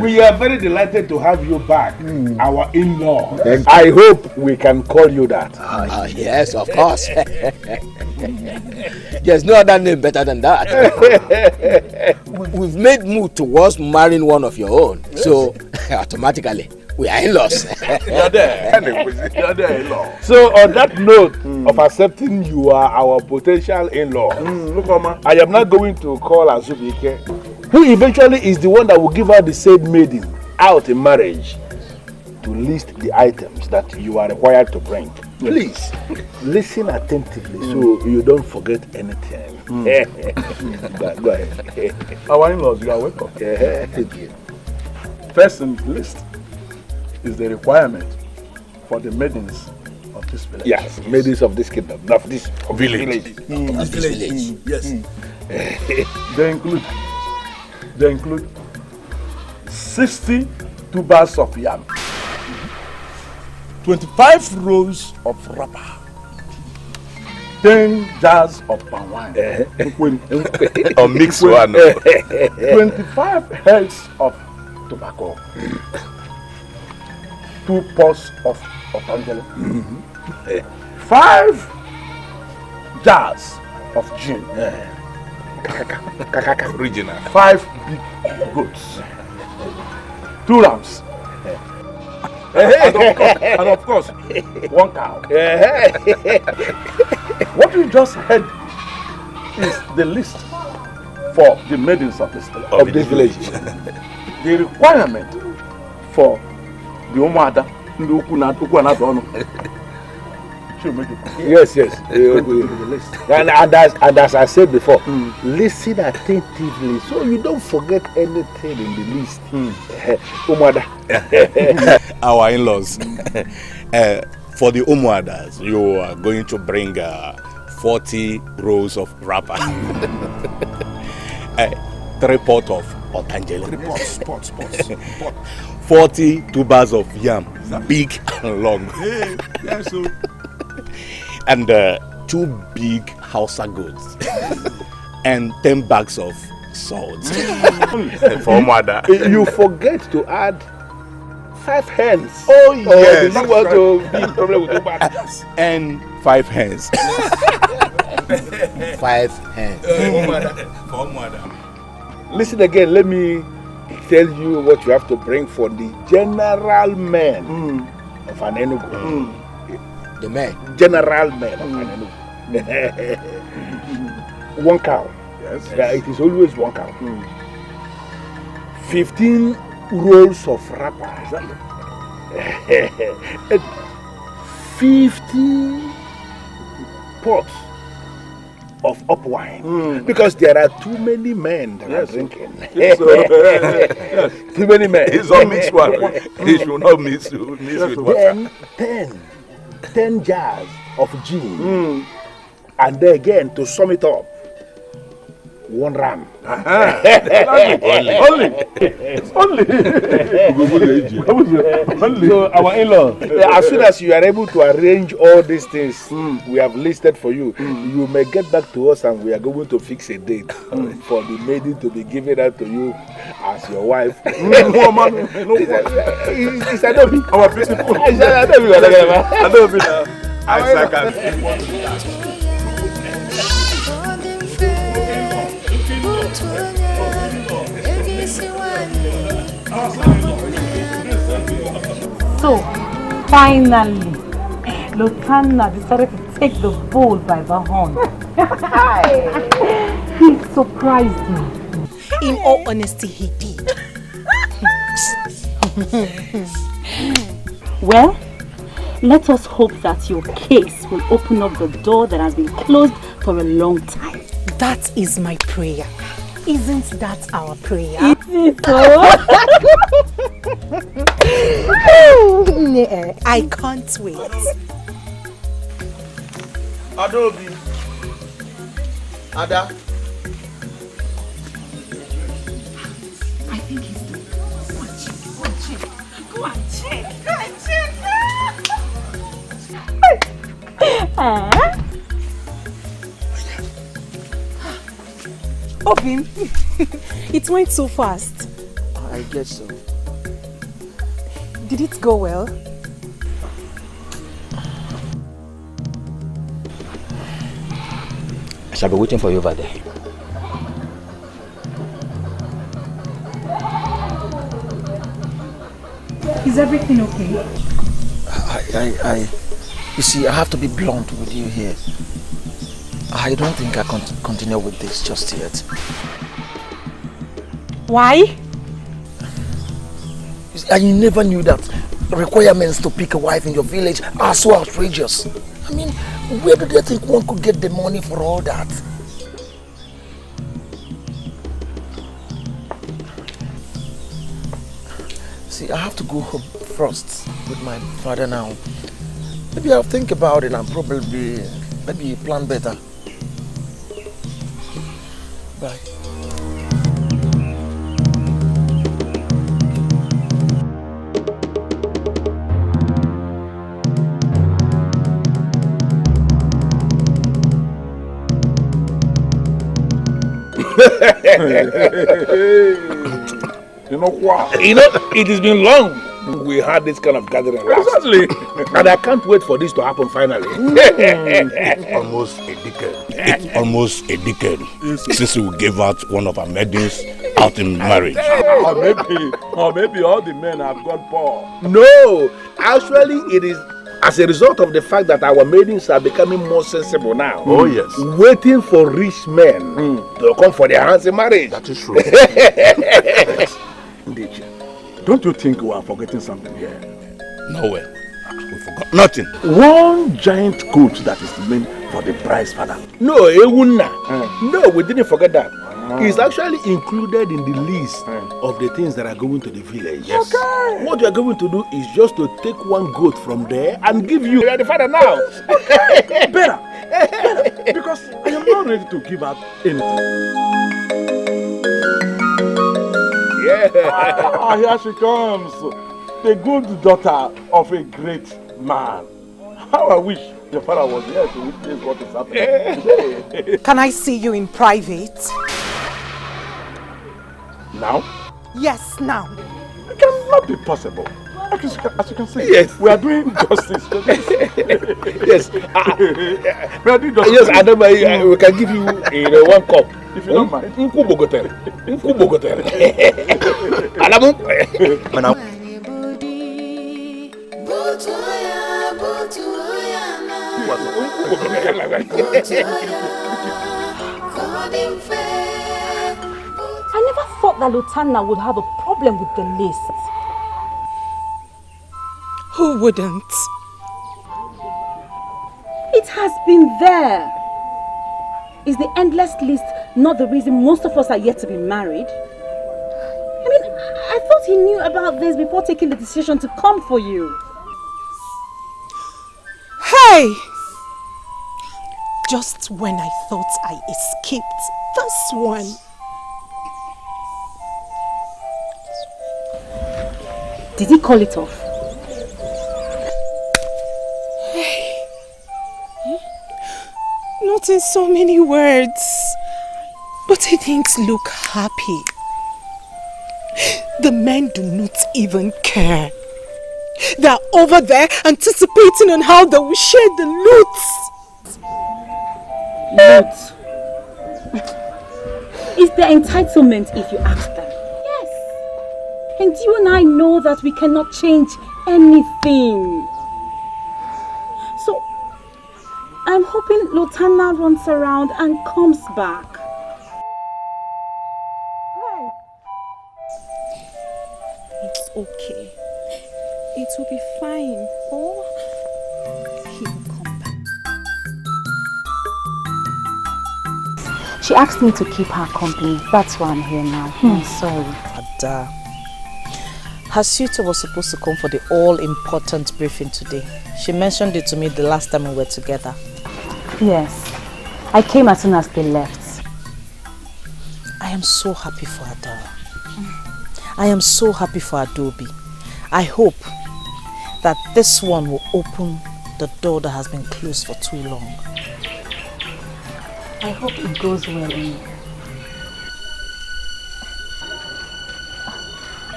We are very delighted to have you back, our in-law. I hope we can call you that. Yes, of course. There's no other name better than that. We've made move towards marrying one of your own, so automatically we are in-laws. You're there. You're there, in-law. So on that note of accepting you are our potential in-law, I am now going to call Azubike, who eventually is the one that will give her the said maiden out in marriage, to list the items that you are required to bring. Please listen attentively so you don't forget anything. Go ahead. Our in-laws, you are welcome. Thank you. First in the list is the requirement for the maidens of this village. Yes, maidens of this kingdom, of this village. Of this village. Yes. They include 60 tubers of yam, 25 rolls of wrapper, 10 jars of palm wine, Or mix one. 25 heads of tobacco, 2 pots of angelo, 5 jars of gin, Original. 5 big goats, 2 rams, and of course 1 cow. What you just heard is the list for the maidens of this village. The requirement for the Omada, Yes. And as I said before, listen attentively so you don't forget anything in the list. Our in-laws. For the Umuadas, you are going to bring 40 rolls of wrapper, 3 pots of otangele, 40 tubers of yam, big and long, and 2 big Hausa goats, and 10 bags of salt. For Umuada. You forget to add 5 hens. Oh yes. You want to be in problem with Umuada? And 5 hens. 5 hands. For Umuada. Listen again, let me tell you what you have to bring for the general men of an Enugu. The men. General men of an Enugu. 1 cow. Yes. Yeah, it is always 1 cow. 15 rolls of wrapper. 50 pots of up wine, because there are too many men that are drinking. Too many men. It's all mixed one. It should not mix with water. 10 jars of gin, and then again to sum it up, 1 ram. Only. So our in-law, as soon as you are able to arrange all these things we have listed for you, you may get back to us and we are going to fix a date for the maiden to be given out to you as your wife. It's Adobe. Our principal. So, finally, Lotana decided to take the bull by the horn. He surprised me. In all honesty, he did. Well, let us hope that your case will open up the door that has been closed for a long time. That is my prayer. Isn't that our prayer? Is it so? I can't wait. Adobe. Ada. I think he's doing it. Go and check. Of him. It went so fast. I guess so. Did it go well? I shall be waiting for you over there. Is everything okay? You see, I have to be blunt with you here. I don't think I can continue with this just yet. Why? I never knew that requirements to pick a wife in your village are so outrageous. I mean, where do they think one could get the money for all that? See, I have to go home first with my father now. Maybe I'll think about it and probably maybe plan better. Bye. You know what? You know, it has been long we had this kind of gathering last. Exactly. And I can't wait for this to happen finally. Almost a decade. Almost a decade since we gave out one of our maidens out in marriage. Or maybe all the men have gone poor. No, actually it is as a result of the fact that our maidens are becoming more sensible now. Oh yes. Waiting for rich men to come for their hands in marriage. That is true. Dikeh, don't you think we are forgetting something here? No way. We forgot nothing. One giant coat that is meant for the bride's father. No, Ewuna. No, we didn't forget that. It's actually included in the list of the things that are going to the village. Yes. Okay. What you are going to do is just to take one goat from there and give you. You are the father now. Better. Because I am not ready to give up anything. Yeah. Here she comes. The good daughter of a great man. How I wish your father was here to witness what is happening today. Can I see you in private? Now? Yes, now. It cannot be possible. As you can see, yes, we are doing justice to this. Yes. We are doing justice. Yes, Adam, we can give you one cup. If you don't mind. Nkubogotere. I never thought that Lutana would have a problem with the list. Who wouldn't? It has been there. Is the endless list not the reason most of us are yet to be married? I mean, I thought he knew about this before taking the decision to come for you. Hey! Just when I thought I escaped this one. Did he call it off? Not in so many words, but he didn't look happy. The men do not even care. They're over there anticipating on how they will share the loot. Loot? It's their entitlement if you ask them. Yes. And you and I know that we cannot change anything. So, I'm hoping Lutana runs around and comes back. Hey. It's okay. It will be fine. Oh, he will come back. She asked me to keep her company. That's why I'm here now. I'm sorry. Ada, her suitor was supposed to come for the all-important briefing today. She mentioned it to me the last time we were together. Yes. I came as soon as they left. I am so happy for Ada. I am so happy for Adobe. I hope that this one will open the door that has been closed for too long. I hope it goes well.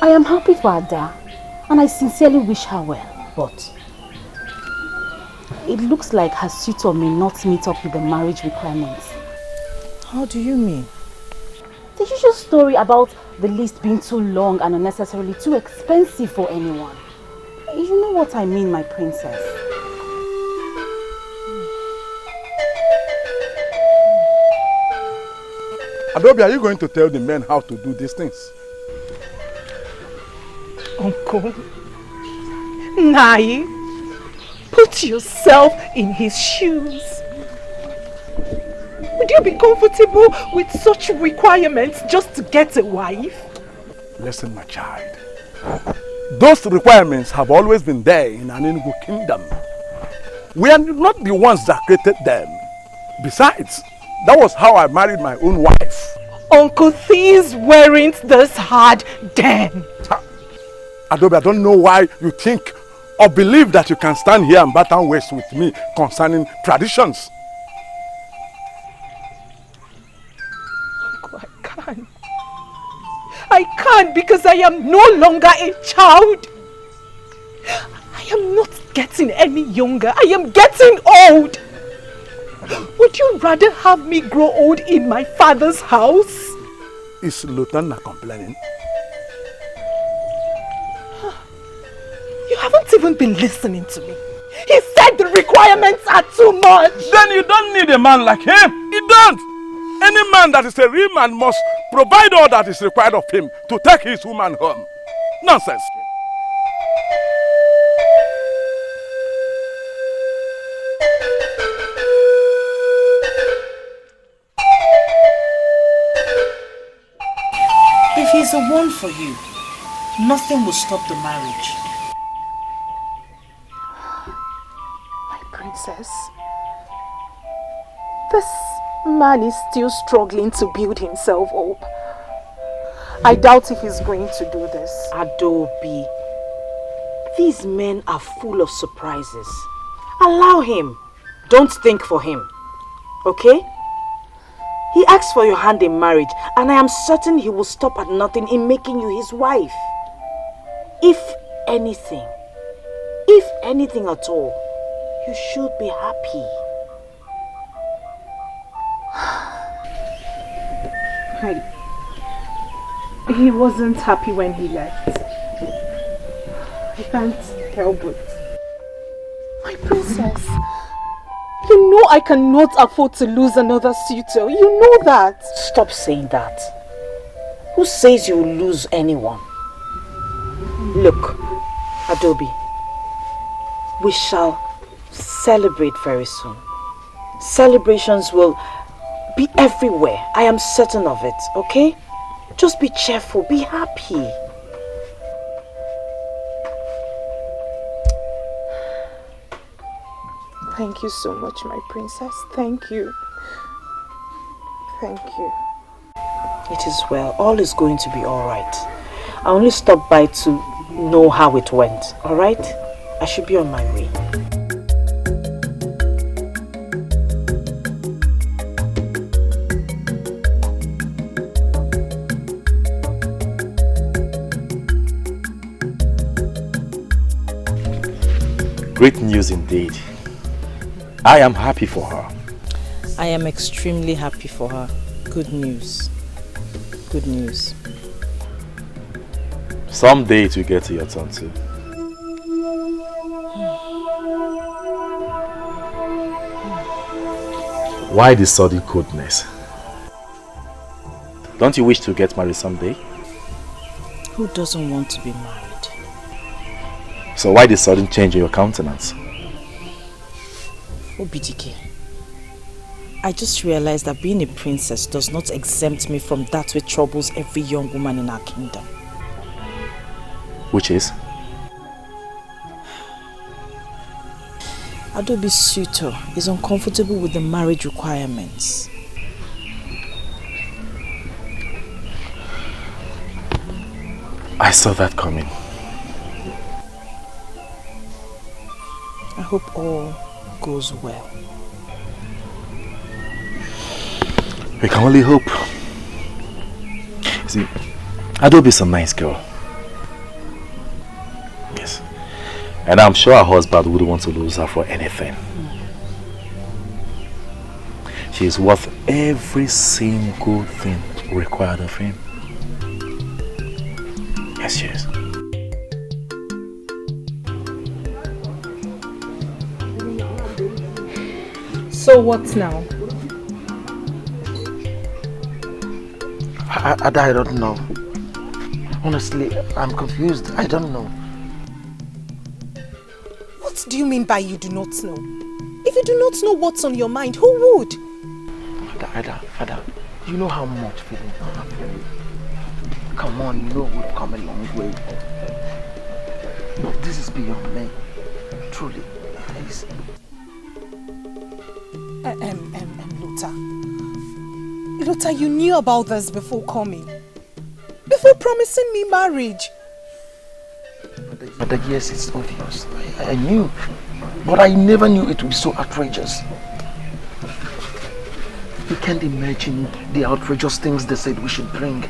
I am happy for Ada and I sincerely wish her well, but it looks like her suitor may not meet up with the marriage requirements. How do you mean? The usual story about the list being too long and unnecessarily too expensive for anyone. You know what I mean, my princess. Adobe, are you going to tell the men how to do these things? Uncle, Nai, put yourself in his shoes. Would you be comfortable with such requirements just to get a wife? Listen, my child. Those requirements have always been there in an Enugu kingdom. We are not the ones that created them. Besides, that was how I married my own wife. Uncle, things weren't this hard then. Adobe, I don't know why you think or believe that you can stand here and batten waste with me concerning traditions. Uncle, I can't. I can't because I am no longer a child. I am not getting any younger. I am getting old. Would you rather have me grow old in my father's house? Is Lieutenant complaining? You haven't even been listening to me. He said the requirements are too much. Then you don't need a man like him. You don't. Any man that is a real man must provide all that is required of him to take his woman home. Nonsense. If he's the one for you, nothing will stop the marriage. My princess, this man is still struggling to build himself up. I doubt if he's going to do this. Adobe, these men are full of surprises. Allow him. Don't think for him. Okay? He asked for your hand in marriage, and I am certain he will stop at nothing in making you his wife. If anything at all, you should be happy. He wasn't happy when he left. I can't help it. My princess, you know I cannot afford to lose another suitor. You know that. Stop saying that. Who says you will lose anyone? Look, Adobe, we shall celebrate very soon. Celebrations will be everywhere. I am certain of it, okay? Just be cheerful, be happy. Thank you so much, my princess. Thank you. Thank you. It is well. All is going to be alright. I only stopped by to know how it went, alright? I should be on my way. Great news indeed. I am happy for her. I am extremely happy for her. Good news. Good news. Someday it will get to your turn too. Why this sudden coldness? Don't you wish to get married someday? Who doesn't want to be married? So why this sudden change in your countenance? Dikeh, I just realized that being a princess does not exempt me from that which troubles every young woman in our kingdom. Which is? Adobe's suitor is uncomfortable with the marriage requirements. I saw that coming. I hope all goes well. We can only hope. See, Adobe is a nice girl. And I'm sure her husband wouldn't want to lose her for anything. She is worth every single thing required of him. Yes, she is. So what now? I don't know. Honestly, I'm confused. I don't know. What do you mean by you do not know? If you do not know what's on your mind, who would? Ada, you know how much feeling I have for you. Come on, you know we've come a long way. But this is beyond me. Truly, please. Luther, you knew about this before coming. Before promising me marriage. But yes, it's obvious. I knew. But I never knew it would be so outrageous. You can't imagine the outrageous things they said we should bring.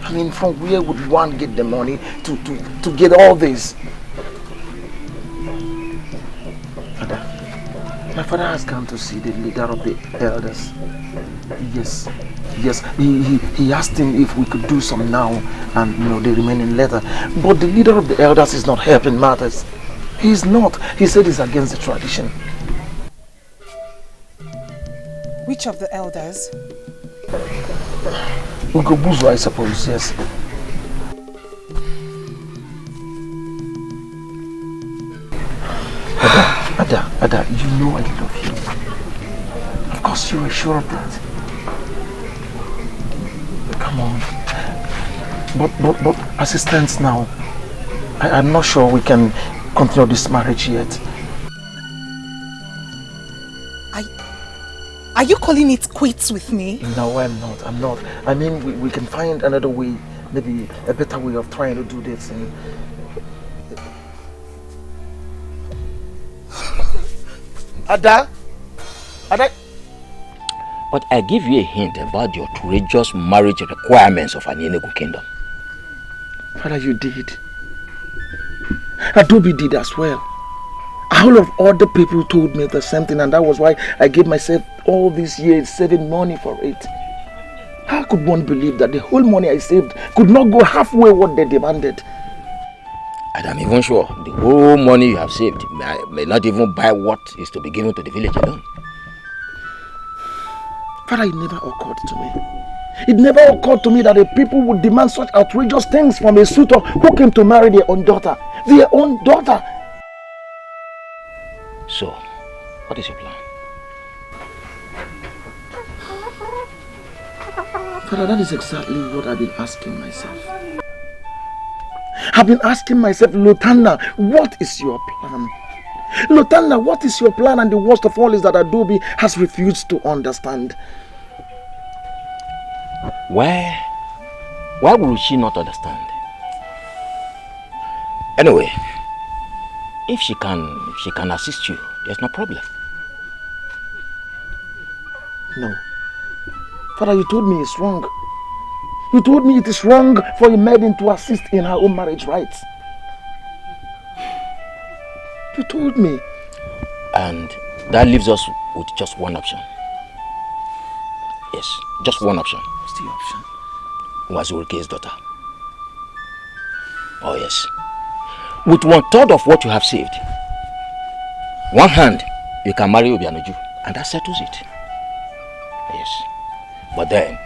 I mean, from where would one get the money to get all this? My father has come to see the leader of the elders. Yes. He asked him if we could do some now and the remaining later. But the leader of the elders is not helping matters. He's not. He said he's against the tradition. Which of the elders? Ugobuzu, I suppose, yes. Ada, you know I love you. Of course you are sure of that. Come on. But as it stands now, I'm not sure we can continue this marriage yet. Are you calling it quits with me? No, I'm not. I mean, we can find another way, maybe a better way of trying to do this. And Ada? But I give you a hint about the outrageous marriage requirements of an Enugu kingdom. Father, you did. Adobe did as well. All of other people told me the same thing, and that was why I gave myself all these years saving money for it. How could one believe that the whole money I saved could not go halfway what they demanded? And I'm even sure the whole money you have saved may not even buy what is to be given to the village alone. Father, it never occurred to me. It never occurred to me that the people would demand such outrageous things from a suitor who came to marry their own daughter. Their own daughter! So, what is your plan? Father, that is exactly what I've been asking myself. I've been asking myself, Lutana, what is your plan? Lutana, what is your plan? And the worst of all is that Adobe has refused to understand. Why would she not understand? Anyway, if she can assist you, there's no problem. No. Father, you told me it's wrong. You told me it is wrong for a maiden to assist in her own marriage rights. You told me. And that leaves us with just one option. Yes, just one option. What's the option? Wazurike's daughter. Oh yes. With 1/3 of what you have saved, one hand, you can marry Obianoju, and that settles it. Yes. But then,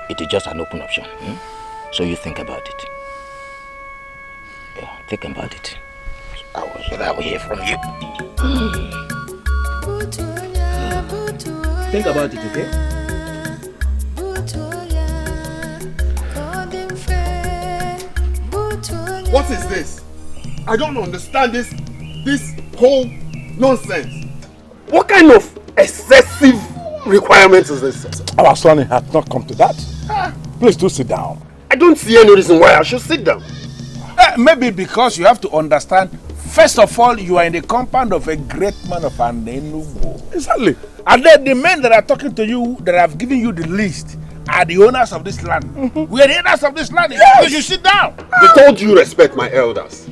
it is just an open option. So you think about it. Yeah, think about it. I will hear from you. Think about it, okay? What is this? I don't understand this whole nonsense. What kind of excessive requirements is this? Our son has not come to that. Please do sit down. I don't see any reason why I should sit down. Maybe because you have to understand, first of all, you are in the compound of a great man of an Enugu. Exactly. And then the men that are talking to you, that have given you the list, are the owners of this land. We are the owners of this land. Yes. You should sit down. With all due respect, my elders,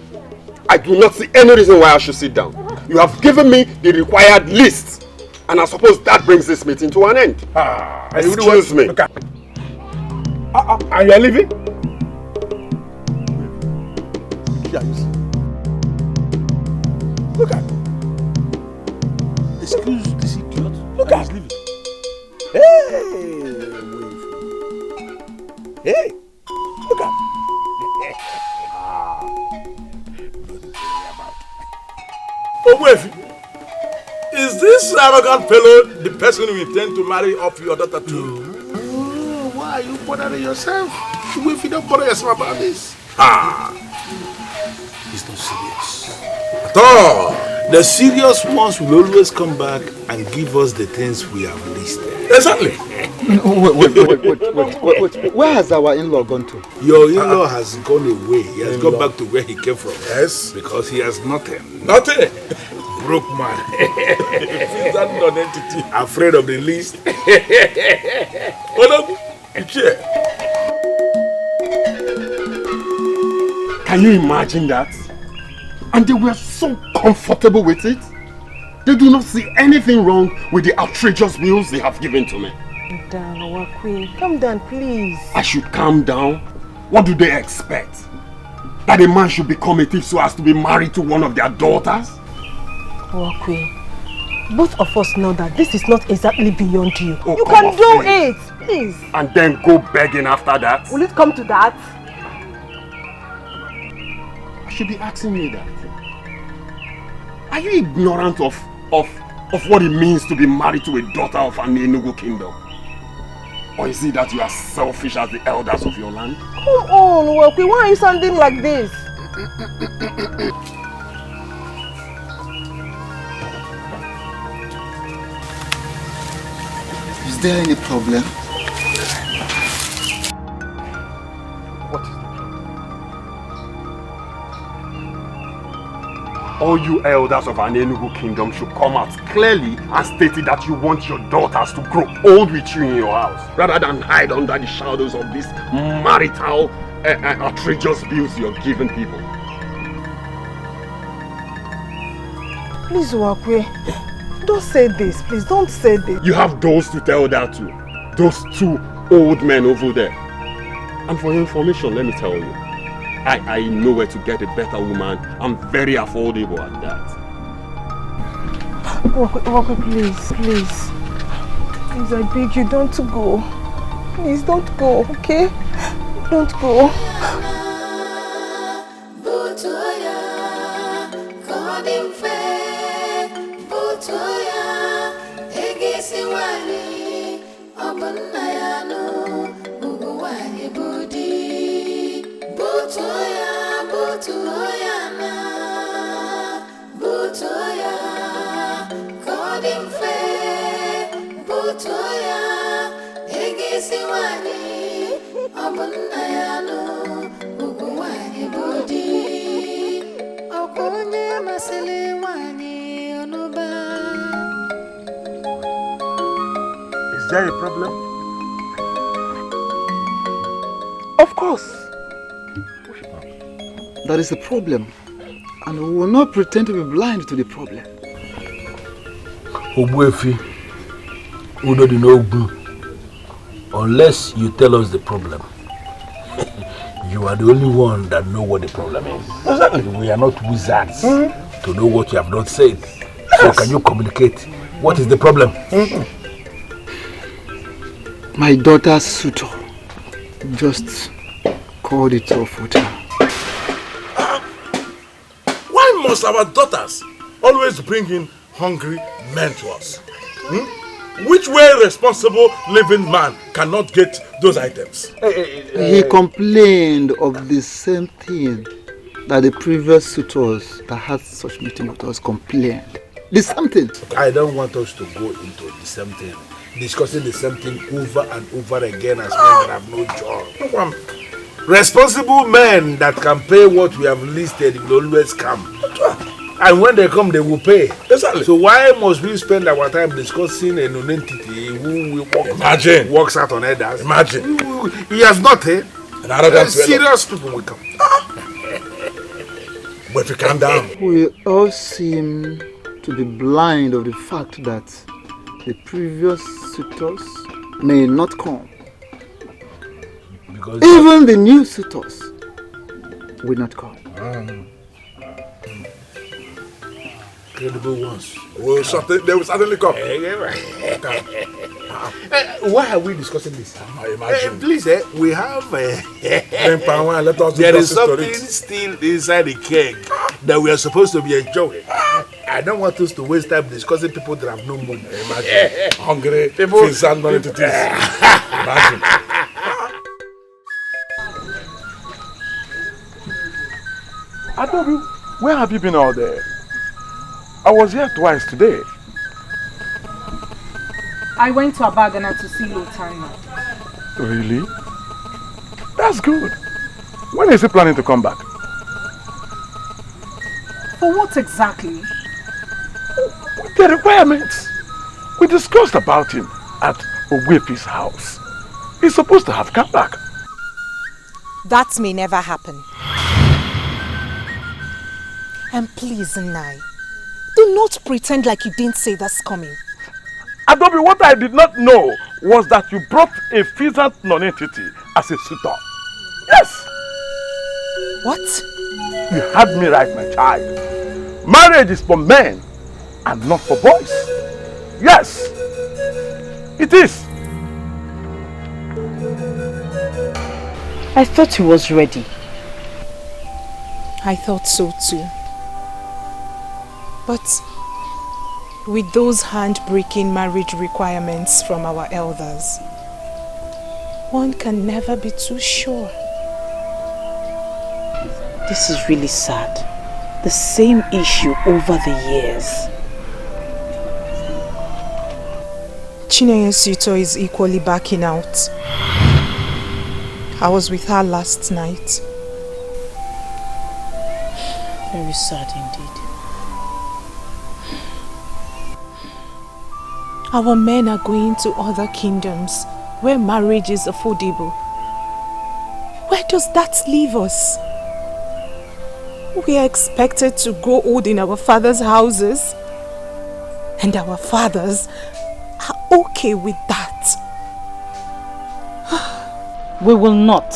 I do not see any reason why I should sit down. You have given me the required list, and I suppose that brings this meeting to an end. Excuse me. Okay. And you're leaving? Yes. Look at. Excuse this idiot. Look at. He's leaving. Hey, look at. Oh, wait. Is this arrogant fellow the person you intend to marry off your daughter to? Oh, why are you bothering yourself? If you don't bother yourself about this. He's not serious at all. The serious ones will always come back and give us the things we have listed. Exactly. Wait. Where has our in-law gone to? Your in-law has gone away. He has gone back to where he came from. Yes. Because he has nothing. Nothing. Broke man. He's that non-entity. Afraid of the least. Can you imagine that? And they were so comfortable with it. They do not see anything wrong with the outrageous bills they have given to me. Calm down, please. I should calm down? What do they expect? That a man should become a thief so as to be married to one of their daughters? Wakwe, both of us know that this is not exactly beyond you. Oh, you can do it, please. And then go begging after that? Will it come to that? I should be asking me that. Are you ignorant of what it means to be married to a daughter of an Enugu kingdom? Or is it that you are selfish as the elders of your land? Come on, Wakwe, why are you sounding like this? Is there any problem? What is the problem? All you elders of an Enugu kingdom should come out clearly and state it that you want your daughters to grow old with you in your house, rather than hide under the shadows of these marital outrageous bills you're giving people. Please, Wakwe, don't say this, please, don't say this. You have those to tell that to. Those two old men over there. And for your information, let me tell you, I know where to get a better woman. I'm very affordable at that. Wakwe, please. Please, I beg you, don't go. Please, don't go, okay? Don't go. Is there a problem? Of course. That is the problem. And we will not pretend to be blind to the problem. Ogbuefi, Udo di N'Ogbu, unless you tell us the problem, you are the only one that know what the problem is. Exactly. We are not wizards to know what you have not said. Yes. So can you communicate? What is the problem? My daughter's suitor just called it off with her. Why must our daughters always bring in hungry men to us? Which way responsible living man cannot get those items? He complained of the same thing that the previous suitors that had such meeting with us complained. The same thing. I don't want us to go into the same thing, discussing the same thing over and over again as men that have no job. Responsible men that can pay what we have listed will always come. And when they come, they will pay. Exactly. So why must we spend our time discussing a non-entity who works out on others? Imagine. He has not, and serious people will come. But if you calm down. We all seem to be blind of the fact that the previous suitors may not come. Because even the new suitors will not come. Credible ones. They will certainly come. Why are we discussing this? I imagine. Please, we have. Let us there is something still inside the keg that we are supposed to be enjoying. I don't want us to waste time discussing people that have no money. Imagine. Hungry people and money to this. Imagine. Adobe, where have you been all day? I was here twice today. I went to Abagana to see Lotanya. Really? That's good. When is he planning to come back? For what exactly? The requirements. We discussed about him at Ogwepi's house. He's supposed to have come back. That may never happen. And please, Nai, do not pretend like you didn't say that's coming. Adobe, what I did not know was that you brought a pheasant non-entity as a suitor. Yes! What? You had me right, my child. Marriage is for men and not for boys. Yes! It is. I thought he was ready. I thought so too. But with those hand-breaking marriage requirements from our elders, one can never be too sure. This is really sad. The same issue over the years. Chinenye's suitor is equally backing out. I was with her last night. Very sad indeed. Our men are going to other kingdoms where marriage is affordable. Where does that leave us? We are expected to grow old in our father's houses, and our fathers are okay with that. We will not.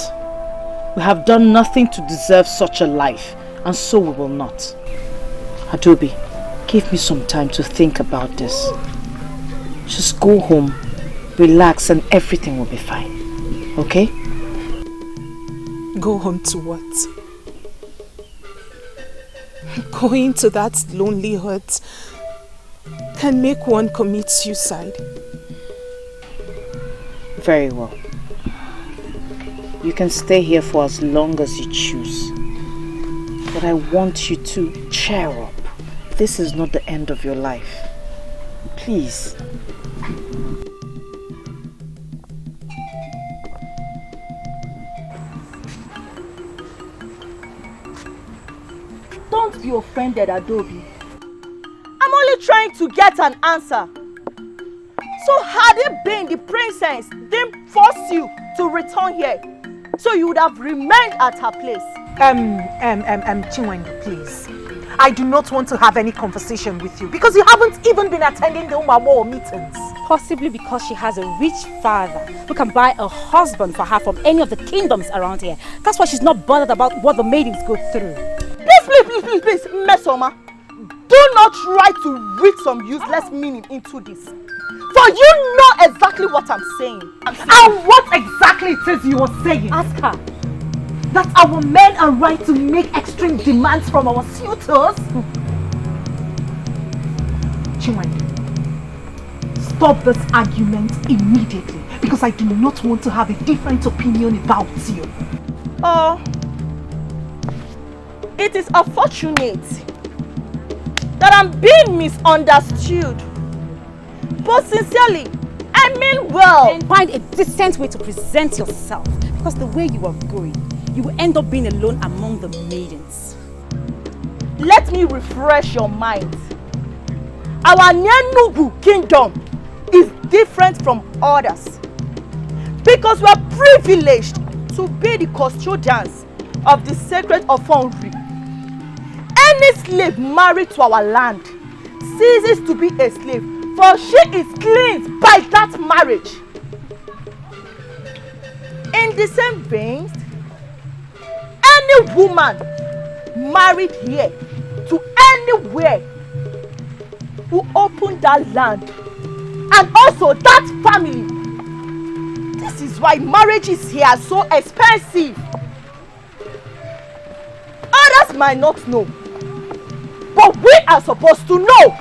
We have done nothing to deserve such a life, and so we will not. Adobe, give me some time to think about this. Just go home, relax, and everything will be fine. Okay? Go home to what? Going to that lonely hut can make one commit suicide. Very well. You can stay here for as long as you choose. But I want you to cheer up. This is not the end of your life. Please. Don't be offended, Adobe. I'm only trying to get an answer. So had it been the princess didn't force you to return here, so you would have remained at her place. Chinwendu, please. I do not want to have any conversation with you because you haven't even been attending the Umamo meetings. Possibly because she has a rich father who can buy a husband for her from any of the kingdoms around here. That's why she's not bothered about what the maidens go through. Please, Mesoma. Do not try to read some useless meaning into this. For you know exactly what I'm saying. And what exactly it is you are saying? Ask her. That our men are right to make extreme demands from our suitors? Chinwendu, stop this argument immediately because I do not want to have a different opinion about you. Oh, it is unfortunate that I'm being misunderstood. But sincerely, I mean well. And find a decent way to present yourself, because the way you are going, you will end up being alone among the maidens. Let me refresh your mind. Our Nyenugu kingdom is different from others because we are privileged to be the custodians of the sacred offering. Any slave married to our land ceases to be a slave, for she is cleansed by that marriage. In the same vein, any woman married here to anywhere who opened that land and also that family. This is why marriages here are so expensive. Others might not know, but we are supposed to know.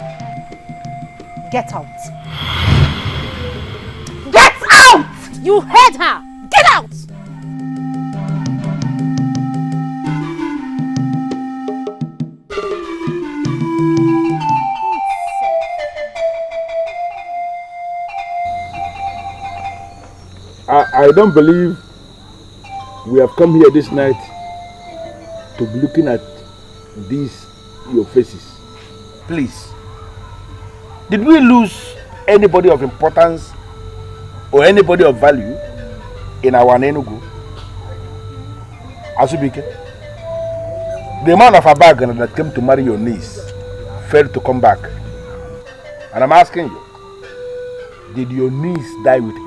Get out. Get out! You heard her. Get out! I don't believe we have come here this night to be looking at these your faces. Please, did we lose anybody of importance or anybody of value in our Enugu? Asubike, the man of Abagan that came to marry your niece failed to come back. And I'm asking you, did your niece die with him?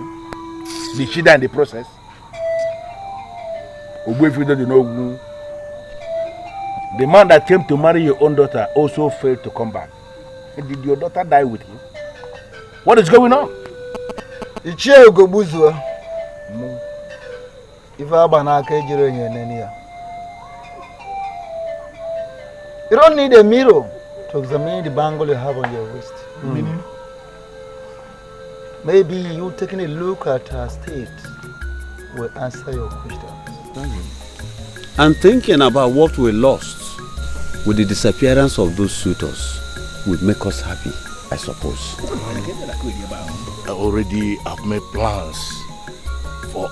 Did she die in the process? The man that came to marry your own daughter also failed to come back. And did your daughter die with him? What is going on? You don't need a mirror to examine the bangle you have on your wrist. Meaning? Maybe you taking a look at her state will answer your questions. And thinking about what we lost with the disappearance of those suitors would make us happy, I suppose. I have made plans for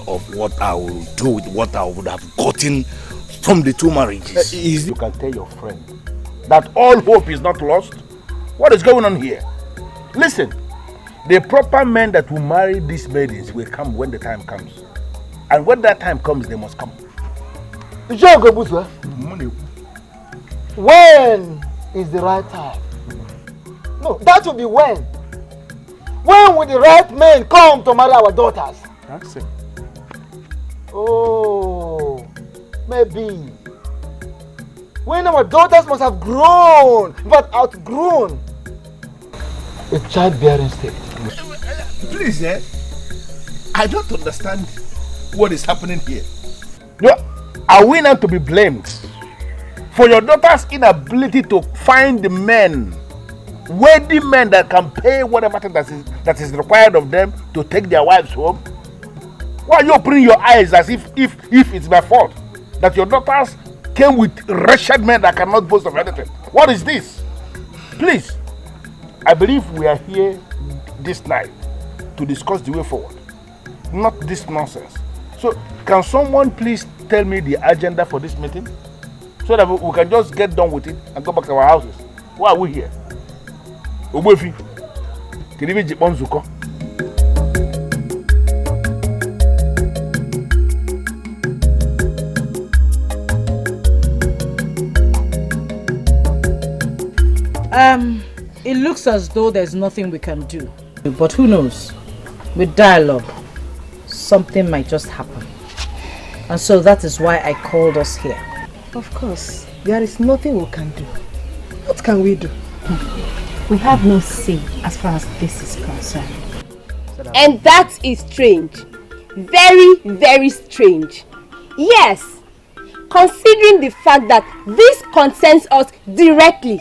of what I will do with what I would have gotten from the two marriages. You can tell your friend that all hope is not lost. What is going on here? Listen, the proper men that will marry these maidens will come when the time comes. And when that time comes, they must come. When is the right time? No, that will be when. When will the right men come to marry our daughters? That's it. Oh, maybe. When our daughters must have grown, but outgrown a childbearing state. Please, I don't understand what is happening here. No, are we not to be blamed for your daughter's inability to find the men, worthy men that can pay whatever thing that is required of them to take their wives home? Why are you opening your eyes as if it's my fault that your daughters came with wretched men that cannot boast of anything? What is this? Please, I believe we are here this night to discuss the way forward, not this nonsense. So, can someone please tell me the agenda for this meeting so that we can just get done with it and go back to our houses? Why are we here? Ogbefi, can you be Jiponzuko? It looks as though there's nothing we can do. But who knows? With dialogue, something might just happen. And so that is why I called us here. Of course, there is nothing we can do. What can we do? We have no say as far as this is concerned. And that is strange. Very, very strange. Yes, considering the fact that this concerns us directly.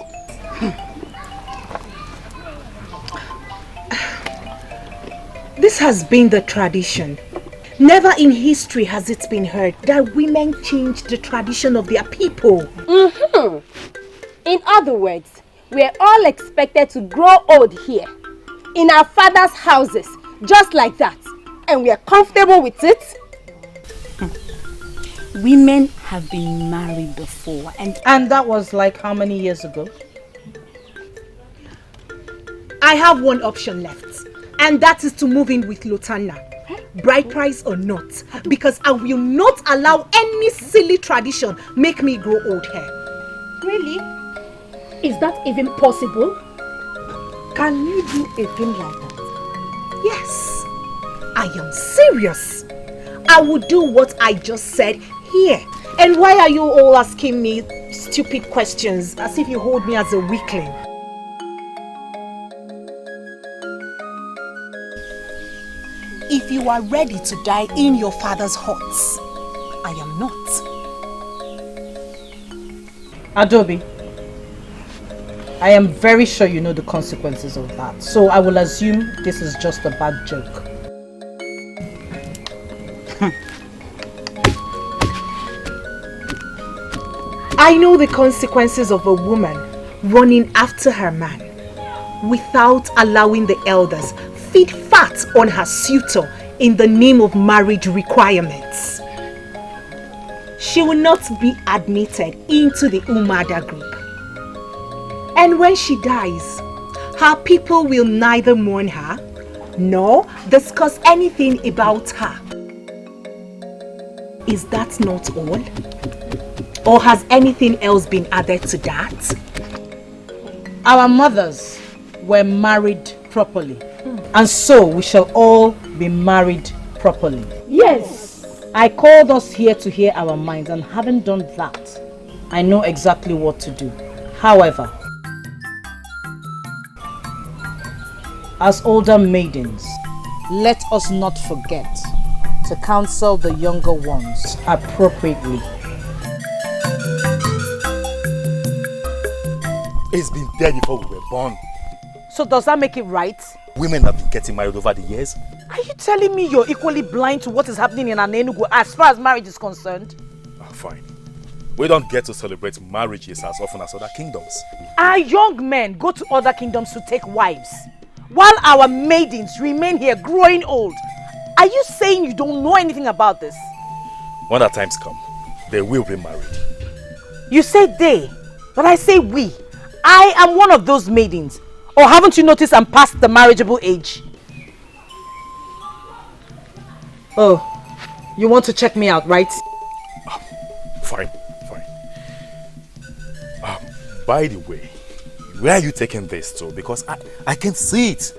This has been the tradition. Never in history has it been heard that women change the tradition of their people. In other words, we are all expected to grow old here, in our father's houses, just like that. And we are comfortable with it. Women have been married before. And that was like how many years ago? I have one option left. And that is to move in with Lotana, bride price or not, because I will not allow any silly tradition make me grow old hair. Really? Is that even possible? Can you do a thing like that? Yes. I am serious. I will do what I just said here. And why are you all asking me stupid questions as if you hold me as a weakling? If you are ready to die in your father's huts, I am not. Adobe, I am very sure you know the consequences of that. So I will assume this is just a bad joke. I know the consequences of a woman running after her man without allowing the elders feed fat on her suitor in the name of marriage requirements. She will not be admitted into the Umada group. And when she dies, her people will neither mourn her nor discuss anything about her. Is that not all? Or has anything else been added to that? Our mothers were married properly. And so we shall all be married properly. Yes. I called us here to hear our minds, and having done that, I know exactly what to do. However, as older maidens, let us not forget to counsel the younger ones appropriately. It's been there before we were born. So does that make it right? Women have been getting married over the years. Are you telling me you're equally blind to what is happening in Anenugu as far as marriage is concerned? Oh, fine. We don't get to celebrate marriages as often as other kingdoms. Our young men go to other kingdoms to take wives, while our maidens remain here growing old. Are you saying you don't know anything about this? When that times come, they will be married. You say they, but I say we. I am one of those maidens. Or haven't you noticed I'm past the marriageable age? Oh, you want to check me out, right? Fine. By the way, where are you taking this to? Because I can see it.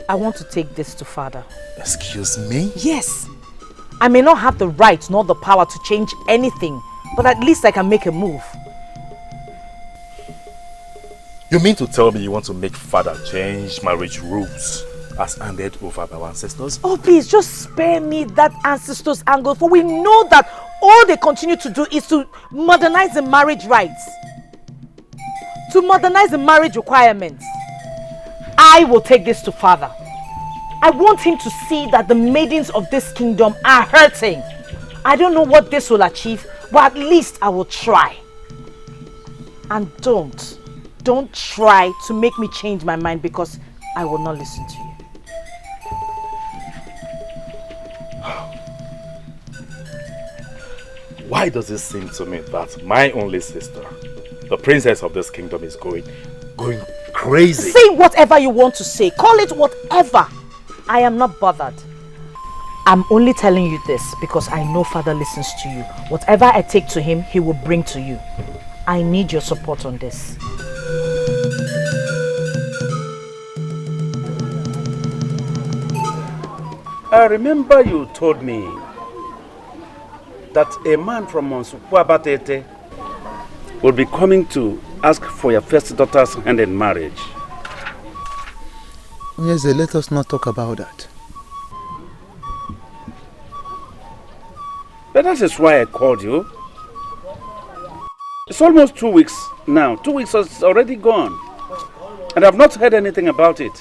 I want to take this to father. Excuse me? Yes. I may not have the right nor the power to change anything, but at least I can make a move. You mean to tell me you want to make father change marriage rules as handed over by our ancestors? Oh please, just spare me that ancestors angle, for we know that all they continue to do is to modernize the marriage rights. To modernize the marriage requirements. I will take this to father. I want him to see that the maidens of this kingdom are hurting. I don't know what this will achieve, but at least I will try. And don't try to make me change my mind, because I will not listen to you. Why does it seem to me that my only sister, the princess of this kingdom, is going crazy? Say whatever you want to say. Call it whatever. I am not bothered. I'm only telling you this because I know father listens to you. Whatever I take to him, he will bring to you. I need your support on this. I remember you told me that a man from Monsupuabatete will be coming to ask for your first daughter's hand in marriage. Yes, let us not talk about that. But that is why I called you. It's almost 2 weeks now. 2 weeks is already gone. And I've not heard anything about it.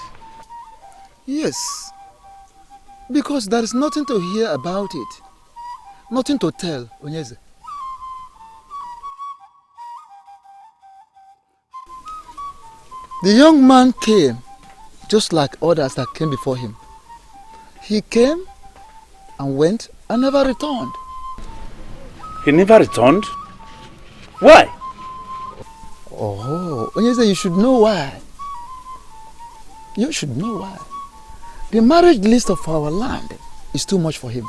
Yes. Because there is nothing to hear about it. Nothing to tell, Onyeze. The young man came just like others that came before him. He came and went and never returned. He never returned? Why? Oh, Onyeze, you should know why. You should know why. The marriage list of our land is too much for him.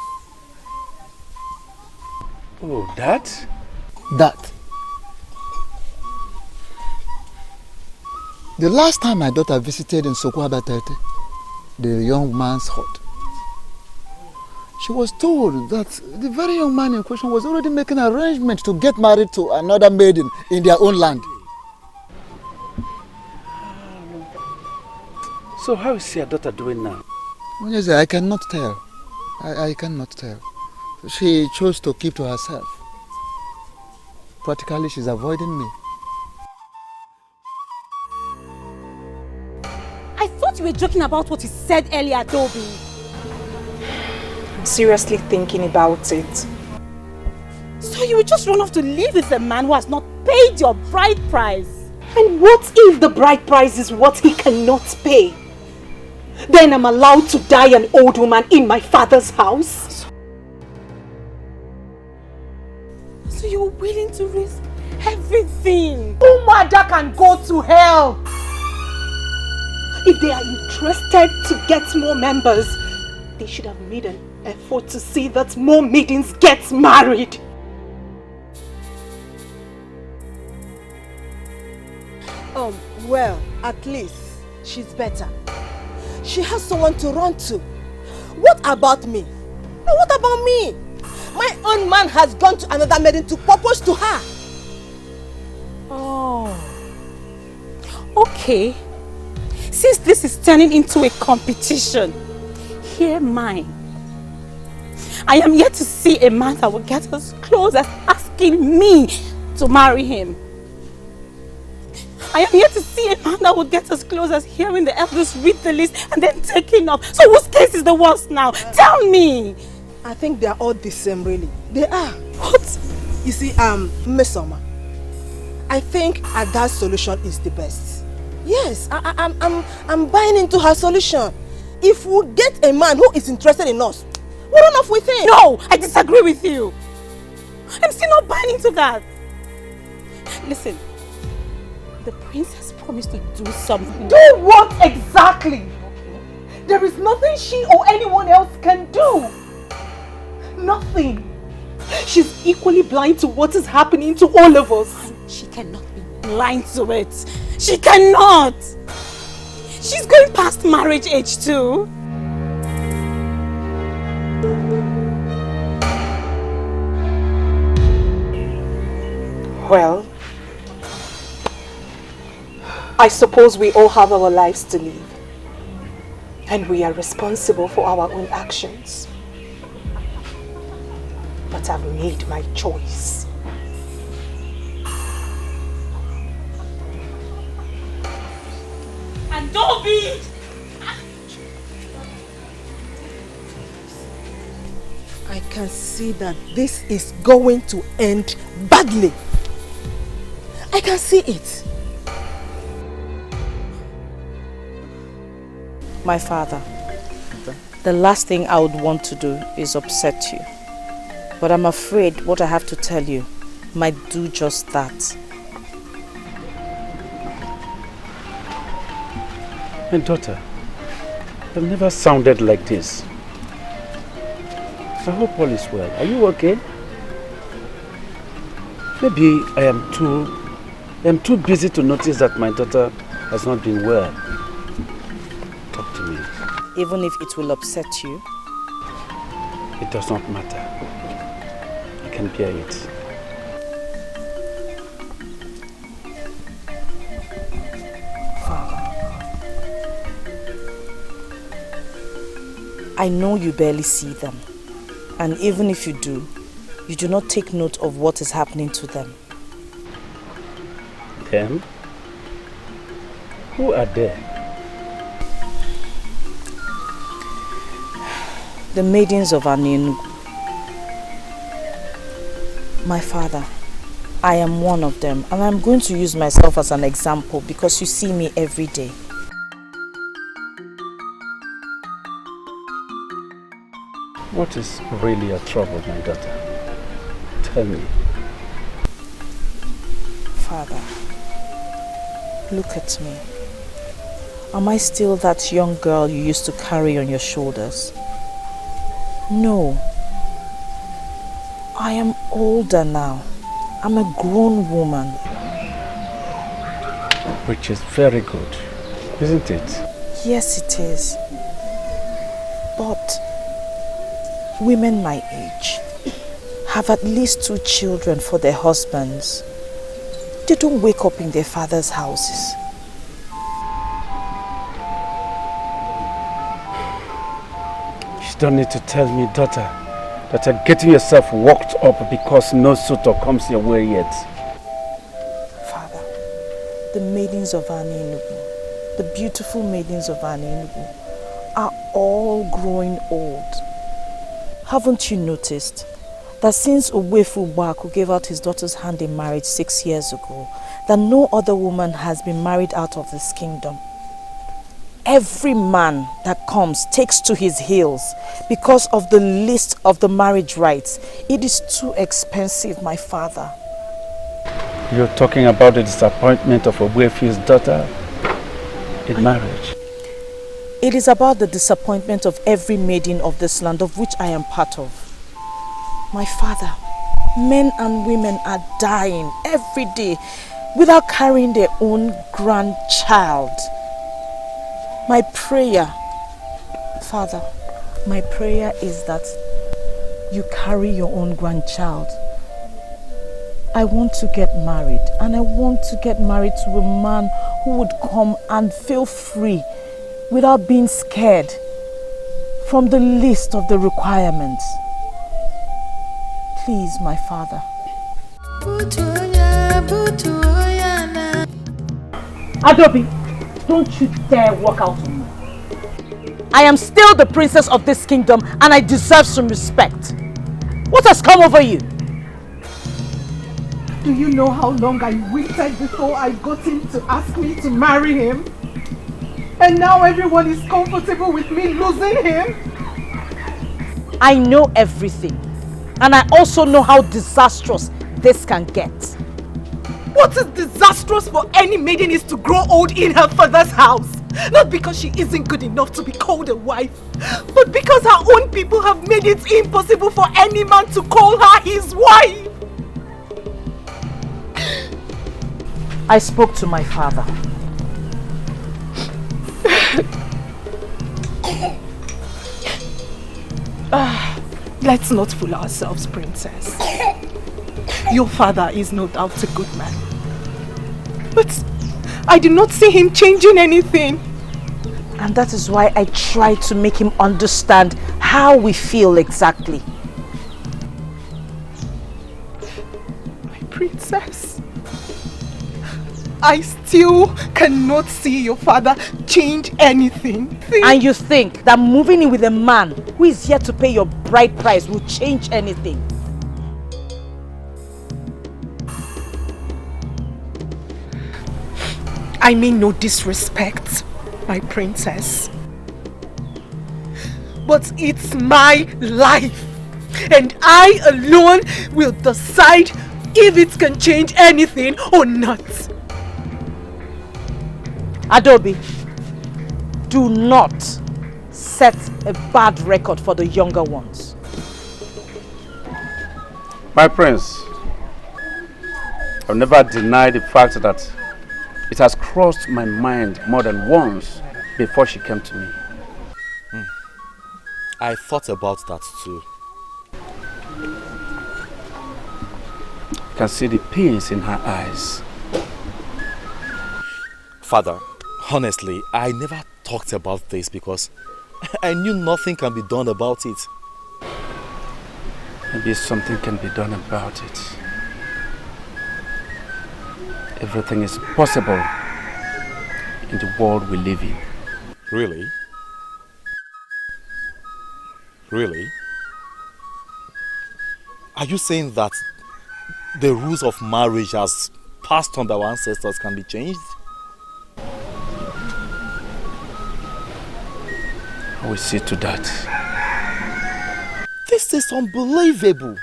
Oh, that? That. The last time my daughter visited in Sokoabatete, the young man's hut, she was told that the very young man in question was already making arrangements to get married to another maiden in their own land. So how is your daughter doing now? Yes, I cannot tell. I cannot tell. She chose to keep to herself. Practically, she's avoiding me. I thought you were joking about what you said earlier, Toby. I'm seriously thinking about it. So you would just run off to live with a man who has not paid your bride price? And what if the bride price is what he cannot pay? Then I'm allowed to die an old woman in my father's house? So you're willing to risk everything? Umada can go to hell! If they are interested to get more members, they should have made an effort to see that more maidens get married. Well, at least she's better. She has someone to run to. What about me? No, what about me? My own man has gone to another maiden to propose to her. Oh. Okay. Since this is turning into a competition, hear mine. I am yet to see a man that will get as close as asking me to marry him. I am yet to see a man that would get as close as hearing the elders read the list and then taking off. So whose case is the worst now? Tell me! I think they are all the same, really. They are. What? You see, Miss Oma, I think Ada's solution is the best. Yes, I'm buying into her solution. If we get a man who is interested in us, we'll run off with him. No, I disagree with you. I'm still not buying into that. Listen. The princess promised to do something. Do what exactly? There is nothing she or anyone else can do. Nothing. She's equally blind to what is happening to all of us. She cannot be blind to it. She cannot. She's going past marriage age too. Well, I suppose we all have our lives to live, and we are responsible for our own actions. But I've made my choice. And don't be! I can see that this is going to end badly. I can see it. My father, the last thing I would want to do is upset you. But I'm afraid what I have to tell you might do just that. My daughter, I've never sounded like this. I hope all is well. Are you okay? Maybe I am too busy to notice that my daughter has not been well. Talk to me. Even if it will upset you? It does not matter. I can bear it. Father, I know you barely see them. And even if you do not take note of what is happening to them. Them? Who are they? The maidens of Anenu. My father, I am one of them, and I'm going to use myself as an example because you see me every day. What is really your trouble, my daughter? Tell me. Father, look at me. Am I still that young girl you used to carry on your shoulders? No. I am older now. I'm a grown woman. Which is very good, isn't it? Yes, it is. But women my age have at least 2 children for their husbands. They don't wake up in their father's houses. You don't need to tell me, daughter, that you're getting yourself worked up because no suitor comes your way yet. Father, the maidens of Enugu, the beautiful maidens of Enugu, are all growing old. Haven't you noticed that since Uwefu Baku gave out his daughter's hand in marriage 6 years ago, that no other woman has been married out of this kingdom? Every man that comes takes to his heels because of the list of the marriage rites. It is too expensive, my father. You're talking about the disappointment of Uwefu's daughter in marriage? It is about the disappointment of every maiden of this land of which I am part of. My father, men and women are dying every day without carrying their own grandchild. My prayer, Father, my prayer is that you carry your own grandchild. I want to get married, and I want to get married to a man who would come and feel free without being scared from the list of the requirements. Please, my father. Adobe, don't you dare walk out on me. I am still the princess of this kingdom and I deserve some respect. What has come over you? Do you know how long I waited before I got him to ask me to marry him? And now everyone is comfortable with me losing him? I know everything. And I also know how disastrous this can get. What is disastrous for any maiden is to grow old in her father's house. Not because she isn't good enough to be called a wife, but because her own people have made it impossible for any man to call her his wife. I spoke to my father. Let's not fool ourselves, princess. Your father is no doubt a good man. But I do not see him changing anything. And that is why I try to make him understand how we feel exactly. My princess, I still cannot see your father change anything. And you think that moving in with a man who is yet to pay your bride price will change anything? I mean no disrespect, my princess. But it's my life. And I alone will decide if it can change anything or not. Adobe, do not set a bad record for the younger ones. My prince, I'll never deny the fact that it has crossed my mind more than once before she came to me. I thought about that too. I can see the pains in her eyes. Father, honestly, I never talked about this because I knew nothing can be done about it. Maybe something can be done about it. Everything is possible in the world we live in. Really? Really? Are you saying that the rules of marriage as passed on by our ancestors can be changed? I will see to that. This is unbelievable.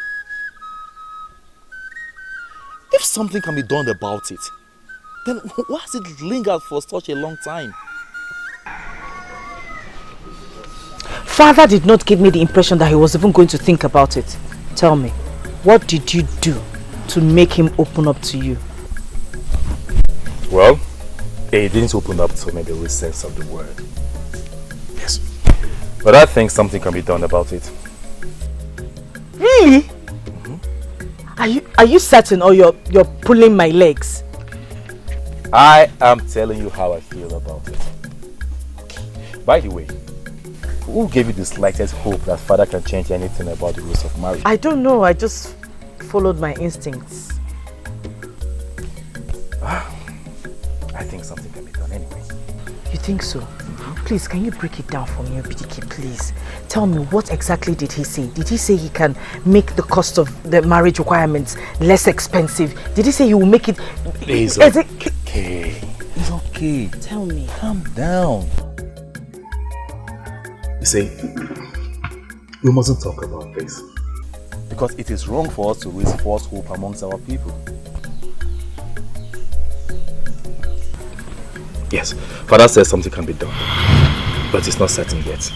If something can be done about it, then why has it lingered for such a long time? Father did not give me the impression that he was even going to think about it. Tell me, what did you do to make him open up to you? Well, It didn't open up to me the real sense of the word. Yes. But I think something can be done about it. Really? Are you certain, or you're pulling my legs? I am telling you how I feel about it. By the way, who gave you the slightest hope that father can change anything about the rules of marriage? I don't know. I just followed my instincts. I think something can be done anyway. You think so? Please, can you break it down for me, Dikeh, please? Tell me, what exactly did he say? Did he say he can make the cost of the marriage requirements less expensive? Did he say he will make it... It's okay. It's okay. Tell me. Calm down. You see, we mustn't talk about this. Because it is wrong for us to raise false hope amongst our people. Yes, father says something can be done, but it's not certain yet.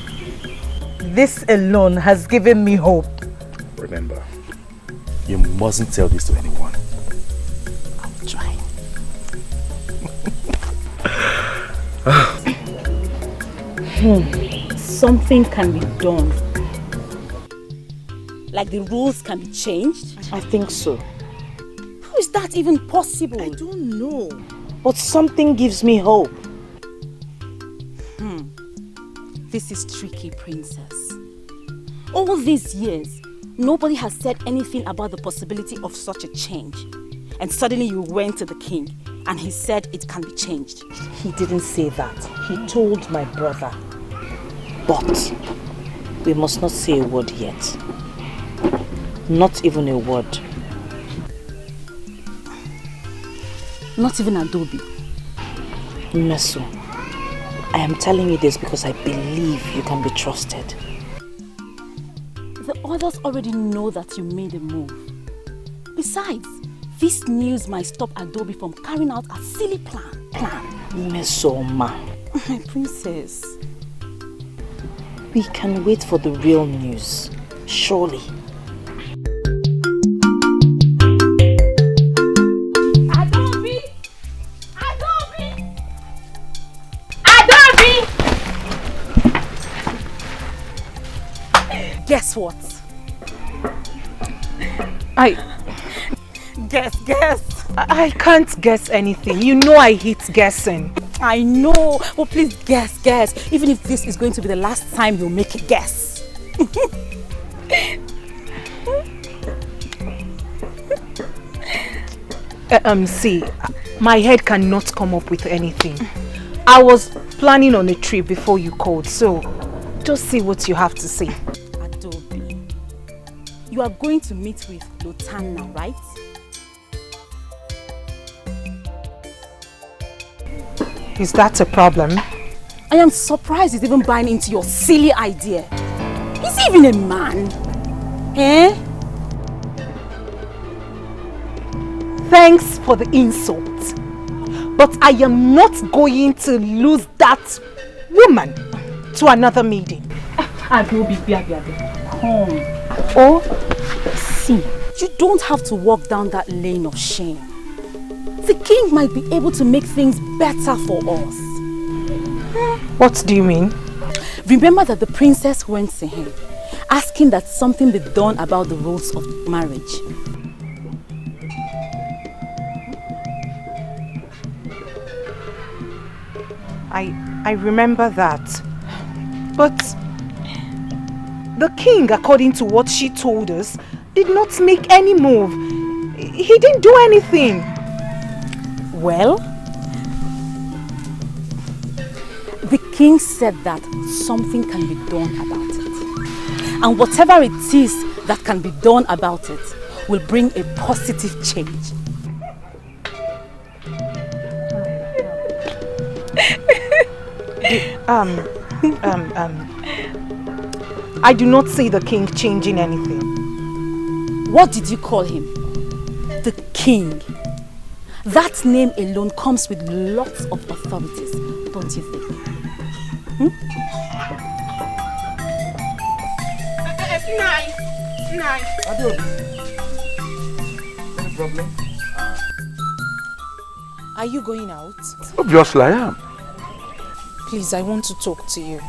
This alone has given me hope. Remember, you mustn't tell this to anyone. I'll try. Something can be done. Like the rules can be changed? I think so. How is that even possible? I don't know. But something gives me hope. This is tricky, princess. All these years, nobody has said anything about the possibility of such a change. And suddenly you went to the king and he said it can be changed. He didn't say that. He told my brother. But we must not say a word yet. Not even a word. Not even Adobe. Meso, I am telling you this because I believe you can be trusted. The others already know that you made a move. Besides, this news might stop Adobe from carrying out a silly plan. Meso, ma. My princess. We can wait for the real news. Surely. Guess what? Guess. I can't guess anything. You know I hate guessing. I know. But please guess. Even if this is going to be the last time you'll make a guess. See, my head cannot come up with anything. I was planning on a trip before you called, so just see what you have to say. Adobe, you are going to meet with Lotan now, right? Is that a problem? I am surprised he's even buying into your silly idea. Is he even a man? Eh? Thanks for the insult. But I am not going to lose that woman to another maiden. Adobe, come. Oh, see, you don't have to walk down that lane of shame. The king might be able to make things better for us. What do you mean? Remember that the princess went to him, asking that something be done about the rules of marriage. I remember that. But the king, according to what she told us, did not make any move. He didn't do anything. Well, the king said that something can be done about it. And whatever it is that can be done about it will bring a positive change. I do not see the king changing anything. What did you call him? The king. That name alone comes with lots of authorities, don't you think? Adobe. Any problem? Are you going out? Obviously I am. Please, I want to talk to you.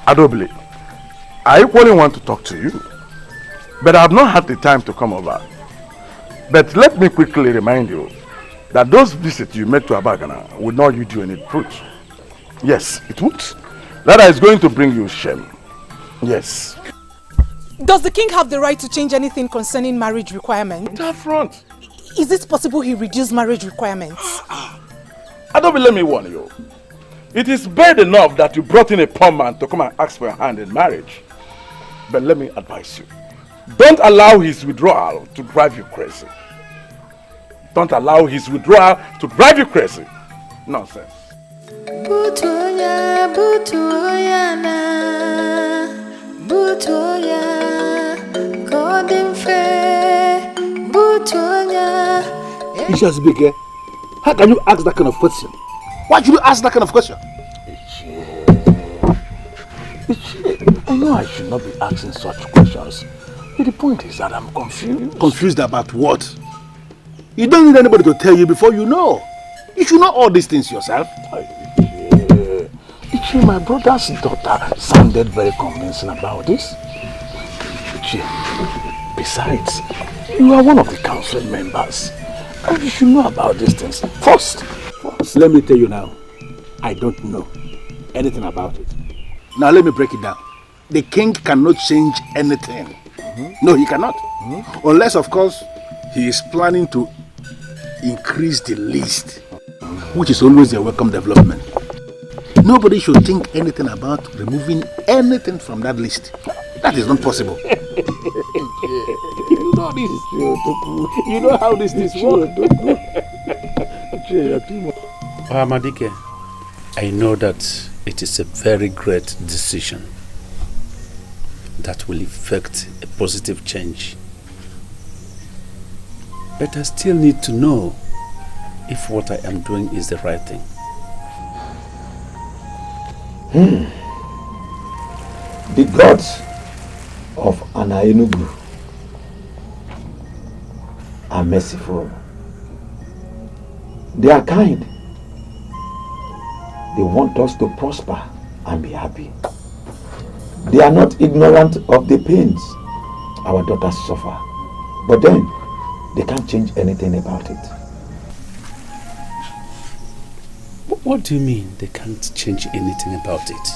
Adobili, I equally want to talk to you. But I have not had the time to come over. But let me quickly remind you that those visits you made to Abagana would not yield you any fruit. Yes, it would. That is going to bring you shame. Yes. Does the king have the right to change anything concerning marriage requirements? Up front. Is it possible he reduced marriage requirements? Adobili, let me warn you. It is bad enough that you brought in a poor man to come and ask for your hand in marriage. But let me advise you. Don't allow his withdrawal to drive you crazy. Don't allow his withdrawal to drive you crazy. Nonsense. Butoya, butoya na, butoya, golden fair, butoya. Isha's big. How can you ask that kind of question? Why should you ask that kind of question? I know I should not be asking such questions. But the point is that I'm confused. Confused about what? You don't need anybody to tell you before you know. You should know all these things yourself. Ichi, my brother's daughter sounded very convincing about this. Ichi, besides, you are one of the council members. And you should know about these things. First, let me tell you now, I don't know anything about it. Now let me break it down. The king cannot change anything. No, he cannot. Unless, of course, he is planning to increase the list, which is always a welcome development. Nobody should think anything about removing anything from that list. That is not possible. You know this. You know how this is work. Dikeh, I know that it is a very great decision that will effect a positive change. But I still need to know if what I am doing is the right thing. The gods of Enugu are merciful. They are kind. They want us to prosper and be happy. They are not ignorant of the pains our daughters suffer. But then, they can't change anything about it. What do you mean they can't change anything about it?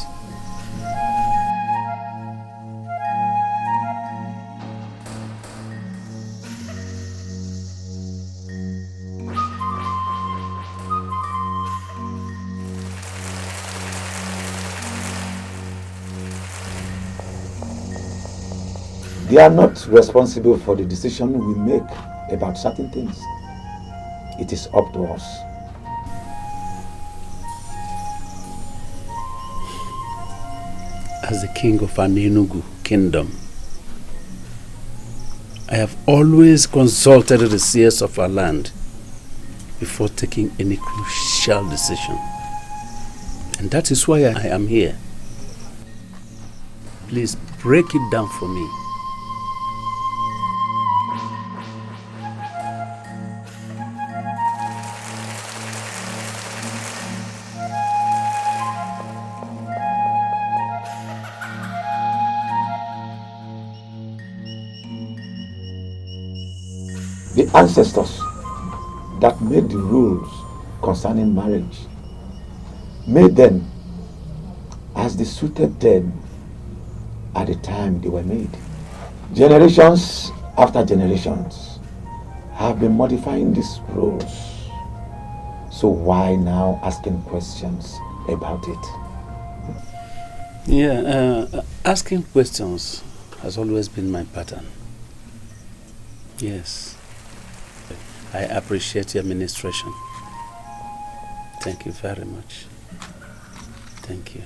They are not responsible for the decision we make about certain things. It is up to us. As the king of Enugu kingdom, I have always consulted the seers of our land before taking any crucial decision. And that is why I am here. Please break it down for me. The ancestors that made the rules concerning marriage made them as they suited them at the time they were made. Generations after generations have been modifying these rules. So why now asking questions about it? Yeah, asking questions has always been my pattern. Yes. I appreciate your administration. Thank you very much. Thank you.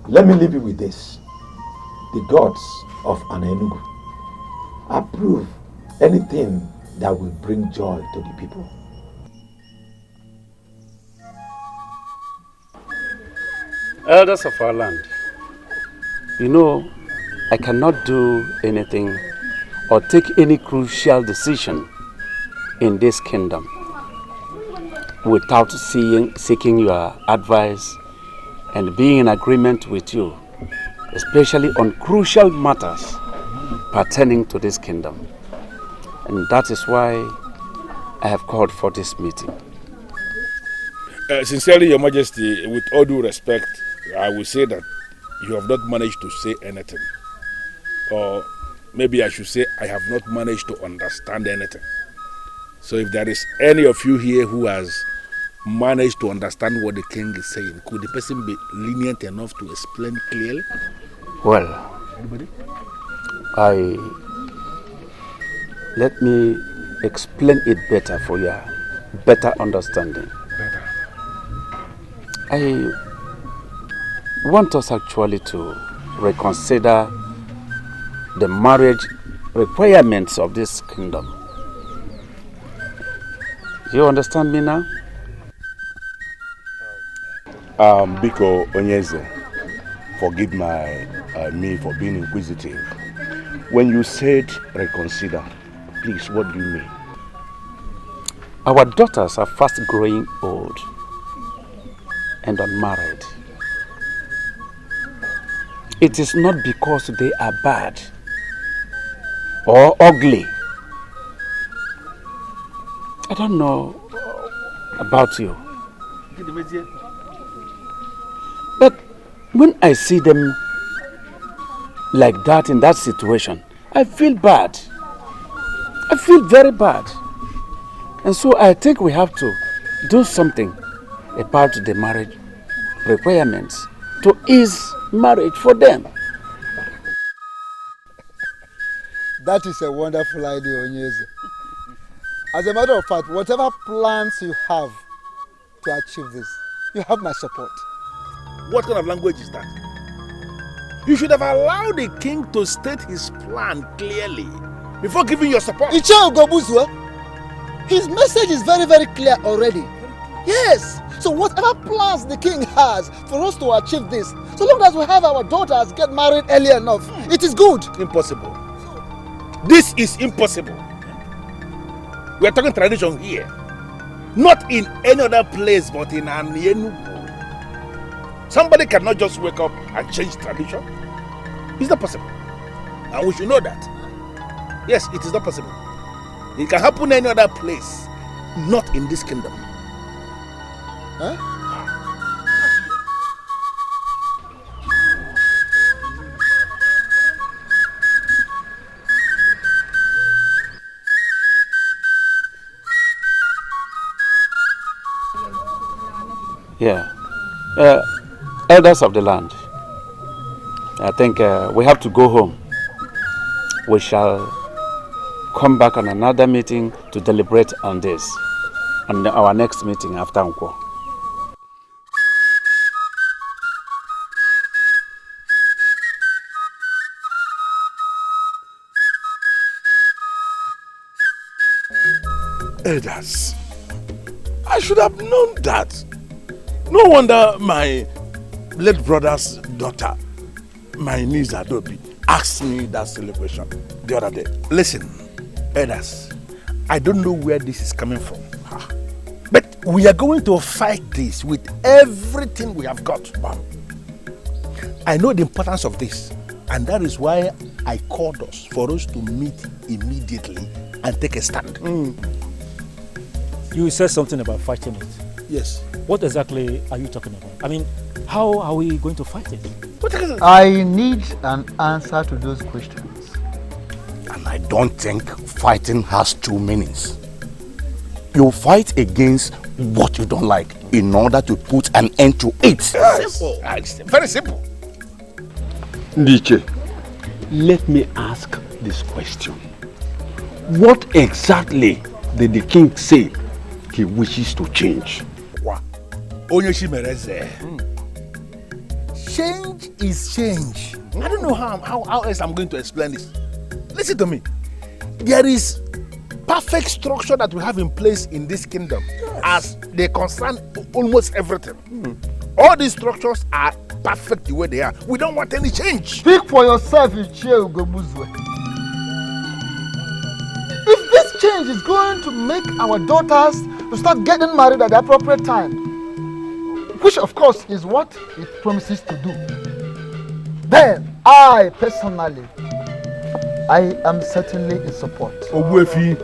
Let me leave you with this. The gods of Enugu approve anything that will bring joy to the people. Elders of our land, you know, I cannot do anything or take any crucial decision in this kingdom without seeking your advice and being in agreement with you, especially on crucial matters pertaining to this kingdom. And that is why I have called for this meeting. Sincerely, Your Majesty, with all due respect, I will say that you have not managed to say anything. Or maybe I should say I have not managed to understand anything. So if there is any of you here who has managed to understand what the king is saying, could the person be lenient enough to explain clearly? Well, Anybody? Let me explain it better for your better understanding. Better. I want us actually to reconsider the marriage requirements of this kingdom. Do you understand me now? Biko Onyeze, forgive me for being inquisitive. When you said reconsider, please, what do you mean? Our daughters are fast growing old and unmarried. It is not because they are bad or ugly. I don't know about you, but when I see them like that in that situation, I feel bad. I feel very bad. And so I think we have to do something about the marriage requirements to ease marriage for them. That is a wonderful idea, Onyeze. As a matter of fact, whatever plans you have to achieve this, you have my support. What kind of language is that? You should have allowed the king to state his plan clearly before giving your support. His message is very, very clear already. Yes. So whatever plans the king has for us to achieve this, so long as we have our daughters get married early enough, it is good. Impossible. This is impossible. We are talking tradition here. Not in any other place but in Enugu. Somebody cannot just wake up and change tradition. It's not possible. And we should know that. Yes, it is not possible. It can happen any other place, not in this kingdom. Huh? Yeah. Elders of the land, I think we have to go home. We shall come back on another meeting to deliberate on this, on our next meeting after Nkwo. Elders, I should have known that. No wonder my late brother's daughter, my niece Adobe, asked me that celebration the other day. Listen, elders, I don't know where this is coming from, but we are going to fight this with everything we have got. I know the importance of this, and that is why I called us for us to meet immediately and take a stand. You said something about fighting it. Yes. What exactly are you talking about? I mean, how are we going to fight it? I need an answer to those questions. And I don't think fighting has two meanings. You fight against what you don't like in order to put an end to it. Simple. Very simple. Dikeh, let me ask this question. What exactly did the king say he wishes to change? Change is change. I don't know how else I'm going to explain this. Listen to me. There is perfect structure that we have in place in this kingdom as they concern almost everything. All these structures are perfect the way they are. We don't want any change. Speak for yourself, Ichie Ugobuzwe. If this change is going to make our daughters to start getting married at the appropriate time, which of course is what it promises to do. Then I personally, I am certainly in support. Obuefi,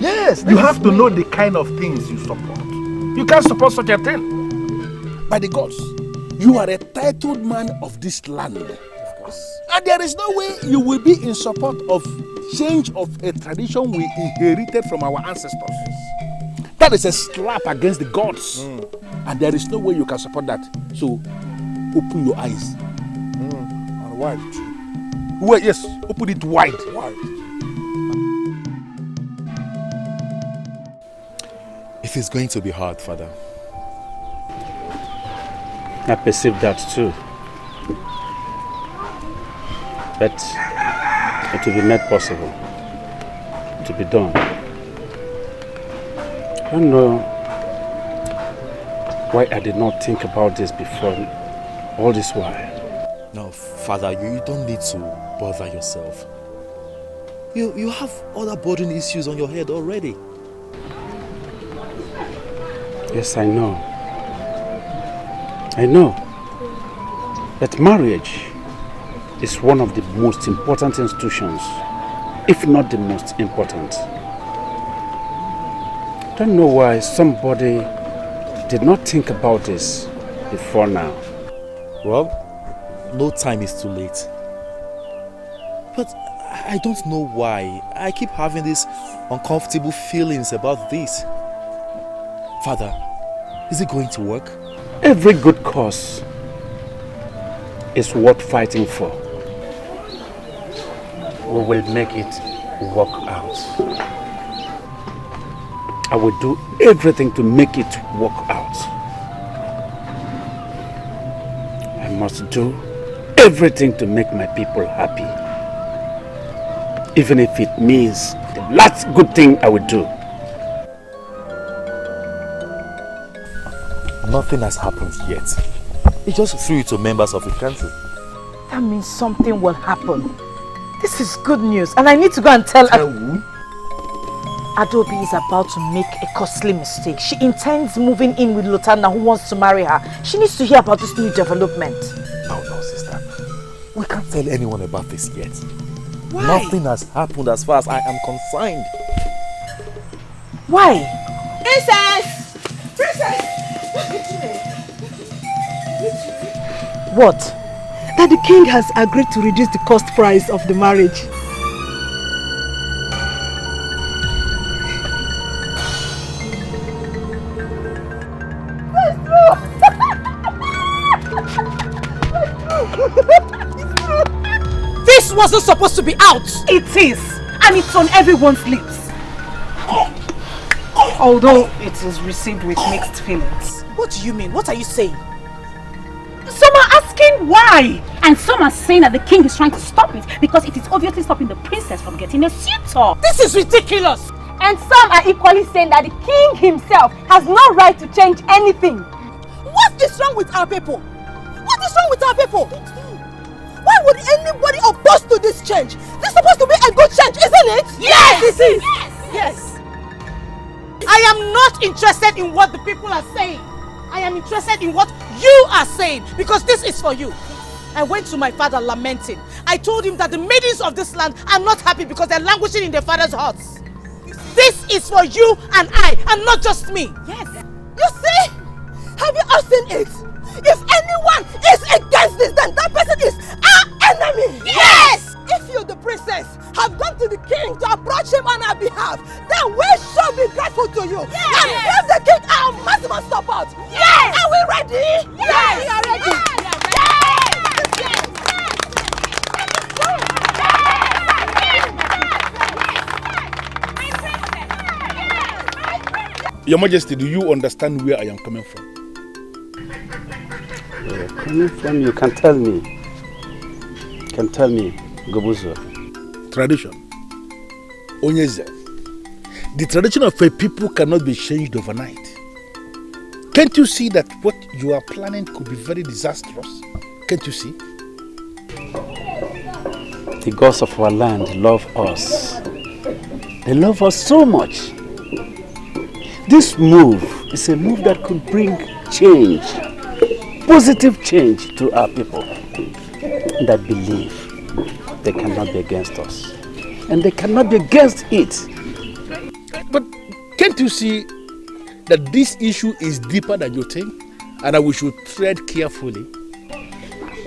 yes, you have to know the kind of things you support. You can't support such a thing. By the gods, you are a titled man of this land. Of course. And there is no way you will be in support of change of a tradition we inherited from our ancestors. That is a slap against the gods. And there is no way you can support that. So, open your eyes. And wide. Well, yes, open it wide. It is going to be hard, Father. I perceive that too. But it will be made possible to be done. I don't know why I did not think about this before all this while. No, Father, you don't need to bother yourself. You have other burden issues on your head already. Yes, I know. I know that marriage is one of the most important institutions, if not the most important. I don't know why somebody did not think about this before now. Well, no time is too late. But I don't know why. I keep having these uncomfortable feelings about this. Father, is it going to work? Every good cause is worth fighting for. We will make it work out. I will do everything to make it work out. I must do everything to make my people happy. Even if it means the last good thing I will do. Nothing has happened yet. He just threw it to members of the council. That means something will happen. This is good news, and I need to go and tell who? Adobe is about to make a costly mistake. She intends moving in with Lutana, who wants to marry her. She needs to hear about this new development. Oh no, sister. We can't tell anyone about this yet. Why? Nothing has happened as far as I am concerned. Why? Princess! Princess! What? That the king has agreed to reduce the cost price of the marriage. This wasn't supposed to be out. It is, and it's on everyone's lips. Although it is received with mixed feelings. What do you mean? What are you saying? Some are asking why, and some are saying that the king is trying to stop it because it is obviously stopping the princess from getting a suitor. This is ridiculous. And some are equally saying that the king himself has no right to change anything. What is wrong with our people? What is wrong with our people? Why would anybody oppose to this change? This is supposed to be a good change, isn't it? Yes, it is. Yes. I am not interested in what the people are saying. I am interested in what you are saying, because this is for you. I went to my father lamenting. I told him that the maidens of this land are not happy because they're languishing in their father's huts. This is for you and I, and not just me. Yes. You see? Have you all seen it? If anyone is against this, then that person is our enemy. Yes! If you, the princess, have gone to the king to approach him on our behalf, then we shall be grateful to you. Yes! And give the king our maximum support. Yes! Are we ready? Yes! We are ready. Your Majesty, do you understand where I am coming from? Where you're coming from, you can tell me. You can tell me, Gobuzo. Tradition. Onyeze. The tradition of a people cannot be changed overnight. Can't you see that what you are planning could be very disastrous? Can't you see? The gods of our land love us. They love us so much. this move is a move that could bring change, positive change to our people. And I believe they cannot be against us. And they cannot be against it. But can't you see that this issue is deeper than you think? And that we should tread carefully?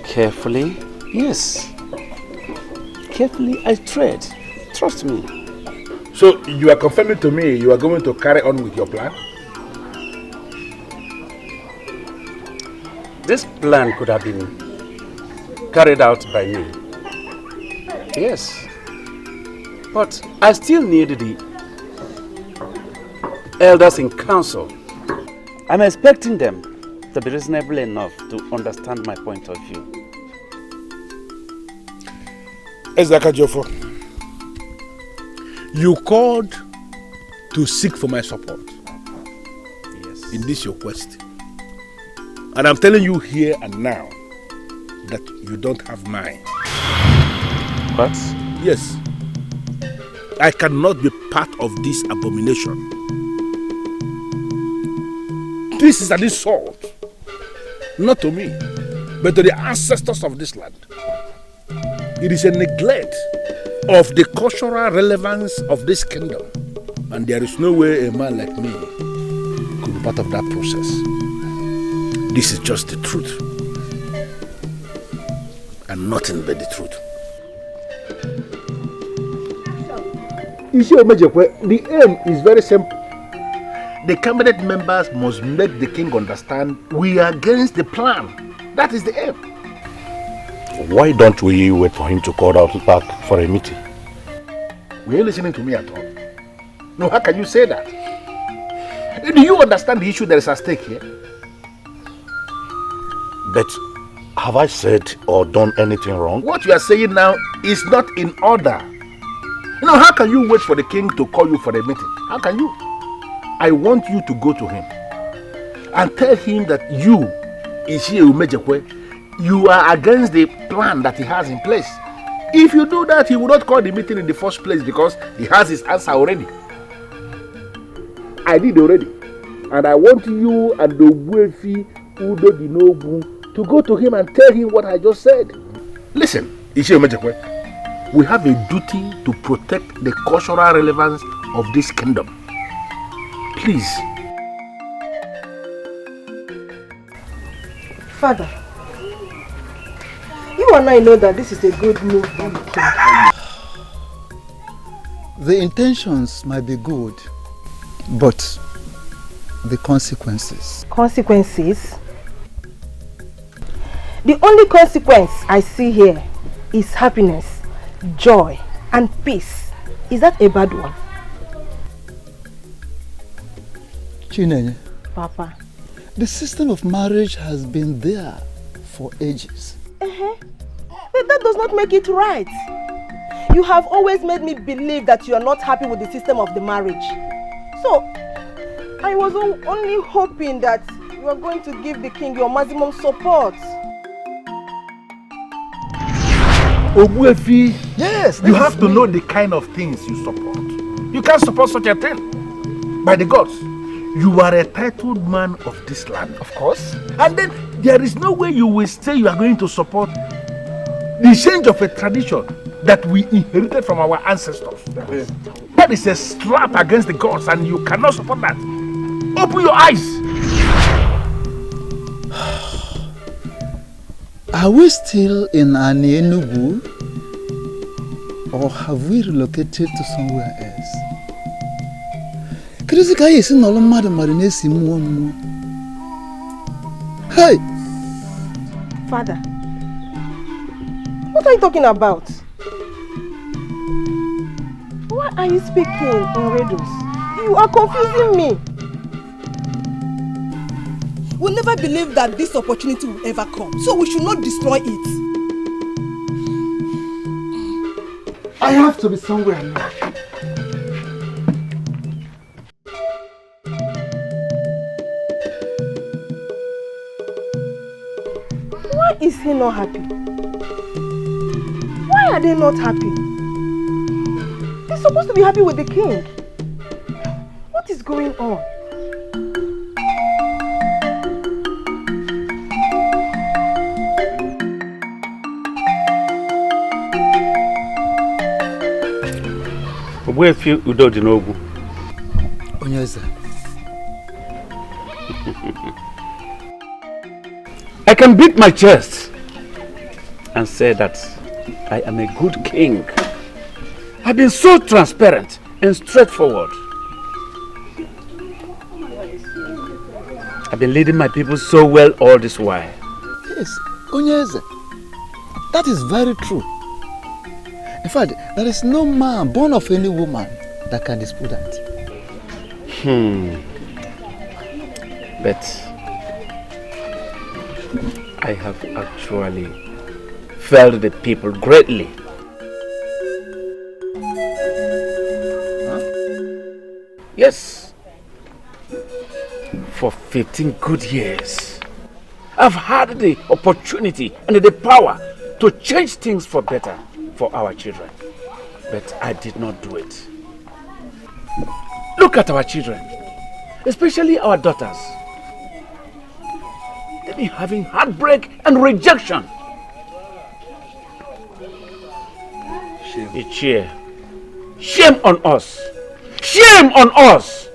Carefully? Yes. Carefully I tread. Trust me. So you are confirming to me you are going to carry on with your plan? This plan could have been carried out by me. Yes. But I still need the elders in council. I'm expecting them to be reasonable enough to understand my point of view. Ezaka Jofo, you called to seek for my support. Yes. In this your quest. And I'm telling you here and now that you don't have mine. What? Yes. I cannot be part of this abomination. This is an insult. Not to me, but to the ancestors of this land. It is a neglect of the cultural relevance of this kingdom. And there is no way a man like me could be part of that process. This is just the truth. And nothing but the truth. The aim is very simple. The cabinet members must make the king understand we are against the plan. That is the aim. Why don't we wait for him to call out back for a meeting? Were you listening to me at all? No, how can you say that? Do you understand the issue that is at stake here? But have I said or done anything wrong? What you are saying now is not in order. You know, how can you wait for the king to call you for a meeting? How can you? I want you to go to him and tell him that you, Ishie Umejekwe, you are against the plan that he has in place. If you do that, he will not call the meeting in the first place because he has his answer already. I did already. And I want you and the Wefi Udo Dinobu to go to him and tell him what I just said. Listen, Ishie Umejekwe, we have a duty to protect the cultural relevance of this kingdom. Please. Father, you and I know that this is a good move by the king. The intentions might be good, but the consequences. Consequences? The only consequence I see here is happiness, joy, and peace. Is that a bad one? Chinenye, Papa. the system of marriage has been there for ages. But that does not make it right. You have always made me believe that you are not happy with the system of the marriage. So, I was only hoping that you are going to give the king your maximum support. Ogbuefi, yes, you have to know the kind of things you support. You can't support such a thing. By the gods, you are a titled man of this land, of course. And then there is no way you will say you are going to support the change of a tradition that we inherited from our ancestors. That is a slap against the gods and you cannot support that. Open your eyes. Are we still in Enugu, or have we relocated to somewhere else? Hey! Father, what are you talking about? Why are you speaking in riddles? You are confusing me. We'll never believe that this opportunity will ever come, so we should not destroy it. I have to be somewhere now. Why is he not happy? Why are they not happy? They're supposed to be happy with the king. What is going on? Where feel Udo Dinogu? Onyeza. I can beat my chest and say that I am a good king. I've been so transparent and straightforward. I've been leading my people so well all this while. Yes, Onyeza. That is very true. In fact, there is no man born of any woman that can dispute that. But I have actually failed the people greatly. Yes. For 15 good years, I've had the opportunity and the power to change things for better for our children. But I did not do it. Look at our children, especially our daughters. They've been having heartbreak and rejection. Shame. Shame on us. Shame on us.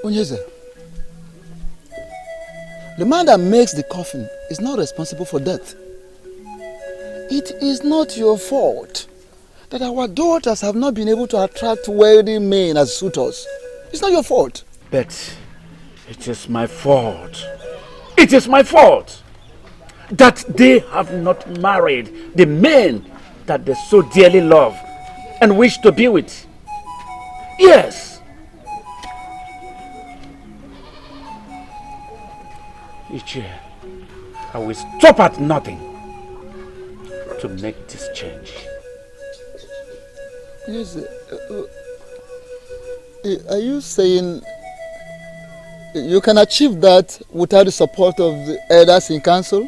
Onyeza, the man that makes the coffin is not responsible for death. It is not your fault that our daughters have not been able to attract wealthy men as suitors. It's not your fault. But it is my fault. It is my fault that they have not married the men that they so dearly love and wish to be with. Yes. Each year, I will stop at nothing to make this change. Yes. Are you saying you can achieve that without the support of the elders in council?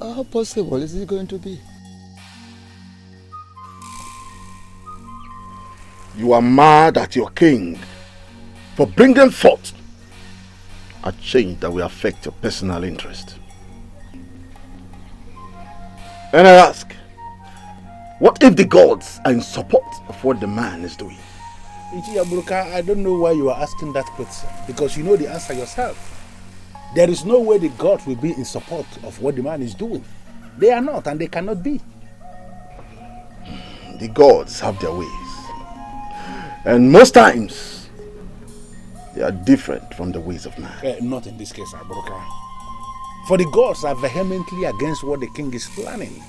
How possible is it going to be? You are mad at your king for bringing forth a change that will affect your personal interest. And I ask, what if the gods are in support of what the man is doing? I don't know why you are asking that question, because you know the answer yourself. There is no way the gods will be in support of what the man is doing. They are not, and they cannot be. The gods have their ways. And most times, they are different from the ways of man. Not in this case, Abroka. For the gods are vehemently against what the king is planning.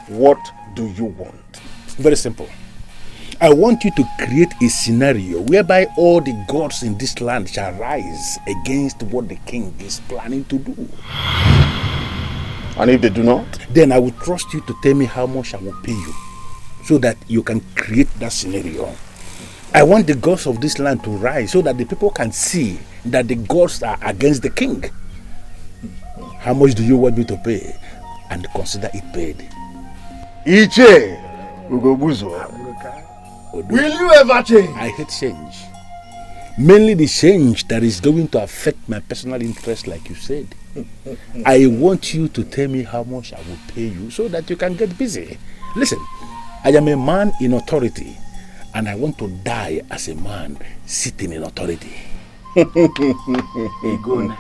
What do you want? Very simple. I want you to create a scenario whereby all the gods in this land shall rise against what the king is planning to do. And if they do not? Then I will trust you to tell me how much I will pay you, so that you can create that scenario. I want the gods of this land to rise so that the people can see that the gods are against the king. How much do you want me to pay? And consider it paid. Iche, Ugobuzo. Will you ever change? I hate change. Mainly the change that is going to affect my personal interest, like you said. I want you to tell me how much I will pay you so that you can get busy. Listen, I am a man in authority, and I want to die as a man sitting in authority. Egon.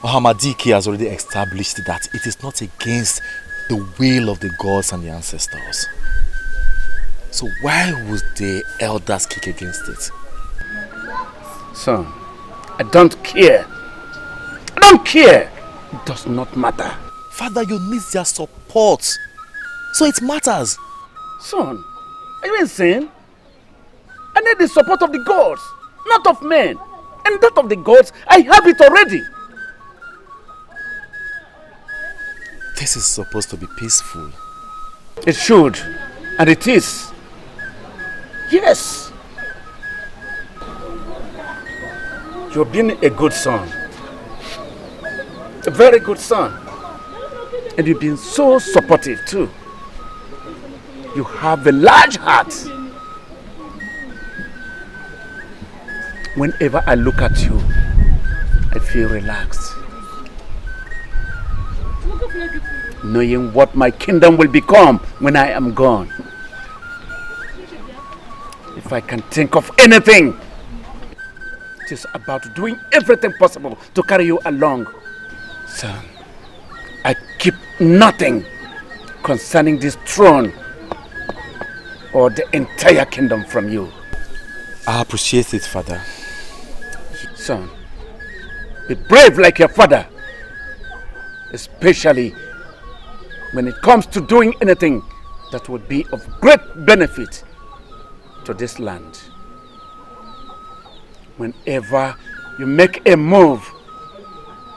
Dikeh has already established that it is not against the will of the gods and the ancestors. So why would the elders kick against it? Son, I don't care. I don't care. It does not matter. Father, you need their support. So it matters. Son, are you insane? I need the support of the gods, not of men. And that of the gods, I have it already. This is supposed to be peaceful. It should, and it is. Yes. You've been a good son. A very good son. And you've been so supportive too. You have a large heart. Whenever I look at you, I feel relaxed. knowing what my kingdom will become when I am gone. If I can think of anything, it is about doing everything possible to carry you along. Son, I keep nothing concerning this throne or the entire kingdom from you. I appreciate it, Father. Son, be brave like your father, especially when it comes to doing anything that would be of great benefit to this land. Whenever you make a move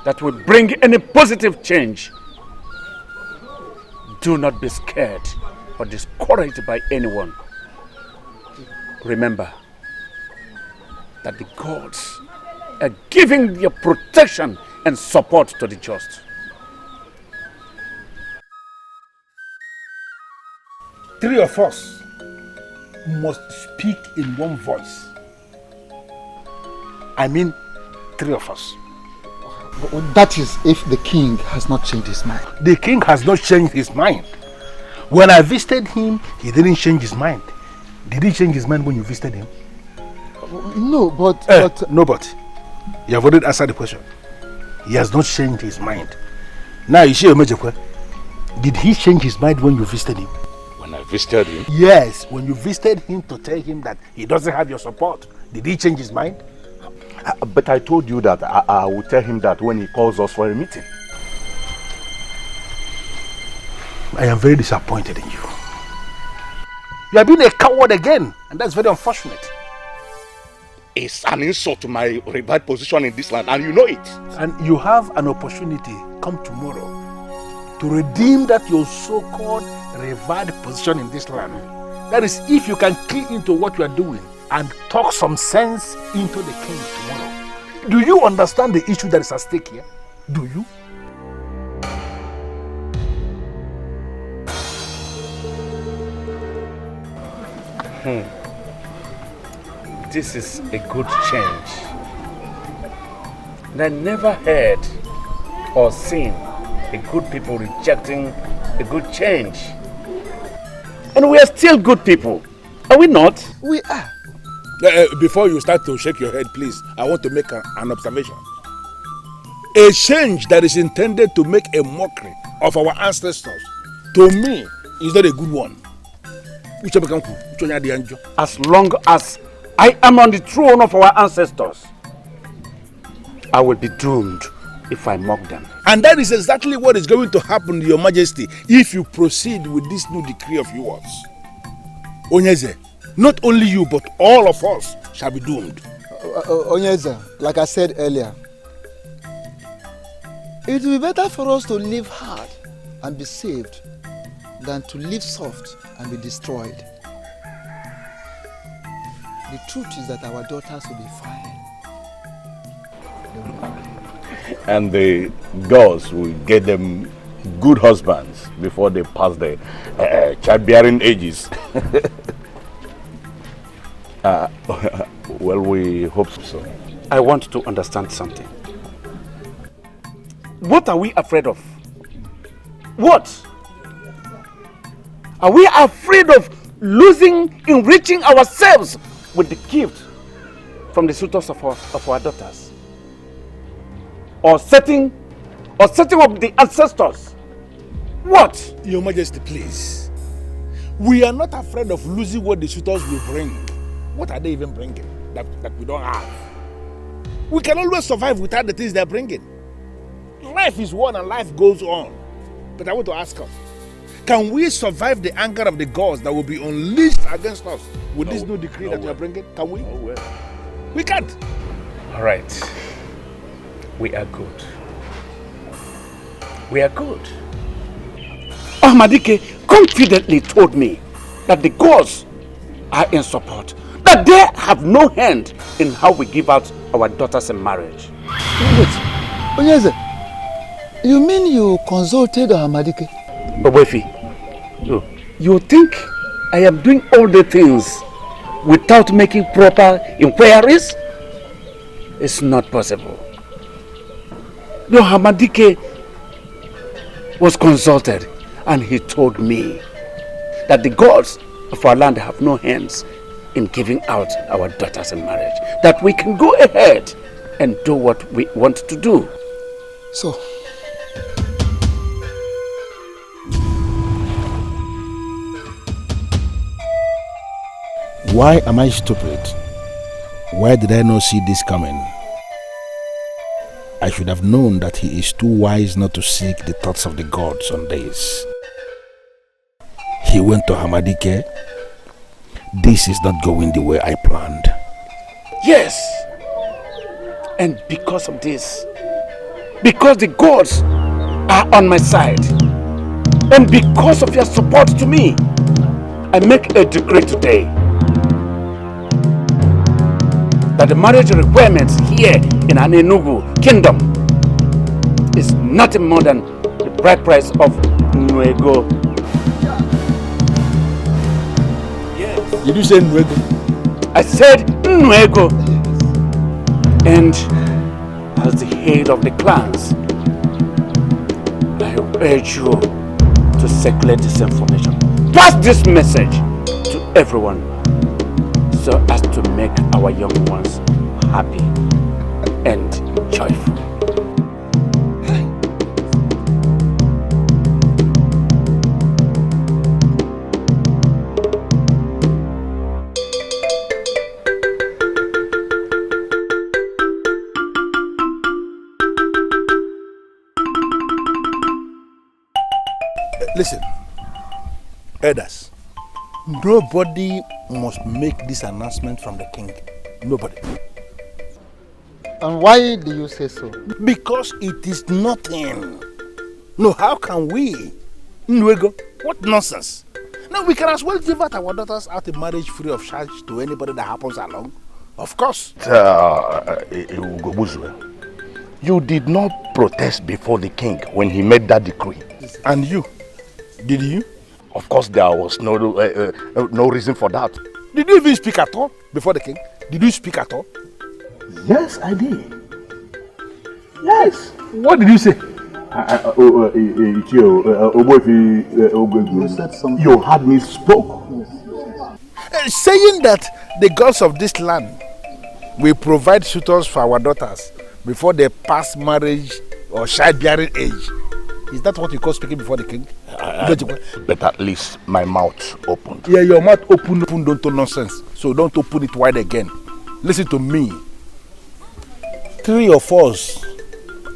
that will bring any positive change, do not be scared or discouraged by anyone. Remember that the gods are giving their protection and support to the just. Three of us must speak in one voice. I mean, three of us. That is if the king has not changed his mind. The king has not changed his mind. When I visited him, he didn't change his mind. Did he change his mind when you visited him? No, but... No, but. You have already answered the question. He has not changed his mind. Now, you see, did he change his mind when you visited him? When I visited him? Yes, when you visited him to tell him that he doesn't have your support. Did he change his mind? But I told you that I will tell him that when he calls us for a meeting. I am very disappointed in you. You have been a coward again, and that's very unfortunate. It's an insult to my revived position in this land, and you know it. And you have an opportunity come tomorrow to redeem that your so-called revived position in this land. That is, if you can key into what you are doing and talk some sense into the king tomorrow. Do you understand the issue that is at stake here? Do you? This is a good change. And I never heard or seen a good people rejecting a good change. And we are still good people, are we not? We are. Before you start to shake your head, please, I want to make an observation. A change that is intended to make a mockery of our ancestors, to me, is not a good one. As long as I am on the throne of our ancestors, I will be doomed if I mock them. And that is exactly what is going to happen, Your Majesty, if you proceed with this new decree of yours. Onyeze, not only you, but all of us shall be doomed. Onyeze, like I said earlier, it will be better for us to live hard and be saved than to live soft and be destroyed. The truth is that our daughters will be fine. And the girls will get them good husbands before they pass the childbearing ages. Well, we hope so. I want to understand something. What are we afraid of? What? Are we afraid of losing, enriching ourselves with the gift from the suitors of our daughters? Or setting up the ancestors? What? Your Majesty, please. We are not afraid of losing what the suitors will bring. What are they even bringing that we don't have? We can always survive without the things they're bringing. Life is one and life goes on. But I want to ask us, can we survive the anger of the gods that will be unleashed against us with this new decree that you are bringing? Can we? We can't. All right. We are good. We are good. Dikeh confidently told me that the gods are in support, that they have no hand in how we give out our daughters in marriage. Wait, Onyeze, you mean you consulted Dikeh? Obefi, you think I am doing all the things without making proper inquiries? It's not possible. No, Dikeh was consulted, and he told me that the gods of our land have no hands in giving out our daughters in marriage. That we can go ahead and do what we want to do. So, why am I stupid? Why did I not see this coming? I should have known that he is too wise not to seek the thoughts of the gods on this. He went to Dikeh. This is not going the way I planned. Yes! And because of this, because the gods are on my side, and because of your support to me, I make a decree today that the marriage requirements here in Enugu Kingdom is nothing more than the bride price of Nwego. Yes. Did you say Nwego? I said Nwego. And as the head of the clans, I urge you to circulate this information. Pass this message to everyone so as to make our young ones happy and joyful. Listen, elders, nobody must make this announcement from the king. Nobody. And why do you say so? Because it is nothing. No, how can we? Nwego, what nonsense. Now we can as well give out our daughters out in marriage free of charge to anybody that happens along. Of course. You did not protest before the king when he made that decree. And you? Did you? Of course, there was no reason for that. Did you even speak at all before the king? Did you speak at all? Yes, I did. Yes. What did you say? You said something. You had me spoke. Saying that the gods of this land will provide suitors for our daughters before they pass marriage or childbearing age. Is that what you call speaking before the king? But at least my mouth opened. Yeah, your mouth open, don't do nonsense. So don't open it wide again. Listen to me. 3 of us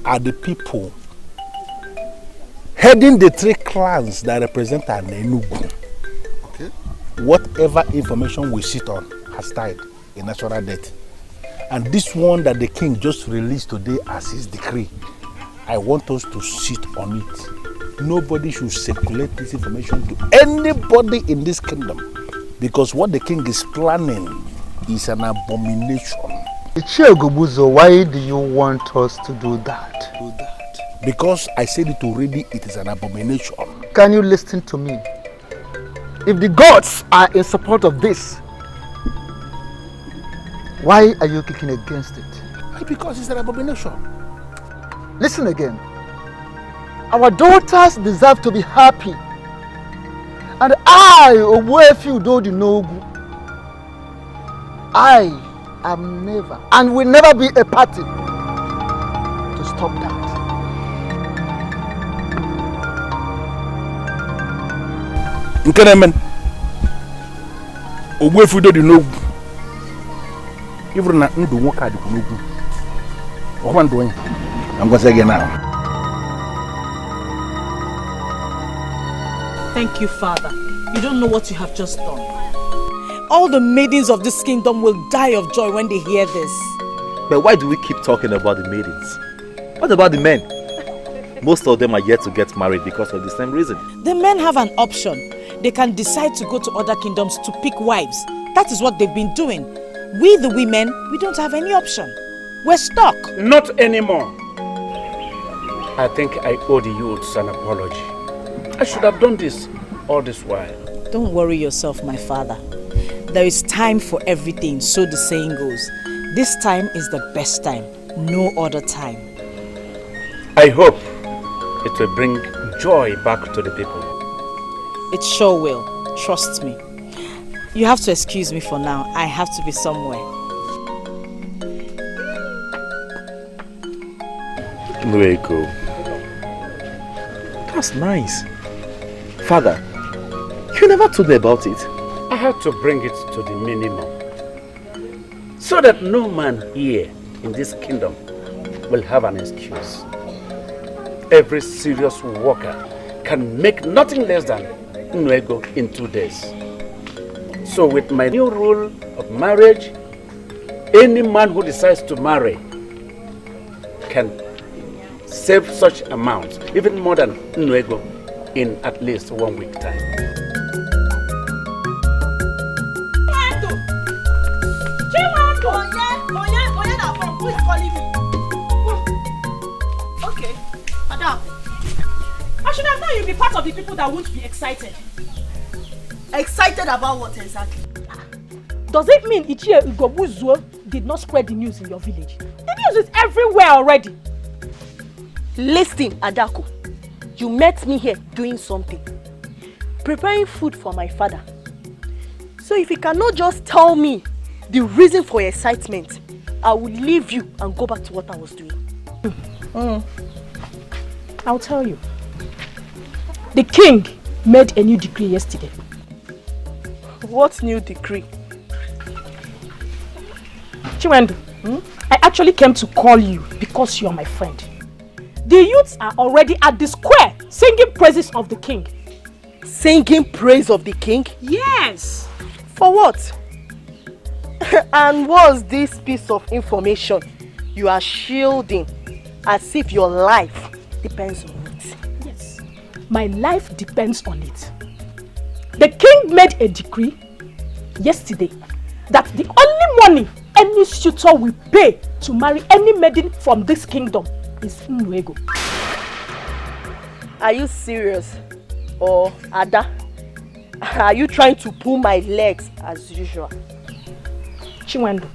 are the people heading the 3 clans that represent an Enugu. Okay. Whatever information we sit on has died a natural death. And this one that the king just released today as his decree, I want us to sit on it. Nobody should circulate this information to anybody in this kingdom, because what the king is planning is an abomination. Why do you want us to do that? Because I said it already, it is an abomination. Can you listen to me? If the gods are in support of this, why are you kicking against it? Because it's an abomination. Listen again. Our daughters deserve to be happy. And I, Obuefi Udodinogu, I am never and will never be a party to stop that. Nkenemen, Obuefi Udodinogu, even na ndu nwoke adịkwu n'ugwu. Ọkwa ndụ onye. I'm going to say again now. Thank you, Father. You don't know what you have just done. All the maidens of this kingdom will die of joy when they hear this. But why do we keep talking about the maidens? What about the men? Most of them are yet to get married because of the same reason. The men have an option. They can decide to go to other kingdoms to pick wives. That is what they've been doing. We, the women, we don't have any option. We're stuck. Not anymore. I think I owe the youths an apology. I should have done this all this while. Don't worry yourself, my father. There is time for everything, so the saying goes. This time is the best time, no other time. I hope it will bring joy back to the people. It sure will. Trust me. You have to excuse me for now. I have to be somewhere. Nweko. That's nice. Father, you never told me about it. I had to bring it to the minimum. So that no man here in this kingdom will have an excuse. Every serious worker can make nothing less than Nwego in 2 days. So with my new rule of marriage, any man who decides to marry can save such amounts, even more than Nwego, in at least 1 week time. Who is calling me? Okay, Ada. I should have known you'd be part of the people that won't be excited. Excited about what exactly? Does it mean Ichie Ugobuzuo did not spread the news in your village? The news is everywhere already. Listen, Adako. You met me here doing something. Preparing food for my father. So if you cannot just tell me the reason for your excitement, I will leave you and go back to what I was doing. I'll tell you. The king made a new decree yesterday. What new decree? Chiwendu, I actually came to call you because you're my friend. The youths are already at the square singing praises of the king. Singing praise of the king? Yes. For what? And what's this piece of information you are shielding as if your life depends on it? Yes, my life depends on it. The king made a decree yesterday that the only money any suitor will pay to marry any maiden from this kingdom is Nwego. Are you serious? Or Ada, are you trying to pull my legs as usual? Chiwendu,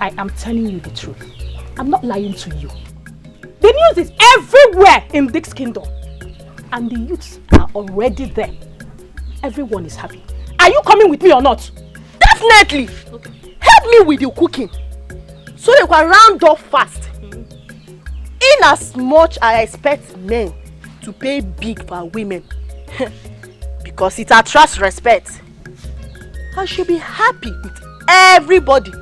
I am telling you the truth. I'm not lying to you. The news is everywhere in this kingdom. And the youths are already there. Everyone is happy. Are you coming with me or not? Definitely! Okay. Help me with your cooking. So they can round up fast. In as much I expect men to pay big for women. Because it attracts respect. I should be happy with everybody.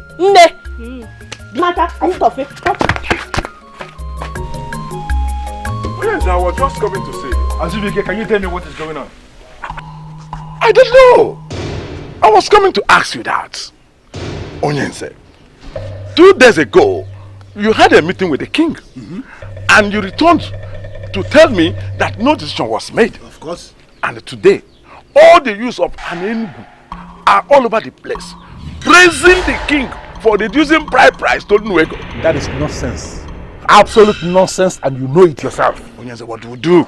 Blanca, are you tough? Yes, I was just coming to say. Azubike, can you tell me what is going on? I don't know. I was coming to ask you that. Onyense, 2 days ago, you had a meeting with the king. And you returned to tell me that no decision was made. Of course. And today, all the youths of Anenugu are all over the place, praising the king for reducing bride price to Nwego. That is nonsense. Absolute nonsense, and you know it yourself. Onyense, what do we do?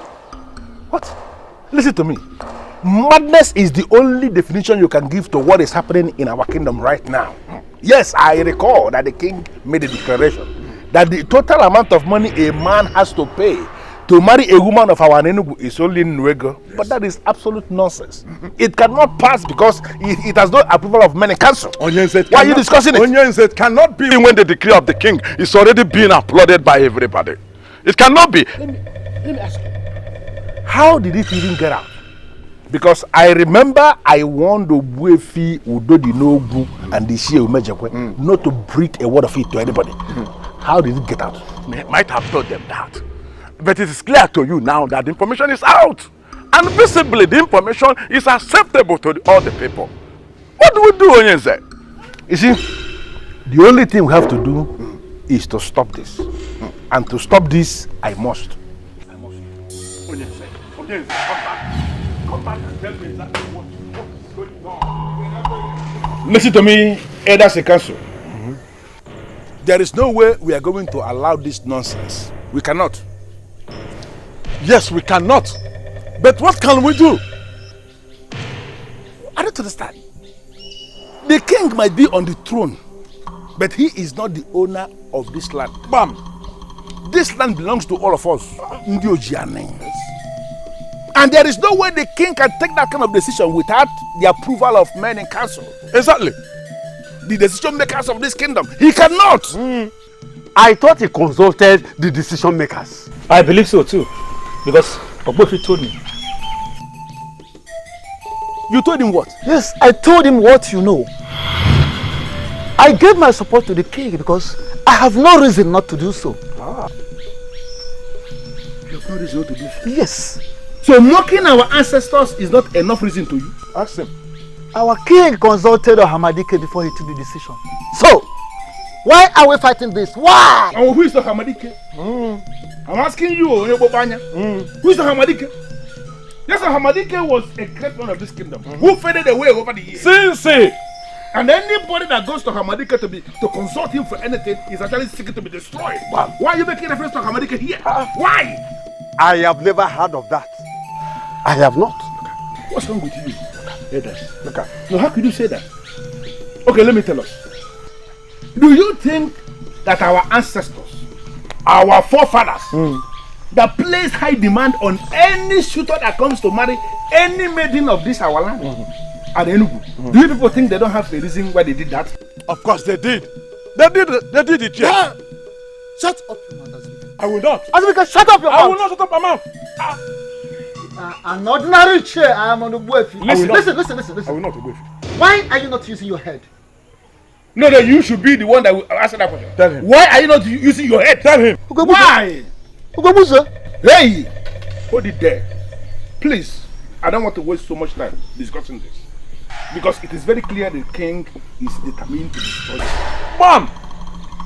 What? Listen to me. Madness is the only definition you can give to what is happening in our kingdom right now. Yes, I recall that the king made a declaration that the total amount of money a man has to pay to marry a woman of our Anenugu is only Nwego. Yes. But that is absolute nonsense. It cannot pass because it has no approval of many council. Onyense, why are you discussing it? Onyense, it cannot be when the decree of the king is already being applauded by everybody. It cannot be. Let me ask you. How did it even get out? Because I remember I warned Obuefi, Udodi Nogu, and the Shie Umejekwe not to breathe a word of it to anybody. How did it get out? Might have told them that. But it is clear to you now that the information is out. And visibly the information is acceptable to all the people. What do we do, Onyense? You see, the only thing we have to do is to stop this. And to stop this, I must. Onyense, come back. Come back and tell me exactly what is going on. Listen to me, Elders in Council. There is no way we are going to allow this nonsense. We cannot. Yes, we cannot. But what can we do? I don't understand. The king might be on the throne, but he is not the owner of this land. Bam! This land belongs to all of us. And there is no way the king can take that kind of decision without the approval of men in council. Exactly. The decision makers of this kingdom. He cannot. I thought he consulted the decision makers. I believe so too. Because Ogbofi told me. You told him what? Yes, I told him what you know. I gave my support to the king because I have no reason not to do so. You have no reason not to do so? Yes. So mocking our ancestors is not enough reason to you? Ask him. Our king consulted Hamadike before he took the decision. So, why are we fighting this? Why? And who is the Hamadike? I'm asking you, Banya. Who is the Hamadike? Yes, the Hamadike was a great one of this kingdom. Who faded away over the years. And anybody that goes to Hamadike to consult him for anything is actually seeking to be destroyed. Wow. Why are you making reference to Hamadike here? Why? I have never heard of that. I have not. What's wrong with you? Look at. No, how could you say that? Okay, let me tell us. Do you think that our ancestors, our forefathers, that place high demand on any suitor that comes to marry any maiden of this our land? At Enugu. Do you people think they don't have a reason why they did that? Of course they did. They did it, yeah. Shut up your mouth, Azubike. I will not. Azubike, shut up your mouth. I will not shut up my mouth. An ordinary chair, I am on the Ogbofi. Listen. I will not Ogbofi. Why are you not using your head? No, you should be the one that will answer that question. Tell him. Why are you not using your head? Tell him. Why? Ugobuzo. Hey! Hold it there. Please, I don't want to waste so much time discussing this. Because it is very clear the king is determined to destroy it. Mom!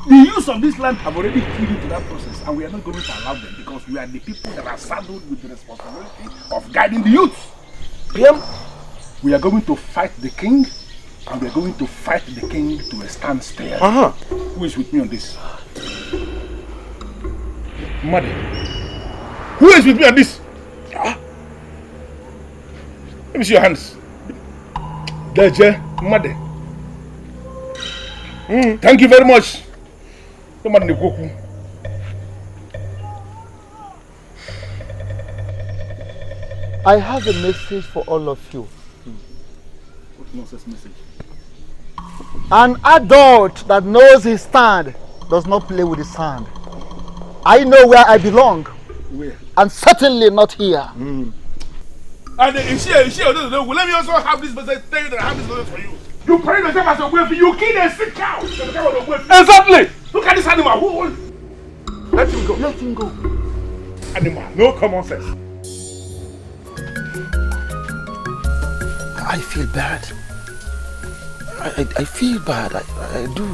The use of this land have already killed into that process, and we are not going to allow them because we are the people that are saddled with the responsibility of guiding the youth. We are going to fight the king, and we are going to fight the king to a standstill. Who is with me on this? Mother. Who is with me on this? Let me see your hands. Deje, Mother. Thank you very much. I have a message for all of you. What nonsense message? An adult that knows his stand does not play with his sand. I know where I belong. Where? And certainly not here. And let me also have this message, tell you that I have this message for you. You pray yourself as a way, you kill a sick cow. Exactly. Look at this animal. Let him go. Let him go. Animal, no common sense. I feel bad. I feel bad. I do.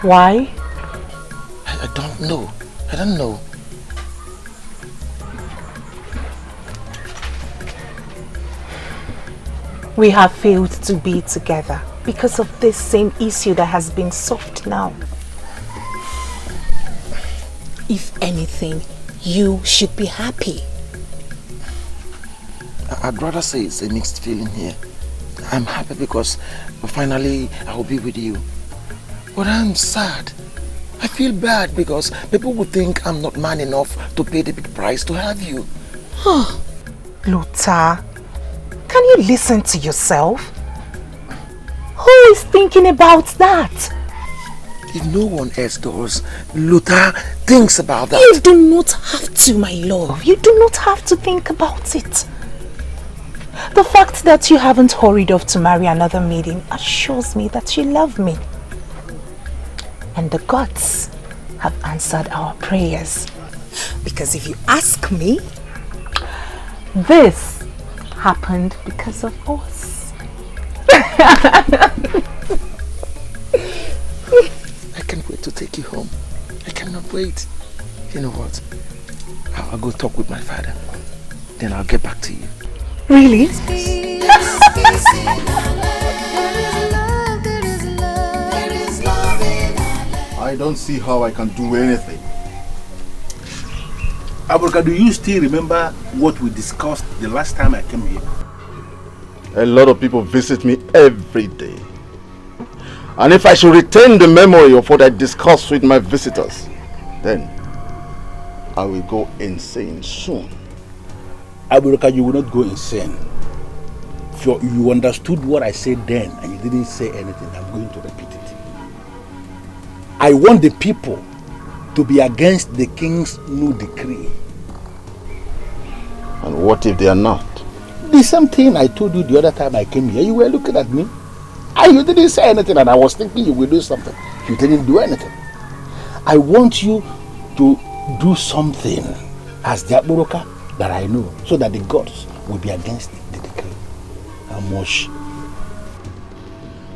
Why? I don't know. I don't know. We have failed to be together because of this same issue that has been solved now. If anything, you should be happy. I'd rather say it's a mixed feeling here. I'm happy because finally I will be with you. But I'm sad. I feel bad because people would think I'm not man enough to pay the big price to have you. Luther, can you listen to yourself? Who is thinking about that? If no one else does, Luther thinks about that. You do not have to, my love. You do not have to think about it. The fact that you haven't hurried off to marry another maiden assures me that you love me. And the gods have answered our prayers. Because if you ask me, this happened because of us. I can't wait to take you home. I cannot wait. You know what? I'll go talk with my father. Then I'll get back to you. Really? I don't see how I can do anything. Abuka, do you still remember what we discussed the last time I came here? A lot of people visit me every day. And if I should retain the memory of what I discussed with my visitors, then I will go insane soon. Aburuka, you will not go insane. If you understood what I said then and you didn't say anything, I'm going to repeat it. I want the people to be against the king's new decree. And what if they are not? The same thing I told you the other time I came here. You were looking at me and you didn't say anything, and I was thinking you will do something. You didn't do anything. I want you to do something as the Aburuka that I know, so that the gods will be against the decree. Amosh.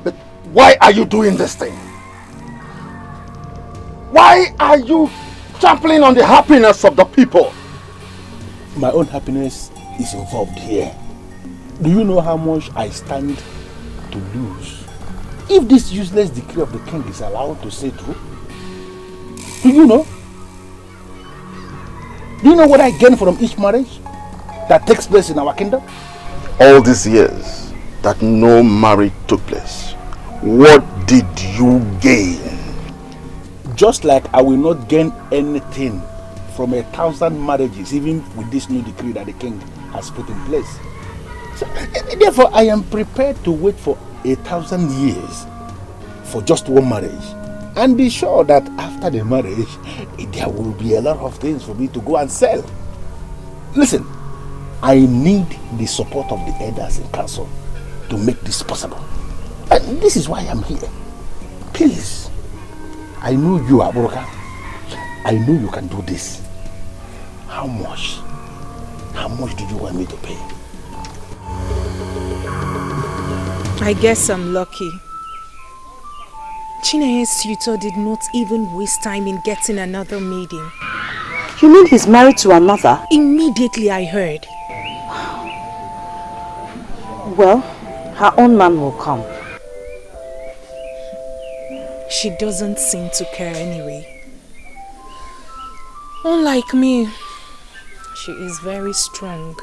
But why are you doing this thing? Why are you trampling on the happiness of the people? My own happiness is involved here. Do you know how much I stand to lose if this useless decree of the king is allowed to stay through? Do you know? Do you know what I gain from each marriage that takes place in our kingdom? All these years that no marriage took place, what did you gain? Just like I will not gain anything from 1,000 marriages, even with this new decree that the king has put in place. So, therefore, I am prepared to wait for 1,000 years for just one marriage, and be sure that after the marriage, there will be a lot of things for me to go and sell. Listen, I need the support of the elders in council to make this possible. And this is why I'm here. Please, I know you, Aburuka. I know you can do this. How much? How much do you want me to pay? I guess I'm lucky. Chineye's tutor did not even waste time in getting another maiden. You mean he's married to another? Immediately I heard. Well, her own man will come. She doesn't seem to care anyway. Unlike me, she is very strong.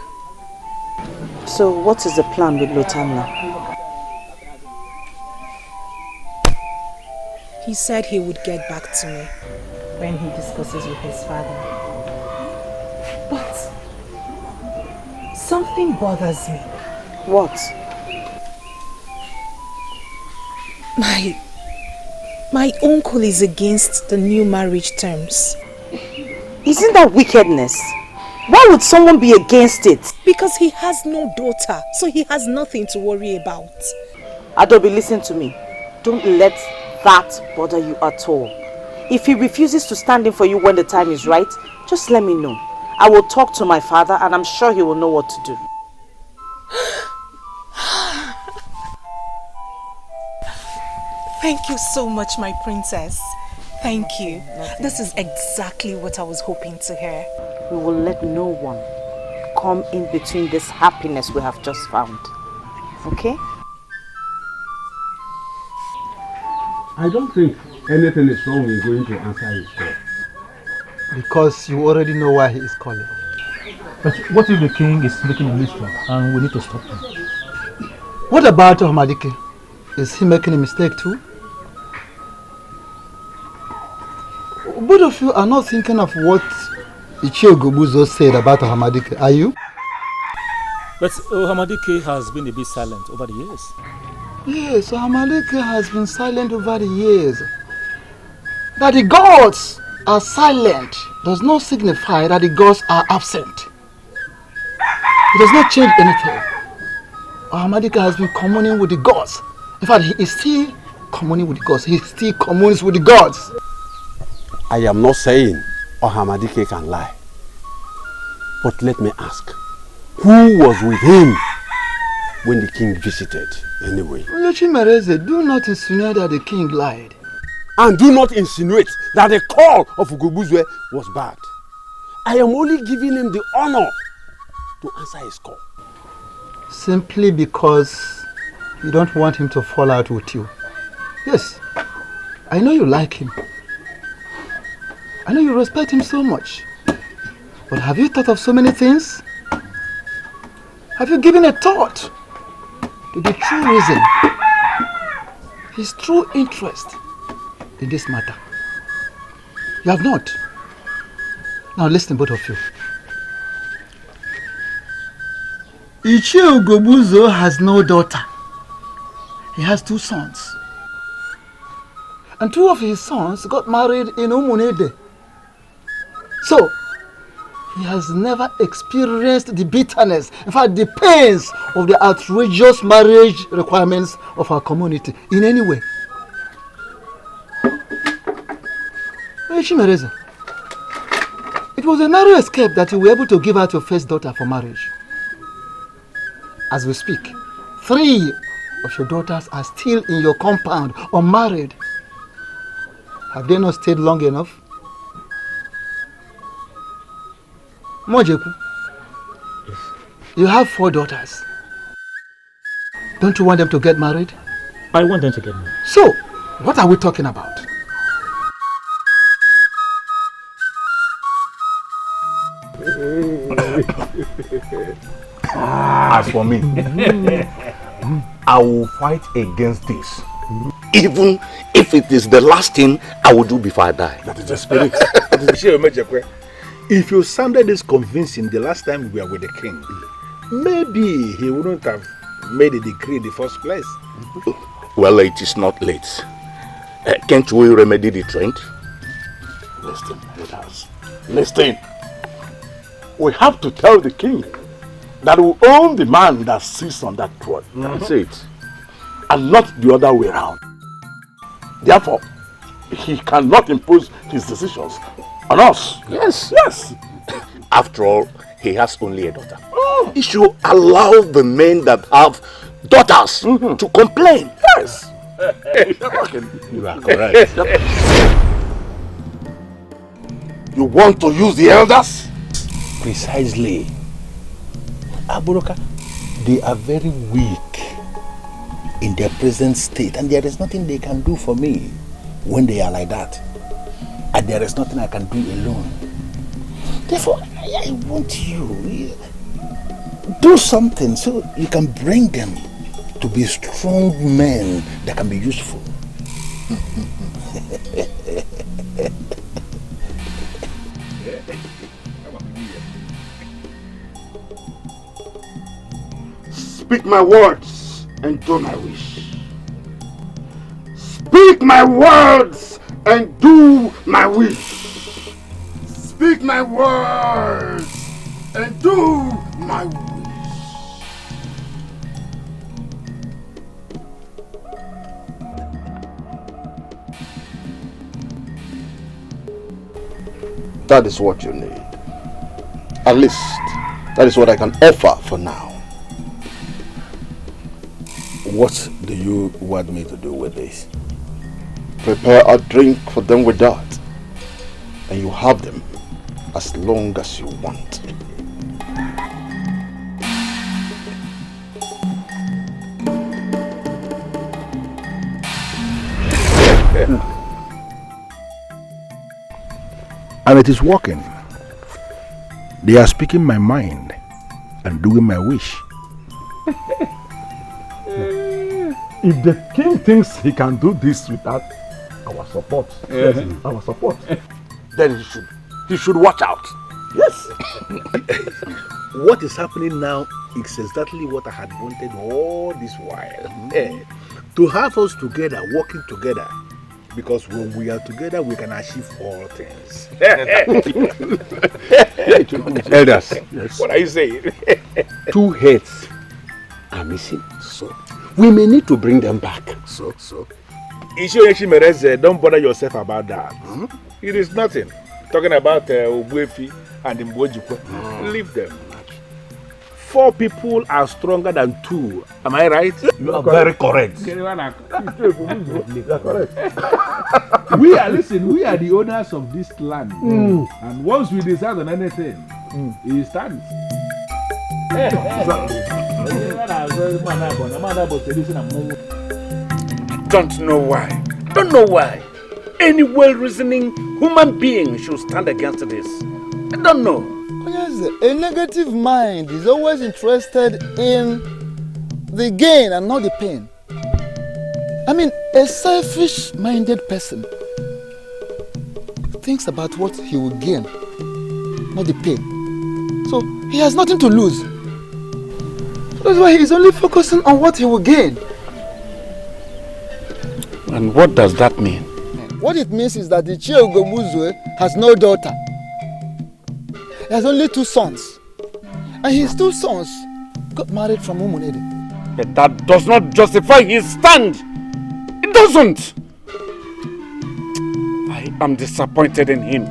So what is the plan with Lotanna? He said he would get back to me when he discusses with his father. But something bothers me. What? My uncle is against the new marriage terms. Isn't that wickedness? Why would someone be against it? Because he has no daughter, so he has nothing to worry about. Adobe, listen to me. Don't let that bother you at all. If he refuses to stand in for you when the time is right, just let me know. I will talk to my father and I'm sure he will know what to do. Thank you so much, my princess. Thank you. This is exactly what I was hoping to hear. We will let no one come in between this happiness we have just found. Okay? I don't think anything is wrong in going to answer his call. Because you already know why he is calling. But what if the king is making a mistake and we need to stop him? What about Omalike? Is he making a mistake too? Both of you are not thinking of what Ichie Gobuzo said about Hamadike, are you? But Hamadike has been a bit silent over the years. Yes, Hamadike has been silent over the years. That the gods are silent does not signify that the gods are absent. It does not change anything. Hamadike has been communing with the gods. In fact, he is still communing with the gods. He still communes with the gods. I am not saying Ohamadike can lie. But let me ask, who was with him when the king visited anyway? Yochimereze, do not insinuate that the king lied. And do not insinuate that the call of Ugobuzwe was bad. I am only giving him the honor to answer his call. Simply because you don't want him to fall out with you. Yes, I know you like him. I know you respect him so much. But have you thought of so many things? Have you given a thought to the true reason his true interest in this matter. You have not. Now listen, both of you. Ichie Ugobuzo has no daughter. He has 2 sons. And 2 of his sons got married in Umunede. So, he has never experienced the bitterness, in fact the pains of the outrageous marriage requirements of our community in any way. Chimereze, it was a narrow escape that you were able to give out your first daughter for marriage. As we speak, 3 of your daughters are still in your compound, unmarried. Have they not stayed long enough? Mojeku, you have 4 daughters. Don't you want them to get married? I want them to get married. So, what are we talking about? As for me, I will fight against this. Even if it is the last thing I will do before I die. That is the spirit. If you sounded this convincing the last time we were with the king, maybe he wouldn't have made a decree in the first place. Well, it is not late. Can't we remedy the trend? Listen, brothers. Listen. We have to tell the king that we own the man that sits on that throne. That's it. And not the other way around. Therefore, he cannot impose his decisions on us. Yes. Yes. After all, he has only a daughter. He should allow the men that have daughters to complain. Yes. You are correct. You want to use the elders? Precisely. Aburoka, they are very weak in their present state, and there is nothing they can do for me when they are like that. And there is nothing I can do alone. Therefore, I want you do something so you can bring them to be strong men that can be useful. Speak my words and do my wish. Speak my words and do my wish. Speak my words and do my wish. That is what you need. At least, that is what I can offer for now. What do you want me to do with this? Prepare a drink for them with that. And you have them as long as you want. And it is working. They are speaking my mind and doing my wish. If the king thinks he can do this without our support, our support, then he should watch out. Yes. What is happening now is exactly what I had wanted all this while. To have us together, working together. Because when we are together, we can achieve all things. Elders, yes. What are you saying? 2 heads are missing. So we may need to bring them back. So. Don't bother yourself about that. It is nothing. Talking about Ogwefi and Mbojikwe. Leave them. 4 people are stronger than 2. Am I right? You are very correct. You are correct. We are the owners of this land. And once we decide on anything, it stands. Don't know why. Don't know why. Any well-reasoning human being should stand against this. I don't know. A negative mind is always interested in the gain and not the pain. I mean, a selfish-minded person thinks about what he will gain, not the pain. So he has nothing to lose. That's why he's only focusing on what he will gain. And what does that mean? What it means is that the Chiogobuzwe has no daughter. He has only 2 sons. And his 2 sons got married from Umunede. But that does not justify his stand. It doesn't. I am disappointed in him.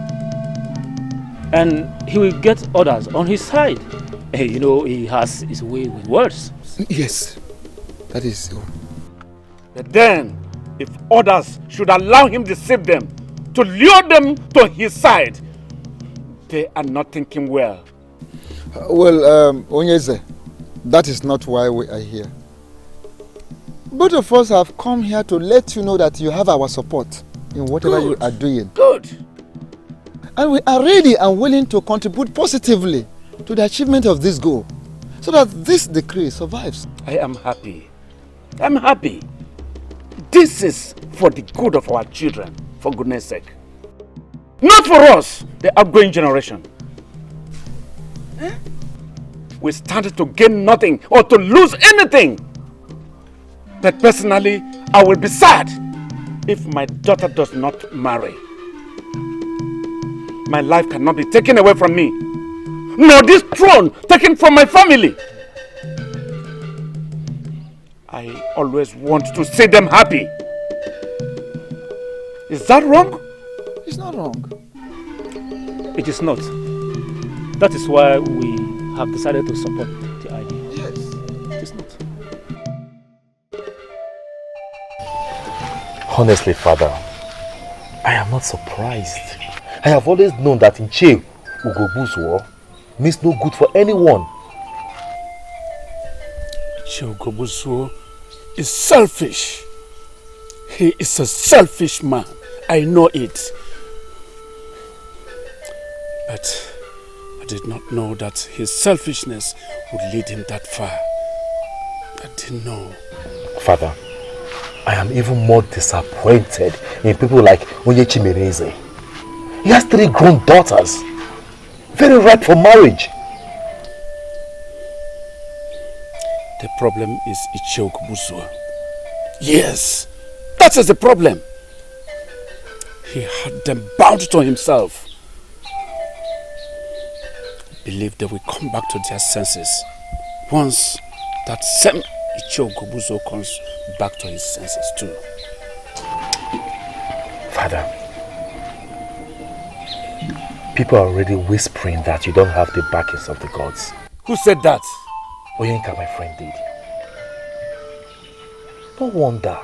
And he will get others on his side. You know, he has his way with words. Yes, that is so. But then, if others should allow him to deceive them, to lure them to his side, they are not thinking well. Onyeze, that is not why we are here. Both of us have come here to let you know that you have our support in whatever you are doing. Good. And we are ready and willing to contribute positively to the achievement of this goal, so that this decree survives. I am happy. I'm happy. This is for the good of our children, for goodness sake. Not for us, the outgoing generation. We stand to gain nothing or to lose anything. But personally, I will be sad if my daughter does not marry. My life cannot be taken away from me, nor this throne taken from my family. I always want to see them happy. Is that wrong? It's not wrong. It is not. That is why we have decided to support the idea. Yes. It is not. Honestly, Father, I am not surprised. I have always known that in Che Ugobuzwo means no good for anyone. Che Ugobuzwo is selfish. He is a selfish man. I know it. But I did not know that his selfishness would lead him that far. I didn't know. Father, I am even more disappointed in people like Onyechi Mereze. He has 3 grown daughters, very ripe for marriage. The problem is Ichie Ugobuzwo. Yes, that is the problem. He had them bound to himself. Believe they will come back to their senses once that same Ichie Ugobuzwo comes back to his senses too. Father, people are already whispering that you don't have the backings of the gods. Who said that? Oyenka, my friend, did. No wonder.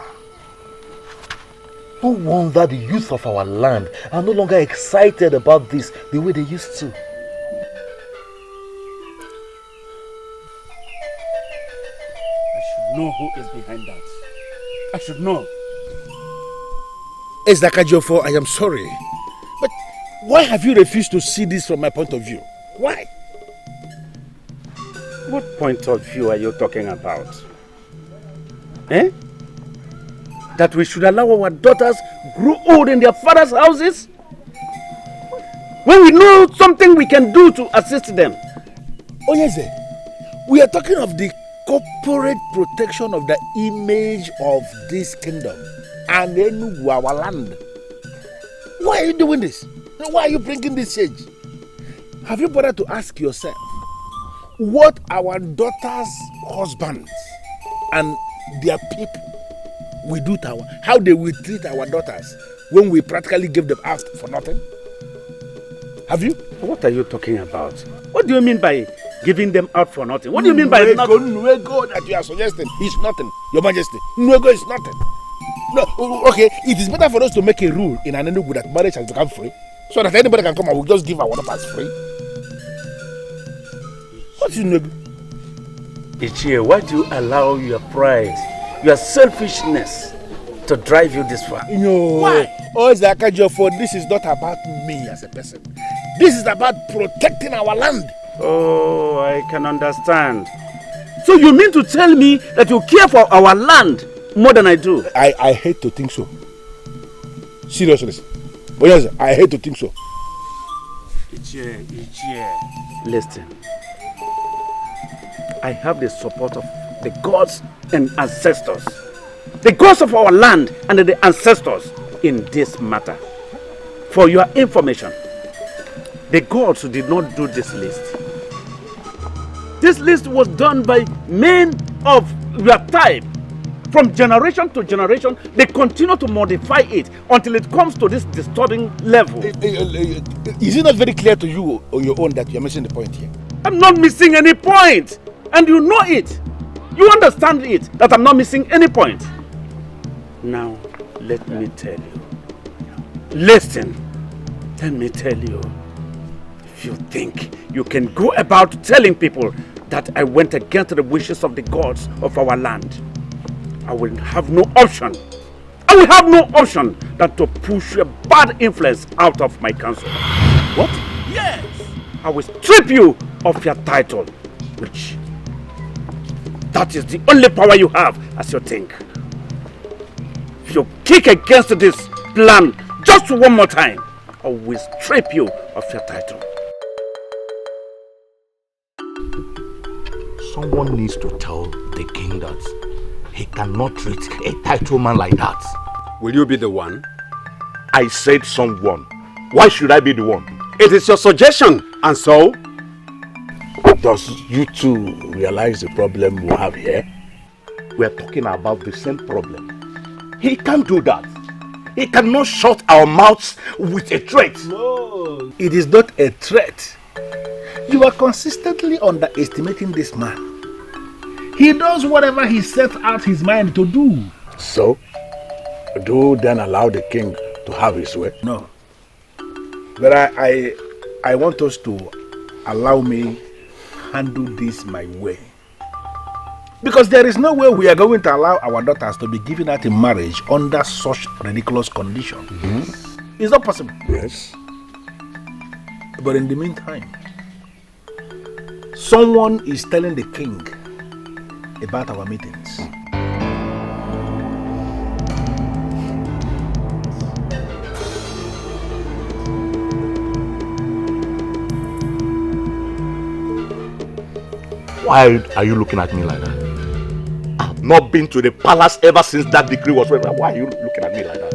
No wonder the youth of our land are no longer excited about this the way they used to. I should know who is behind that. I should know. Ezakajofo, I am sorry. But why have you refused to see this from my point of view? Why? What point of view are you talking about? Eh? That we should allow our daughters grow old in their father's houses? When we know something we can do to assist them. Onyeze, we are talking of the corporate protection of the image of this kingdom and Enugu, our land. Why are you doing this? Why are you bringing this change? Have you bothered to ask yourself what our daughters' husbands and their people will do to how they will treat our daughters when we practically give them out for nothing? Have you? What are you talking about? What do you mean by giving them out for nothing? What do you mean by nothing? Nuego that you are suggesting is nothing, Your Majesty. Nuego is nothing. No, okay, it is better for us to make a rule in Enugu that marriage has become free, so that anybody can come and we'll just give our daughters free. What is Nuego? Ichie, why do you allow your pride, your selfishness to drive you this far? No. Why? Oh, Zakajofo, this is not about me as a person. This is about protecting our land. Oh, I can understand. So you mean to tell me that you care for our land more than I do. I hate to think so. Seriously. But yes, I hate to think so. Listen. I have the support of the gods and ancestors. The gods of our land and the ancestors in this matter. For your information, the gods did not do this list. This list was done by men of your type. From generation to generation, they continue to modify it until it comes to this disturbing level. Is it not very clear to you on your own that you are missing the point here? I'm not missing any point. And you know it. You understand it, that I'm not missing any point. Now, let me tell you. Listen, let me tell you. If you think you can go about telling people that I went against the wishes of the gods of our land, I will have no option. I will have no option than to push a bad influence out of my council. What? Yes! I will strip you of your title, which that is the only power you have as you think. If you kick against this plan just one more time, I will strip you of your title. Someone needs to tell the king that he cannot treat a title man like that. Will you be the one? I said someone. Why should I be the one? It is your suggestion, and so? Does you two realize the problem we have here? We are talking about the same problem. He can't do that. He cannot shut our mouths with a threat. No, it is not a threat. You are consistently underestimating this man. He does whatever he sets out his mind to do. So, do then allow the king to have his way? No. But I want us to allow me handle this my way. Because there is no way we are going to allow our daughters to be given out in marriage under such ridiculous conditions. Mm-hmm. It's not possible. Yes. But in the meantime, someone is telling the king about our meetings. Why are you looking at me like that? I've not been to the palace ever since that decree was read. Why are you looking at me like that?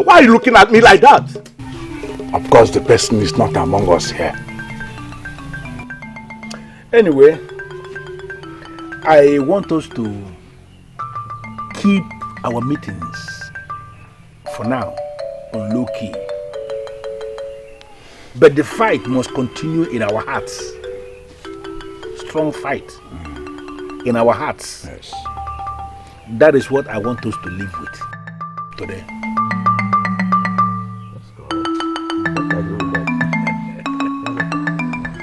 Why are you looking at me like that? Of course, the person is not among us here. Anyway, I want us to keep our meetings for now on low key. But the fight must continue in our hearts. Strong fight in our hearts. Yes. That is what I want us to live with today.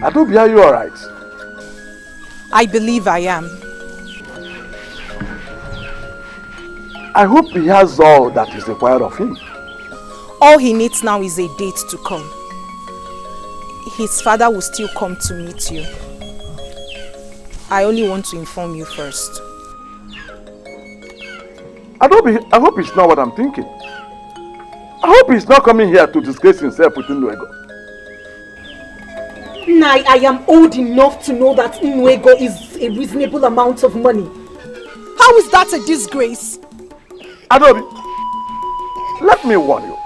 Adobe, are you alright? I believe I am. I hope he has all that is required of him. All he needs now is a date to come. His father will still come to meet you. I only want to inform you first. Adobe, I hope it's not what I'm thinking. I hope he's not coming here to disgrace himself with Nnuego. Nai, I am old enough to know that Nnuego is a reasonable amount of money. How is that a disgrace? Adobe, let me warn you.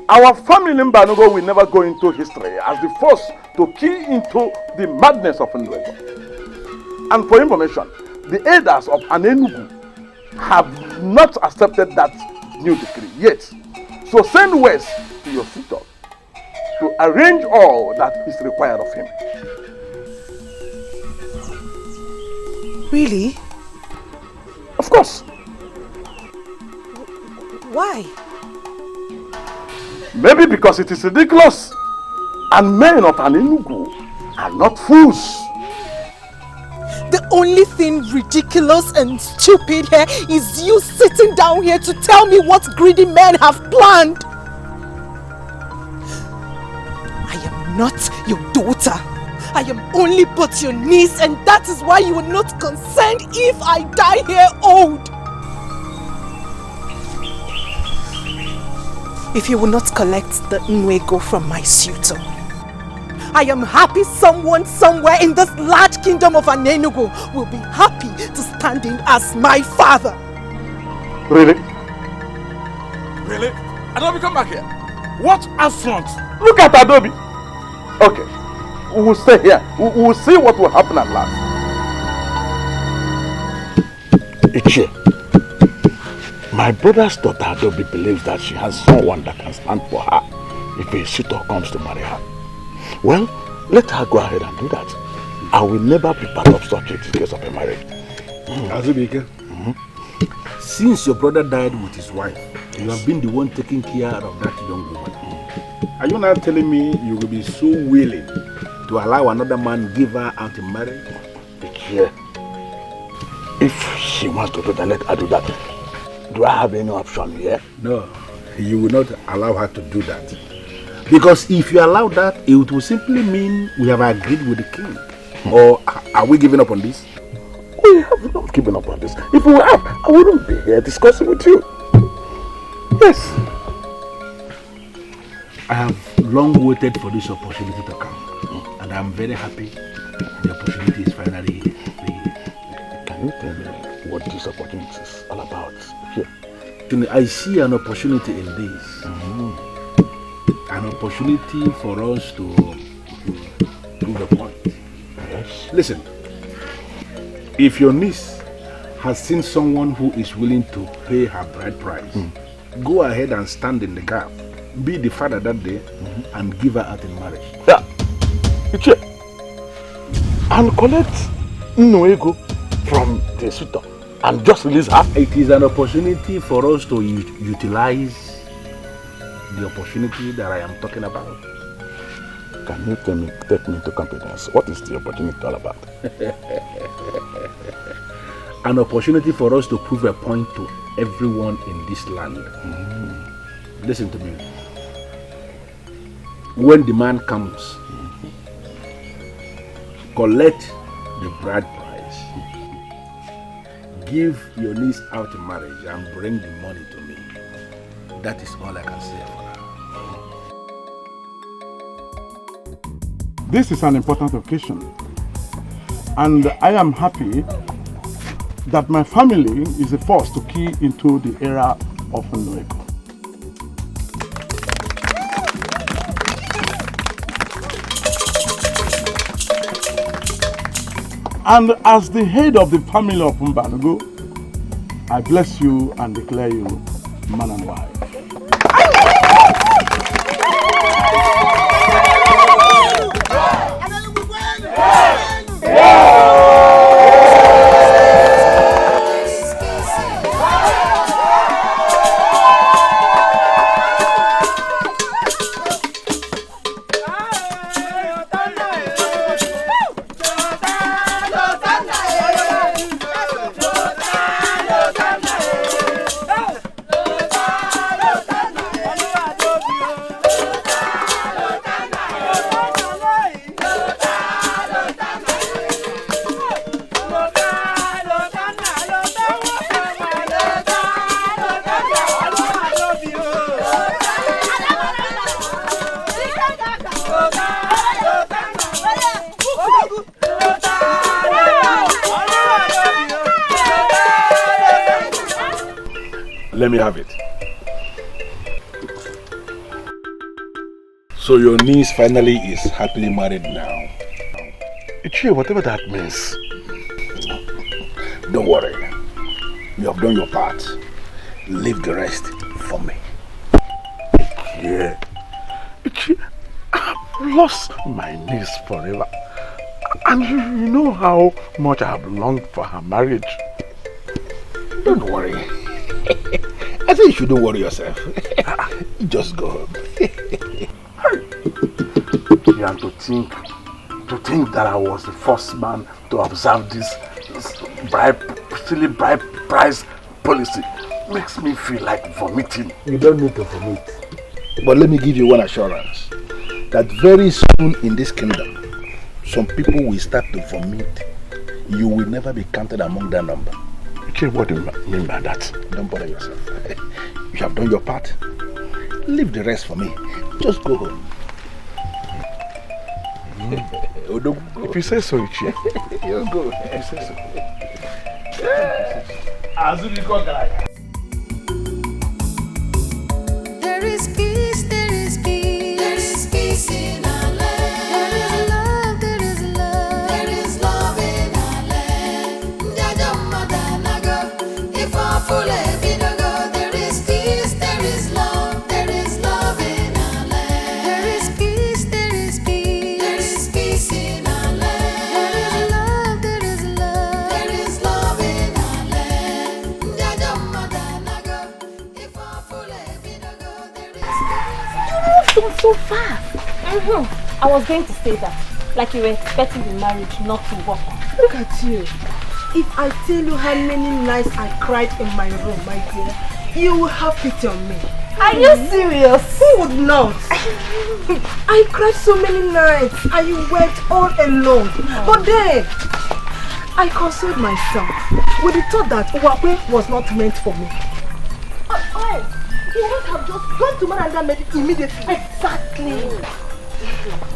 Our family in Banugo will never go into history as the first to key into the madness of Nnuego. And for information, the elders of Anenugu have not accepted that new decree yet. So send west to your suitor to arrange all that is required of him. Really? Of course. Why? Maybe because it is ridiculous and men of Anenugu are not fools. The only thing ridiculous and stupid here is you sitting down here to tell me what greedy men have planned. I am not your daughter. I am only but your niece, and that is why you will not consent if I die here old. If you will not collect the Nwego from my suitor, I am happy someone somewhere in this large kingdom of Anenugu will be happy to stand in as my father. Really? Really? Adobe, come back here. What affront? Look at Adobe. Okay, we will stay here. We will see what will happen at last. Ichie, my brother's daughter Adobe believes that she has someone that can stand for her if a suitor comes to marry her. Well, let her go ahead and do that. I will never be part of such a case of a marriage. Azubike, since your brother died with his wife, you have been the one taking care of that young woman. Are you now telling me you will be so willing to allow another man give her out in marriage? Yeah. If she wants to do that, let her do that. Do I have any option here? No, you will not allow her to do that. Because if you allow that, it will simply mean we have agreed with the king. Or are we giving up on this? We have not given up on this. If we have, I wouldn't be here discussing with you. Yes. I have long waited for this opportunity to come. And I'm very happy the opportunity is finally here. Can you tell me what this opportunity is all about? Here. I see an opportunity in this. An opportunity for us to prove a point. Yes. Listen, if your niece has seen someone who is willing to pay her bride price, go ahead and stand in the gap. Be the father that day and give her out in marriage. Yeah. And collect Nwego from the suitor and just release her. It is an opportunity for us to utilize the opportunity that I am talking about. Can you take me into confidence? What is the opportunity all about? An opportunity for us to prove a point to everyone in this land. Listen to me. When the man comes, collect the bride price, give your niece out in marriage and bring the money to me. That is all I can say for now. This is an important occasion, and I am happy that my family is the first to key into the era of Nwego. And as the head of the family of Mbanugo, I bless you and declare you man and wife. Let me have it. So your niece finally is happily married now. Ichie, whatever that means. Don't worry. You have done your part. Leave the rest for me. Yeah. Ichie, I've lost my niece forever. And you know how much I have longed for her marriage. Don't worry. I think you shouldn't worry yourself. Just go home. Yeah, and to think that I was the first man to observe this silly bride price policy makes me feel like vomiting. You don't need to vomit. But let me give you one assurance that very soon in this kingdom, some people will start to vomit. You will never be counted among that number. Okay, what do you mean by that? Don't bother yourself. You have done your part. Leave the rest for me. Just go home. If you say so, Ichie. You go. If you say so. There is peace, there is peace. There is peace in our land. There is love, there is love. There is love in our land. If our full there is peace, there is love. There is love in our land. There is peace, there is peace. There is peace in our land. There is love, there is love. There is love in our land. If our full You moved on so fast. I was going to say that. Like you were expecting the marriage not to work. Look at you. If I tell you how many nights I cried in my room, my dear, you will have pity on me. Are you serious? Who would not? I cried so many nights. I wept all alone. But then, I consoled myself with the thought that Uwakwe was not meant for me. You would have just gone to man and medical immediately. Exactly.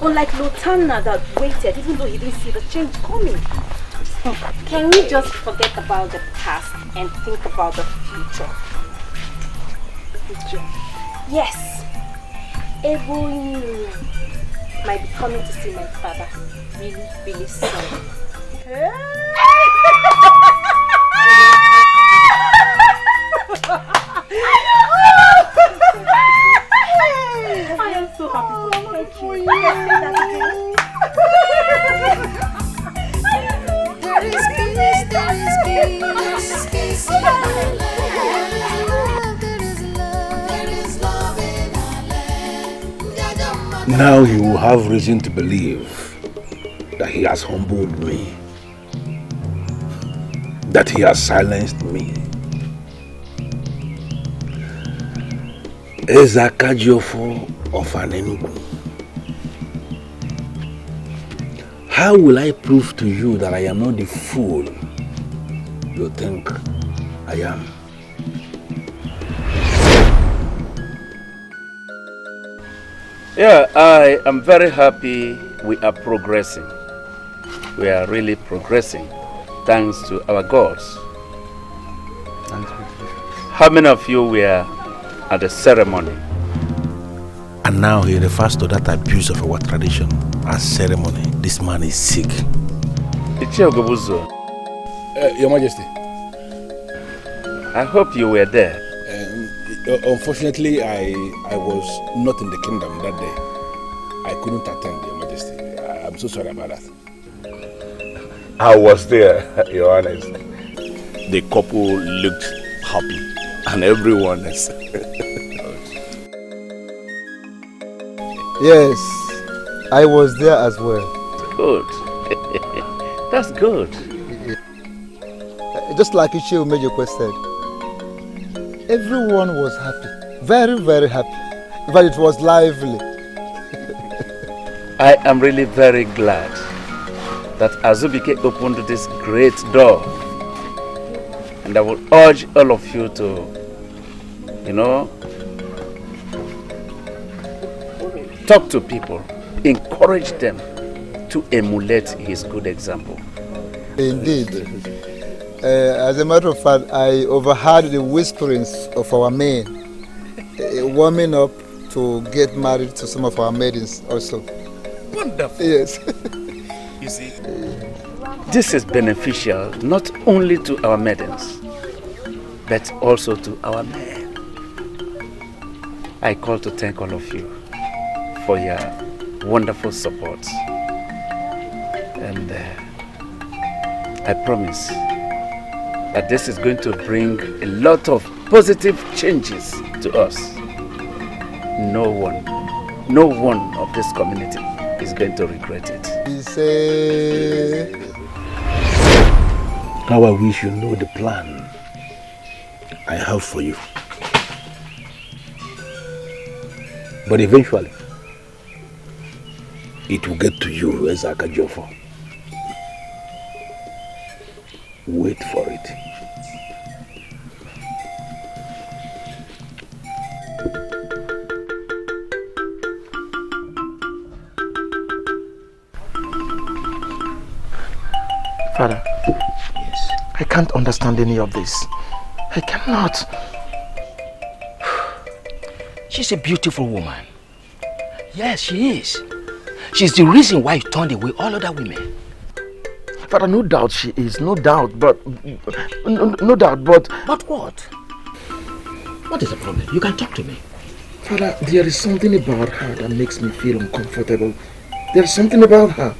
Unlike Lotana that waited even though he didn't see the change coming. Can we just forget about the past and think about the future? Future? Yes. Everyone might be coming to see my father really, really soon. I am so happy for you. Thank you. There is peace, there is peace. There is peace in our land. There is love, there is love in our land. Now you will have reason to believe that he has humbled me, that he has silenced me. Ezakajiofo of Anenugu. How will I prove to you that I am not the fool you think I am? Yeah, I am very happy we are progressing. We are really progressing, thanks to our gods. How many of you were at the ceremony? And now he refers to that abuse of our tradition as ceremony. This man is sick. Your Majesty. I hope you were there. Unfortunately, I was not in the kingdom that day. I couldn't attend, Your Majesty. I'm so sorry about that. I was there, Your Honor. The couple looked happy, and everyone is. Yes, I was there as well. Good. That's good. Just like Ichie Umejokwe said, everyone was happy. Very, very happy. But it was lively. I am really very glad that Azubike opened this great door. And I will urge all of you to, talk to people, encourage them to emulate his good example. Indeed. As a matter of fact, I overheard the whisperings of our men warming up to get married to some of our maidens also. Wonderful. Yes. You see, this is beneficial not only to our maidens, but also to our men. I call to thank all of you for your wonderful support. And I promise that this is going to bring a lot of positive changes to us. No one of this community is going to regret it. How I wish you know the plan I have for you. But eventually, it will get to you, Ezaka Jofo. Wait for it. Father. Yes. I can't understand any of this. I cannot. She's a beautiful woman. Yes, she is. She's the reason why you turned away all other women. Father, no doubt she is, no doubt, but... No doubt, but... But what? What is the problem? You can talk to me. Father, there is something about her that makes me feel uncomfortable. There is something about her.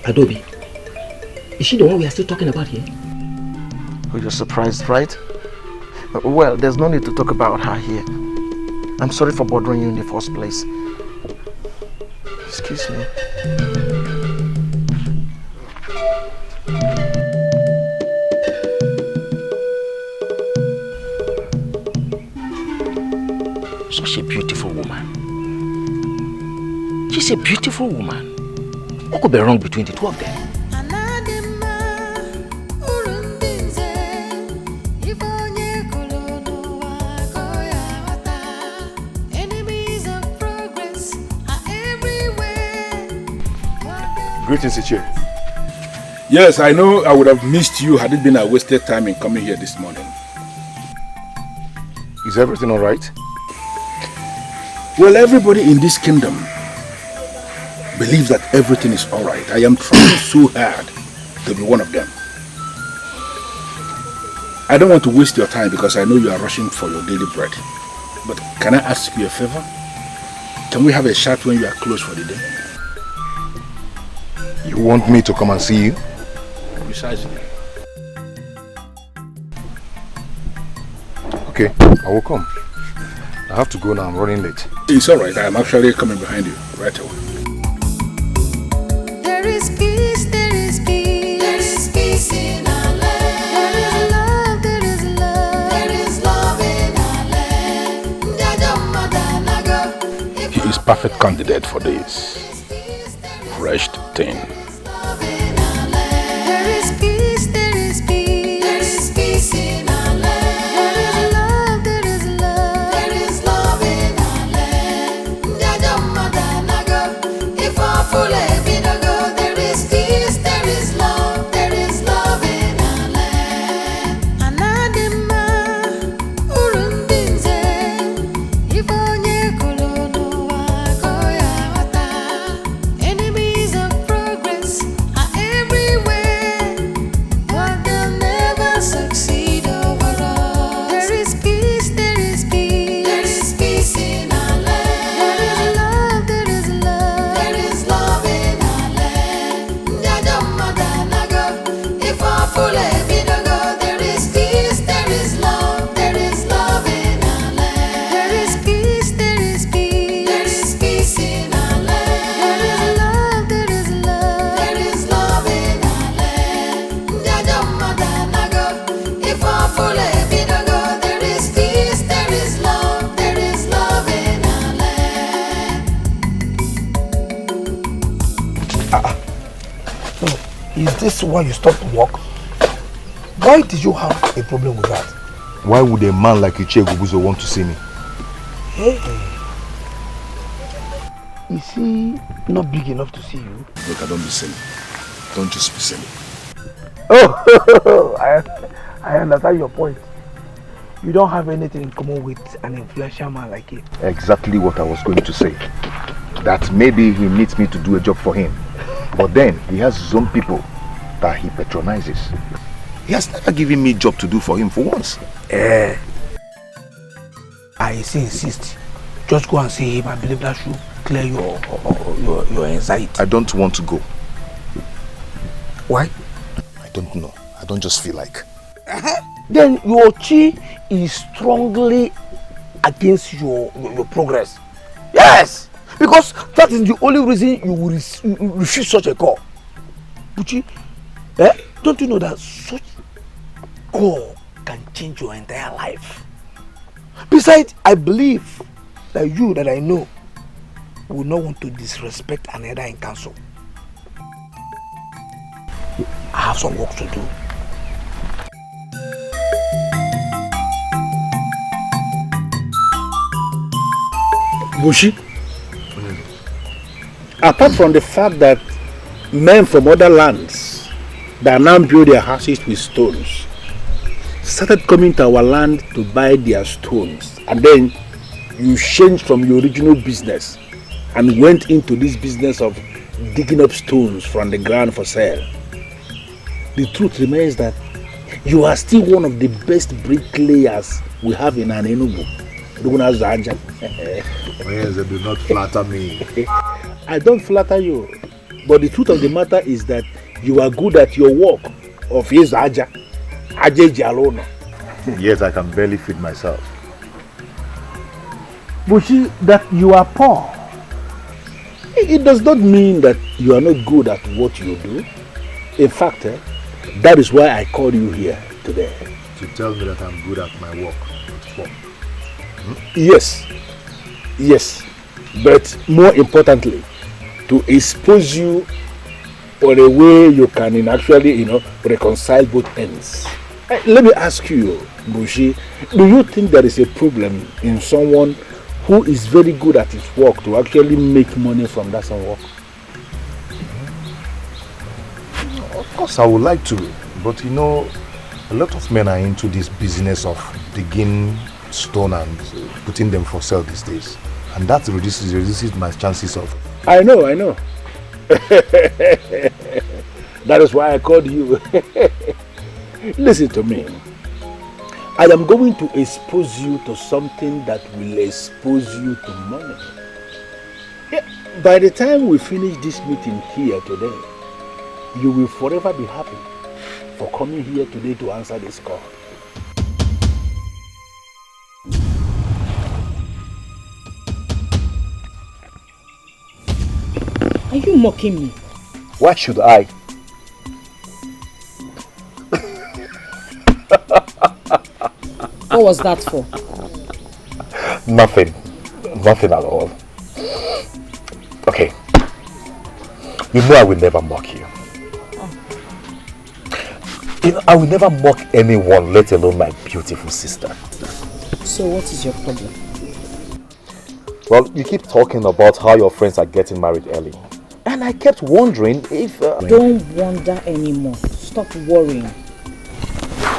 Adobe, is she the one we are still talking about here? Oh, you're surprised, right? Well, there's no need to talk about her here. I'm sorry for bothering you in the first place. Excuse me. Such a beautiful woman. She's a beautiful woman. What could be wrong between the two of them? Greetings, Ichie. Yes, I know I would have missed you had it been a wasted time in coming here this morning. Is everything all right? Well, everybody in this kingdom believes that everything is all right. I am trying so hard to be one of them. I don't want to waste your time because I know you are rushing for your daily bread. But can I ask you a favor? Can we have a chat when you are closed for the day? You want me to come and see you? Precisely. Okay, I will come. I have to go now, I'm running late. It's alright, I am actually coming behind you right away. There is peace, there is peace, there is peace in our land. There is love, there is love in our land. He is perfect candidate for this. Fresh thing. There is peace, there is peace, there is peace in our land. There is love, there is love in our land. If I full there is peace, there is love in our land. Anadima, urundinze, if onye kolono wa koya wata. Enemies of progress are everywhere, but they'll never succeed over us. There is peace, there is peace, there is peace in our land. There is love, there is love in our land. If I full there is peace, there is love in our land. There is peace, there is peace, there is peace in our land. There is love, there is love in our land. If I full there is peace, there is love in our land. So, is this why you stopped work? Why did you have a problem with that? Why would a man like Ichie Gubuzo want to see me? Hey. Is he not big enough to see you? Look, don't be silly. Don't just be silly. Oh, I understand your point. You don't have anything in common with an influential man like him. Exactly what I was going to say. That maybe he needs me to do a job for him. But then he has his own people that he patronizes. He has never given me a job to do for him for once. I insist. Just go and see him. I believe that should clear your anxiety. I don't want to go. Why? I don't know. I don't just feel like. Then your chi is strongly against your progress. Yes! Because that is the only reason you will refuse such a call. Buchi, don't you know that such call can change your entire life? Besides, I believe that you that I know will not want to disrespect an elder in council. I have some work to do. Bushi, apart from the fact that men from other lands that now build their houses with stones started coming to our land to buy their stones, and then you changed from your original business and went into this business of digging up stones from the ground for sale. The truth remains that you are still one of the best bricklayers we have in Enugu. Do not flatter me. I don't flatter you, but the truth of the matter is that you are good at your work of Aja Jalona. Yet I can barely feed myself. Bushi, that you are poor, it does not mean that you are not good at what you do. In fact, that is why I called you here today. To tell me that I'm good at my work. Yes, but more importantly, to expose you for a way you can actually, reconcile both ends. Let me ask you, Bushi, do you think there is a problem in someone who is very good at his work to actually make money from that some work? Of course I would like to, but a lot of men are into this business of digging stone and putting them for sale these days, and that reduces my chances of... I know. That is why I called you. Listen to me. I am going to expose you to something that will expose you to money. By the time we finish this meeting here today, you will forever be happy for coming here today to answer this call. Are you mocking me? Why should I? What was that for? Nothing at all. Okay. You know I will never mock you. I will never mock anyone, let alone my beautiful sister. So what is your problem? Well, you keep talking about how your friends are getting married early. And I kept wondering if... Don't wonder anymore. Stop worrying.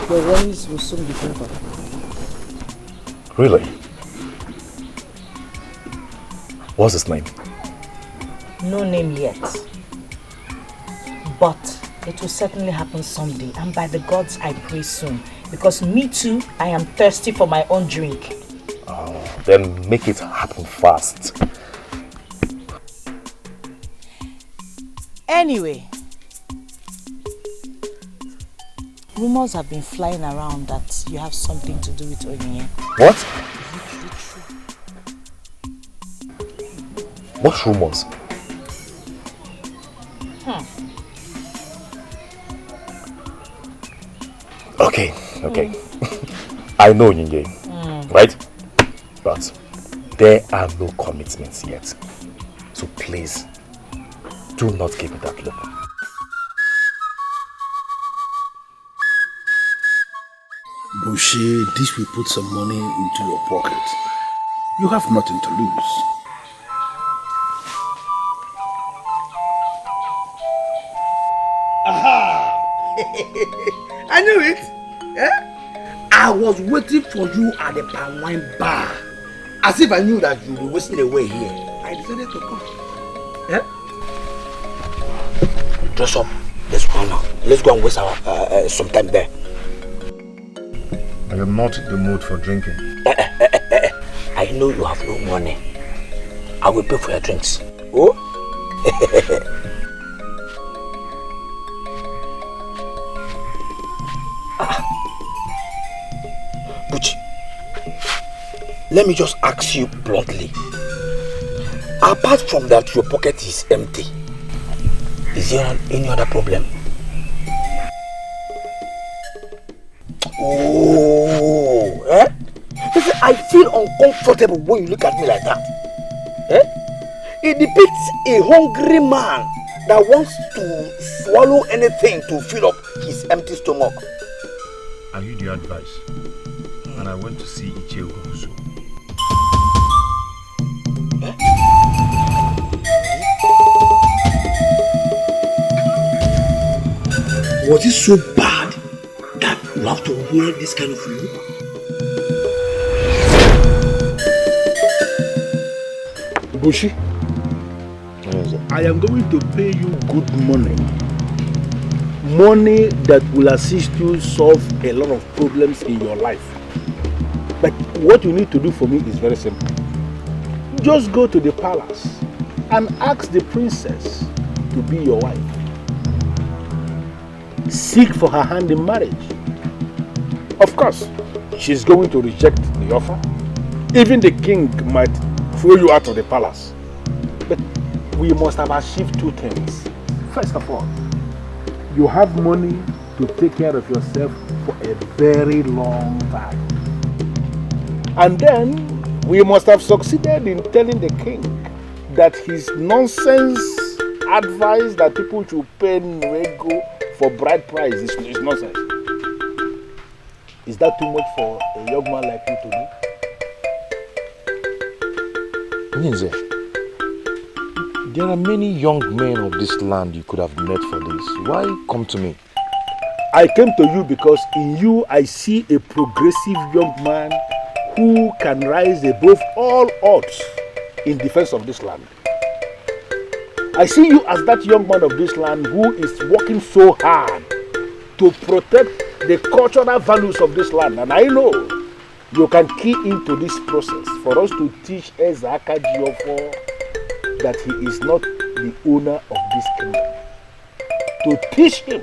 Your worries will soon be over. Really? What's his name? No name yet. But it will certainly happen someday. And by the gods, I pray soon. Because me too, I am thirsty for my own drink. Oh, then make it happen fast. Anyway, rumors have been flying around that you have something to do with Onyinye. What? What rumors? Okay. I know Onyinye, right? But there are no commitments yet. So please, do not give me that look. Bushi, this will put some money into your pocket. You have nothing to lose. Aha! I knew it. I was waiting for you at the palm wine bar. As if I knew that you were wasting away here. I decided to come. Dress up. Let's go now. Let's go and waste our some time there. I am not in the mood for drinking. I know you have no money. I will pay for your drinks. Oh? Buchi, let me just ask you bluntly. Apart from that, your pocket is empty. Is there any other problem? Oh, Listen, I feel uncomfortable when you look at me like that. It depicts a hungry man that wants to swallow anything to fill up his empty stomach. Are you the advice? And I went to see Ichie Ugobuzu. Was it so bad that you have to wear this kind of look? Bushi, I am going to pay you good money. Money that will assist you solve a lot of problems in your life. But what you need to do for me is very simple. Just go to the palace and ask the princess to be your wife. Seek for her hand in marriage. Of course, she's going to reject the offer. Even the king might throw you out of the palace. But we must have achieved two things. First of all, you have money to take care of yourself for a very long time. And then we must have succeeded in telling the king that his nonsense advice that people should pay Nwego for bride price is nonsense. Is that too much for a young man like you to do? Ninze, there are many young men of this land you could have met for this. Why come to me? I came to you because in you I see a progressive young man who can rise above all odds in defense of this land. I see you as that young man of this land who is working so hard to protect the cultural values of this land. And I know you can key into this process for us to teach Ezaka Jiofo that he is not the owner of this kingdom. To teach him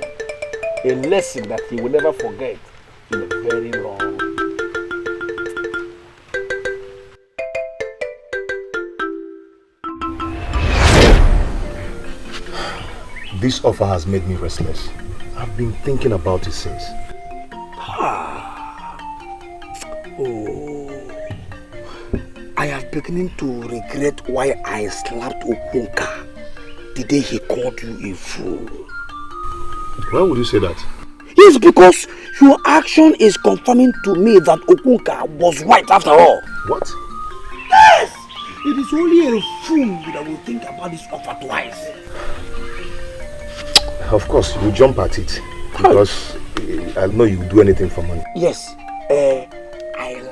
a lesson that he will never forget in a very long time. This offer has made me restless. I've been thinking about it since. Oh, I am beginning to regret why I slapped Okunka the day he called you a fool. Why would you say that? Yes, because your action is confirming to me that Okunka was right after all. What? Yes! It is only a fool that will think about this offer twice. Of course, you jump at it because I know you do anything for money. Yes, I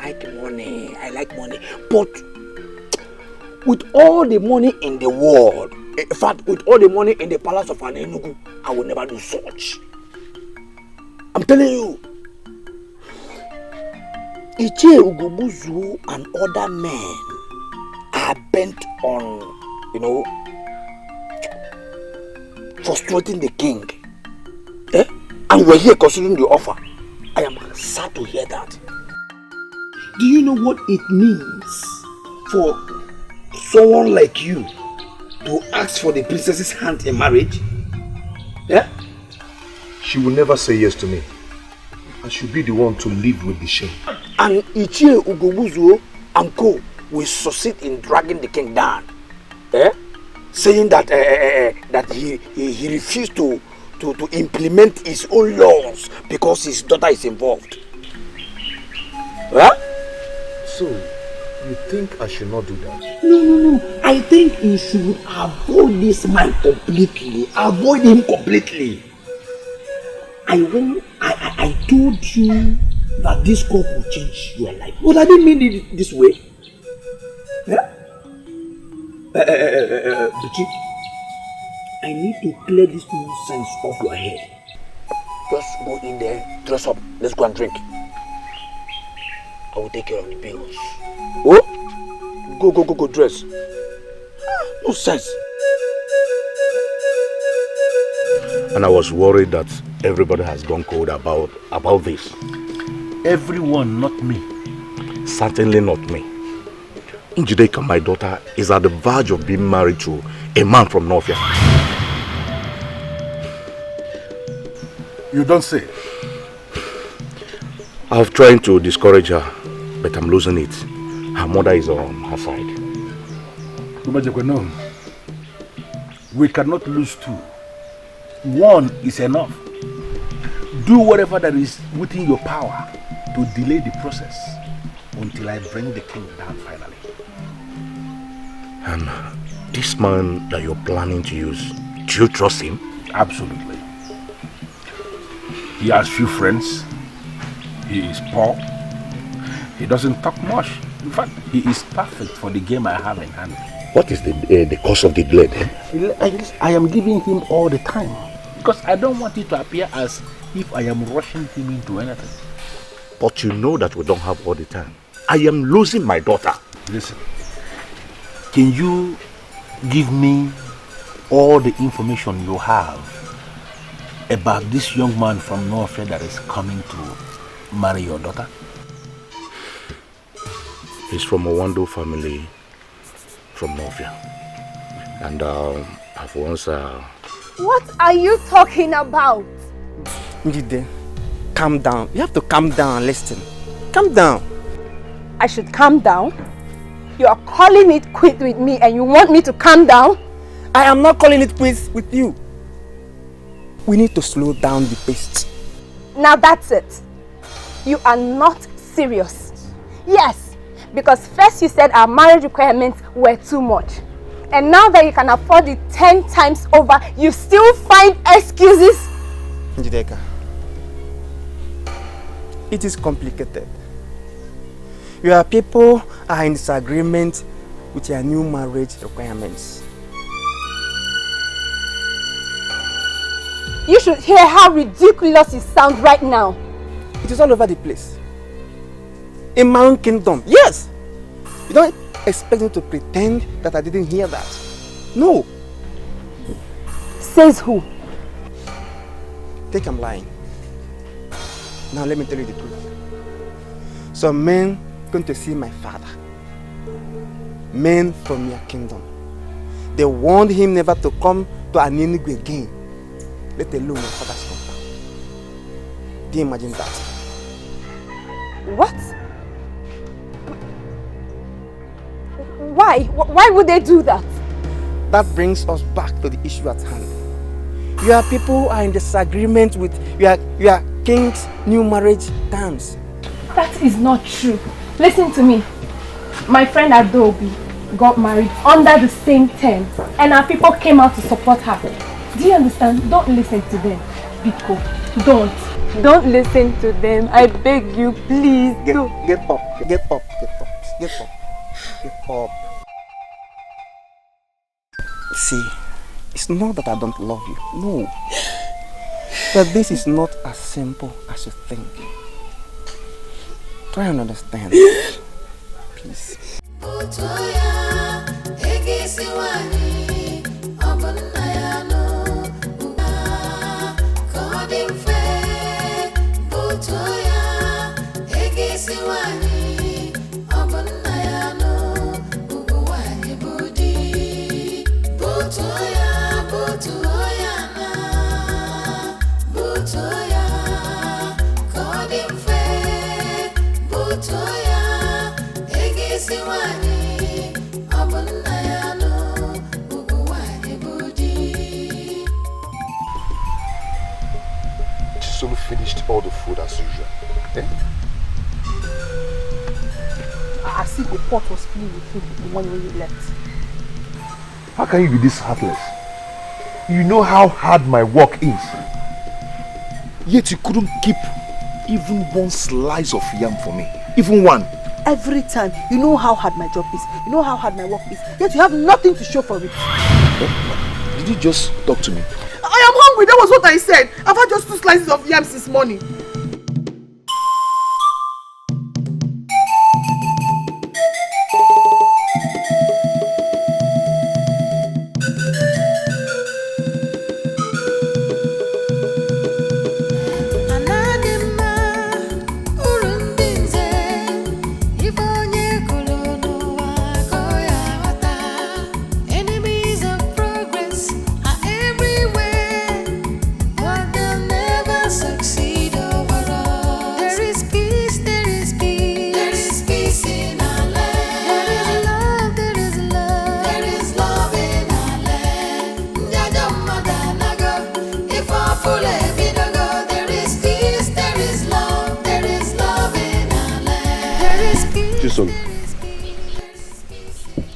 like money. I like money. But with all the money in the world, in fact, with all the money in the palace of Enugu, I will never do such. I'm telling you. Ichie Ugobuzu and other men are bent on, frustrating the king. And we're here considering the offer. I am sad to hear that. Do you know what it means for someone like you to ask for the princess's hand in marriage? She will never say yes to me. I should be the one to live with the shame. And Ichie Ugobuzu and co will succeed in dragging the king down. Saying that that he refused to implement his own laws because his daughter is involved. So, you think I should not do that? No. I think you should avoid this man completely. Avoid him completely. I told you that this cup will change your life. But I didn't mean it this way. Buchi, I need to clear this nonsense off your head. Just go in there, dress up, let's go and drink. I will take care of the bills. Oh? Go, dress. No sense. And I was worried that everybody has gone cold about this. Everyone, not me. Certainly not me. Njideka, my daughter, is at the verge of being married to a man from Northia. You don't say. I've tried to discourage her, but I'm losing it. Her mother is on her side. No. We cannot lose two. One is enough. Do whatever that is within your power to delay the process until I bring the king down finally. And this man that you're planning to use, do you trust him? Absolutely. He has few friends. He is poor. He doesn't talk much. In fact, he is perfect for the game I have in hand. What is the cause of the delay then? I am giving him all the time because I don't want it to appear as if I am rushing him into anything. But you know that we don't have all the time. I am losing my daughter. Listen, can you give me all the information you have about this young man from North that is coming to marry your daughter? He's from a Wando family from Novia. And I've once... What are you talking about? Njide, calm down. You have to calm down and listen. Calm down. I should calm down? You are calling it quit with me and you want me to calm down? I am not calling it quits with you. We need to slow down the pace. Now that's it. You are not serious. Yes, because first you said our marriage requirements were too much. And now that you can afford it 10 times over, you still find excuses? Njideka, it is complicated. Your people are in disagreement with your new marriage requirements. You should hear how ridiculous it sounds right now. It is all over the place. In my own kingdom, yes. You don't expect me to pretend that I didn't hear that. No. Says who? Think I'm lying. Now let me tell you the truth. Some men going to see my father. Men from your kingdom. They warned him never to come to Aninigwe again. Let alone my father's compound. Do you imagine that? What? Why? Why would they do that? That brings us back to the issue at hand. Your people are in disagreement with your king's new marriage terms. That is not true. Listen to me. My friend Adobe got married under the same terms and our people came out to support her. Do you understand? Don't listen to them. Biko, don't. Don't listen to them. I beg you, please. Get up. Get up. Get up. Get up. See, it's not that I don't love you. No. But this is not as simple as you think. Try and understand. Please. Chisolu finished all the food as usual. Eh? I see the pot was filled with food the one when you left. How can you be this heartless? You know how hard my work is. Yet you couldn't keep even one slice of yam for me. Even one. Every time, you know how hard my job is. You know how hard my work is. Yet you have nothing to show for it. Did you just talk to me? I am hungry. That was what I said. I've had just 2 slices of yams this morning. Succeed.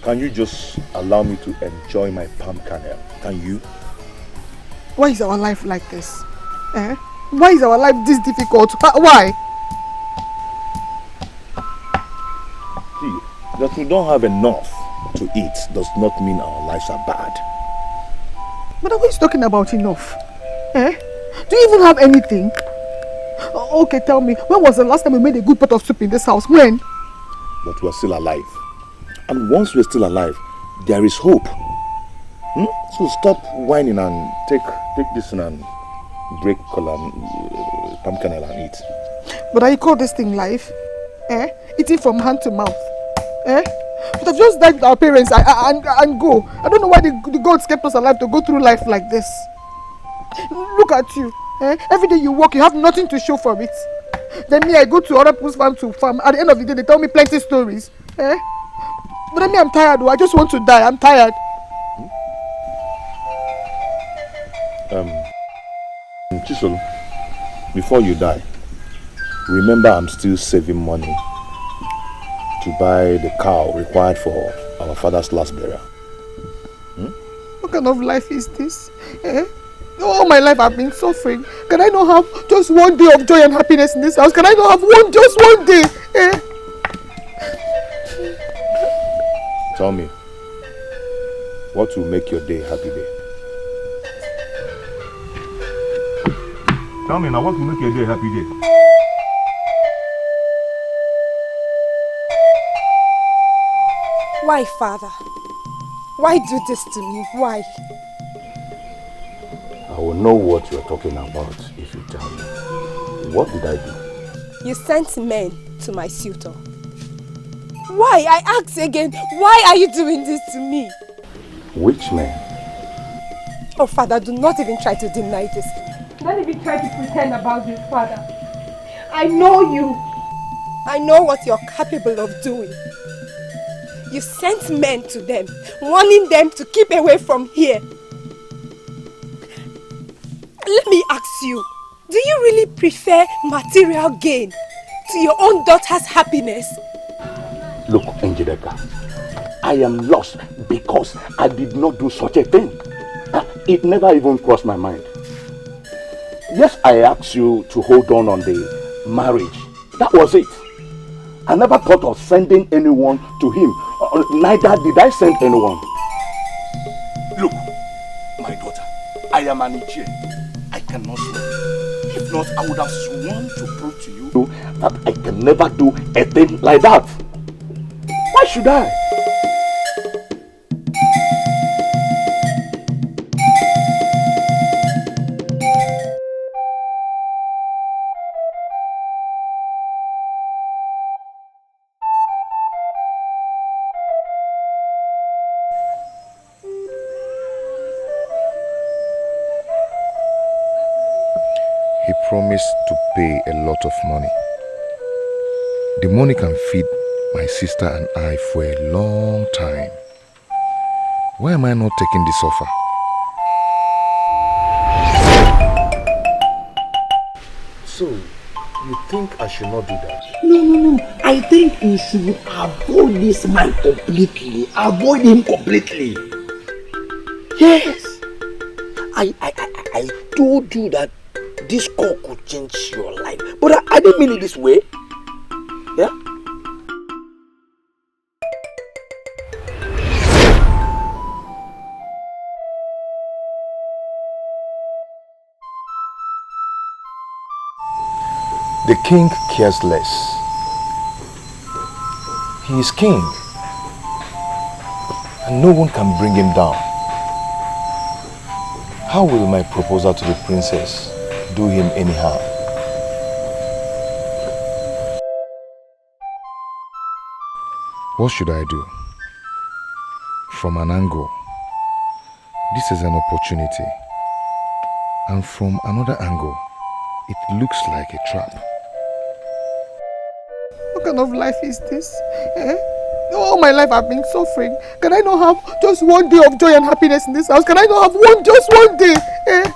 Can you just allow me to enjoy my palm kernel? Can you? Why is our life like this? Eh? Why is our life this difficult? Why? See, that we don't have enough to eat does not mean our lives are bad. But what is talking about enough? Eh? Do you even have anything? Okay, tell me, when was the last time we made a good pot of soup in this house? When? But we're still alive. And once we're still alive, there is hope. So stop whining and take this and break palm kernel and eat. But I call this thing life? Eh? Eating from hand to mouth. Eh? But I've just died with our parents and go. I don't know why the gods kept us alive to go through life like this. Look at you. Eh? Every day you work, you have nothing to show for it. Then me, I go to other people's farm to farm. At the end of the day, they tell me plenty stories. Eh? But then me, I'm tired. I just want to die. I'm tired. Chisel, before you die, remember I'm still saving money to buy the cow required for our father's last burial. What kind of life is this? Eh? All my life I've been suffering. Can I not have just one day of joy and happiness in this house? Can I not have just one day? Eh? Tell me, what will make your day a happy day? Tell me now, what will make your day a happy day? Why, Father? Why do this to me? Why? I will know what you're talking about if you tell me. What did I do? You sent men to my suitor. Why? I ask again, why are you doing this to me? Which men? Oh, Father, do not even try to deny this. Don't even try to pretend about this, Father. I know you. I know what you're capable of doing. You sent men to them, warning them to keep away from here. Let me ask you, do you really prefer material gain to your own daughter's happiness? Look, Njideka, I am lost because I did not do such a thing. It never even crossed my mind. Yes, I asked you to hold on the marriage. That was it. I never thought of sending anyone to him. Neither did I send anyone. Look, my daughter, I am an Ichie. I cannot swear. If not, I would have sworn to prove to you that I can never do a thing like that. Why should I? He promised to pay a lot of money. The money can feed my sister and I for a long time. Why am I not taking this offer? So, you think I should not do that? No. I think you should avoid this man completely. Avoid him completely. Yes. I told you that this call could change your life. But I didn't mean it this way. Yeah? The king cares less. He is king, and no one can bring him down. How will my proposal to the princess do him any harm? What should I do? From an angle, this is an opportunity, and from another angle, it looks like a trap. What kind of life is this? Eh? All my life I've been suffering. Can I not have just one day of joy and happiness in this house? Can I not have just one day? Eh?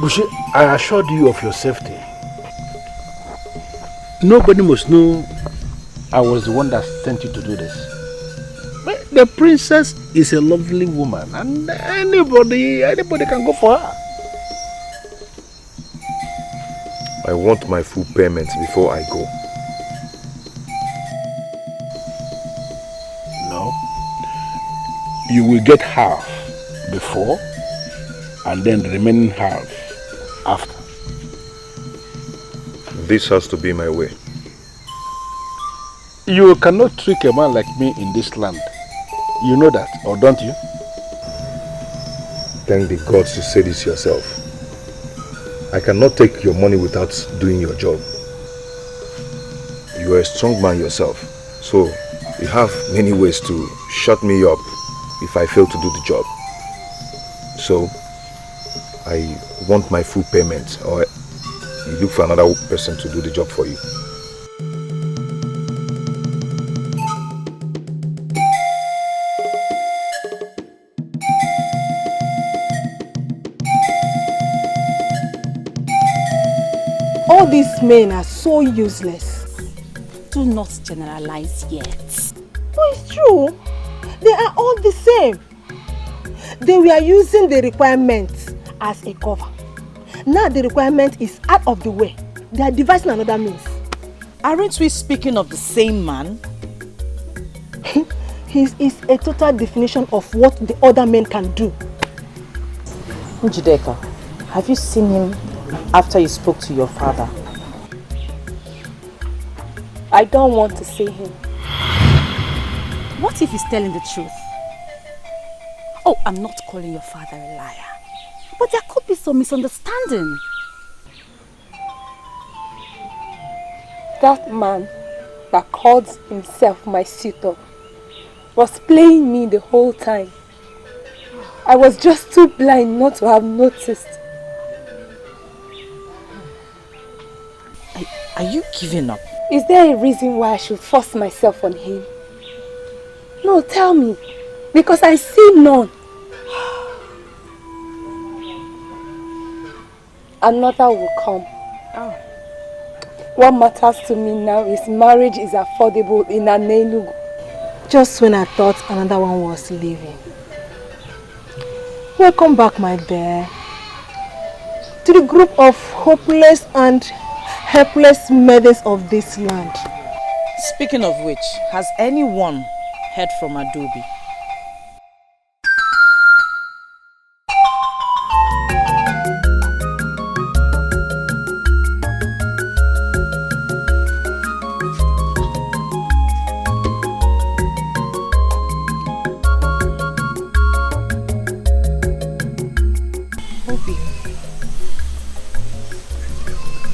Bushi, I assured you of your safety. Nobody must know I was the one that sent you to do this. But the princess is a lovely woman, and anybody can go for her. I want my full payment before I go. No. You will get half before, and then the remaining half after. This has to be my way. You cannot trick a man like me in this land. You know that, or don't you? Thank the gods you say this yourself. I cannot take your money without doing your job. You are a strong man yourself, so you have many ways to shut me up if I fail to do the job. So, I want my full payment, or you look for another person to do the job for you. All these men are so useless. Do not generalize yet. But it's true. They are all the same. They were using the requirements as a cover. Now the requirement is out of the way. They are devising another means. Aren't we speaking of the same man? He is a total definition of what the other men can do. Njideka, have you seen him after you spoke to your father? I don't want to see him. What if he's telling the truth? Oh, I'm not calling your father a liar. But there could be some misunderstanding. That man that called himself my suitor was playing me the whole time. I was just too blind not to have noticed. Are you giving up? Is there a reason why I should force myself on him? No, tell me. Because I see none. Another will come. What matters to me now is marriage is affordable in Enugu. Just when I thought another one was leaving. Welcome back, my bear, to the group of hopeless and helpless maidens of this land. Speaking of which, has anyone heard from Adobe?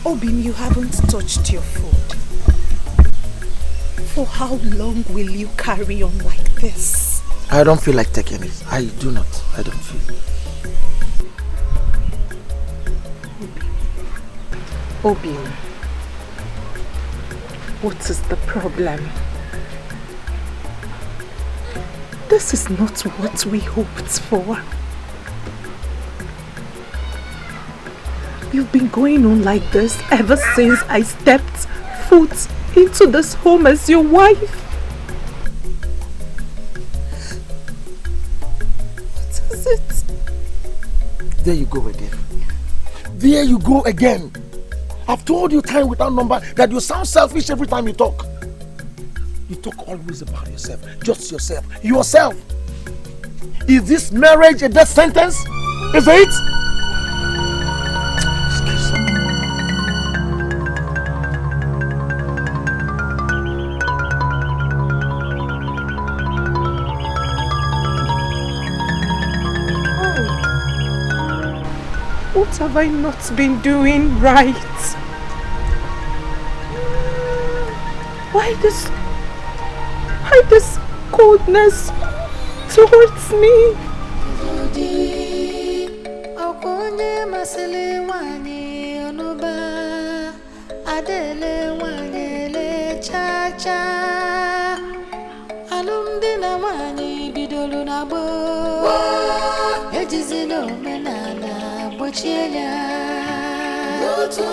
Obim, you haven't touched your food. For how long will you carry on like this? I don't feel like taking it. I do not. I don't feel. Obim, what is the problem? This is not what we hoped for. You've been going on like this ever since I stepped foot into this home as your wife. What is it? There you go again. There you go again. I've told you time without number that you sound selfish every time you talk. You talk always about yourself. Just yourself. Yourself. Is this marriage a death sentence? Is it? What have I not been doing right? Why this coldness towards me?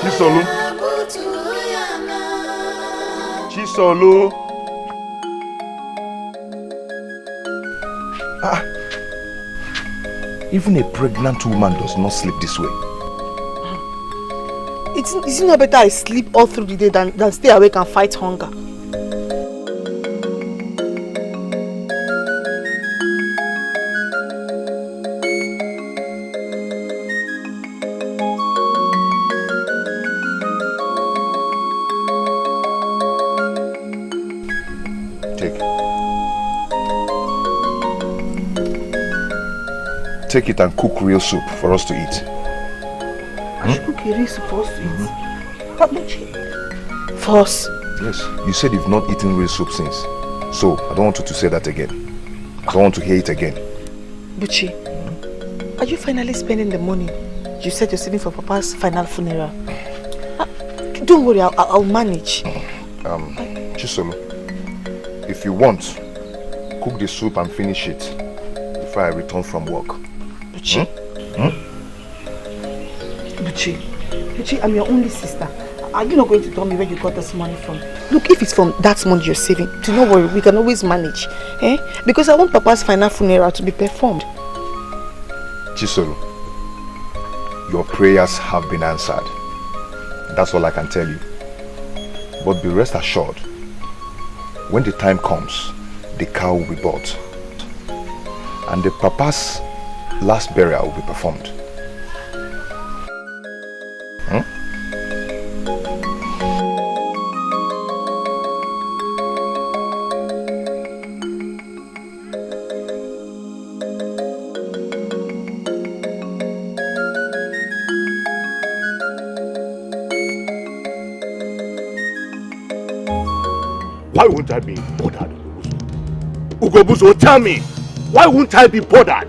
Chisolu. Chisolu. Even a pregnant woman does not sleep this way. It's not better I sleep all through the day than stay awake and fight hunger. Take it and cook real soup for us to eat. I should cook a real soup for us to eat? But Buchi, for us? Yes, you said you've not eaten real soup since. So, I don't want you to say that again. I don't want to hear it again. Buchi, are you finally spending the money you said you're saving for Papa's final funeral? Don't worry, I'll manage. Chisolo, if you want, cook the soup and finish it before I return from work. Buchi. Buchi, I'm your only sister. Are you not going to tell me where you got this money from? Look, if it's from that money you're saving, do not worry, we can always manage. Because I want Papa's final funeral to be performed. Chisolo, your prayers have been answered. That's all I can tell you. But be rest assured, when the time comes, the cow will be bought. And the Papa's last burial will be performed. Why won't I be bothered, Ugobuzo? Tell me, why won't I be bothered?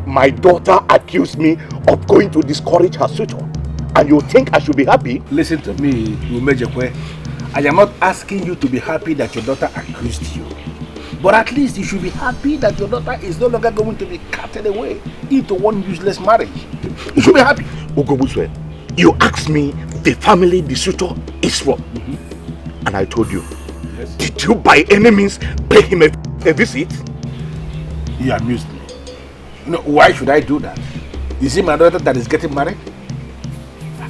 My daughter accused me of going to discourage her suitor, and you think I should be happy? Listen to me, Umejekwe. I am not asking you to be happy that your daughter accused you. But at least you should be happy that your daughter is no longer going to be carted away into one useless marriage. You should be happy. Ugobuswe, you asked me the family the suitor is from. And I told you, yes. Did you by any means pay him a visit? He amused me. You know, why should I do that? Is it my daughter that is getting married?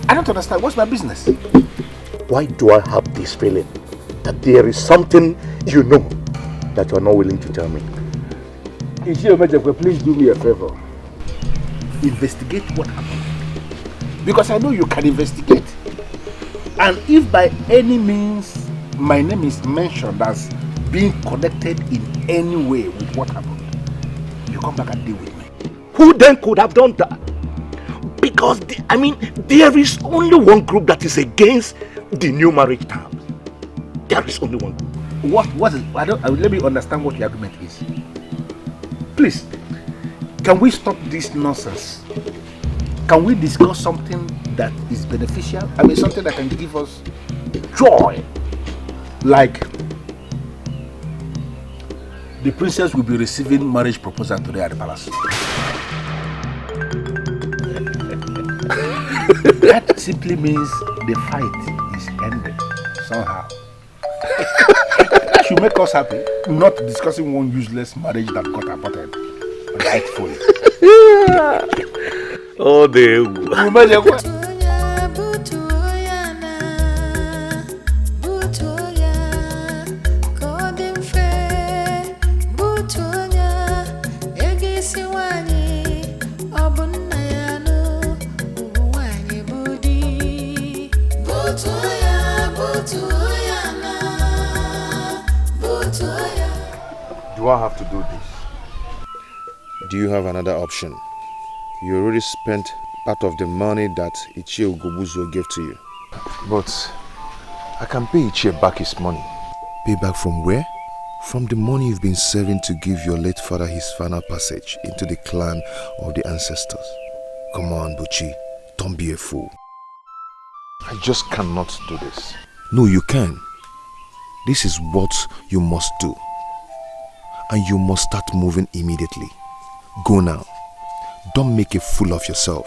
I don't understand. What's my business? Why do I have this feeling that there is something you know that you are not willing to tell me? Please do me a favor. Investigate what happened. Because I know you can investigate. And if by any means my name is mentioned as being connected in any way with what happened, you come back and deal with me. Who then could have done that? Because, there is only one group that is against the new marriage terms. There is only one group. What is, let me understand what the argument is. Please, can we stop this nonsense? Can we discuss something that is beneficial? Something that can give us joy. Like, the princess will be receiving marriage proposal today at the palace. That simply means the fight is ended somehow. That should make us happy, not discussing one useless marriage that got aborted rightfully. Oh, they Do I have to do this? Do you have another option? You already spent part of the money that Ichie Ugobuzo gave to you. But I can pay Ichie back his money. Pay back from where? From the money you've been saving to give your late father his final passage into the clan of the ancestors. Come on, Buchi. Don't be a fool. I just cannot do this. No, you can. This is what you must do. And you must start moving immediately. Go now. Don't make a fool of yourself.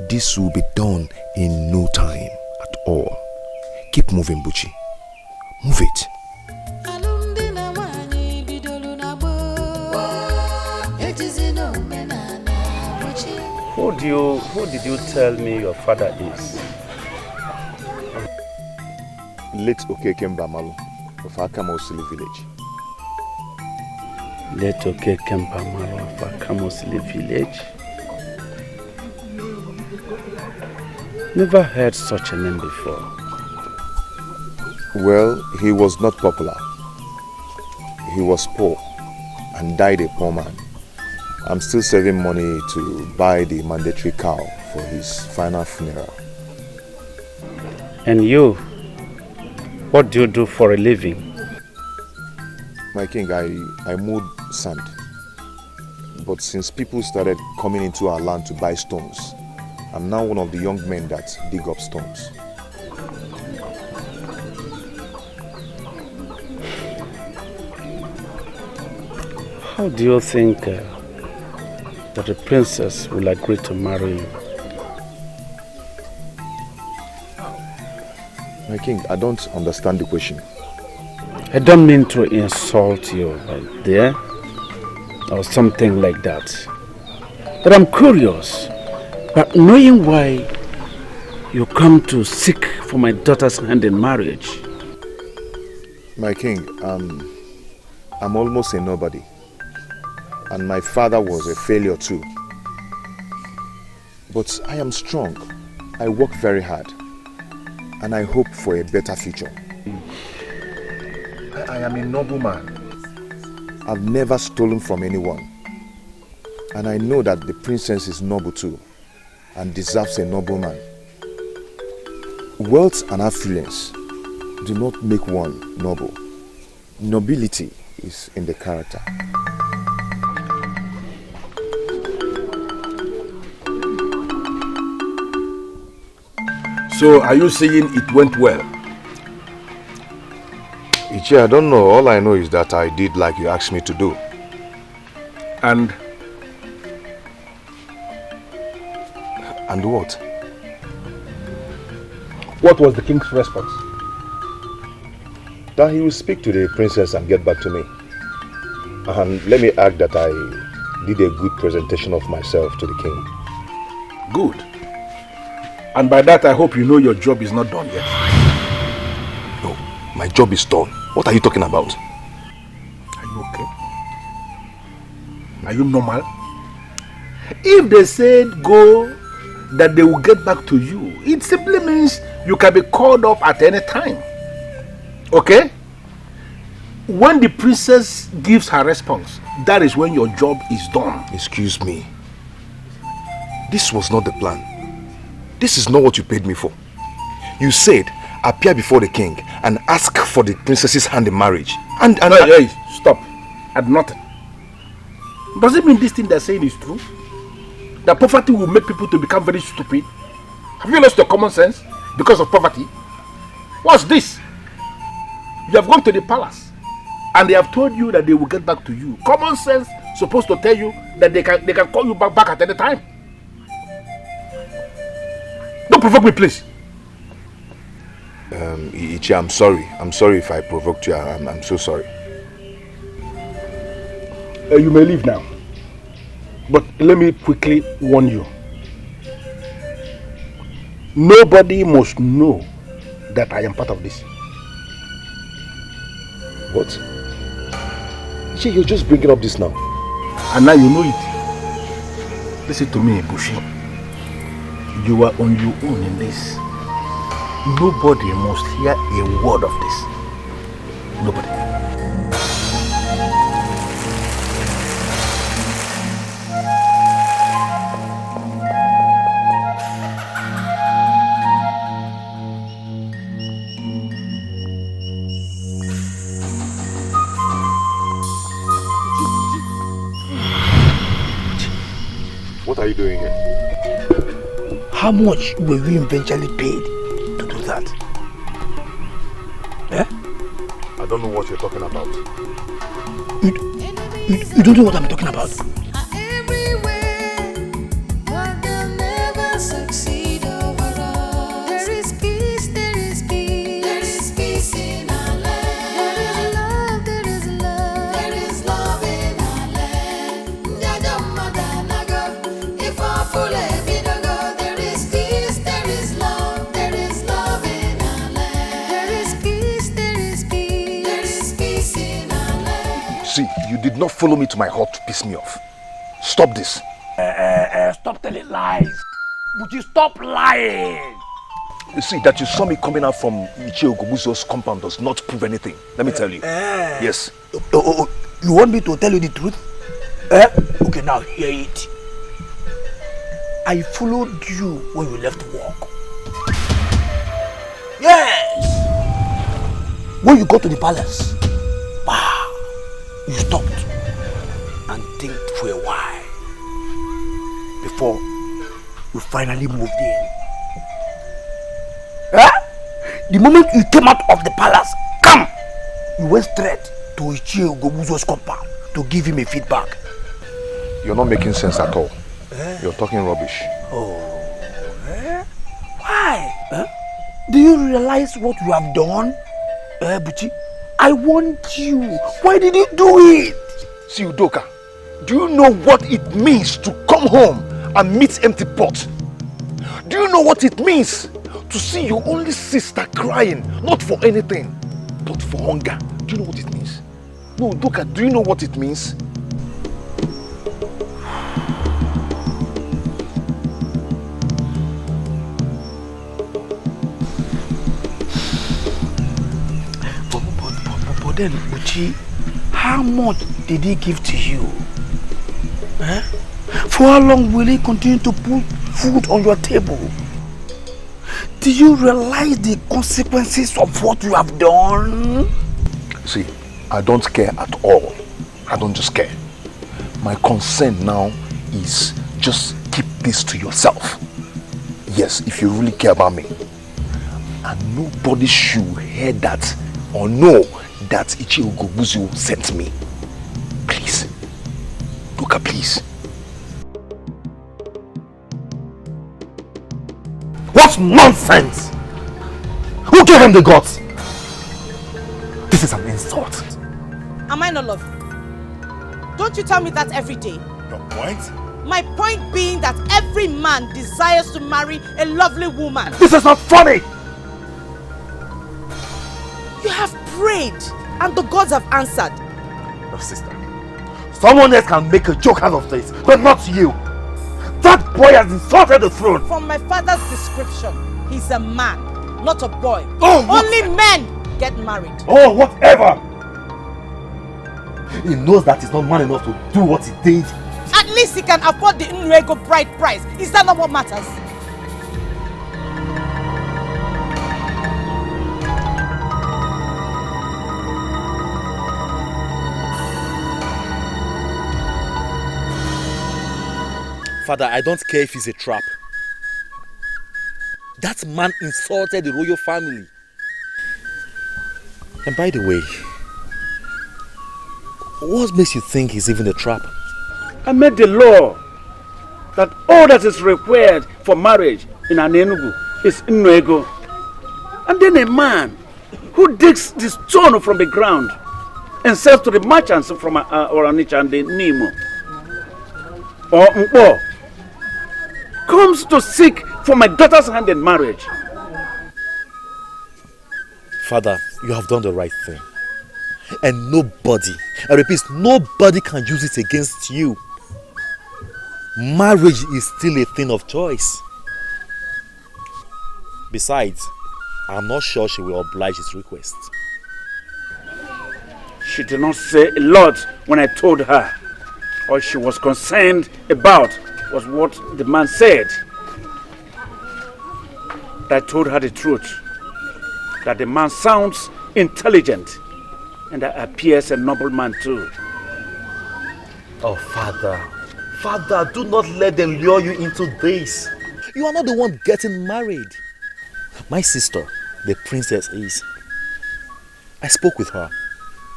This will be done in no time at all. Keep moving, Buchi. Move it. Who did you tell me your father is? Late Okeke Mbamalu of Akamosili village. Late Okeke Mbamalu of Akamosili village? Never heard such a name before. Well, he was not popular. He was poor and died a poor man. I'm still saving money to buy the mandatory cow for his final funeral. And you? What do you do for a living? My king, I mowed sand. But since people started coming into our land to buy stones, I'm now one of the young men that dig up stones. How do you think that the princess will agree to marry you? My king, I don't understand the question. I don't mean to insult you right there or something like that. But I'm curious, but knowing why you come to seek for my daughter's hand in marriage. My king, I'm almost a nobody. And my father was a failure too. But I am strong. I work very hard. And I hope for a better future. I am a noble man. I've never stolen from anyone. And I know that the princess is noble too and deserves a noble man. Wealth and affluence do not make one noble. Nobility is in the character. So, are you saying it went well? Ichi, I don't know. All I know is that I did like you asked me to do. And what? What was the king's response? That he will speak to the princess and get back to me. And let me add that I did a good presentation of myself to the king. Good. And by that, I hope you know your job is not done yet. No, my job is done. What are you talking about? Are you okay? Are you normal? If they said go, that they will get back to you, it simply means you can be called up at any time. Okay? When the princess gives her response, that is when your job is done. Excuse me. This was not the plan. This is not what you paid me for. You said, appear before the king and ask for the princess's hand in marriage. Hey, stop. At nothing. Does it mean this thing they're saying is true? That poverty will make people to become very stupid? Have you lost your common sense because of poverty? What's this? You have gone to the palace and they have told you that they will get back to you. Common sense supposed to tell you that they can call you back at any time. Don't provoke me, please. Ichi, I'm sorry. I'm sorry if I provoked you. I'm so sorry. You may leave now. But let me quickly warn you. Nobody must know that I am part of this. What? Ichi, you're just bringing up this now. And now you know it. Listen to me, Bushi. You are on your own in this. Nobody must hear a word of this. Nobody. What are you doing here? How much were you eventually paid to do that? Eh? I don't know what you're talking about. You don't know what I'm talking about? Full not follow me to my hut to piss me off. Stop this. Stop telling lies. Would you stop lying? You see, that you saw me coming out from Ichie Ogobuzo's compound does not prove anything. Let me tell you. Yes. You want me to tell you the truth? Okay, now hear it. I followed you when you left work. Yes! When you got to the palace, you stopped and think for a while before you finally moved in. The moment you came out of the palace, you went straight to Ichie Ogobuzo's compound to give him a feedback. You're not making sense at all. You're talking rubbish. Why? Do you realize what you have done? Buchi, I warned you. Why did you do it? See, Udoka, do you know what it means to come home and meet empty pot? Do you know what it means to see your only sister crying, not for anything, but for hunger? Do you know what it means? No, Udoka, do you know what it means? But then, Uchi, how much did he give to you? For how long will he continue to put food on your table? Do you realize the consequences of what you have done? See, I don't care at all. I don't just care. My concern now is just keep this to yourself. Yes, if you really care about me. And nobody should hear that or know that Ichie Ogobuzo sent me. Please. Luka, please. What nonsense! Who gave him the guts? This is an insult. Am I not loving? Don't you tell me that every day? Your point? My point being that every man desires to marry a lovely woman. This is not funny! You have prayed and the gods have answered. No, sister. Someone else can make a joke out of this, but not you. That boy has insulted the throne. From my father's description, he's a man, not a boy. Oh, only men get married. Oh, whatever! He knows that he's not man enough to do what he did. At least he can afford the Nrego bride price. Is that not what matters? Father, I don't care if it's a trap. That man insulted the royal family. And by the way, what makes you think it's even a trap? I made the law that all that is required for marriage in Anenugu is Nrego. And then a man who digs the stone from the ground and sells to the merchants from Oranicha and the Nimo or Mpo comes to seek for my daughter's hand in marriage. Father, you have done the right thing. And nobody, I repeat, nobody can use it against you. Marriage is still a thing of choice. Besides, I'm not sure she will oblige his request. She did not say a lot when I told her. All she was concerned about was what the man said. I told her the truth, that the man sounds intelligent and appears a noble man too. Oh, Father, do not let them lure you into this. You are not the one getting married. My sister, the princess, is. I spoke with her.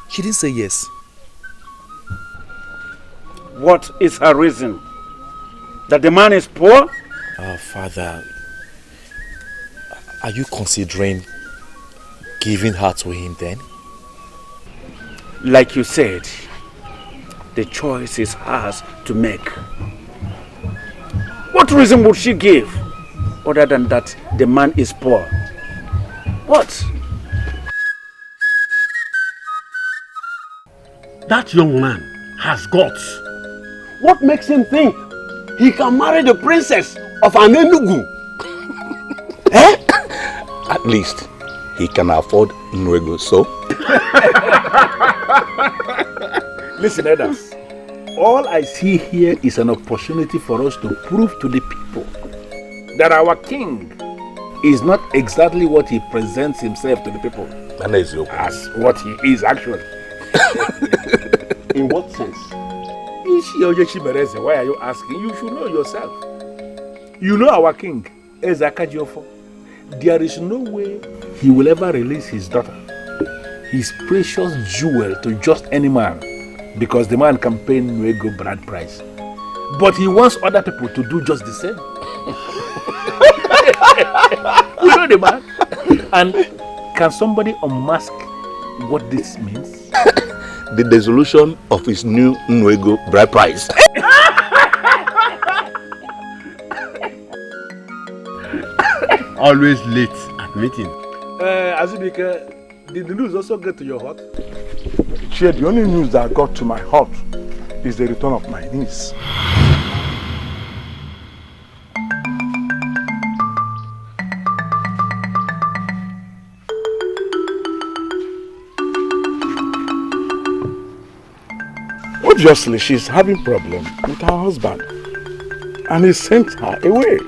She didn't say yes. What is her reason? That the man is poor? Father, are you considering giving her to him then? Like you said, the choice is hers to make. What reason would she give other than that the man is poor? What? That young man has guts? What makes him think he can marry the princess of an Enugu? Eh? At least he can afford Nwego, so? Listen, elders. All I see here is an opportunity for us to prove to the people that our king is not exactly what he presents himself to the people as what he is actually. In what sense? Why are you asking? You should know yourself. You know our king, Ezakajiofo. There is no way he will ever release his daughter, his precious jewel, to just any man, because the man can pay Nwego bride price. But he wants other people to do just the same. You know the man? And can somebody unmask what this means? The dissolution of his new Nwego bride price. Always late at meeting. Azubike, did the news also get to your heart? Chair, the only news that got to my heart is the return of my niece. Obviously, she's having problem with her husband, and he sent her away.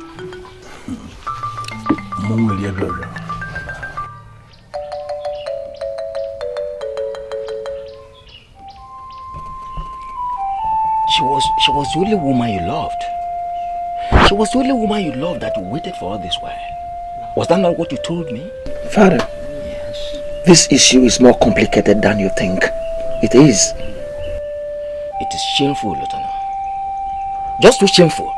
She was the only woman you loved. She was the only woman you loved that you waited for all this while. Was that not what you told me? Father, yes. This issue is more complicated than you think. It is. It is shameful, Lieutenant. Just too shameful.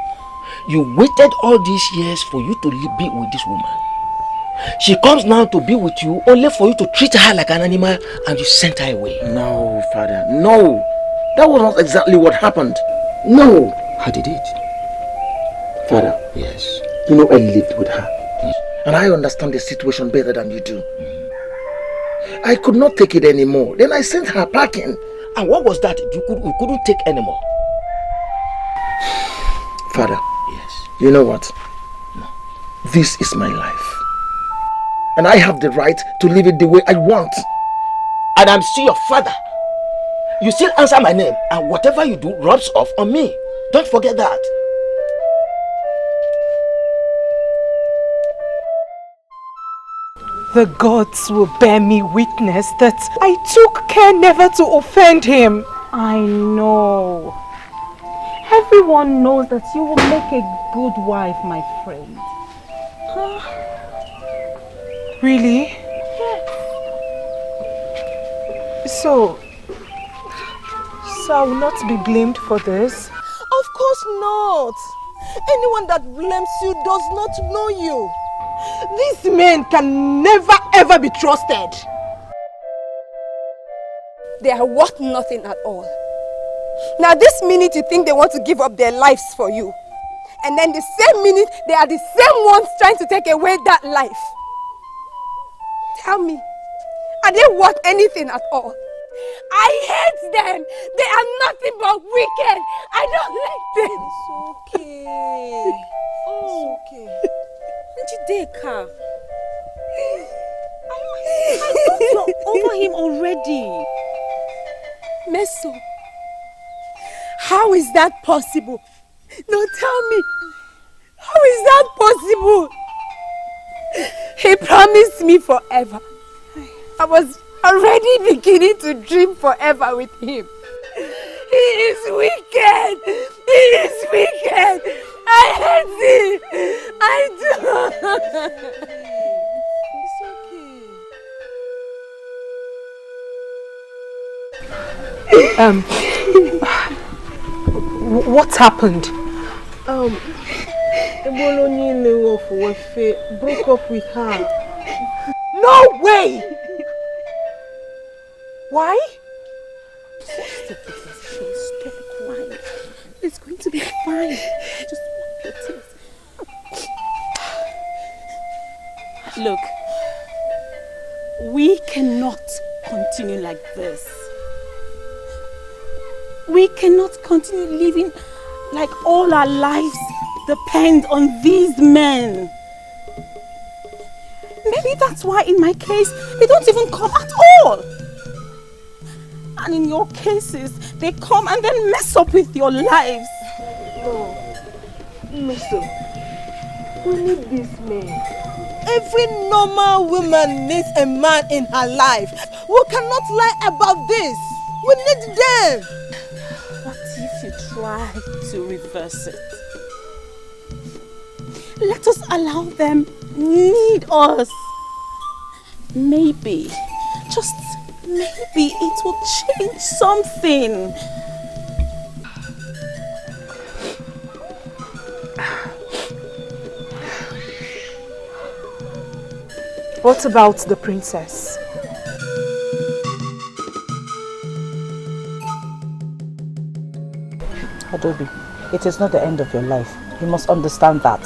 You waited all these years for you to be with this woman. She comes now to be with you only for you to treat her like an animal, and you sent her away. No, Father, no. That was not exactly what happened. No. How did it? Father. Yes. You know I lived with her. Yes. And I understand the situation better than you do. I could not take it anymore. Then I sent her packing. And what was that you couldn't take anymore? Father. Yes. You know what? No. This is my life. And I have the right to live it the way I want. And I'm still your father. You still answer my name, and whatever you do rubs off on me. Don't forget that. The gods will bear me witness that I took care never to offend him. I know. Everyone knows that you will make a good wife, my friend. Really? Yes. So I will not be blamed for this? Of course not. Anyone that blames you does not know you. These men can never ever be trusted. They are worth nothing at all. Now this minute you think they want to give up their lives for you. And then the same minute they are the same ones trying to take away that life. Tell me, are they worth anything at all? I hate them. They are nothing but wicked. I don't like them. It's okay. Oh, it's okay. Dikeh. I thought you're over him already. Meso, how is that possible? No, tell me. How is that possible? He promised me forever. I was already beginning to dream forever with him. He is wicked. He is wicked. I hate him. I do. It's okay. What happened? Broke up with her. No way! Why? Stop crying. It's going to be fine. Just wipe your tears. Look, we cannot continue like this. We cannot continue living like all our lives depend on these men. Maybe that's why in my case, they don't even come at all. And in your cases, they come and then mess up with your lives. No, Mister, we need these men. Every normal woman needs a man in her life. We cannot lie about this. We need them. What if you try to reverse it? Let us allow them need us. Maybe, just maybe it will change something. What about the princess? Adobe, it is not the end of your life. You must understand that.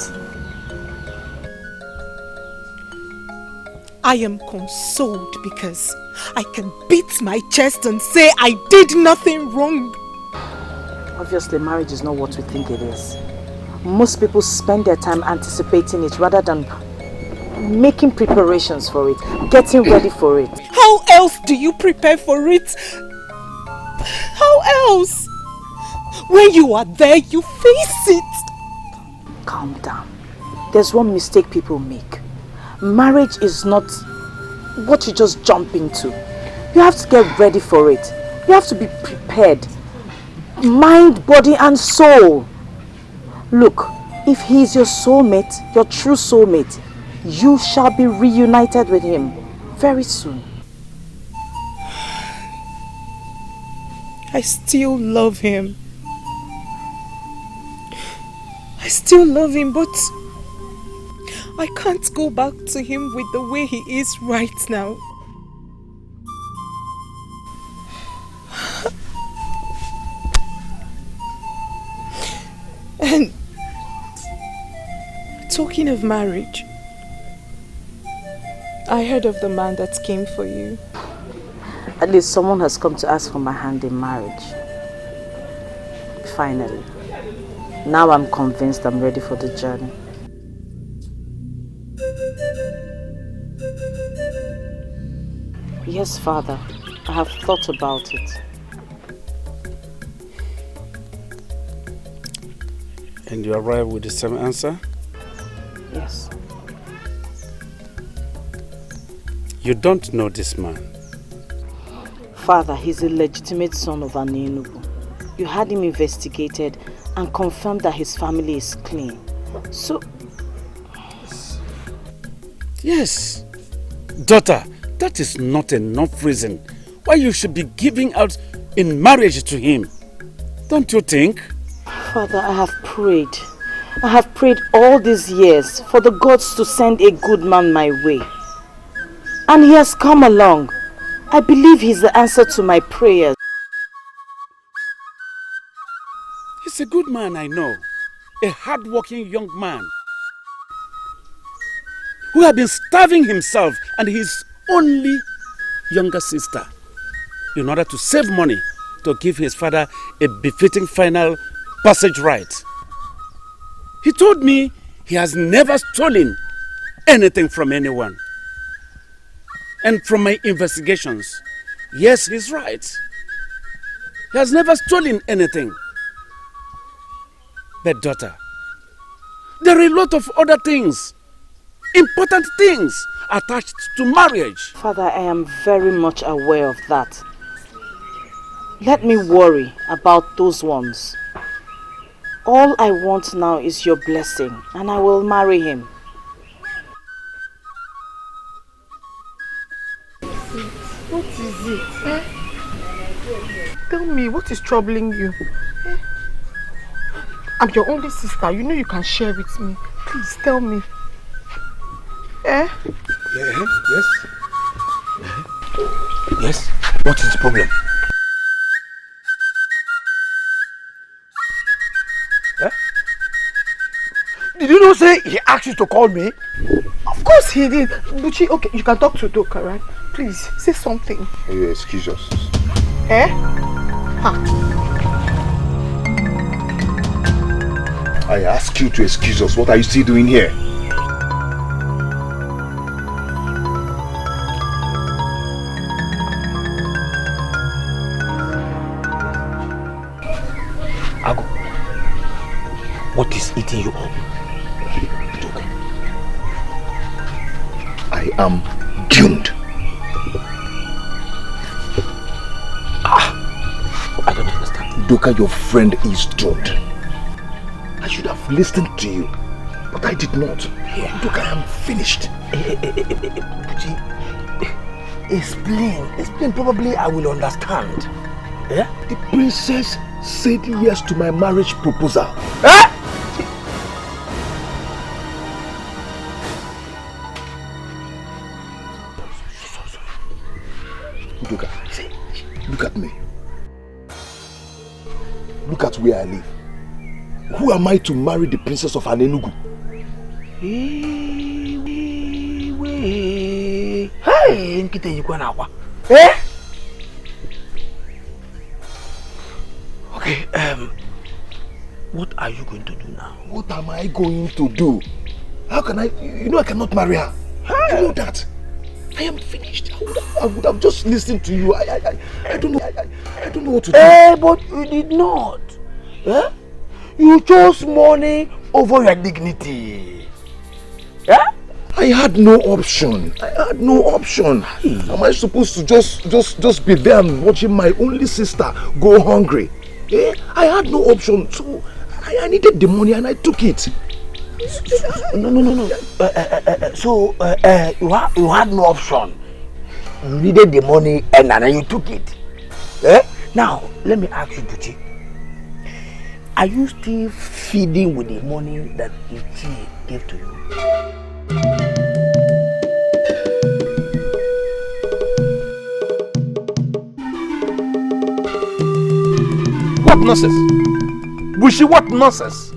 I am consoled because I can beat my chest and say I did nothing wrong. Obviously, marriage is not what we think it is. Most people spend their time anticipating it rather than making preparations for it, getting ready for it. How else do you prepare for it? How else? When you are there, you face it. Calm down. There's one mistake people make. Marriage is not what you just jump into. You have to get ready for it. You have to be prepared. Mind, body and soul. Look, if he is your soulmate, your true soulmate, you shall be reunited with him very soon. I still love him. I still love him, but I can't go back to him with the way he is right now. And talking of marriage, I heard of the man that came for you. At least someone has come to ask for my hand in marriage. Finally. Now I'm convinced I'm ready for the journey. Yes, Father. I have thought about it. And you arrive with the same answer? Yes. You don't know this man? Father, he's a legitimate son of Ini Edo. You had him investigated and confirmed that his family is clean. So... Yes. Daughter, that is not enough reason why you should be giving out in marriage to him. Don't you think? Father, I have prayed. I have prayed all these years for the gods to send a good man my way. And he has come along. I believe he's the answer to my prayers. He's a good man, I know. A hard-working young man who had been starving himself and his only younger sister in order to save money to give his father a befitting final passage right. He told me he has never stolen anything from anyone. And from my investigations, yes, he's right. He has never stolen anything. But daughter, there are a lot of other things, important things attached to marriage. Father, I am very much aware of that. Let me worry about those ones. All I want now is your blessing, and I will marry him. What is it? Eh? Tell me, what is troubling you? Eh? I'm your only sister. You know you can share with me. Please tell me. Eh? Yeah, yes. Yes? What is the problem? Eh? Did you not say he asked you to call me? Of course he did. Buchi, okay, you can talk to Doka, right? Please, say something. You excuse us. Eh? Ha. I ask you to excuse us. What are you still doing here? Ago, what is eating you up? I am doomed. I don't understand. Doka, your friend is doomed. I should have listened to you, but I did not. Yeah. Doka, I am finished. Explain. Probably I will understand. Yeah? The princess said yes to my marriage proposal. Eh? Doka, look at me. Look at where I live. Who am I to marry the princess of Anenugu? Hey, nkite yikwa na akwa. Eh? Okay, what are you going to do now? What am I going to do? How can I? You know I cannot marry her. You know that. I am finished. I would have just listened to you. I don't know. I don't know what to do. Eh, but you did not. Eh? You chose money over your dignity. Yeah? I had no option. Am I supposed to just be there and watching my only sister go hungry? Eh? I had no option, so I needed the money and I took it. No. So you had no option. You needed the money and then you took it. Eh? Now let me ask you, Buchi. Are you still feeding with the money that Ichi gave to you? What nonsense? Bushi, what nonsense?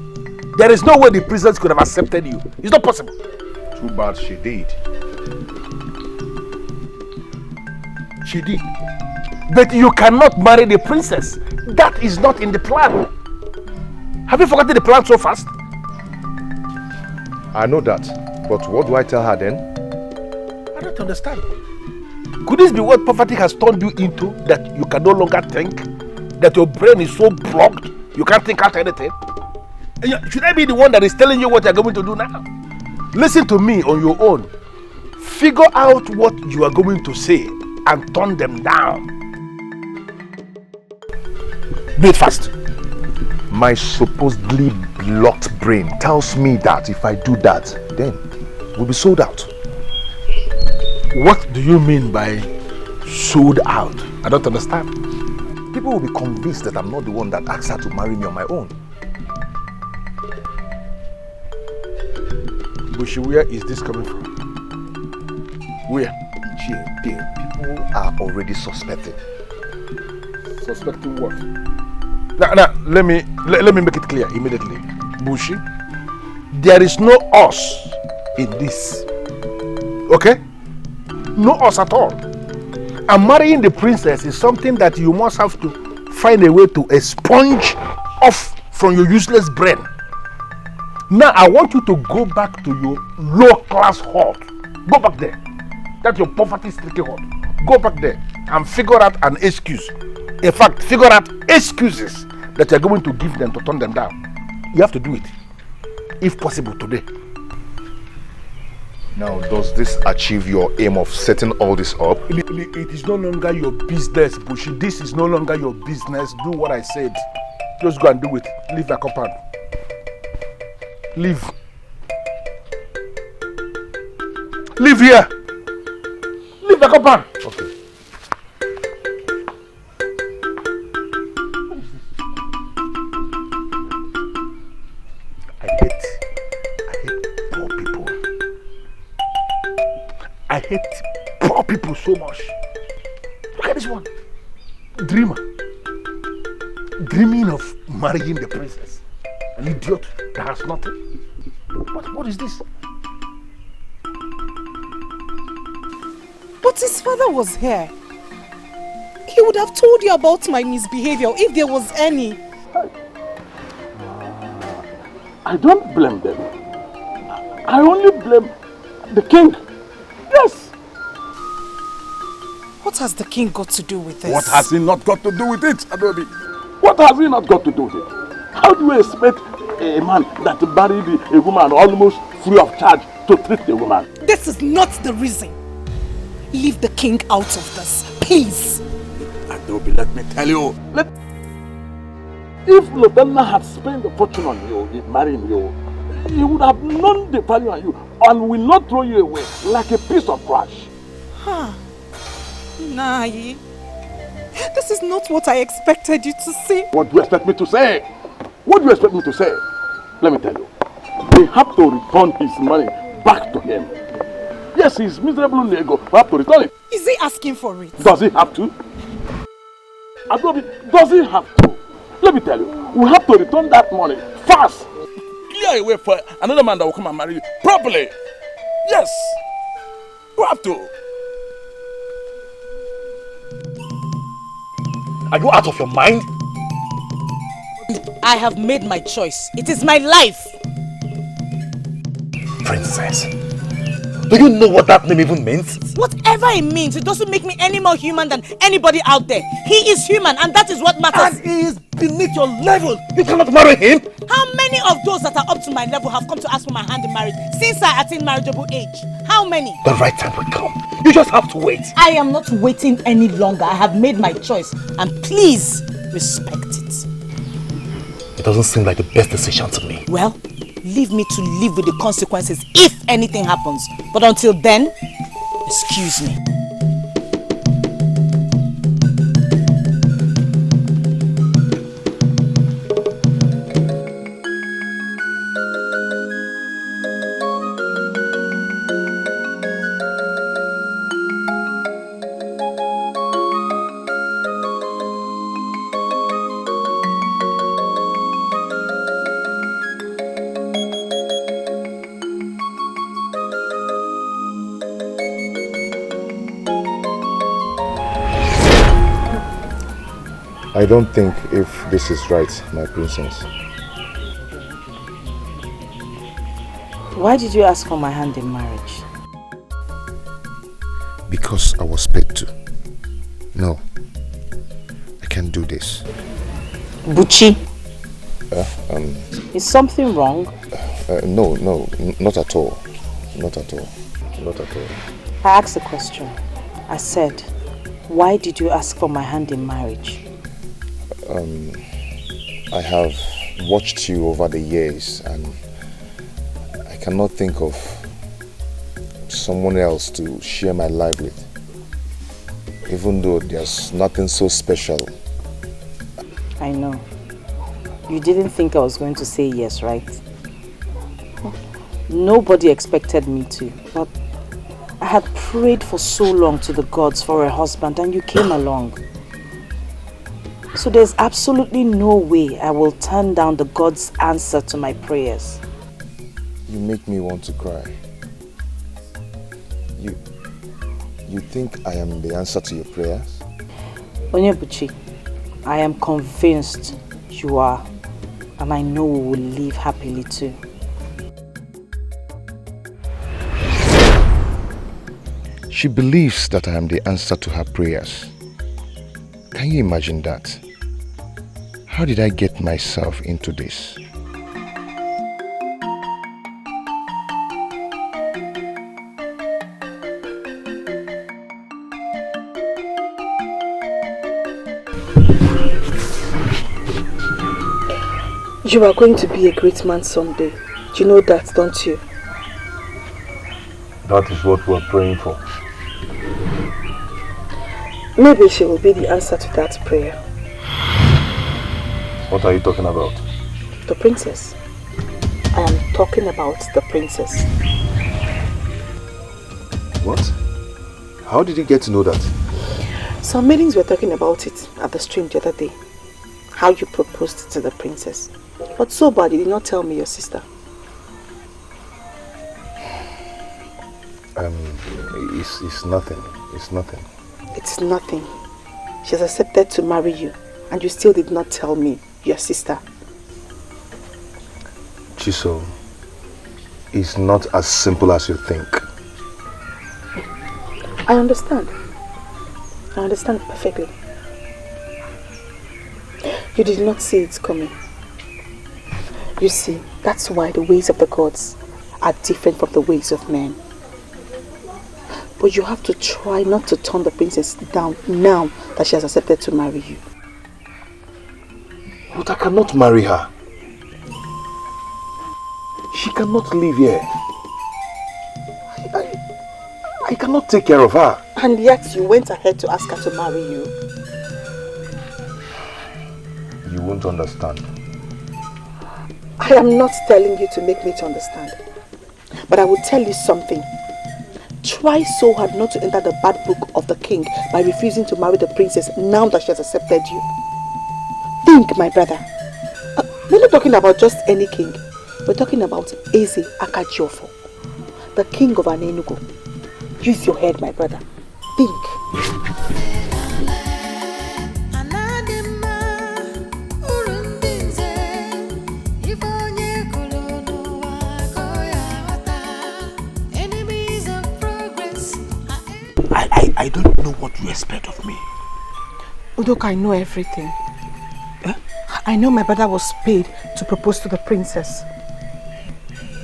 There is no way the princess could have accepted you. It's not possible. Too bad she did. She did. But you cannot marry the princess. That is not in the plan. Have you forgotten the plan so fast? I know that. But what do I tell her then? I don't understand. Could this be what poverty has turned you into? That you can no longer think? That your brain is so blocked, you can't think out anything? Should I be the one that is telling you what you're going to do now? Listen to me on your own. Figure out what you are going to say and turn them down. Do it fast. My supposedly blocked brain tells me that if I do that, then we'll be sold out. What do you mean by sold out? I don't understand. People will be convinced that I'm not the one that asked her to marry me on my own. Bushi, where is this coming from? Where? People are already suspecting. Suspecting what? Now, let me make it clear immediately. Bushi, there is no us in this. Okay? No us at all. And marrying the princess is something that you must have to find a way to expunge off from your useless brain. Now I want you to go back to your low-class hut. Go back there. That's your poverty-stricken hut. Go back there and figure out an excuse. In fact, figure out excuses that you're going to give them to turn them down. You have to do it, if possible, today. Now, does this achieve your aim of setting all this up? It is no longer your business, Bushi. This is no longer your business. Do what I said. Just go and do it. Leave the compound. Leave. Leave here. Leave the compound. Okay. I hate poor people so much. Look at this one. Dreamer. Dreaming of marrying the princess. An idiot that has nothing. What is this? But his father was here. He would have told you about my misbehavior if there was any. I don't blame them. I only blame the king. Yes. What has the king got to do with this? What has he not got to do with it, Adobe? What has he not got to do with it? How do you expect a man that married a woman almost free of charge to treat the woman? This is not the reason. Leave the king out of this, please. Adobe, let me tell you. If Lobenna had spent a fortune on you in marrying you, he would have known the value on you and will not throw you away like a piece of trash. Huh. Nai, this is not what I expected you to say. What do you expect me to say? What do you expect me to say? Let me tell you. They have to return his money back to him. Yes, his miserable nego have to return it. Is he asking for it? Does he have to? Adobe, does he have to? Let me tell you, we have to return that money fast. Clear a way for another man that will come and marry you properly. Yes, we have to. Are you out of your mind? I have made my choice. It is my life. Princess, do you know what that name even means? Whatever it means, it doesn't make me any more human than anybody out there. He is human and that is what matters. And he is beneath your level. You cannot marry him. How many of those that are up to my level have come to ask for my hand in marriage since I attained marriageable age? How many? The right time will come. You just have to wait. I am not waiting any longer. I have made my choice and please respect it. It doesn't seem like the best decision to me. Well, leave me to live with the consequences if anything happens. But until then, excuse me. I don't think if this is right, my princess. Why did you ask for my hand in marriage? Because I was paid to. No, I can't do this. Buchi, is something wrong? No, not at all. Not at all. Not at all. I asked a question. I said, why did you ask for my hand in marriage? I have watched you over the years and I cannot think of someone else to share my life with. Even though there's nothing so special. I know. You didn't think I was going to say yes, right? Nobody expected me to, but I had prayed for so long to the gods for a husband and you came along. So there's absolutely no way I will turn down the God's answer to my prayers. You make me want to cry. You think I am the answer to your prayers? Onyebuchi, I am convinced you are, and I know we will live happily too. She believes that I am the answer to her prayers. Can you imagine that? How did I get myself into this? You are going to be a great man someday. You know that, don't you? That is what we are praying for. Maybe she will be the answer to that prayer. What are you talking about? The princess. I am talking about the princess. What? How did you get to know that? Some maidens were talking about it at the stream the other day. How you proposed to the princess. But so bad you did not tell me your sister. It's nothing. It's nothing. It's nothing. She has accepted to marry you and you still did not tell me your sister. Chi, Chiso, it's not as simple as you think. I understand. I understand perfectly. You did not see it coming. You see, that's why the ways of the gods are different from the ways of men. But you have to try not to turn the princess down now that she has accepted to marry you. But I cannot marry her. She cannot live here. I cannot take care of her. And yet you went ahead to ask her to marry you. You won't understand. I am not telling you to make me to understand. But I will tell you something. Try so hard not to enter the bad book of the king by refusing to marry the princess now that she has accepted you. Think, my brother. We're not talking about just any king. We're talking about Eze Akajiofo, the king of Anenugu. Use your head, my brother. Think. I don't know what you expect of me. Udoka, I know everything. I know my brother was paid to propose to the princess.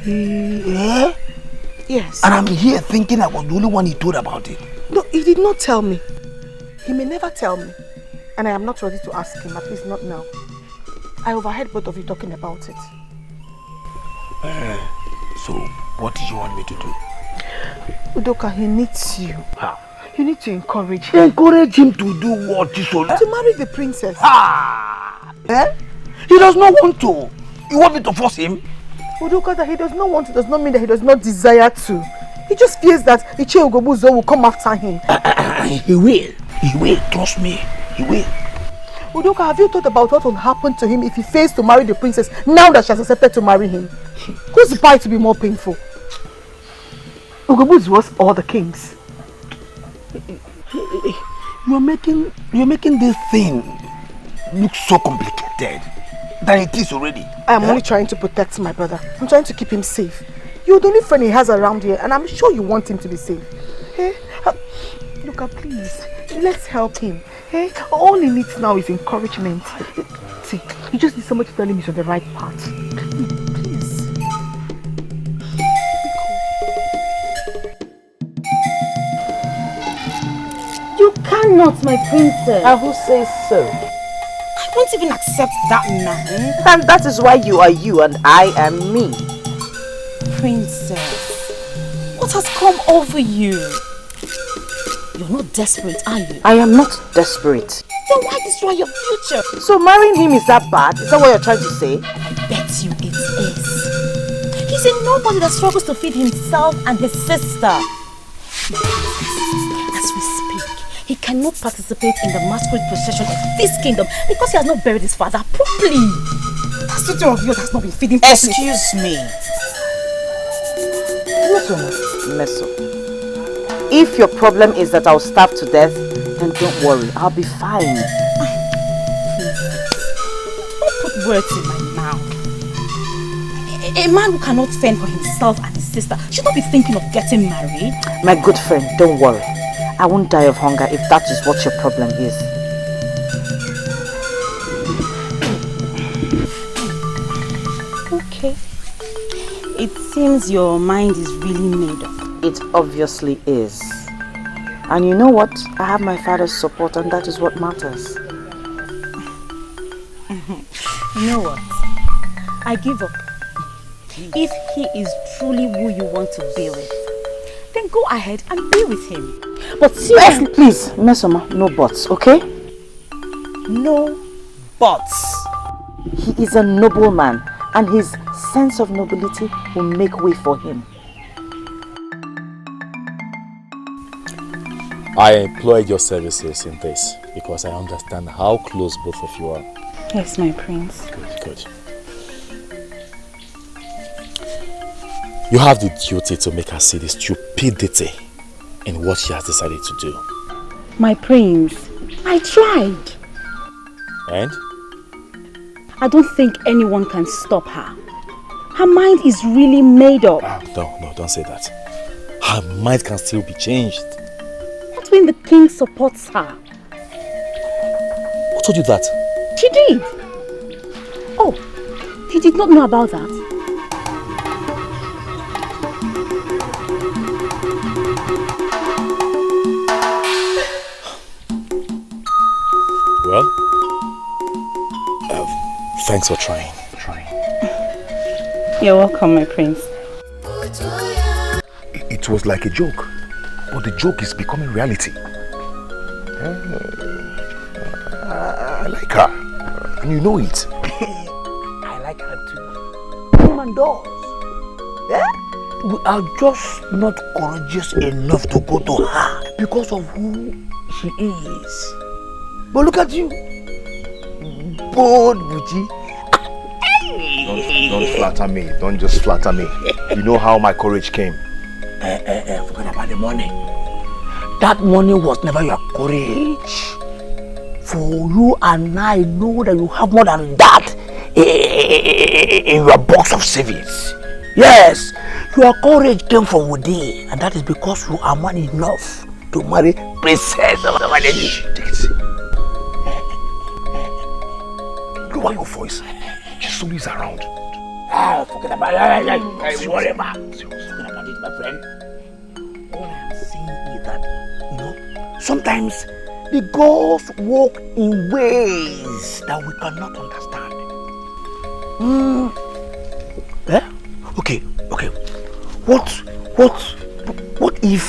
Yeah? Yes. And I'm here thinking I was the only one he told about it. No, he did not tell me. He may never tell me. And I am not ready to ask him, at least not now. I overheard both of you talking about it. So, what do you want me to do? Udoka, he needs you. How? You need to encourage him. Encourage him to do what, Chisola? To marry the princess. He does not want to. You want me to force him? Udoka, that he does not want to does not mean that he does not desire to. He just fears that Iche Ugobuzo will come after him. He will. He will. Trust me. He will. Udoka, have you thought about what will happen to him if he fails to marry the princess now that she has accepted to marry him? Whose bite to be more painful? Ugobuzo was all the kings. You're making this thing look so complicated than it is already. I am only trying to protect my brother. I'm trying to keep him safe. You're the only friend he has around here, and I'm sure you want him to be safe. Hey, Luca, please, let's help him. Hey, all he needs now is encouragement. See, he just needs somebody to tell him he's on the right path. Please. You cannot, my princess. And who says so? I won't even accept that man. And that is why you are you and I am me. Princess, what has come over you? You're not desperate, are you? I am not desperate. Then why destroy your future? So marrying him is that bad? Is that what you're trying to say? I bet you it is. He's a nobody that struggles to feed himself and his sister. As we speak, he cannot participate in the masquerade procession of this kingdom because he has not buried his father properly. That statue of yours has not been feeding properly. Excuse me. Meso. If your problem is that I'll starve to death, then don't worry, I'll be fine. Don't put words in my mouth. A man who cannot fend for himself and his sister should not be thinking of getting married. My good friend, don't worry. I won't die of hunger if that is what your problem is. Okay. It seems your mind is really made up. It obviously is. And you know what? I have my father's support and that is what matters. You know what? I give up. If he is truly who you want to be with, then go ahead and be with him. But seriously, please, Mesoma, no buts, okay? No buts. He is a noble man and his sense of nobility will make way for him. I employed your services in this because I understand how close both of you are. Yes, my prince. Good. You have the duty to make her see the stupidity in what she has decided to do. My prince, I tried. And? I don't think anyone can stop her. Her mind is really made up. No, don't say that. Her mind can still be changed. That's when the king supports her. Who told you that? She did. Oh, you did not know about that? Well, thanks for trying. You're welcome, my prince. It was like a joke, but the joke is becoming reality. I like her, and you know it. I like her too. Woman does. Yeah? We are just not courageous enough to go to her because of who she is. But look at you. Bold Buchi. Don't flatter me. Don't just flatter me. You know how my courage came. Forget about the money. That money was never your courage. For you and I know that you have more than that in your box of savings. Yes, your courage came from within, and that is because you are man enough to marry Princess. Take it. Lower your voice. She's always around. Forget about it. Forget about it, my friend. All I am saying is that, you know, sometimes the gods walk in ways that we cannot understand. Okay. What if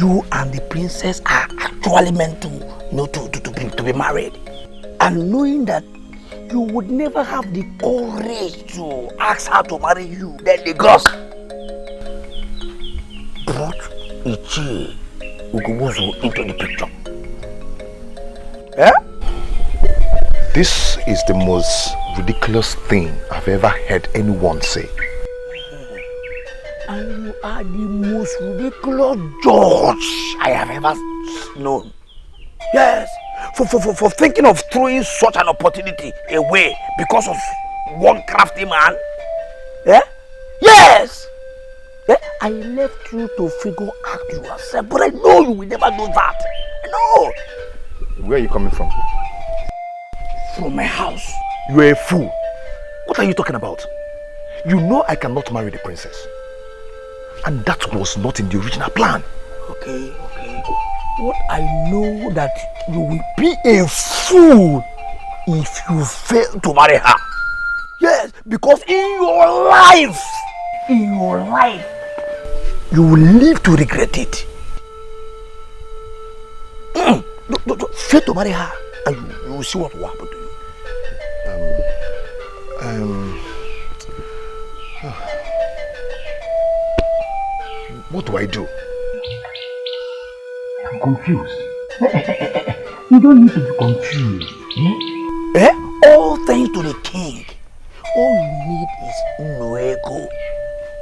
you and the princess are actually meant to, you know, to be married, and knowing that you would never have the courage to ask her to marry you, then the gods brought Ichi Ugubuzu into the picture? This is the most ridiculous thing I've ever heard anyone say. And you are the most ridiculous judge I have ever known. Yes, for thinking of throwing such an opportunity away because of one crafty man. Yeah? Yes! Yeah? I left you to figure out yourself, but I know you will never do that. I know. Where are you coming from? From my house. You are a fool. What are you talking about? You know I cannot marry the princess. And that was not in the original plan. Okay. What I know that you will be a fool if you fail to marry her. Yes, because in your life, you will live to regret it. Fail to marry her, and you will see what will happen to you. What do I do? I'm confused. You don't need to be confused. All thanks to the king. All you need is Unuego.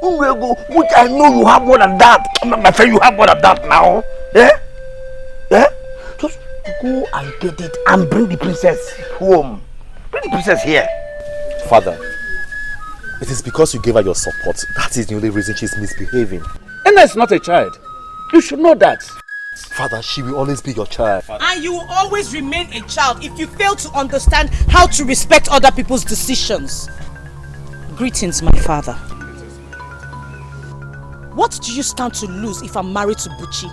Unuego, which I know you have more than that. My friend, you have more than that now. Just go and get it and bring the princess home. Bring the princess here. Father, it is because you gave her your support. That is the only reason she's misbehaving. Ena is not a child. You should know that. Father, she will always be your child. And you will always remain a child if you fail to understand how to respect other people's decisions. Greetings, my father. What do you stand to lose if I'm married to Buchi?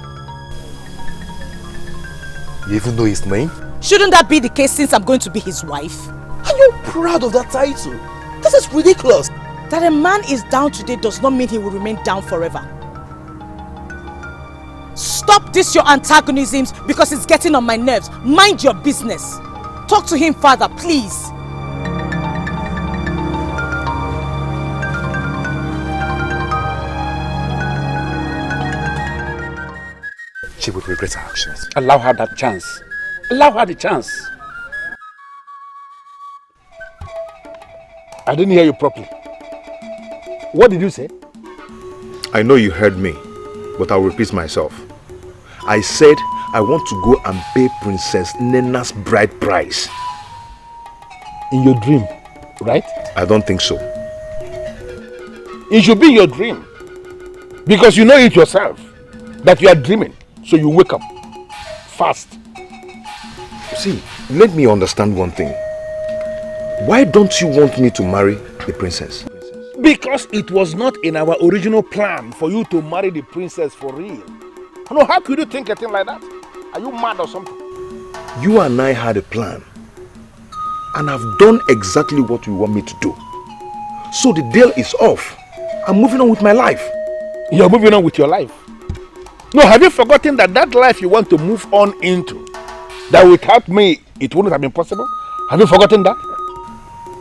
You even know his name? Shouldn't that be the case since I'm going to be his wife? Are you proud of that title? This is ridiculous. That a man is down today does not mean he will remain down forever. Stop this your antagonisms because it's getting on my nerves. Mind your business. Talk to him, father, please. She would regret her actions. Allow her that chance. Allow her the chance. I didn't hear you properly. What did you say? I know you heard me, but I'll repeat myself. I said I want to go and pay Princess Nena's bride price. In your dream, right? I don't think so. It should be your dream. Because you know it yourself that you are dreaming. So you wake up fast. See, let me understand one thing. Why don't you want me to marry the princess? Because it was not in our original plan for you to marry the princess for real. No, how could you think a thing like that? Are you mad or something? You and I had a plan. And I've done exactly what you want me to do. So the deal is off. I'm moving on with my life. You're moving on with your life? No, have you forgotten that that life you want to move on into, that without me, it wouldn't have been possible? Have you forgotten that?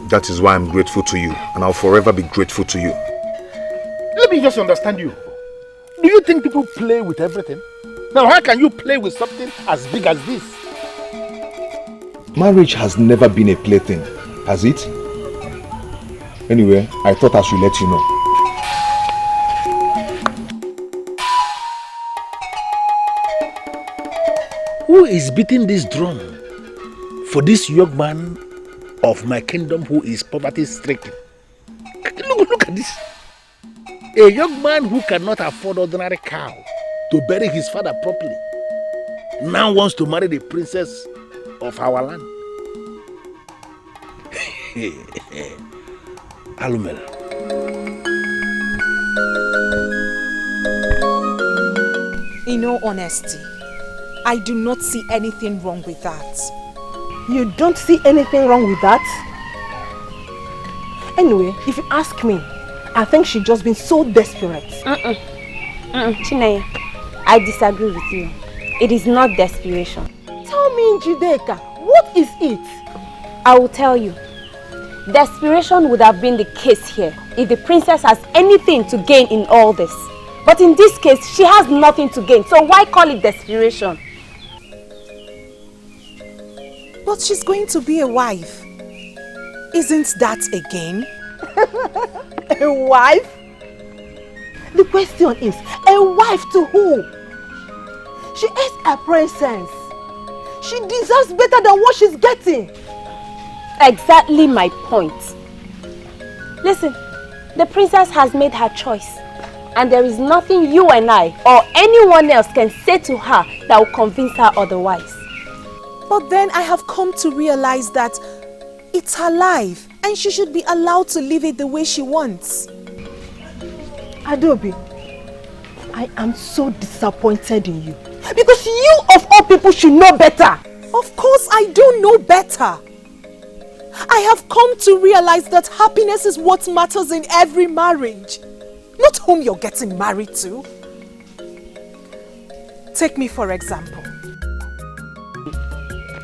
That is why I'm grateful to you. And I'll forever be grateful to you. Let me just understand you. Do you think people play with everything? Now, how can you play with something as big as this? Marriage has never been a plaything, has it? Anyway, I thought I should let you know. Who is beating this drum for this young man of my kingdom who is poverty-stricken? Look at this. A young man who cannot afford ordinary cow to bury his father properly now wants to marry the princess of our land. Alumel. In all honesty, I do not see anything wrong with that. You don't see anything wrong with that? Anyway, if you ask me, I think she's just been so desperate. Chinaya, I disagree with you. It is not desperation. Tell me, Njideka, what is it? I will tell you. Desperation would have been the case here if the princess has anything to gain in all this. But in this case, she has nothing to gain. So why call it desperation? But she's going to be a wife. Isn't that a gain? A wife? The question is, a wife to who? She is a princess. She deserves better than what she's getting. Exactly my point. Listen, the princess has made her choice. And there is nothing you and I or anyone else can say to her that will convince her otherwise. But then I have come to realize that it's her life and she should be allowed to live it the way she wants. Adobe, I am so disappointed in you. Because you of all people should know better. Of course I do know better. I have come to realize that happiness is what matters in every marriage. Not whom you're getting married to. Take me for example.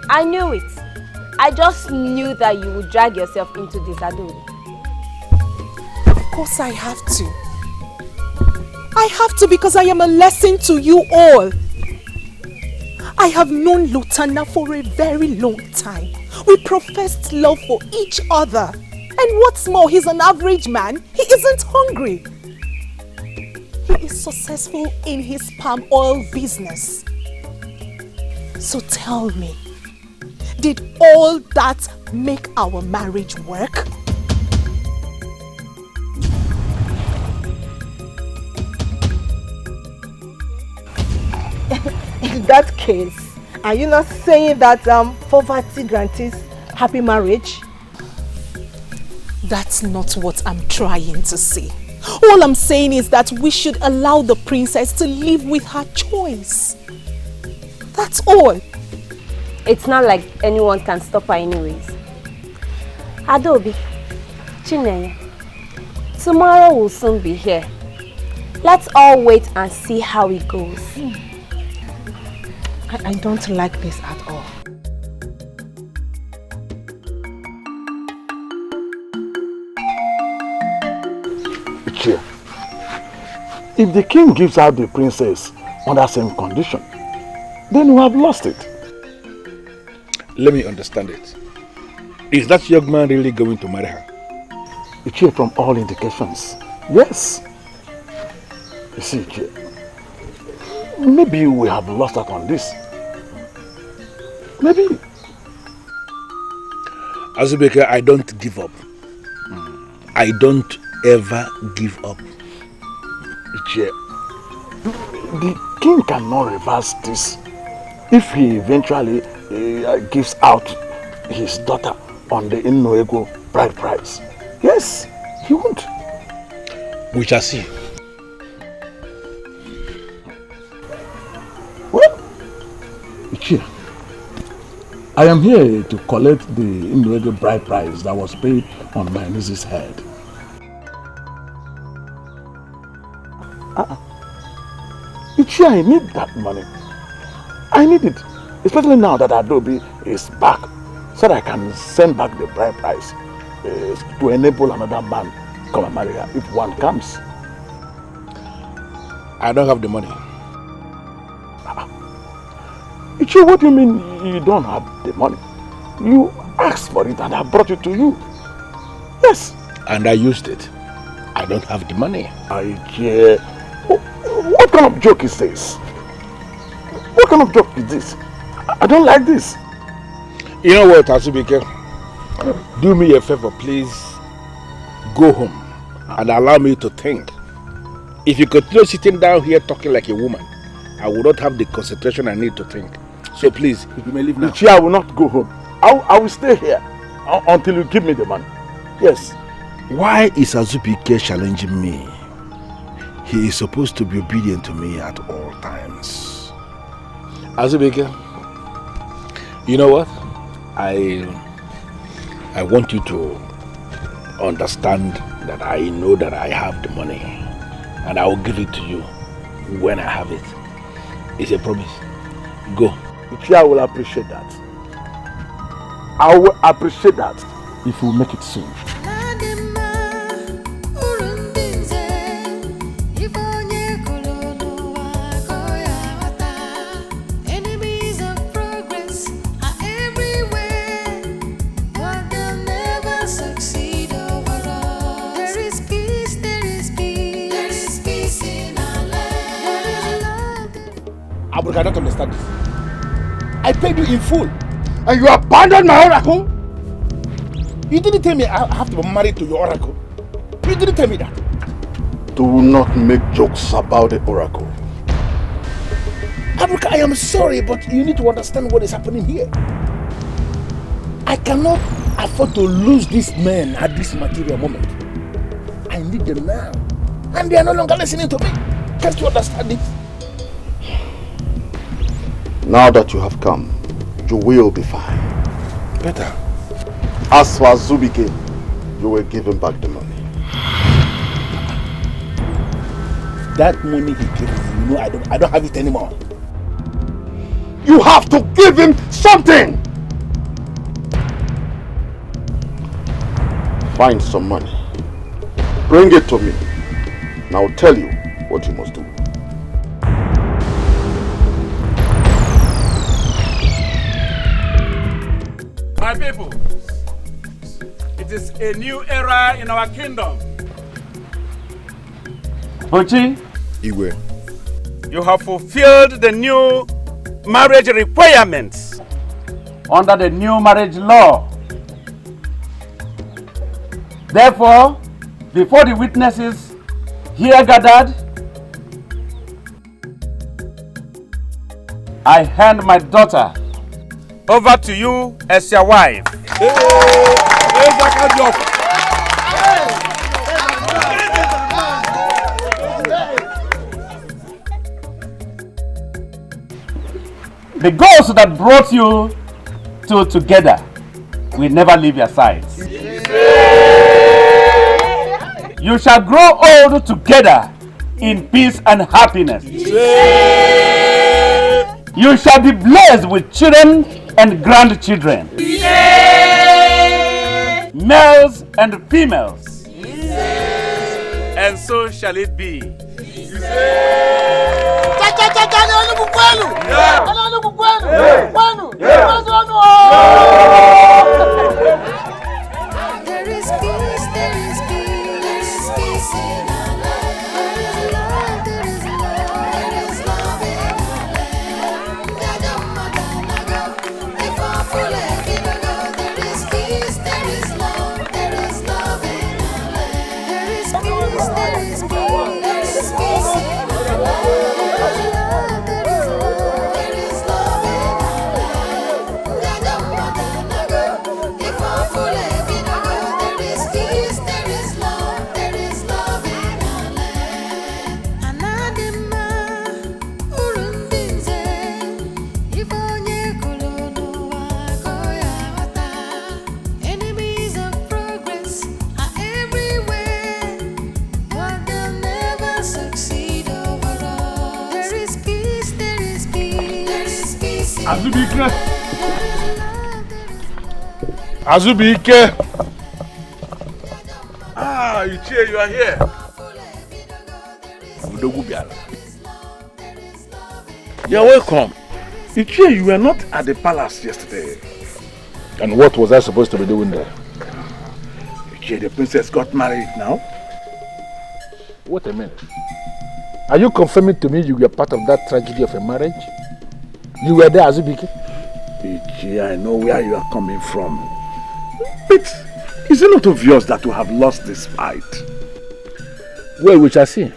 I knew it. I just knew that you would drag yourself into this, Adobe. Of course I have to. I have to because I am a lesson to you all. I have known Lutana for a very long time. We professed love for each other. And what's more, he's an average man. He isn't hungry. He is successful in his palm oil business. So tell me, did all that make our marriage work? In that case, are you not saying that poverty guarantees happy marriage? That's not what I'm trying to say. All I'm saying is that we should allow the princess to live with her choice. That's all. It's not like anyone can stop her anyways. Adobe, Chineye, tomorrow will soon be here. Let's all wait and see how it goes. I don't like this at all. If the king gives out the princess on that same condition, then we have lost it. Let me understand it. Is that young man really going to marry her? Ichie, from all indications, yes. You see, Ichie, maybe we have lost out on this. Maybe. Azubeke, I don't give up. I don't ever give up. The king cannot reverse this if he eventually gives out his daughter on the Ini Edo bride price. Yes, he won't. We shall see. Well, Ichie, I am here to collect the Ini Edo bride price that was paid on my niece's head. Ichie, I need that money. I need it. Especially now that Adobe is back, so that I can send back the bride price to enable another man to come and marry her if one comes. I don't have the money. Ichie, what do you mean you don't have the money? You asked for it and I brought it to you. Yes. And I used it. I don't have the money. Ichie, what kind of joke is this? What kind of joke is this? I don't like this. You know what, Azubike? Do me a favor, please. Go home and allow me to think. If you continue sitting down here talking like a woman, I will not have the concentration I need to think. So please, you may leave now. Ichie, I will not go home. I will stay here until you give me the money. Yes. Why is Azubike challenging me? He is supposed to be obedient to me at all times. Azubike, you know what? I want you to understand that I know that I have the money and I will give it to you when I have it. It's a promise. Go. Ichie, I will appreciate that. I will appreciate that if you make it soon. I cannot understand this. I paid you in full and you abandoned my oracle? You didn't tell me I have to be married to your oracle. You didn't tell me that. Do not make jokes about the oracle. Abuka, I am sorry, but you need to understand what is happening here. I cannot afford to lose these men at this material moment. I need them now. And they are no longer listening to me. Can't you understand this? Now that you have come, you will be fine. Better. As for Azubike, you will give him back the money. That money he gave me, you know, I don't have it anymore. You have to give him something! Find some money. Bring it to me. And I'll tell you what you must do. My people, it is a new era in our kingdom. Bochi, Iwe, you have fulfilled the new marriage requirements under the new marriage law. Therefore, before the witnesses here gathered, I hand my daughter over to you as your wife. The ghost that brought you two together will never leave your sides. You shall grow old together in peace and happiness. You shall be blessed with children and grandchildren. Males and females. And so shall it be. There is peace, there is peace in our land. There is love, there is love in our land. There is peace, there is love in our land. There is Azubike! Azubike! Ah, Ichie, you are here. You're welcome. Ichie, you were not at the palace yesterday. And what was I supposed to be doing there? Ichie, the princess got married now. Wait a minute. Are you confirming to me you were part of that tragedy of a marriage? You were there, Azubike? Ichie, I know where you are coming from. But is it not obvious that you have lost this fight? Well, we shall see.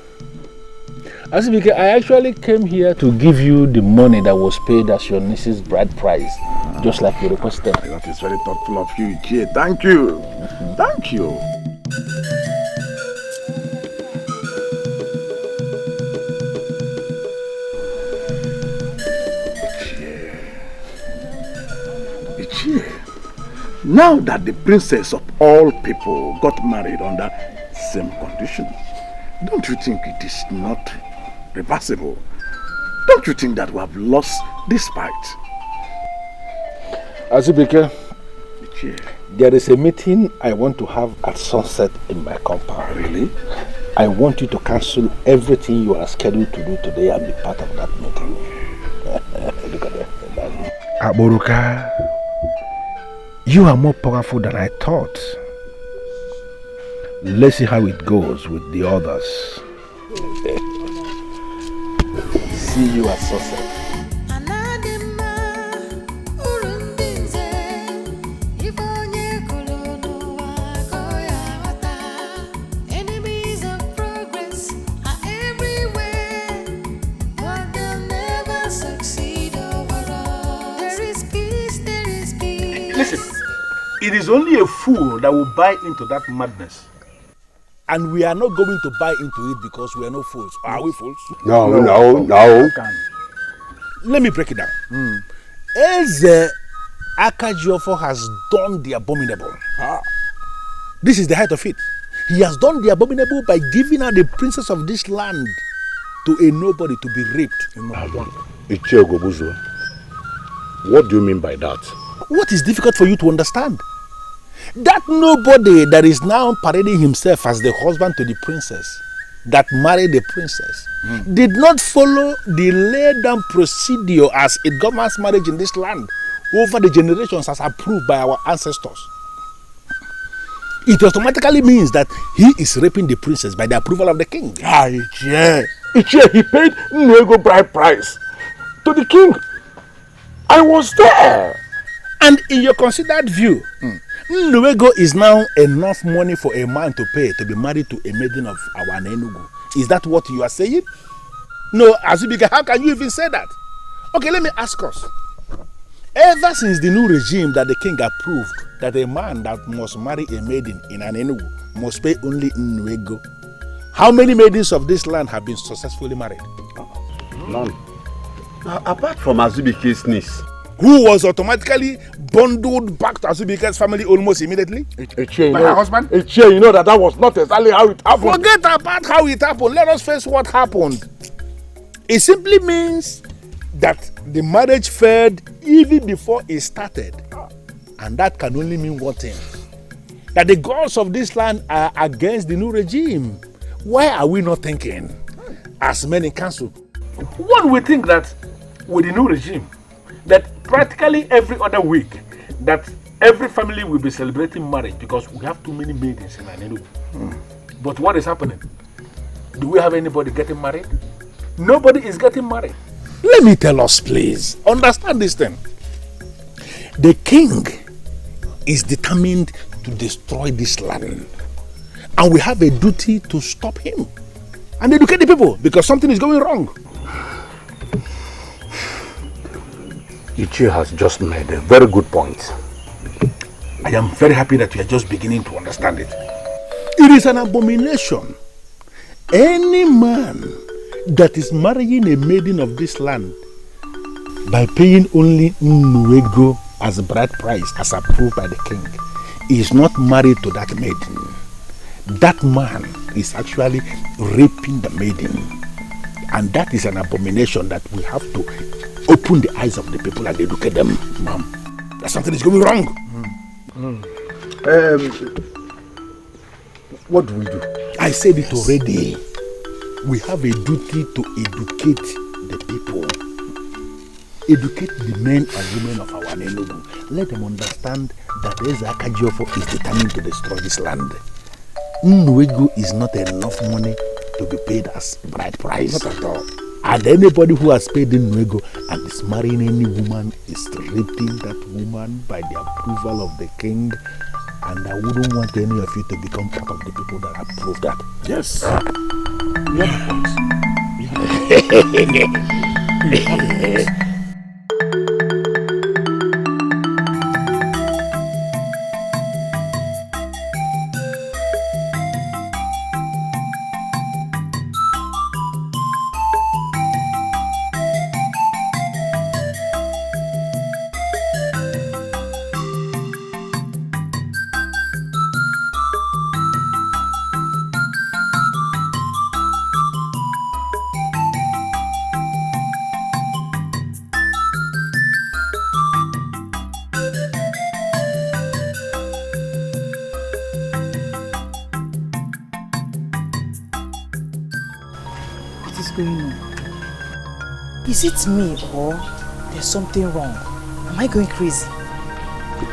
Azubike, I actually came here to give you the money that was paid as your niece's bride price, just like you requested. That is very thoughtful of you, Ichie. Thank you. Thank you. Ichie, now that the princess of all people got married under same conditions, don't you think it is not reversible? Don't you think that we have lost this fight? Azubike, there is a meeting I want to have at sunset in my compound. Really? I want you to cancel everything you are scheduled to do today and be part of that meeting. Look at that. Aburuka, you are more powerful than I thought. Let's see how it goes with the others. See you at sunset. Listen, it is only a fool that will buy into that madness. And we are not going to buy into it because we are no fools. Are we fools? No. Let me break it down. Eze Akajiofo has done the abominable. This is the height of it. He has done the abominable by giving her the princess of this land to a nobody to be raped. Ichie Ogobuzo, what do you mean by that? What is difficult for you to understand? That nobody that is now parading himself as the husband to the princess, that married the princess, did not follow the laid down procedure as it governs marriage in this land over the generations as approved by our ancestors. It automatically means that he is raping the princess by the approval of the king. Ichie, he paid Nego bride price to the king. I was there. And in your considered view, Nwego is now enough money for a man to pay to be married to a maiden of our Enugu. Is that what you are saying? No, Azubike, how can you even say that? Okay, let me ask us. Ever since the new regime that the king approved that a man that must marry a maiden in an Enugu must pay only Nwego, how many maidens of this land have been successfully married? None. Apart from Azubike's niece, who was automatically bundled back to Azubike's family almost immediately by her husband. You know that was not exactly how it happened. Forget about how it happened. Let us face what happened. It simply means that the marriage failed even before it started. And that can only mean one thing. That the gods of this land are against the new regime. Why are we not thinking, as men in council? One would think that with the new regime, that practically every other week, that every family will be celebrating marriage because we have too many maidens in Enugu. But what is happening? Do we have anybody getting married? Nobody is getting married. Let me tell us, please. Understand this thing. The king is determined to destroy this land. And we have a duty to stop him and educate the people because something is going wrong. Ichie has just made a very good point. I am very happy that you are just beginning to understand it. It is an abomination. Any man that is marrying a maiden of this land by paying only Nwego as a bride price as approved by the king is not married to that maiden. That man is actually raping the maiden. And that is an abomination that we have to open the eyes of the people and educate them, ma'am, that something is going wrong. What do we do? I said it already. We have a duty to educate the people. Educate the men and women of our Nollywood. Let them understand that Eze Akajiofo is determined to destroy this land. Nollywood is not enough money to be paid as bride price. Not at all. And anybody who has paid in Nollywood and is marrying any woman is raping that woman by the approval of the king. And I wouldn't want any of you to become part of the people that approve that. Yes. You have a point. Is it me or there's something wrong? Am I going crazy?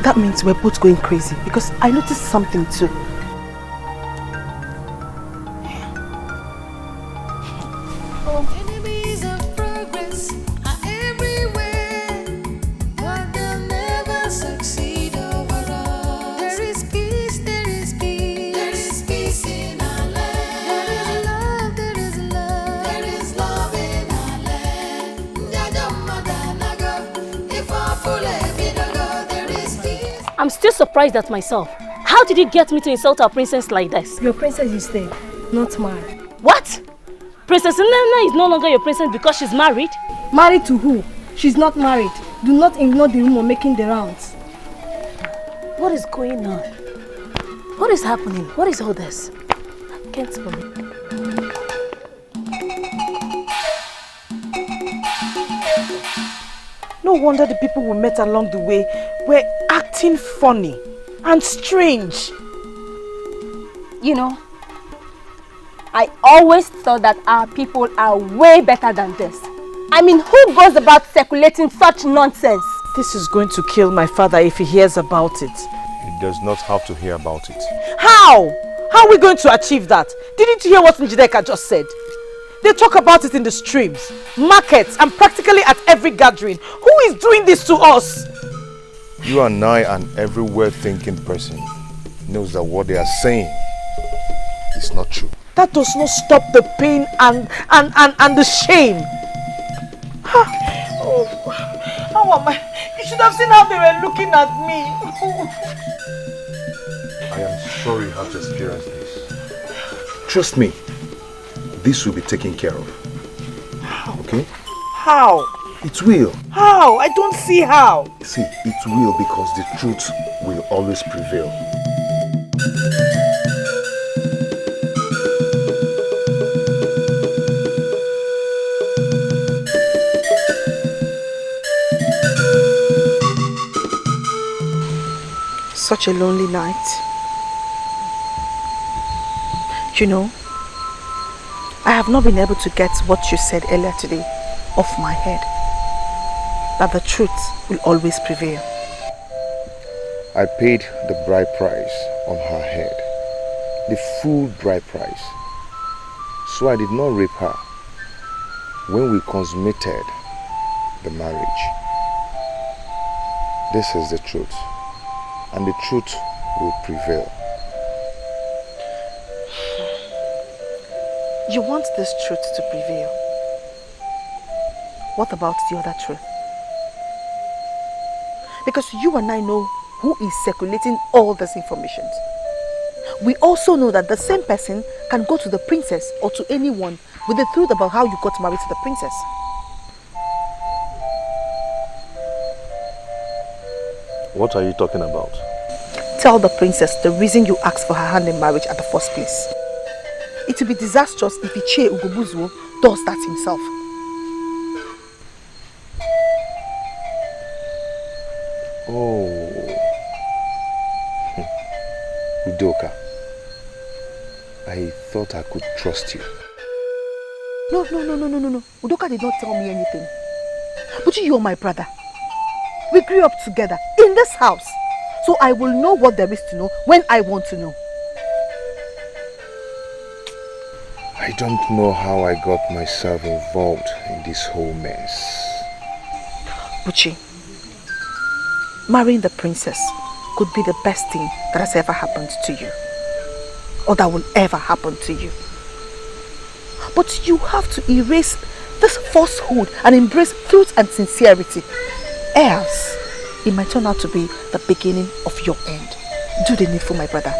That means we're both going crazy because I noticed something too. Enemies of progress are everywhere, but they'll never succeed overall. There is peace, there is peace, there is peace in our land. There is love, there is love in our land. There is peace. I'm still surprised at myself. How did you get me to insult our princess like this? Your princess is there, not mine. What? Princess Nana is no longer your princess because she's married? Married to who? She's not married. Do not ignore the rumor making the rounds. What is going on? What is happening? What is all this? I can't believe it. No wonder the people we met along the way were acting funny and strange. You know, I always thought that our people are way better than this. I mean, who goes about circulating such nonsense? This is going to kill my father if he hears about it. He does not have to hear about it. How? How are we going to achieve that? Didn't you hear what Njideka just said? They talk about it in the streams, markets, and practically at every gathering. Who is doing this to us? You and I and every well-thinking person knows that what they are saying is not true. That does not stop the pain and the shame. Oh, how am I? You should have seen how they were looking at me. I am sorry you have to experience this. Trust me, this will be taken care of. How? Okay? How? It will. How? I don't see how. See, it will because the truth will always prevail. Such a lonely night. You know, I have not been able to get what you said earlier today off my head. That the truth will always prevail. I paid the bride price on her head. The full bride price. So I did not rape her when we consummated the marriage. This is the truth. And the truth will prevail. You want this truth to prevail. What about the other truth? Because you and I know who is circulating all this information. We also know that the same person can go to the princess or to anyone with the truth about how you got married to the princess. What are you talking about? Tell the princess the reason you asked for her hand in marriage at the first place. It will be disastrous if Ichie Ugobuzuo does that himself. Oh. Udoka, I thought I could trust you. No. Udoka did not tell me anything. But you are my brother. We grew up together in this house. So I will know what there is to know when I want to know. I don't know how I got myself involved in this whole mess. Buchi, marrying the princess could be the best thing that has ever happened to you. Or that will ever happen to you. But you have to erase this falsehood and embrace truth and sincerity. Else, it might turn out to be the beginning of your end. Do the needful, my brother.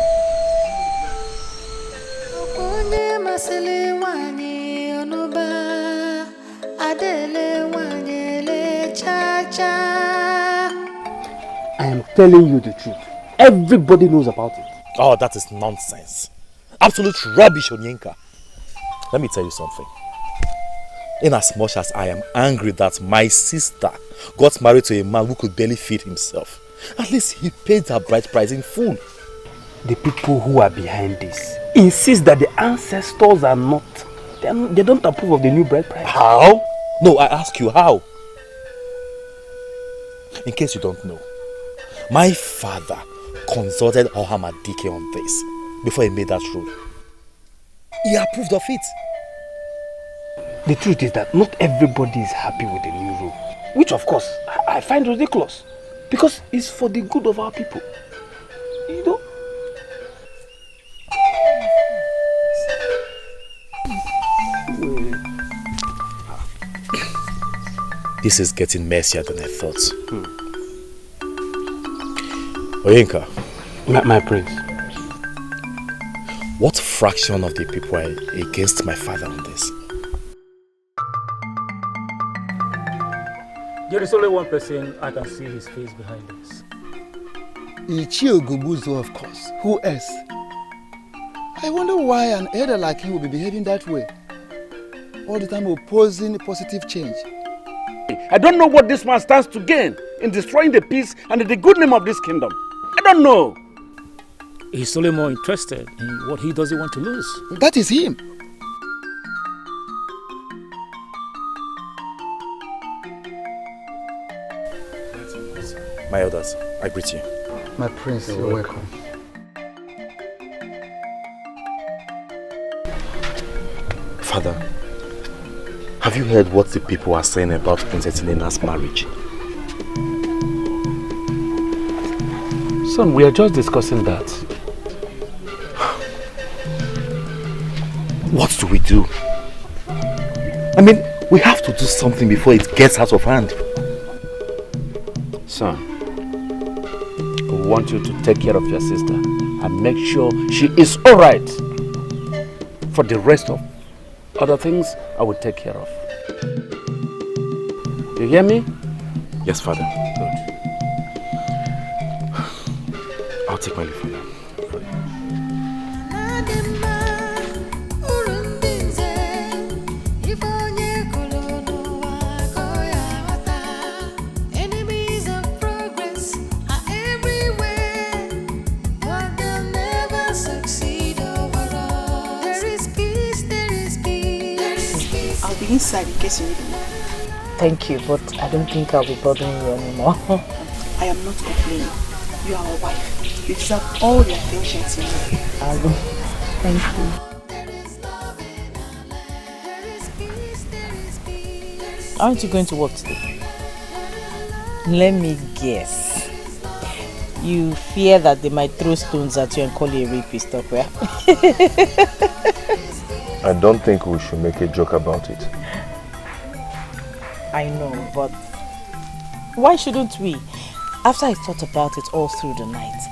I am telling you the truth. Everybody knows about it. Oh, that is nonsense. Absolute rubbish, Onyenka. Let me tell you something. In as much as I am angry that my sister got married to a man who could barely feed himself, at least he paid her bride price in full. The people who are behind this insist that the ancestors are not, they don't approve of the new bride price. How? No, I ask you, how? In case you don't know, my father consulted Ohama Dikeh on this before he made that rule. He approved of it. The truth is that not everybody is happy with the new rule, which of course I find ridiculous because it's for the good of our people. You know? This is getting messier than I thought. Oyenka. My prince. What fraction of the people are against my father on this? There is only one person I can see his face behind this. Ichio Gubuzo, of course. Who else? I wonder why an elder like him will be behaving that way. All the time opposing positive change. I don't know what this man stands to gain in destroying the peace and the good name of this kingdom. I don't know. He's only more interested in what he doesn't want to lose. That is him. My elders, I greet you. My prince, you're welcome. Father, have you heard what the people are saying about Princess Inena's marriage? Son, we are just discussing that. What do we do? I mean, we have to do something before it gets out of hand. Son, I want you to take care of your sister and make sure she is alright. For the rest of other things, I will take care of. You hear me? Yes, Father. Good. I'll take my leave, Father. Inside in case you need me. Thank you, but I don't think I'll be bothering you anymore. I am not complaining. You are a wife. You deserve all the attention you need. Thank you. Aren't you going to work today? Let me guess. You fear that they might throw stones at you and call you a rapist, okay? I don't think we should make a joke about it. I know, but why shouldn't we? After I thought about it all through the night,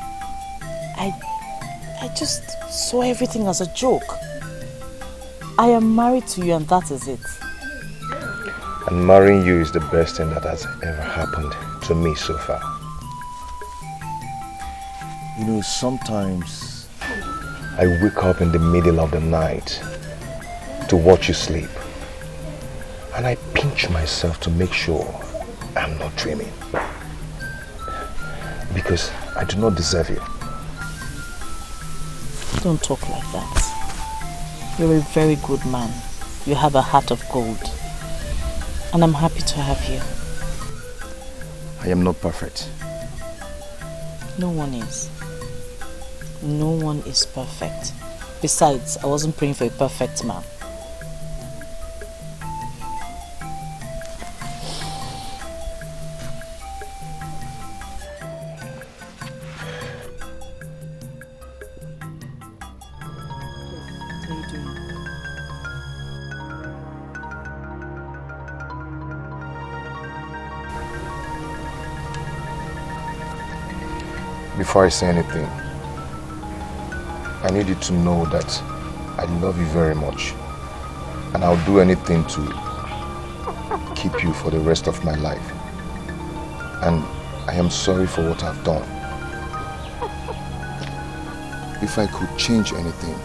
I just saw everything as a joke. I am married to you and that is it. And marrying you is the best thing that has ever happened to me so far. You know, sometimes I wake up in the middle of the night to watch you sleep. And I pinch myself to make sure I'm not dreaming. because I do not deserve you. Don't talk like that. You're a very good man. You have a heart of gold. And I'm happy to have you. I am not perfect. No one is. No one is perfect. Besides, I wasn't praying for a perfect man. Before I say anything, I need you to know that I love you very much, and I'll do anything to keep you for the rest of my life. And I am sorry for what I've done. If I could change anything,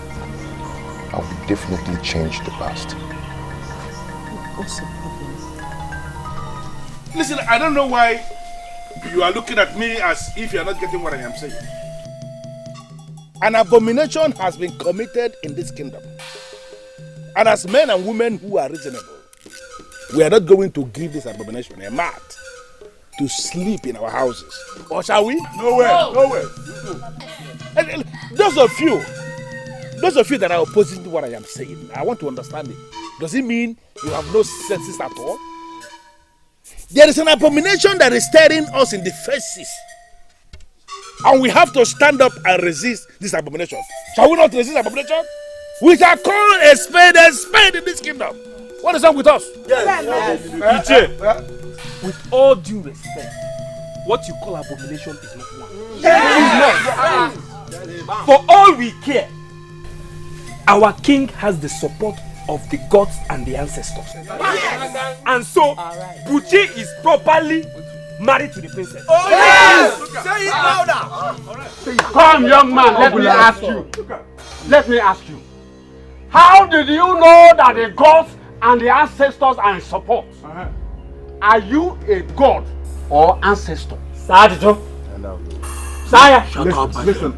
I would definitely change the past. What's the problem? Listen, I don't know why you are looking at me as if you are not getting what I am saying. An abomination has been committed in this kingdom. And as men and women who are reasonable, we are not going to give this abomination a mat to sleep in our houses. Or shall we? No way, no way. And those of you that are opposing to what I am saying, I want to understand it. Does it mean you have no senses at all? There is an abomination that is staring us in the faces. And we have to stand up and resist this abomination. Shall we not resist abomination? We shall call a spade in this kingdom. What is wrong with us? Yes. With all due respect, what you call abomination is not one. Yes. It's not. For all we care, our king has the support of the gods and the ancestors. Yes. And so, Buchi is properly married to the princess. Oh yes! Say it louder. Come, young man, let me ask you. Let me ask you. How did you know that the gods and the ancestors are in support? Are you a god or ancestor? Sir, Sire, shut up. Listen,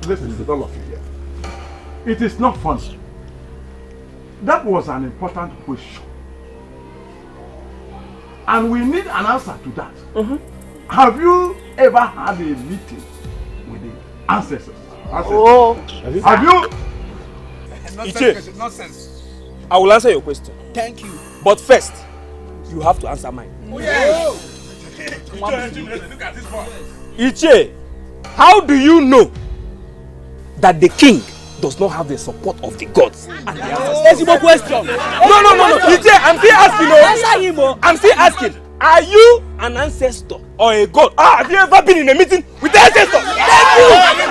all of you here. It is not funny. That was an important question. And we need an answer to that. Have you ever had a meeting with the ancestors? Oh. Have you? Iche, Nonsense. I will answer your question. Thank you. But first, you have to answer mine. Oh, yes. Look at this boy. Iche, how do you know that the king does not have the support of the gods and the ancestors? That's question. No. Iche, I'm still asking. Answer him. I'm still asking. Are you an ancestor or a god? Have you ever been in a meeting with the ancestor? Thank you.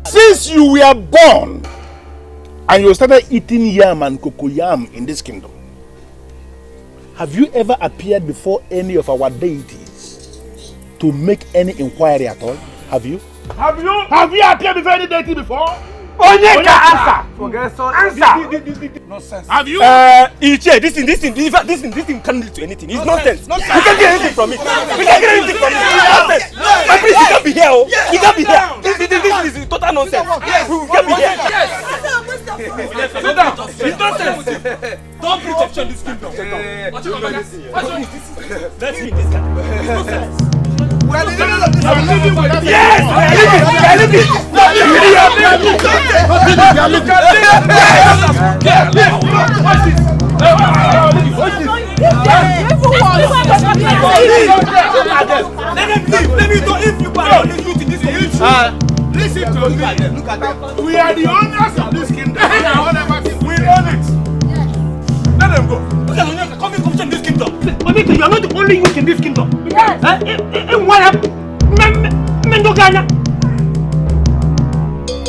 Since you were born and you started eating yam and cocoyam in this kingdom, have you ever appeared before any of our deities to make any inquiry at all? Have you? Have you appeared before any deity before? Onyeka, answer. Forget so. Answer. Nonsense. Have you? Iche, this thing can't lead to anything. It's nonsense. You can't get anything from it. We can't get anything from it. It's nonsense. My prince, you can't be here. You can't be here. This is total nonsense. We can't be here. It's nonsense. Don't preach on this kingdom. Let's meet this guy. It's nonsense. We are living with that. Yes, we are living. Listen to me. Look at them. We are the owners of this kingdom. We own it. Let them go. Come in this kingdom. You are not the only youth in this kingdom. Yes.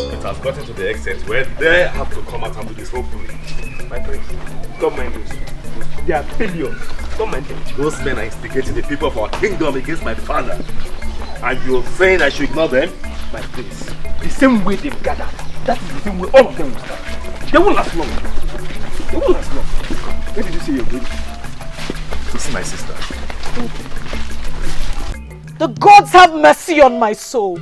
It has gotten to the extent where they have to come out and do this whole thing. My prince, don't mind those. They are failures. Don't mind them. Those men are instigating the people of our kingdom against my father. And you're saying I should ignore them? My prince, the same way they've gathered, that is the same way all of them will start. They won't last long. They won't last long. Where did you say you're going? To see my sister. The gods have mercy on my soul.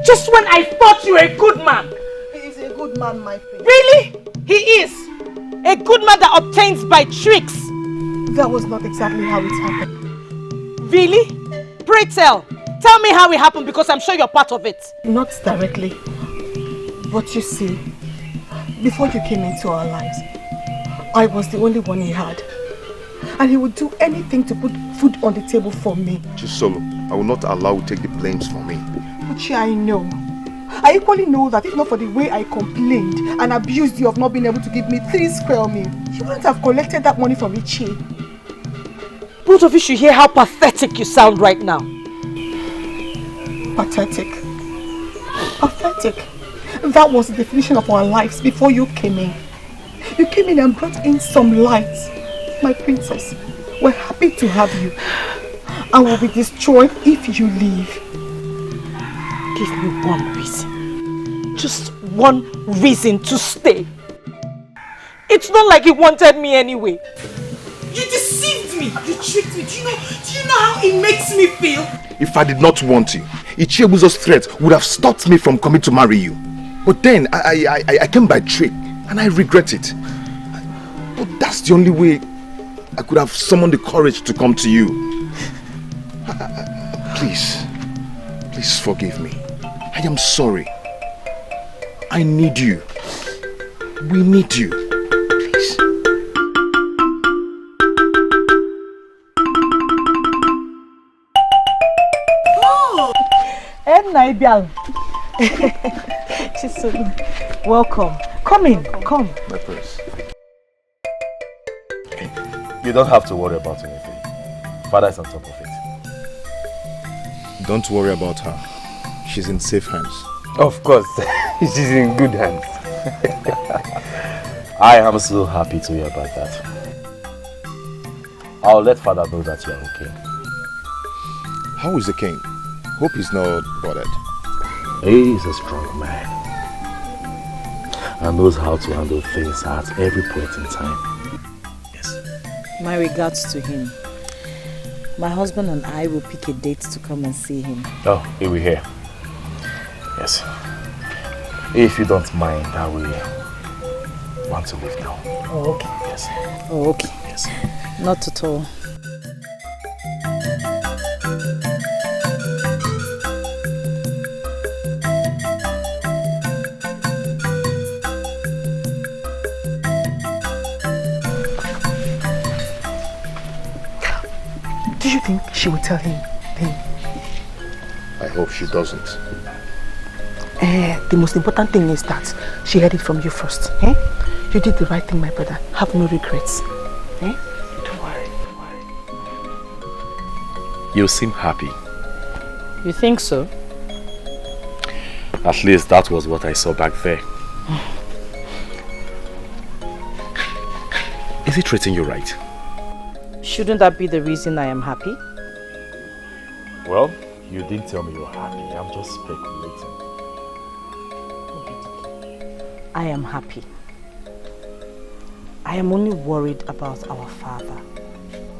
Just when I thought you were a good man. He is a good man, my friend. Really? He is. A good man that obtains by tricks. That was not exactly how it happened. Really? Pray tell. Tell me how it happened because I'm sure you're part of it. Not directly. But you see, before you came into our lives, I was the only one he had. And he would do anything to put food on the table for me. Chisolo, I will not allow you to take the blames for me. Which I know. I equally know that if not for the way I complained and abused you of not being able to give me 3 square meals, you wouldn't have collected that money from Ichie. Both of you should hear how pathetic you sound right now. Pathetic. Pathetic. That was the definition of our lives before you came in. You came in and brought in some light. My princess, we're happy to have you. And will be destroyed if you leave. Give me one reason. Just one reason to stay. It's not like he wanted me anyway. You deceived me. You tricked me. Do you know how it makes me feel? If I did not want you, Ichiebuzo's threat would have stopped me from coming to marry you. But then I came by trick and I regret it. But that's the only way I could have summoned the courage to come to you. Please forgive me. I am sorry. I need you. We need you. Please. Oh! Welcome. Come in. Come. My purse. You don't have to worry about anything. Father is on top of it. Don't worry about her. She's in safe hands. Of course, she's in good hands. I am so happy to hear about that. I'll let Father know that you are okay. How is the king? Hope he's not bothered. He is a strong man and knows how to handle things at every point in time. My regards to him. My husband and I will pick a date to come and see him. Oh, he will hear. Yes. If you don't mind, I will want to leave now. Oh, okay. Yes. Oh, okay. Yes. Not at all. Do you think she will tell him then? I hope she doesn't. The most important thing is that she heard it from you first. Eh? You did the right thing, my brother. Have no regrets. Eh? Don't worry. You seem happy. You think so? At least that was what I saw back there. Is he treating you right? Shouldn't that be the reason I am happy? Well, you didn't tell me you're happy. I'm just speculating. I am happy. I am only worried about our father.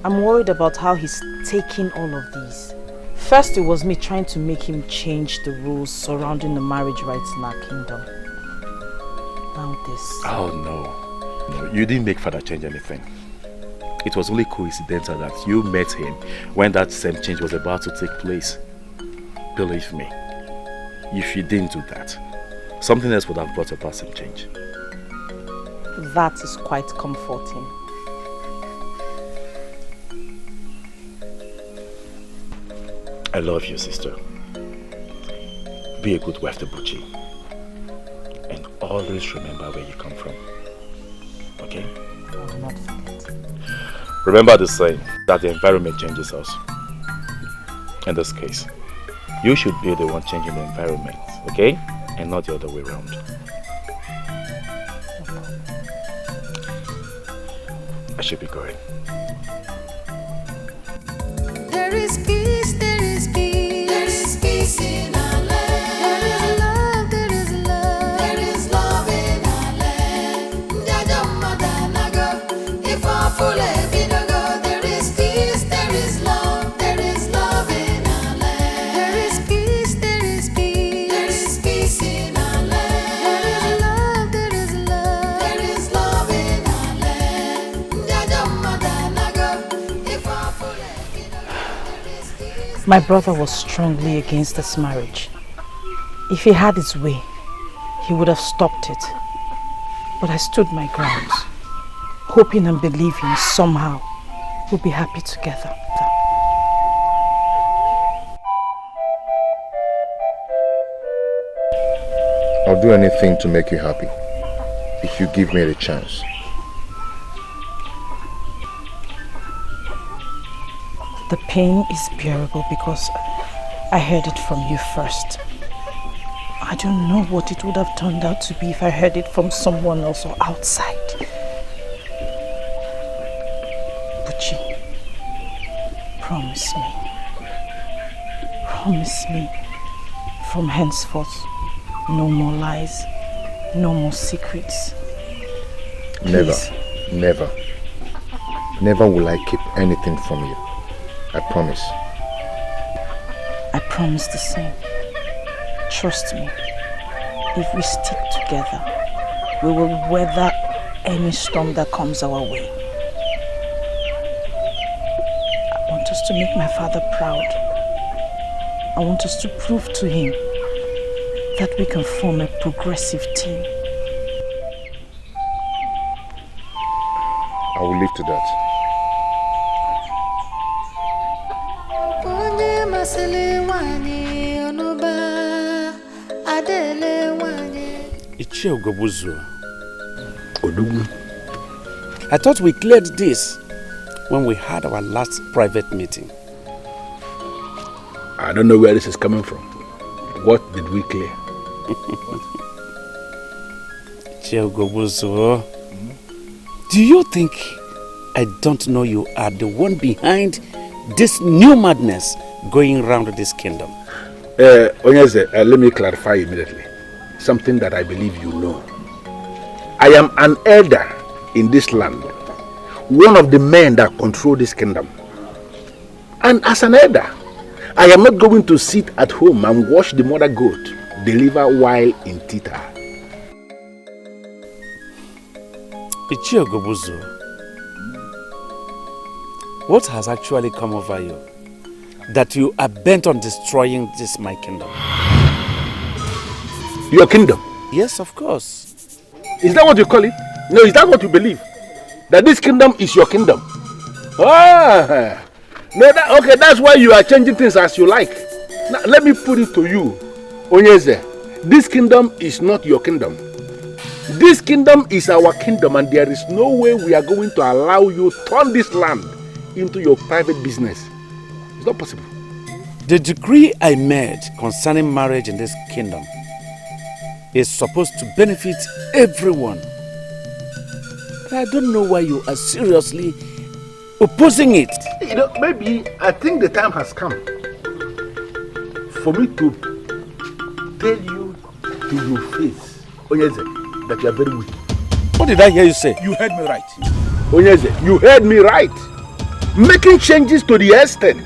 I'm worried about how he's taking all of these. First, it was me trying to make him change the rules surrounding the marriage rights in our kingdom. Now this. Oh no. No, you didn't make Father change anything. It was only coincidental that you met him when that same change was about to take place. Believe me, if you didn't do that, something else would have brought about some change. That is quite comforting. I love you, sister. Be a good wife to Buchi. And always remember where you come from. Okay? I will not forget. Remember the saying that the environment changes us. In this case, you should be the one changing the environment, okay? And not the other way around. I should be going. There is peace, there is peace, there is peace in our land. There is love, My brother was strongly against this marriage. If he had his way, he would have stopped it. But I stood my ground, hoping and believing somehow we'll be happy together. I'll do anything to make you happy, if you give me the chance. The pain is bearable because I heard it from you first. I don't know what it would have turned out to be if I heard it from someone else or outside. Buchi, promise me, from henceforth, no more lies, no more secrets. Please. Never will I keep anything from you. I promise. I promise the same. Trust me, if we stick together, we will weather any storm that comes our way. I want us to make my father proud. I want us to prove to him that we can form a progressive team. I will leave to that. I thought we cleared this when we had our last private meeting. I don't know where this is coming from. What did we clear? Do you think I don't know you are the one behind this new madness going around this kingdom? Onyeze, let me clarify immediately. Something that I believe you know. I am an elder in this land. One of the men that control this kingdom. And as an elder, I am not going to sit at home and watch the mother goat deliver while in theater. What has actually come over you that you are bent on destroying this my kingdom? Your kingdom? Yes, of course. Is that what you call it? No, is that what you believe? That this kingdom is your kingdom? Ah, no, okay, that's why you are changing things as you like. Now, let me put it to you, Onyeze. This kingdom is not your kingdom. This kingdom is our kingdom, and there is no way we are going to allow you to turn this land into your private business. It's not possible. The decree I made concerning marriage in this kingdom is supposed to benefit everyone. But I don't know why you are seriously opposing it. You know, maybe I think the time has come for me to tell you to your face, Onyeze, that you are very weak. What did I hear you say? You heard me right. Onyeze, you heard me right. Making changes to the extent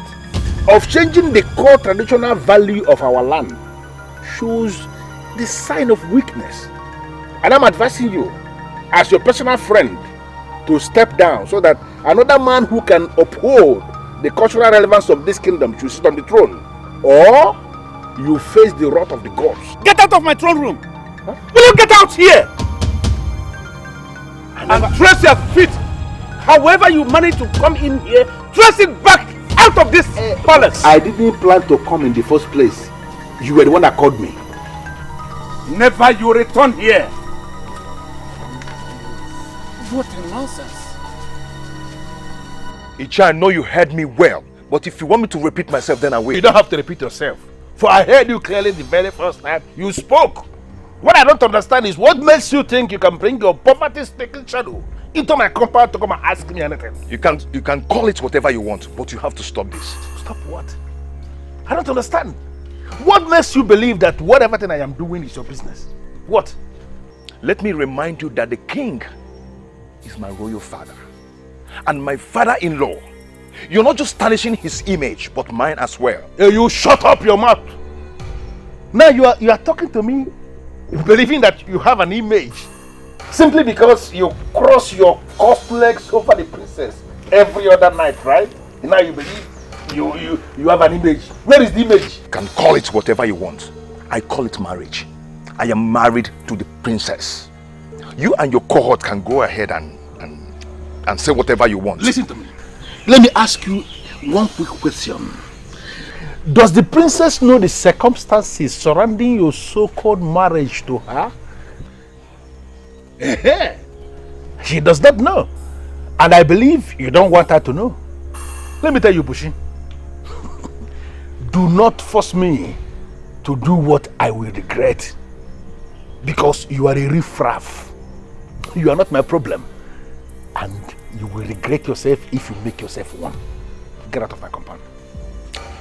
of changing the core traditional value of our land shows the sign of weakness. And I'm advising you, as your personal friend, to step down so that another man who can uphold the cultural relevance of this kingdom should sit on the throne. Or you face the wrath of the gods. Get out of my throne room! Huh? Will you get out here? And trace your feet. However you manage to come in here, trace it back out of this palace. I didn't plan to come in the first place. You were the one that called me. Never you return here. What a nonsense. Icha, I know you heard me well, but if you want me to repeat myself, then I will. You don't have to repeat yourself. For I heard you clearly the very first time you spoke. What I don't understand is what makes you think you can bring your poverty-stricken shadow into my compound to come and ask me anything. You can call it whatever you want, but you have to stop this. Stop what? I don't understand. What makes you believe that whatever thing I am doing is your business? What? Let me remind you that the king is my royal father and my father-in-law. You're not just tarnishing his image, but mine as well. You shut up your mouth. Now you are talking to me believing that you have an image simply because you cross your cuffed legs over the princess every other night, right? And now you believe You have an image. Where is the image? You can call it whatever you want. I call it marriage. I am married to the princess. You and your cohort can go ahead and say whatever you want. Listen to me. Let me ask you one quick question. Does the princess know the circumstances surrounding your so-called marriage to her? She does not know. And I believe you don't want her to know. Let me tell you, Bushi. Do not force me to do what I will regret. Because you are a riffraff. You are not my problem. And you will regret yourself if you make yourself one. Get out of my compound.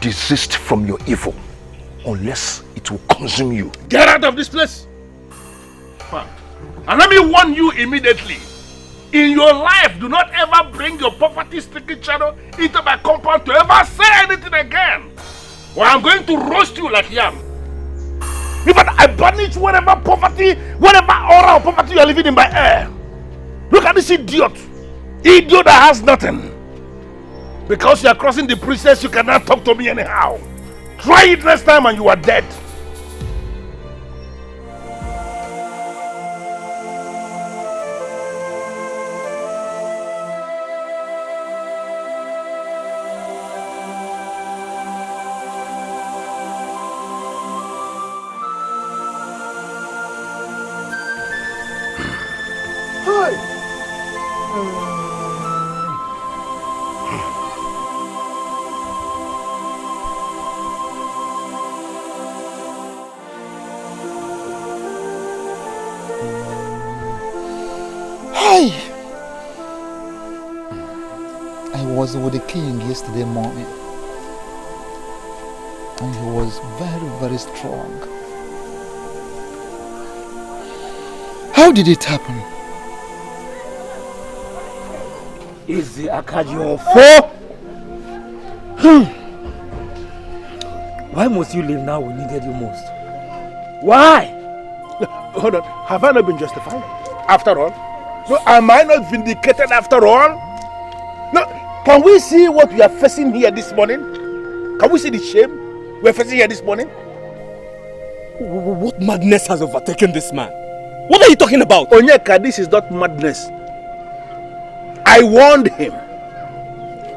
Desist from your evil, unless it will consume you. Get out of this place! And let me warn you immediately. In your life, do not ever bring your poverty-stricken channel into my compound to ever say anything again. Or I'm going to roast you like yam. In fact, I banish whatever poverty, whatever aura of poverty you are living in my air. Look at this idiot. Idiot that has nothing. Because you are crossing the princess, you cannot talk to me anyhow. Try it next time and you are dead. I was with the king yesterday morning, and he was very, very strong. How did it happen? Is the Akajion 4? Why must you leave now we needed you most? Why? Hold on, have I not been justified? After all? So am I not vindicated after all? No, can we see what we are facing here this morning? Can we see the shame we are facing here this morning? What madness has overtaken this man? What are you talking about? Onyeka, this is not madness. I warned him.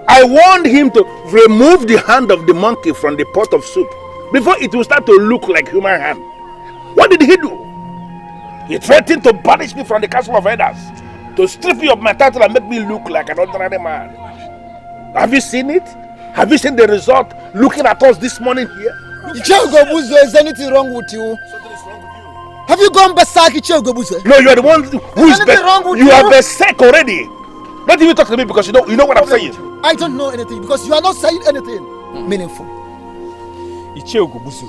I warned him to remove the hand of the monkey from the pot of soup before it will start to look like human hand. What did he do? He threatened to banish me from the castle of elders, to strip me of my title and make me look like an ordinary man. Have you seen it? Have you seen the result looking at us this morning here? Ichiogobuzo, is anything wrong with you? Have you gone berserk, Ichiogobuzo? No, you are the one who is berserk. You are berserk already. Don't even talk to me because you know what I'm saying. I don't know anything because you are not saying anything meaningful. Ichiogobuzo,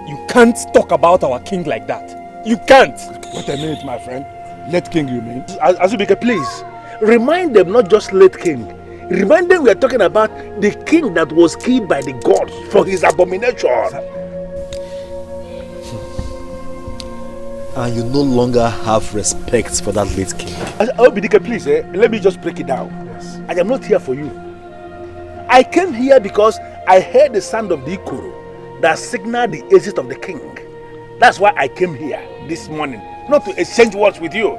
you can't talk about our king like that. You can't. Wait a minute, my friend. Late king, you mean? Azubike, please. Remind them not just late king. Remind them we are talking about the king that was killed by the gods for his abomination. And you no longer have respect for that late king. Dikeh, please, let me just break it down. Yes. I am not here for you. I came here because I heard the sound of the ikoro that signaled the exit of the king. That's why I came here this morning, not to exchange words with you.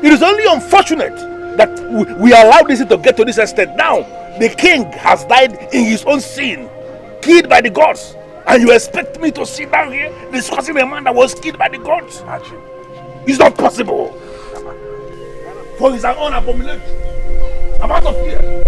It is only unfortunate that we allowed this to get to this extent. Now, the king has died in his own sin, killed by the gods. And you expect me to sit down here discussing a man that was killed by the gods? It's not possible. For his own abomination. I'm out of here.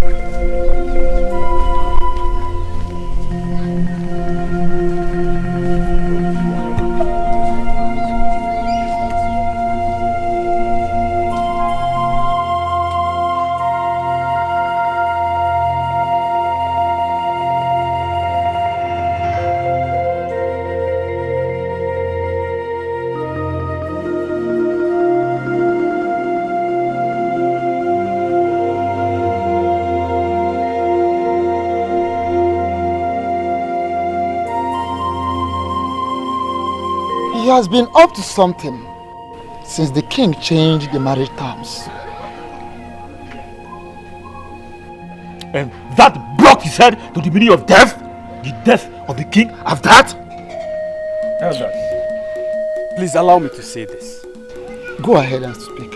He has been up to something since the king changed the marriage terms. And that brought his head to the meaning of death, the death of the king, of that? Elders. Please allow me to say this. Go ahead and speak.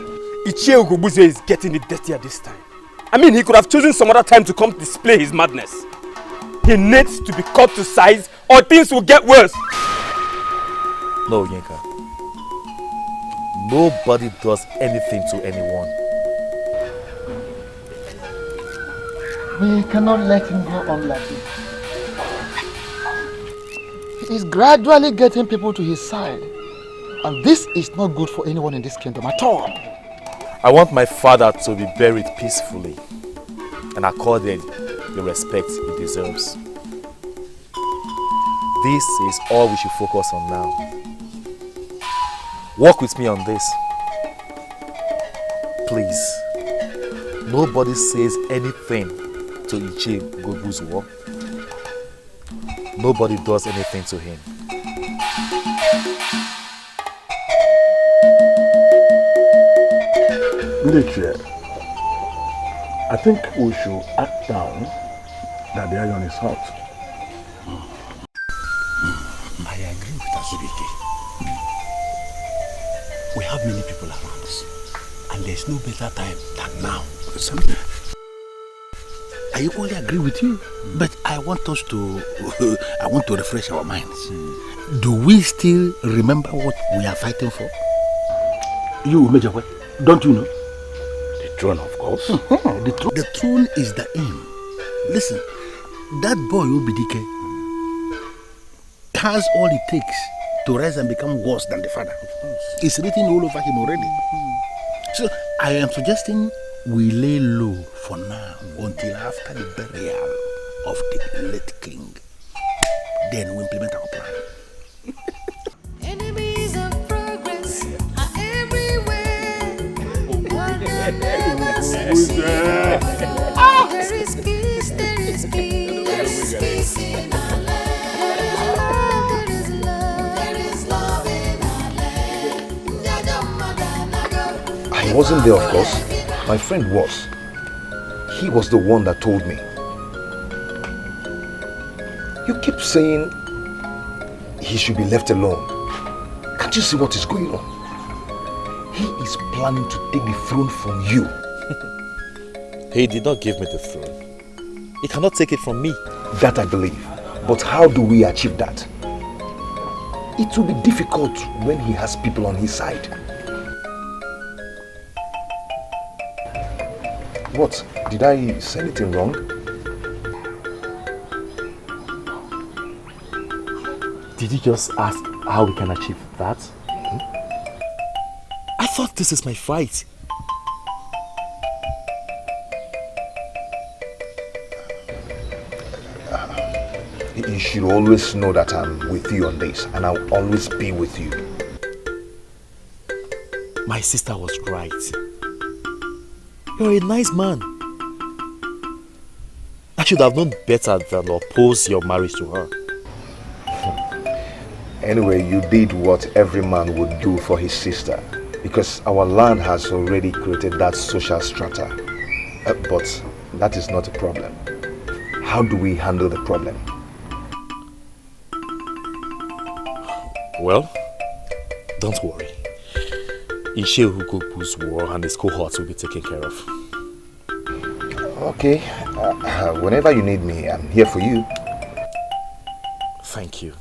Ichie Ugobuze is getting it dirty at this time. I mean, he could have chosen some other time to come display his madness. He needs to be cut to size or things will get worse. No, Yinka. Nobody does anything to anyone. We cannot let him go on like this. He is gradually getting people to his side. And this is not good for anyone in this kingdom at all. I want my father to be buried peacefully and accorded the respect he deserves. This is all we should focus on now. Work with me on this. Please, nobody says anything to Ichie Ugobu's war. Nobody does anything to him. Dikeh, I think we should act down that the iron is hot. I agree with Azubike. We have many people around us, and there's no better time than now. I equally agree with you, but I want us to refresh our minds. Do we still remember what we are fighting for? You, Major, don't you know? The throne, of course. The throne is the aim. Listen, that boy Dikeh has all it takes to rise and become worse than the father. It's written all over him already. So I am suggesting we lay low for now until after the burial of the late king. Then we implement our plan. Enemies of progress are everywhere. But they never succeed. There is peace, there is peace, there is peace in our land. There is love, there is love in our land. I wasn't there, of course. My friend was. He was the one that told me. You keep saying he should be left alone. Can't you see what is going on? He is planning to take the throne from you. He did not give me the throne. He cannot take it from me. That I believe. But how do we achieve that? It will be difficult when he has people on his side. What? Did I say anything wrong? Did you just ask how we can achieve that? I thought this is my fight. You should always know that I'm with you on this, and I'll always be with you. My sister was right. You're a nice man. I should have known better than oppose your marriage to her. Anyway, you did what every man would do for his sister, because our land has already created that social strata. But that is not a problem. How do we handle the problem? Well, don't worry. Ichie Ugobu's war and his cohorts will be taken care of. Okay. Whenever you need me, I'm here for you. Thank you.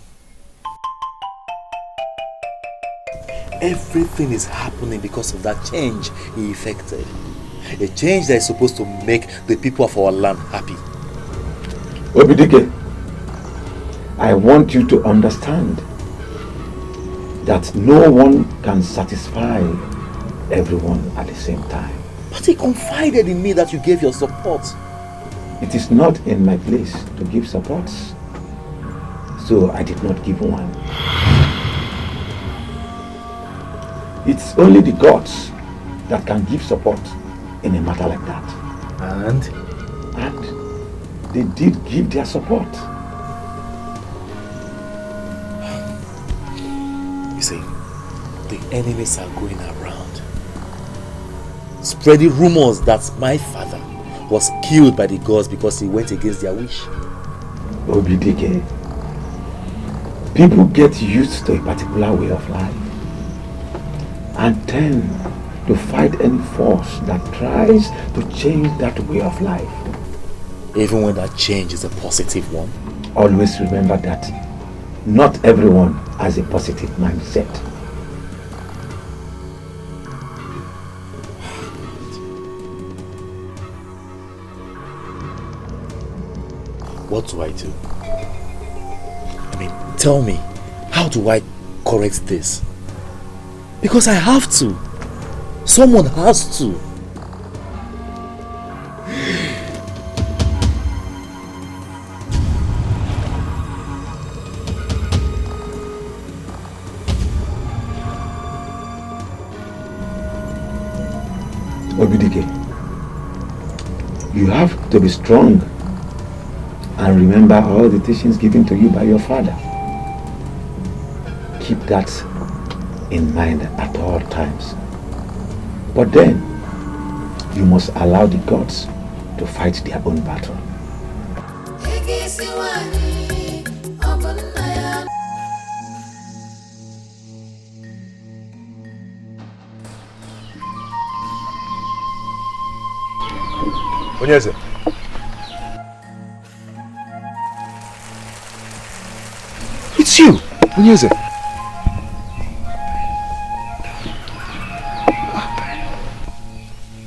Everything is happening because of that change he effected. A change that is supposed to make the people of our land happy. Dikeh, I want you to understand that no one can satisfy everyone at the same time. But he confided in me that you gave your support. It is not in my place to give support, so I did not give one. It's only the gods that can give support in a matter like that. And they did give their support. You see, the enemies are going around, spreading rumors that my father was killed by the gods because he went against their wish. Dikeh, people get used to a particular way of life and tend to fight any force that tries to change that way of life. Even when that change is a positive one? Always remember that not everyone has a positive mindset. What do I do? I mean, tell me, how do I correct this? Because I have to. Someone has to. Dikeh, you have to be strong and remember all the teachings given to you by your father. Keep that in mind at all times. But then, you must allow the gods to fight their own battle. Onyeze. It's you, Onyeze.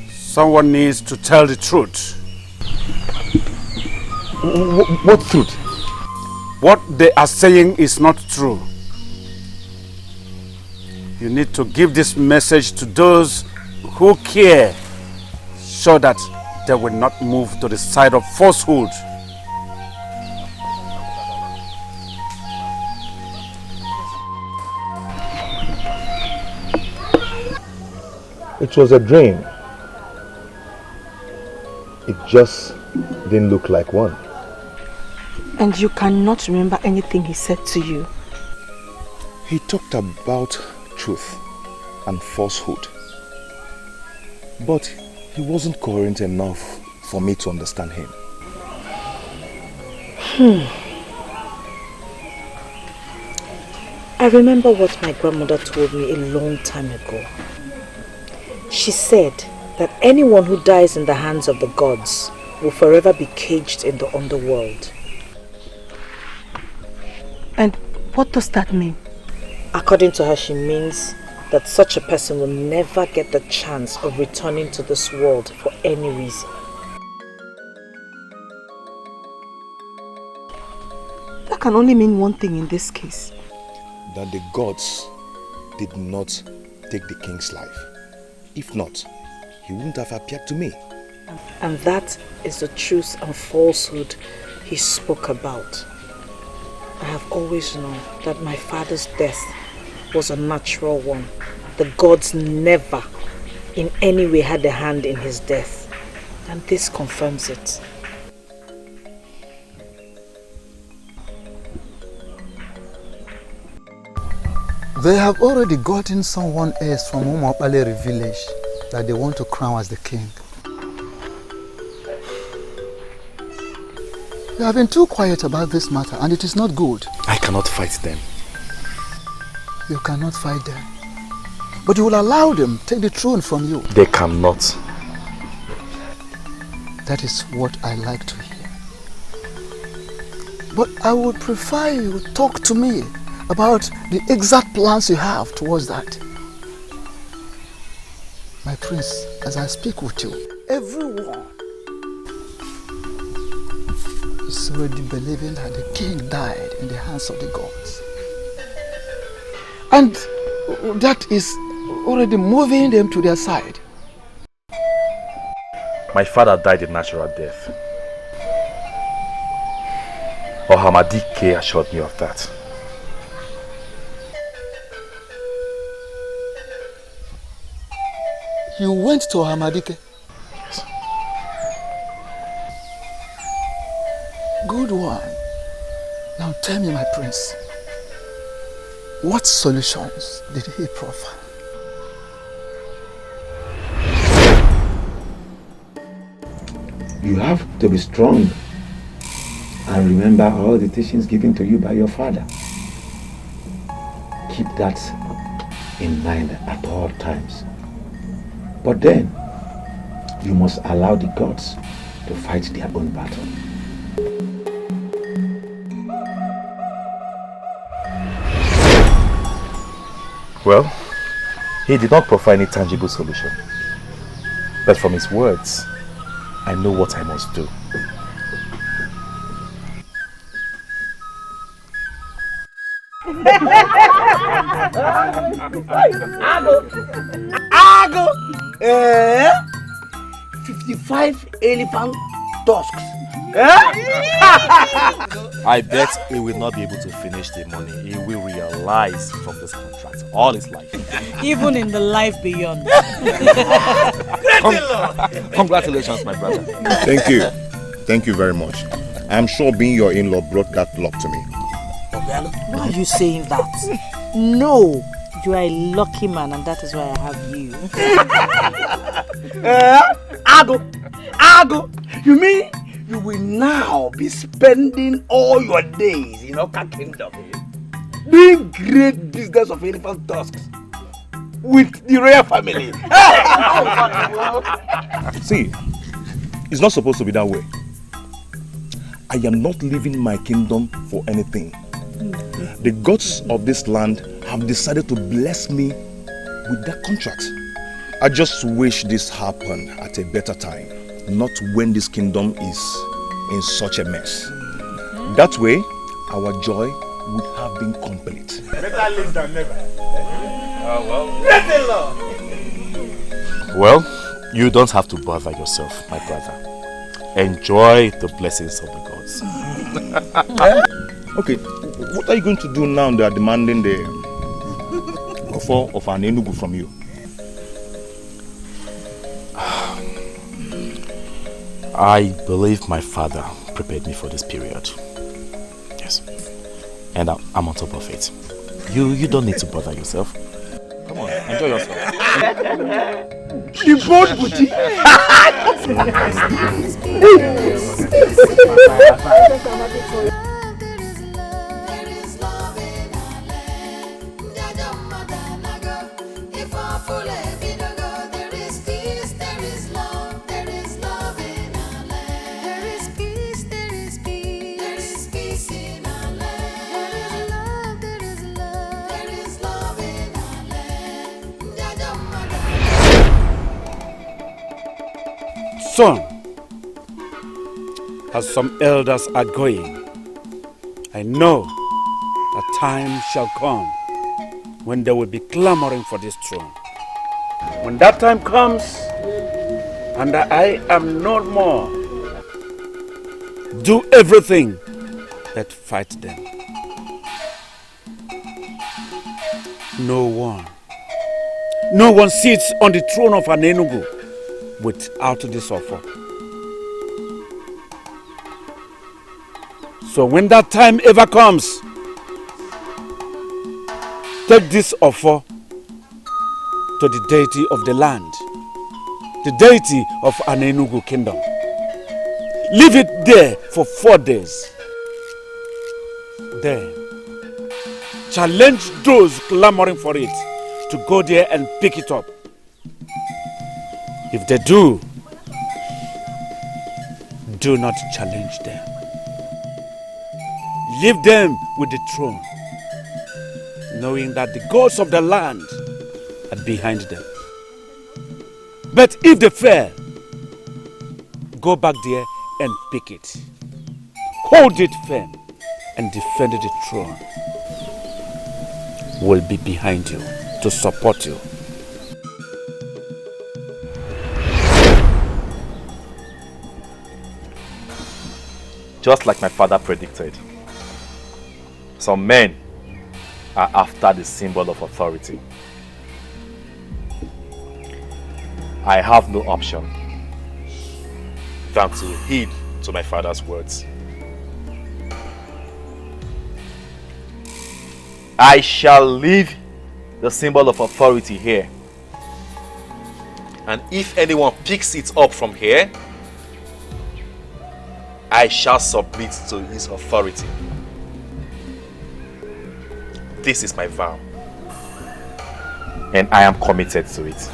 Someone needs to tell the truth. What truth? What they are saying is not true. You need to give this message to those who care, so that they will not move to the side of falsehood. It was a dream. It just didn't look like one. And you cannot remember anything he said to you? He talked about truth and falsehood. But he wasn't coherent enough for me to understand him. I remember what my grandmother told me a long time ago. She said that anyone who dies in the hands of the gods will forever be caged in the underworld. And what does that mean? According to her, she means that such a person will never get the chance of returning to this world for any reason. That can only mean one thing in this case. That the gods did not take the king's life. If not, he wouldn't have appeared to me. And that is the truth and falsehood he spoke about. I have always known that my father's death was a natural one. The gods never in any way had a hand in his death. And this confirms it. They have already gotten someone else from OMALICHA village that they want to crown as the king. You have been too quiet about this matter and it is not good. I cannot fight them. You cannot fight them. But you will allow them to take the throne from you. They cannot. That is what I like to hear. But I would prefer you talk to me about the exact plans you have towards that. My prince, as I speak with you, everyone is already believing that the king died in the hands of the gods. And that is already moving them to their side. My father died a natural death. Dikeh assured me of that. You went to Dikeh? Yes. Good one. Now tell me, my prince, what solutions did he proffer? You have to be strong and remember all the teachings given to you by your father. Keep that in mind at all times. But then, you must allow the gods to fight their own battle. Well, he did not provide any tangible solution. But from his words, I know what I must do. Ago! 55 elephant tusks. I bet he will not be able to finish the money he will realize from this contract all his life. Even in the life beyond. Congratulations, my brother. Thank you. Thank you very much. I'm sure being your in-law brought that luck to me. Why are you saying that? No, you are a lucky man and that is why I have you. Ago! You mean you will now be spending all your days in Oka Kingdom doing great business of elephant tusks with the royal family? See, it's not supposed to be that way. I am not leaving my kingdom for anything. The gods of this land have decided to bless me with that contract. I just wish this happened at a better time, not when this kingdom is in such a mess. That way, our joy would have been complete. Better late than never. Well, you don't have to bother yourself, my brother. Enjoy the blessings of the gods. Okay, what are you going to do now they are demanding the offer of an enugu from you? I believe my father prepared me for this period. Yes. And I'm on top of it. You don't need to bother yourself. Come on, enjoy yourself. The boat, Buchi. Son, as some elders are going, I know a time shall come when they will be clamoring for this throne. When that time comes, and I am no more, do everything but fight them. No one sits on the throne of an Enugu without this offer. So when that time ever comes, take this offer to the deity of the land, the deity of an Enugu kingdom. Leave it there for 4 days. Then challenge those clamoring for it to go there and pick it up. If they do not challenge them. Leave them with the throne, knowing that the gods of the land are behind them. But if they fail, go back there and pick it. Hold it firm and defend the throne. Will be behind you to support you. Just like my father predicted, some men are after the symbol of authority. I have no option than to heed to my father's words. I shall leave the symbol of authority here. And if anyone picks it up from here, I shall submit to his authority. This is my vow. And I am committed to it.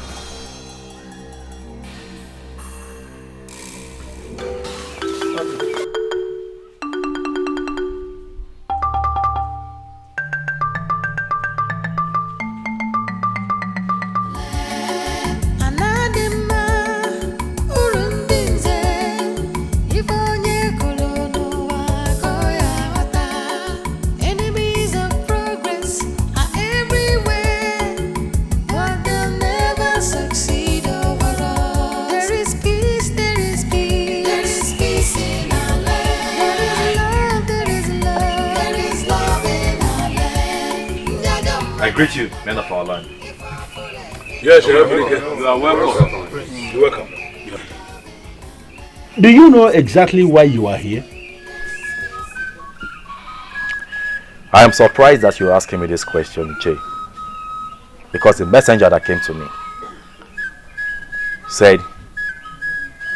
Enemies of progress are everywhere, but they'll never succeed overall. There is peace, there is peace, there is peace in our land. There is love, there is love in our land. I greet you, men of our land. Yes, you are welcome. You're welcome. Do you know exactly why you are here? I am surprised that you're asking me this question, Che. Because the messenger that came to me said,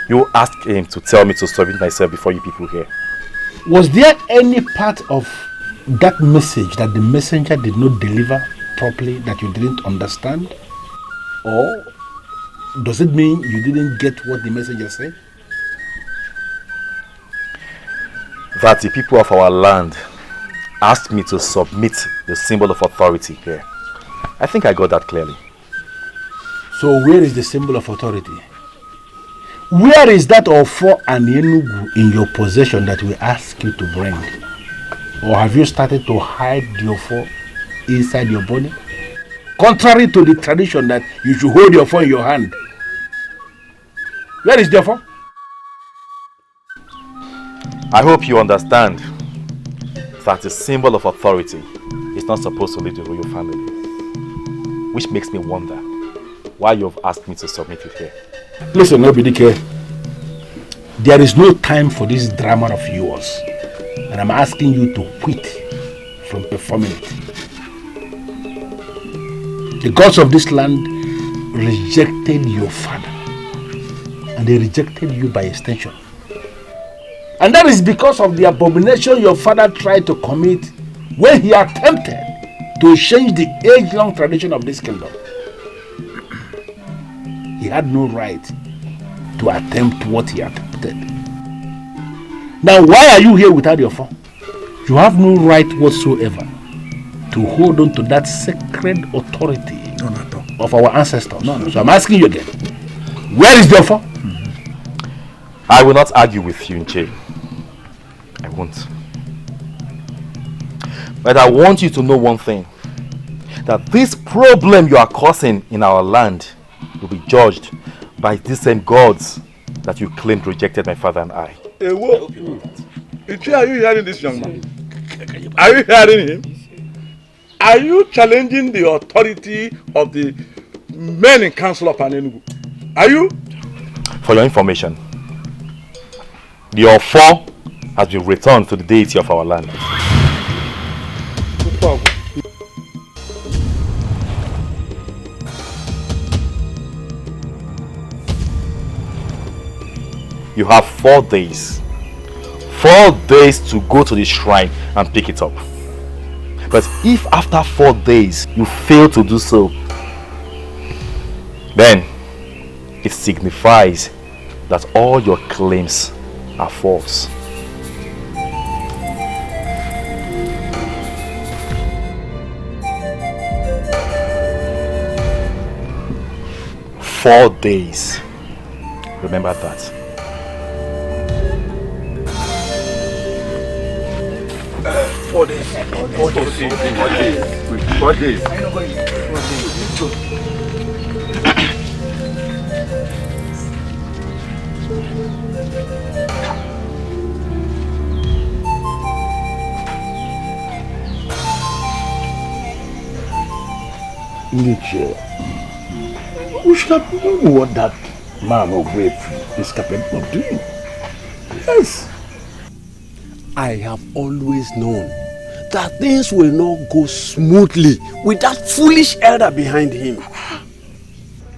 you asked him to tell me to submit myself before you people here. Was there any part of that message that the messenger did not deliver properly that you didn't understand? Or does it mean you didn't get what the messenger said? That the people of our land asked me to submit the symbol of authority here. I think I got that clearly. So where is the symbol of authority? Where is that Ofo and Enugu in your possession that we ask you to bring? Or have you started to hide the Ofo inside your body? Contrary to the tradition that you should hold your phone in your hand. Where is the Ofo? I hope you understand that the symbol of authority is not supposed to leave the royal family. Which makes me wonder why you have asked me to submit it here. Listen, Dikeh. There is no time for this drama of yours. And I'm asking you to quit from performing it. The gods of this land rejected your father. And they rejected you by extension. And that is because of the abomination your father tried to commit when he attempted to change the age-long tradition of this kingdom. He had no right to attempt what he attempted. Now, why are you here without your phone? You have no right whatsoever to hold on to that sacred authority of our ancestors. So I'm asking you again, where is your phone? I will not argue with you, Nche. I won't. But I want you to know one thing. That this problem you are causing in our land will be judged by these same gods that you claimed rejected my father and I. Hey, whoa. Nche, are you hearing this young man? Are you hearing him? Are you challenging the authority of the men in council of Enugu? Are you? For your information, the Ofo has been returned to the deity of our land. You have 4 days. 4 days to go to the shrine and pick it up. But if after 4 days you fail to do so, then it signifies that all your claims are false. Four days. Remember that. 4 days. 4 days. 4 days. 4 days. We should have known what that man of Wave is capable of doing. Yes. I have always known that things will not go smoothly with that foolish elder behind him.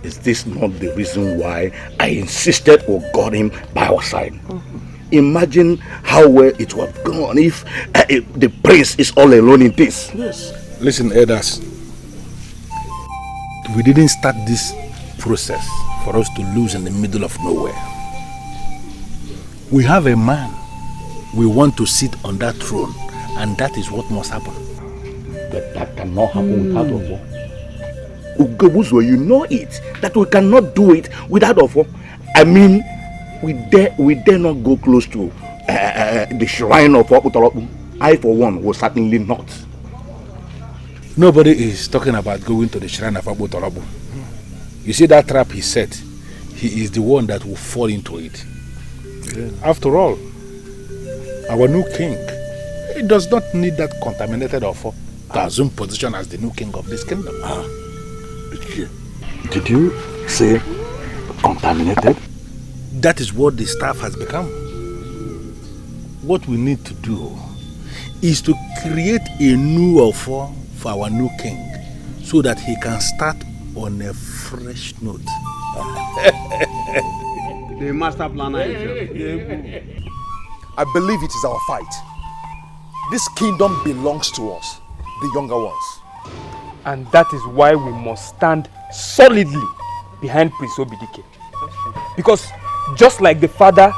Is this not the reason why I insisted we got him by our side? imagine how well it would have gone if the prince is all alone in this. Yes. Listen, elders. We didn't start this process for us to lose in the middle of nowhere. We have a man we want to sit on that throne, and that is what must happen. But that cannot happen without Ofo. Ugobuzo, you know it, that we cannot do it without Ofo. I mean, we dare not go close to the shrine of Utoropu. I, for one, will certainly not. Nobody is talking about going to the shrine of Utoropu. You see that trap he set? He is the one that will fall into it. Yeah. After all, our new king, he does not need that contaminated Ofo to assume position as the new king of this kingdom. Did you say contaminated? That is what the staff has become. What we need to do is to create a new Ofo for our new king so that he can start on a fresh note. The master planner. I believe it is our fight. This kingdom belongs to us, the younger ones. And that is why we must stand solidly behind Prince Obidike. Because just like the father,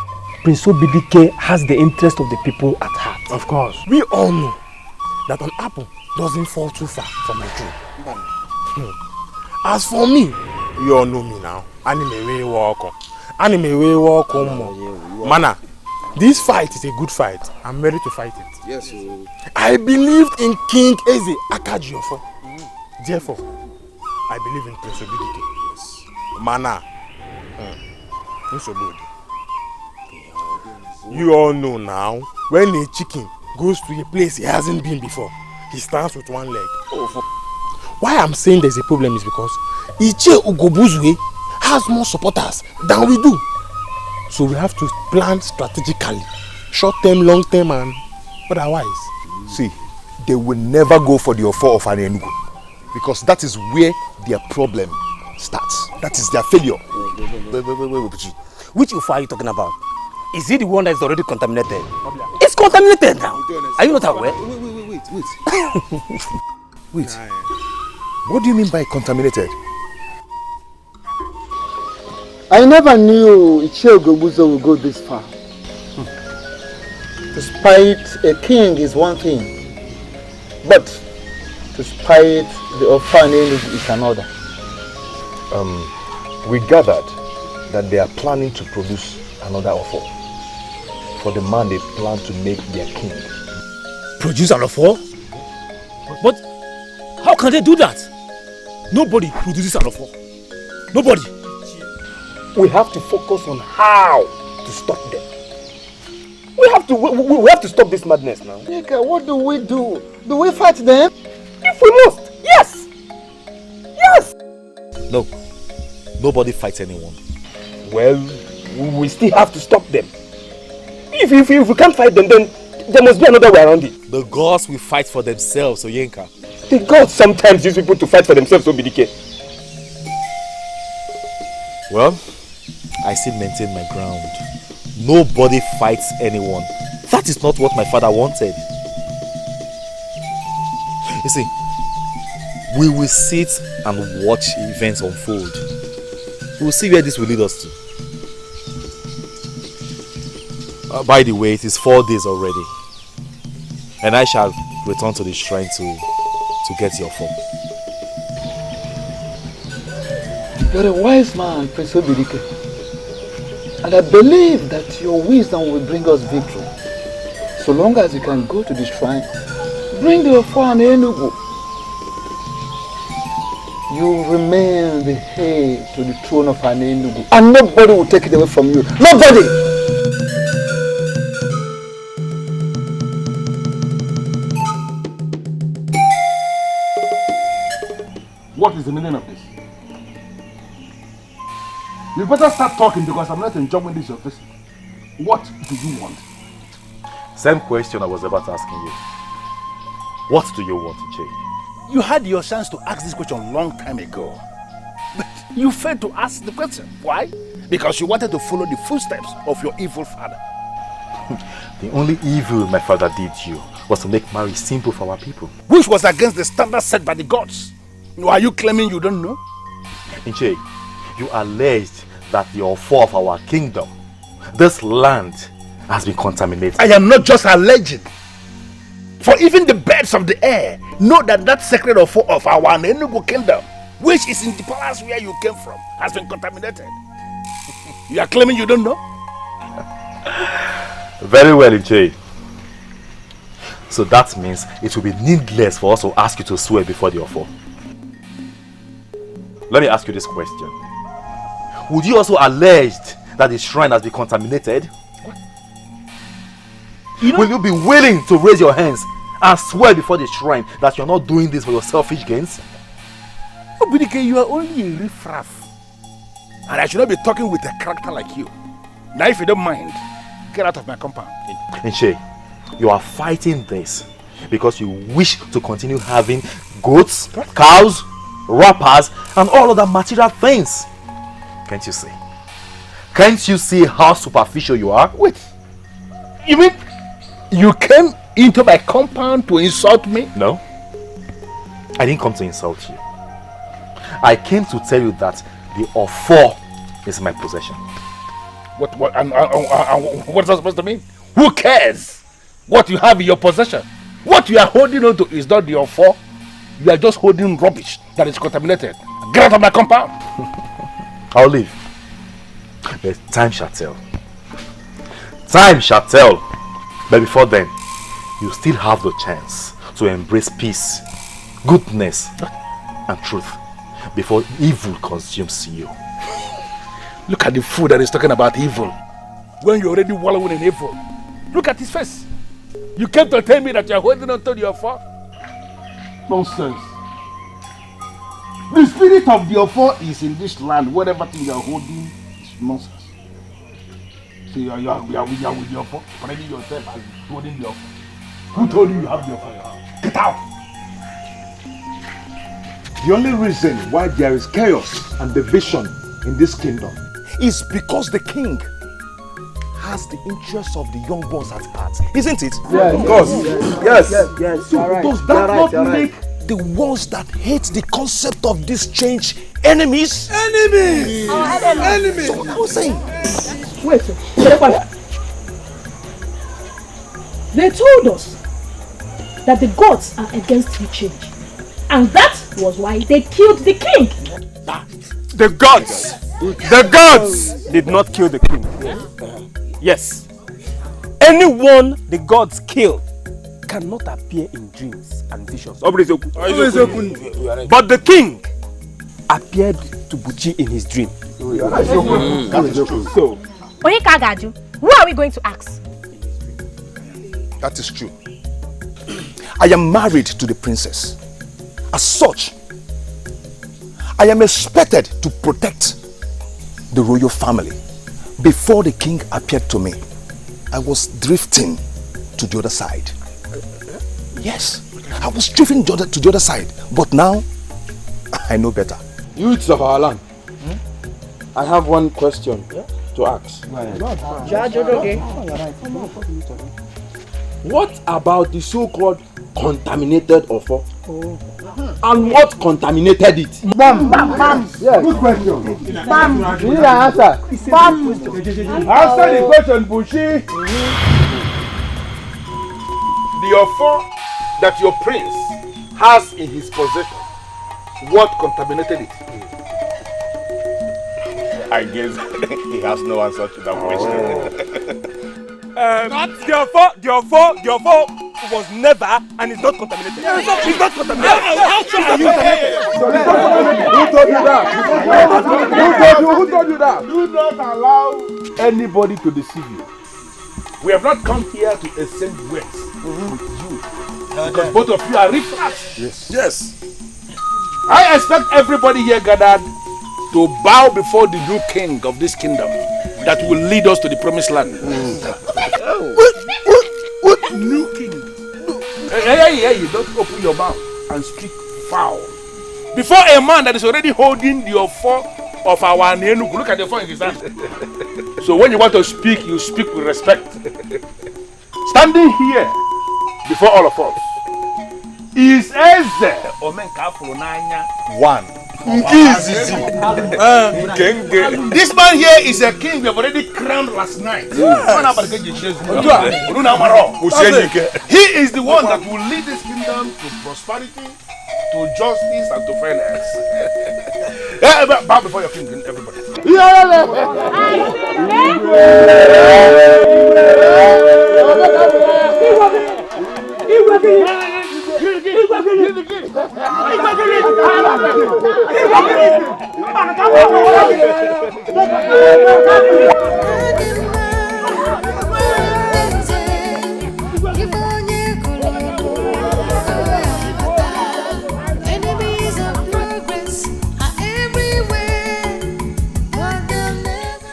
Prince Obidike has the interest of the people at heart. Of course. We all know that an apple doesn't fall too far from a tree. As for me, you all know me now. Anime walk. Mana, this fight is a good fight. I'm ready to fight it. Yes, sir. I believed in King Eze Akajiofo. Therefore, I believe in Prince Obidike. Yes. Mana, you all know now, when a chicken goes to a place he hasn't been before, he stands with one leg. Why I'm saying there's a problem is because Iche Ugobuzwe has more supporters than we do. So we have to plan strategically, short term, long term, and otherwise. See, they will never go for the Ofo of Anenugu because that is where their problem starts. That is their failure. Wait. Which Ofo are you talking about? Is it the one that is already contaminated? It's contaminated now. Are you not aware? Wait. What do you mean by contaminated? I never knew Ichie Ogobuzo would go this far. To spite a king is one thing, but to spite the orphanage is another. We gathered that they are planning to produce another Ofo for the man they plan to make their king. Produce an Ofo? But how can they do that? Nobody produces an Ofo. Nobody. We have to focus on how to stop them. We have to stop this madness now. Dikeh, what do we do? Do we fight them? If we must, yes! Yes! No, nobody fights anyone. Well, we still have to stop them. If we can't fight them, then there must be another way around it. The gods will fight for themselves, Oyenka. The gods sometimes use people to fight for themselves, Obidike. Well, I still maintain my ground. Nobody fights anyone. That is not what my father wanted. You see, we will sit and watch events unfold. We will see where this will lead us to. By the way, it is 4 days already. And I shall return to the shrine to get your form. You're a wise man, Prince Obidike. And I believe that your wisdom will bring us victory. So long as you can go to the shrine, bring the Ofo and Enugu. You remain the heir to the throne of Enugu. And nobody will take it away from you. Nobody! What is the meaning of this? You better start talking because I'm not enjoying this your face. What do you want? Same question I was about asking you. What do you want, Iche? You had your chance to ask this question a long time ago. But you failed to ask the question. Why? Because you wanted to follow the footsteps of your evil father. The only evil my father did you was to make marriage simple for our people. Which was against the standards set by the gods. Are you claiming you don't know? Inche, you alleged that the offer of our kingdom, this land, has been contaminated. I am not just alleging. For even the birds of the air know that that sacred offer of our Enugu kingdom, which is in the palace where you came from, has been contaminated. You are claiming you don't know? Very well, Inche. So that means it will be needless for us to ask you to swear before the offer. Let me ask you this question. Would you also allege that the shrine has been contaminated? Will you be willing to raise your hands and swear before the shrine that you're not doing this for your selfish gains? Obidike, you are only a riffraff. And I should not be talking with a character like you. Now if you don't mind, get out of my compound. Inche, you are fighting this because you wish to continue having goats, cows, wrappers, and all other material things. Can't you see? Can't you see how superficial you are? Wait, you mean you came into my compound to insult me? No, I didn't come to insult you. I came to tell you that the offer is my possession. What is that supposed to mean? Who cares what you have in your possession? What you are holding on to is not the offer. You are just holding rubbish that is contaminated. Get out of my compound. I'll leave. But time shall tell. Time shall tell. But before then, you still have the chance to embrace peace, goodness, and truth before evil consumes you. Look at the fool that is talking about evil when you're already wallowing in evil. Look at his face. You came to tell me that you're holding on to the offer? Nonsense. The spirit of the offer is in this land. Whatever thing you're holding is nonsense. So you are with the offer, spreading yourself as holding the offer. Who told you you have the offer? Get out! The only reason why there is chaos and division in this kingdom is because the king has the interests of the young ones at heart, isn't it? Yes, of course. Yes. So does that not make the ones that hate the concept of this change enemies? Enemies! Enemies! So what I was saying. Wait, they told us that the gods are against the change, and that was why they killed the king. The gods did not kill the king. Yes. Anyone the gods kill cannot appear in dreams and visions. But the king appeared to Buchi in his dream. That is true. So, who are we going to ask? That is true. I am married to the princess. As such, I am expected to protect the royal family. Before the king appeared to me, I was drifting to the other side. Yes, I was drifting to the other side. But now, I know better. Youths of our land, I have one question to ask. What about the so-called contaminated offer? And what contaminated it? Bam! Yes. Good question. Bam! You need an answer. Bam! Answer the question, Bushi. The offer that your prince has in his possession, what contaminated it? I guess he has no answer to that question. The offer was never and is not contaminated. It's not contaminated. Who told you that? Do not allow anybody to deceive you. We have not come here to exchange words with you. Because both of you are riffraff. Yes. I expect everybody here gathered to bow before the new king of this kingdom that will lead us to the promised land. What new king? Hey, don't open your mouth and speak foul. Before a man that is already holding the offer of our Nenugu, look at the offer in his hand. So when you want to speak, you speak with respect. Standing here before all of us is Eze One. This man here is a king we have already crowned last night. He is the one that will lead this kingdom to prosperity, to justice, and to fairness. Bow before your king, everybody.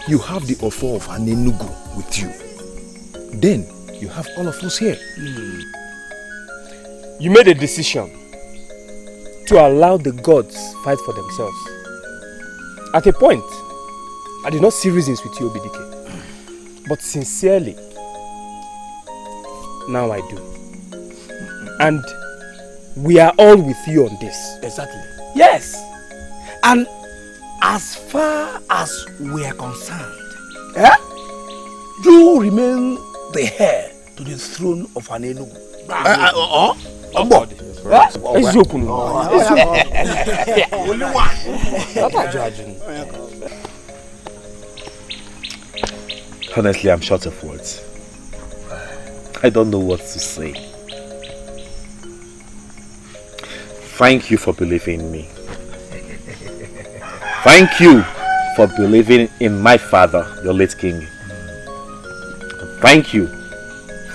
You have the offer of Anenugu with you. Then you have all of us here. You made a decision to allow the gods fight for themselves. At a point, I did not see reasons with you, Dikeh. But sincerely, now I do. And we are all with you on this. Exactly. Yes. And as far as we are concerned, you remain the heir to the throne of Anenugu. Only one. Honestly, I'm short of words. I don't know what to say. Thank you for believing in me. Thank you for believing in my father, your late king. Thank you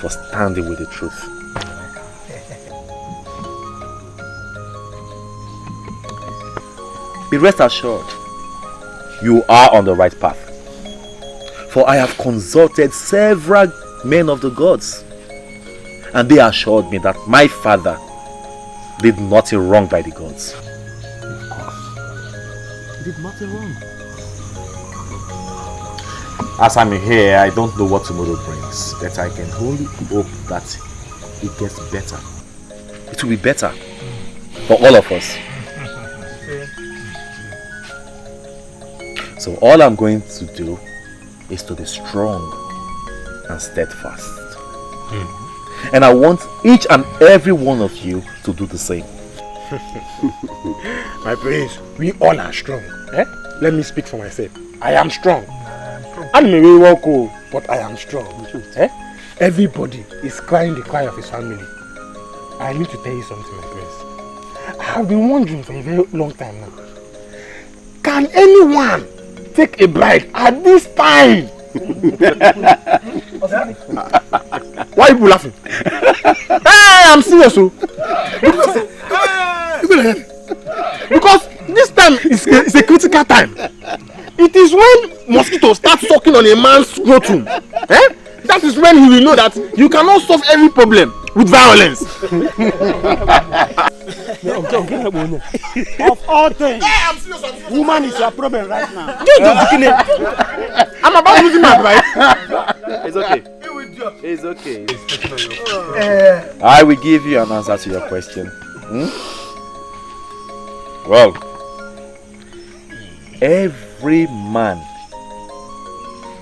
for standing with the truth. Be rest assured, you are on the right path. For I have consulted several men of the gods, and they assured me that my father did nothing wrong by the gods. Of course. He did nothing wrong. As I'm here, I don't know what tomorrow brings, but I can only hope that it gets better. It will be better for all of us. So all I'm going to do is to be strong and steadfast. And I want each and every one of you to do the same. My prince, we all are strong. Let me speak for myself. I am strong. I'm a walk, but I am strong. Everybody is crying the cry of his family. I need to tell you something, my prince. I have been wondering for a very long time now. Can anyone take a bride at this time? Why are you laughing? Hey, I'm serious. Because this time is a critical time. It is when mosquitoes start sucking on a man's scrotum. That is when he will know that you cannot solve every problem with violence. Of all things, woman is your problem right now. I'm about losing my bride. It's okay. It's okay. I will give you an answer to your question. Well, every man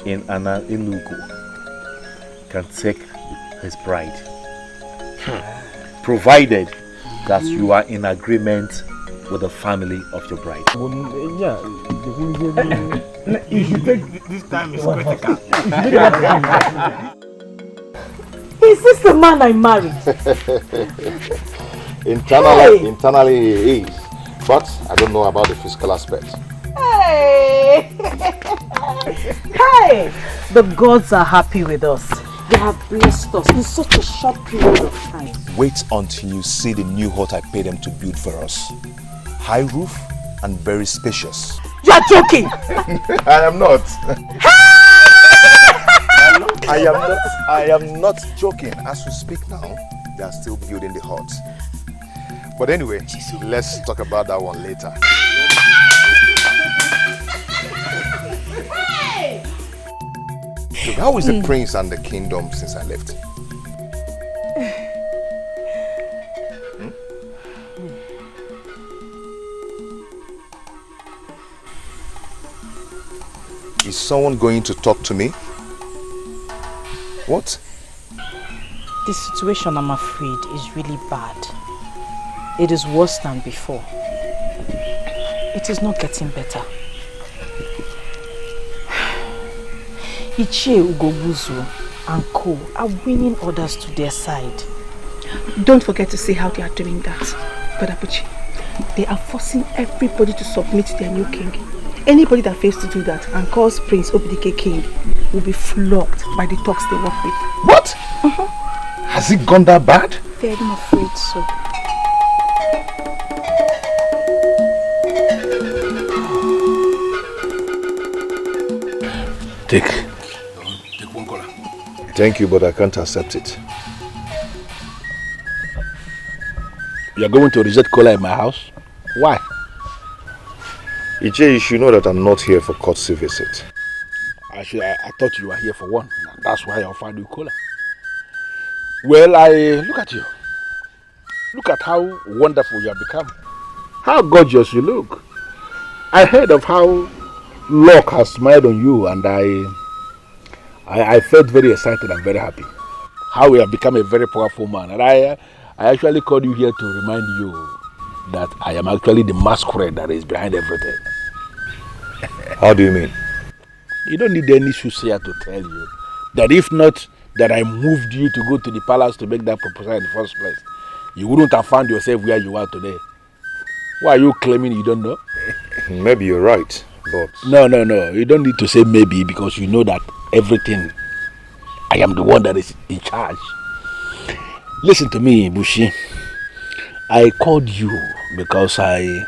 in Enugu can take his bride, provided that you are in agreement with the family of your bride. You should take this time is critical. Is this the man I married? Internally he is, but I don't know about the physical aspect. Hey! Hey! The gods are happy with us. They have blessed us in such a short period of time. Wait until you see the new hut I paid them to build for us. High roof and very spacious. You are joking! I am not. I am not joking. As we speak now, they are still building the hut. But anyway, let's talk about that one later. So how is the prince and the kingdom since I left? someone going to talk to me? What? The situation, I'm afraid, is really bad. It is worse than before. It is not getting better. Ichie Ugobuzu and Co are winning others to their side. Don't forget to see how they are doing that, Badapuchi. They are forcing everybody to submit to their new king. Anybody that fails to do that and calls Prince Obidike king will be flogged by the talks they work with. What? Has it gone that bad? Very afraid so. Take one cola. Thank you, but I can't accept it. You're going to reject cola in my house? Why? Iche, you should know that I'm not here for courtesy visit. I thought you were here for one. That's why I offered you cola. Well, look at you. Look at how wonderful you have become. How gorgeous you look. I heard of how luck has smiled on you, and I felt very excited and very happy. How you have become a very powerful man. And I actually called you here to remind you that I am actually the masquerade that is behind everything. How do you mean? You don't need any soothsayer to tell you that if not that I moved you to go to the palace to make that proposal in the first place, you wouldn't have found yourself where you are today. Why are you claiming you don't know? Maybe you're right, but... No. You don't need to say maybe, because you know that everything, I am the one that is in charge. Listen to me, Bushi. I called you because I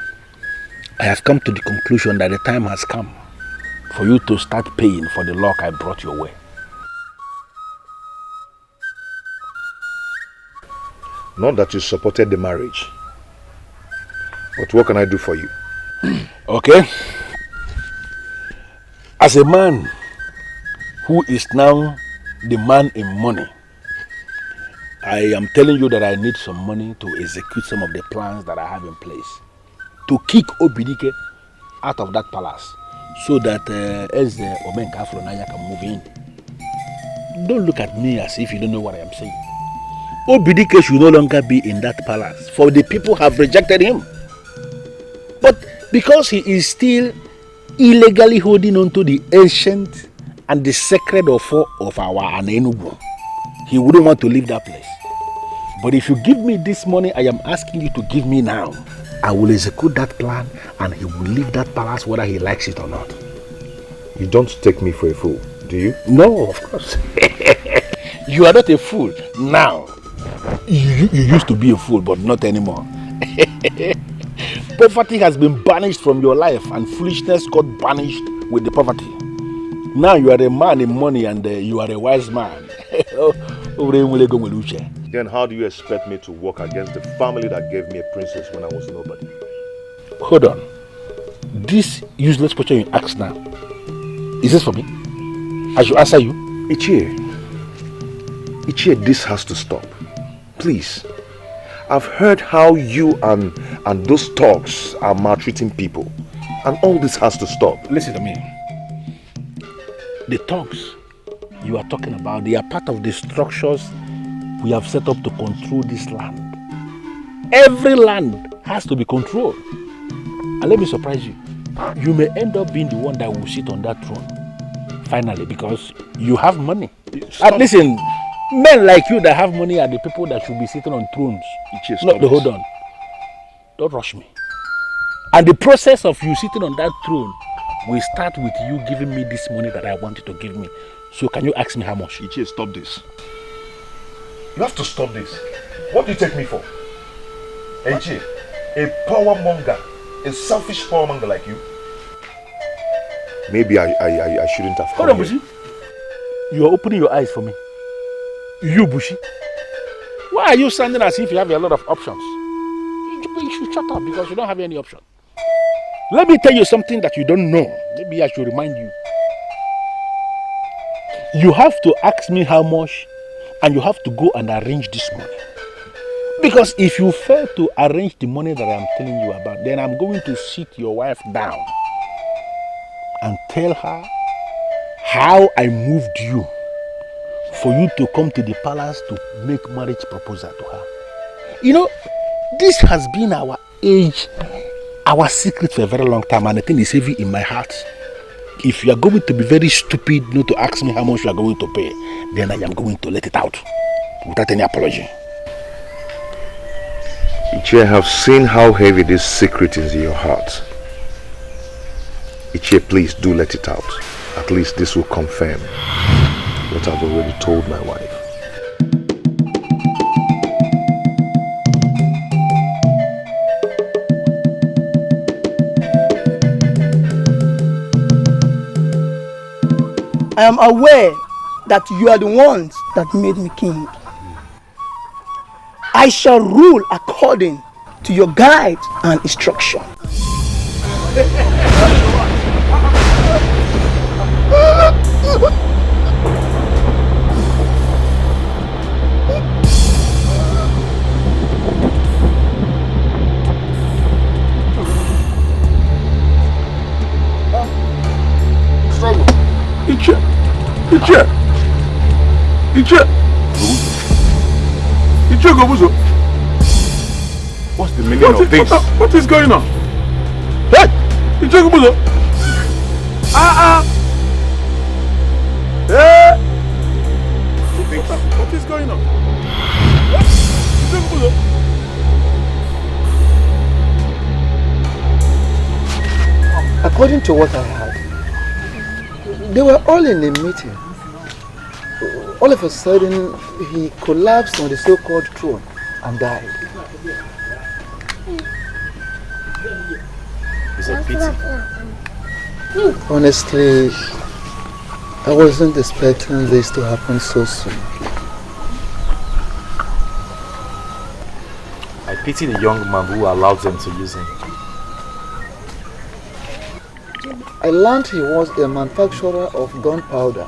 have come to the conclusion that the time has come for you to start paying for the luck I brought your way. Not that you supported the marriage, but what can I do for you? Okay. As a man who is now the man in money, I am telling you that I need some money to execute some of the plans that I have in place to kick Obidike out of that palace so that Eze Omenka Afronaya can move in. Don't look at me as if you don't know what I am saying. Obidike should no longer be in that palace, for the people have rejected him. But because he is still illegally holding on to the ancient and the sacred offer of our Anenubu, he wouldn't want to leave that place. But if you give me this money I am asking you to give me now, I will execute that plan and he will leave that palace whether he likes it or not. You don't take me for a fool, do you? No, of course. You are not a fool now. You used to be a fool, but not anymore. Poverty has been banished from your life and foolishness got banished with the poverty. Now you are a man in money and you are a wise man. Then how do you expect me to work against the family that gave me a princess when I was nobody? Hold on. This useless question you ask now, is this for me? I should answer you. Ichie, this has to stop. Please. I've heard how you and those thugs are maltreating people. And all this has to stop. Listen to me. The thugs you are talking about, they are part of the structures we have set up to control this land. Every land has to be controlled. And let me surprise you. You may end up being the one that will sit on that throne. Finally, because you have money. And listen, men like you that have money are the people that should be sitting on thrones. Hold on. Don't rush me. And the process of you sitting on that throne will start with you giving me this money that I want you to give me. So can you ask me how much? Ichie, stop this. You have to stop this. What do you take me for? Ichie, a power monger, a selfish power monger like you? Maybe I shouldn't have come. Hold on, Bushi. You are opening your eyes for me. You, Bushi. Why are you sounding as if you have a lot of options? You should shut up because you don't have any option. Let me tell you something that you don't know. Maybe I should remind you. You have to ask me how much and you have to go and arrange this money. Because if you fail to arrange the money that I'm telling you about, then I'm going to sit your wife down and tell her how I moved you for you to come to the palace to make marriage proposal to her. You know, this has been our age, our secret for a very long time, and the thing is heavy in my heart. If you are going to be very stupid not to ask me how much you are going to pay, then I am going to let it out without any apology. Ichie, I have seen how heavy this secret is in your heart. Ichie, please do let it out. At least this will confirm what I've already told my wife. I am aware that you are the ones that made me king. I shall rule according to your guide and instruction. Ichie Gobuzo. What's the meaning of this? What is going on? Hey! Ichie Gobuzo. Hey! What is going on? Ichie Gobuzo. According to what I heard, they were all in a meeting. All of a sudden, he collapsed on the so-called throne and died. It's a pity. Honestly, I wasn't expecting this to happen so soon. I pity the young man who allowed them to use him. I learned he was a manufacturer of gunpowder,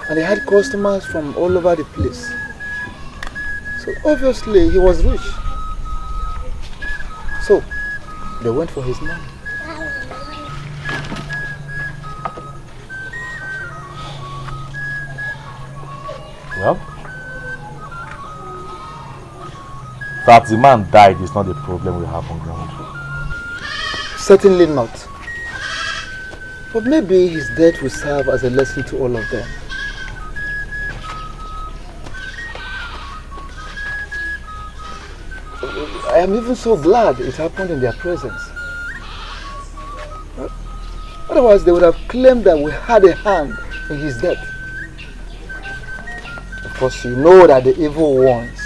and he had customers from all over the place. So obviously he was rich. So they went for his money. Well, that the man died is not the problem we have on ground. Certainly not. But maybe his death will serve as a lesson to all of them. I am even so glad it happened in their presence. Otherwise, they would have claimed that we had a hand in his death. Of course, you know that the evil ones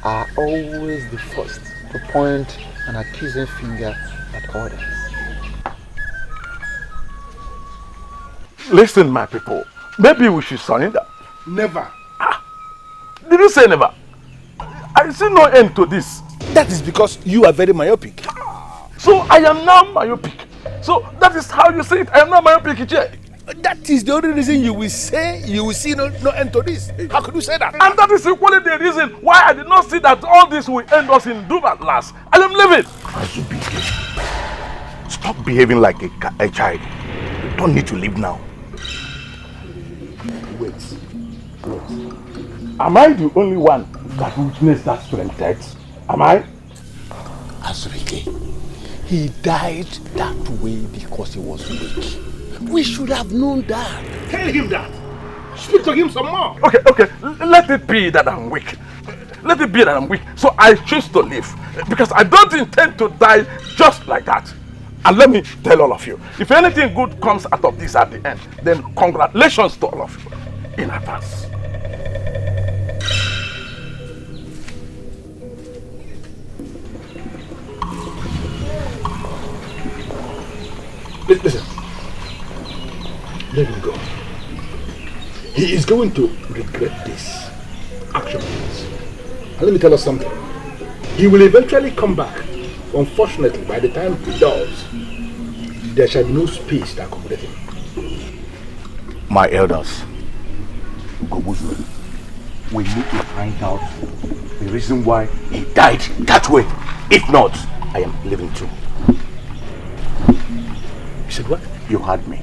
are always the first to point an accusing finger at others. Listen, my people. Maybe we should surrender. Never. Did you say never? I see no end to this. That is because you are very myopic. So I am now myopic. So that is how you see it. I am now myopic, Ichie. That is the only reason you will say you will see no end to this. How could you say that? And that is equally the reason why I did not see that all this will end us in doom at last. I am leaving. Stop behaving like a child. You don't need to leave now. Wait. Am I the only one that witnessed that strange death? Am I? Azurike, he died that way because he was weak. We should have known that. Tell him that. Speak to him some more. Okay. Let it be that I'm weak. Let it be that I'm weak. So I choose to live. Because I don't intend to die just like that. And let me tell all of you, if anything good comes out of this at the end, then congratulations to all of you in advance. Listen. Let him go. He is going to regret this action. And let me tell us something. He will eventually come back. Unfortunately, by the time he does, there shall be no space to accommodate him. My elders, Gobuzu, we need to find out the reason why he died that way. If not, I am leaving too. You said what? You heard me.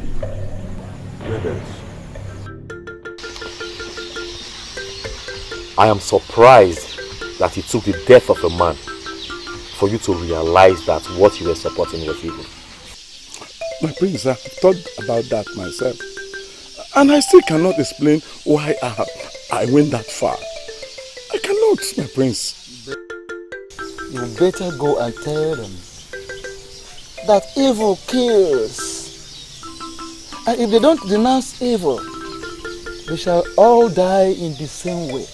I am surprised that it took the death of a man for you to realize that what you were supporting was evil. My prince, I've thought about that myself. And I still cannot explain why I went that far. I cannot, my prince. You better go and tell them that evil kills. And if they don't denounce evil, they shall all die in the same way.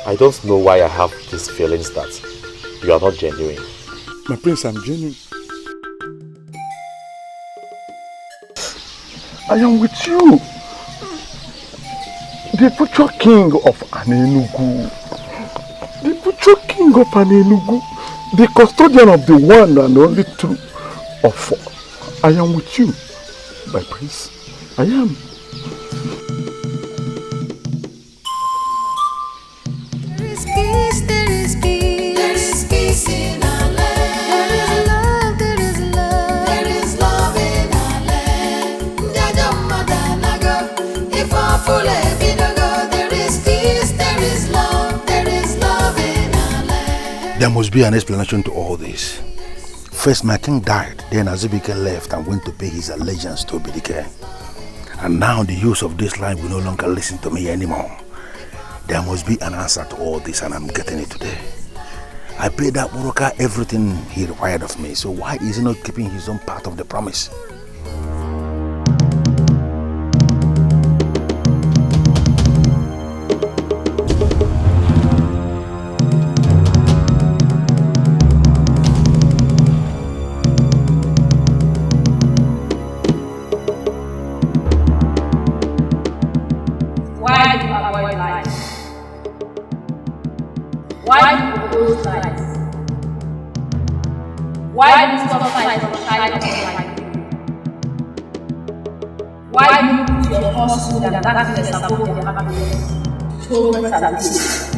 I don't know why I have these feelings that you are not genuine. My prince, I'm genuine. I am with you. The future king of Anenugu. The future king of Anenugu. The custodian of the one and only true of four. I am with you, my prince. I am. There must be an explanation to all this. First, my king died, then Azubike left and went to pay his allegiance to Dikeh. And now the use of this line will no longer listen to me anymore. There must be an answer to all this, and I'm getting it today. I paid that Buruka everything he required of me, so why is he not keeping his own part of the promise? Why do you stop fighting from China like you? Why do you put your falsehood and darkness above your happiness? Children and peace.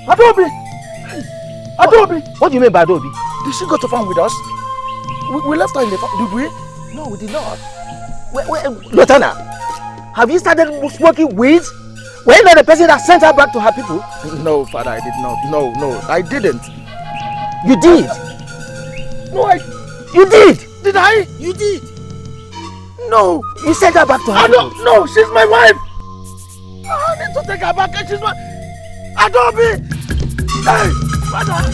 Adobe! Adobe! What do you mean by Adobe? Did she go to farm with us? We left her in the farm, did we? No, we did not. Lieutenant, have you started smoking weeds? Were you not the person that sent her back to her people? No, father, I did not. No, I didn't. You did? No, You did? Did I? You did. No, you sent her back to her people. No, she's my wife. I need to take her back. She's my... Adobe! Hey, father!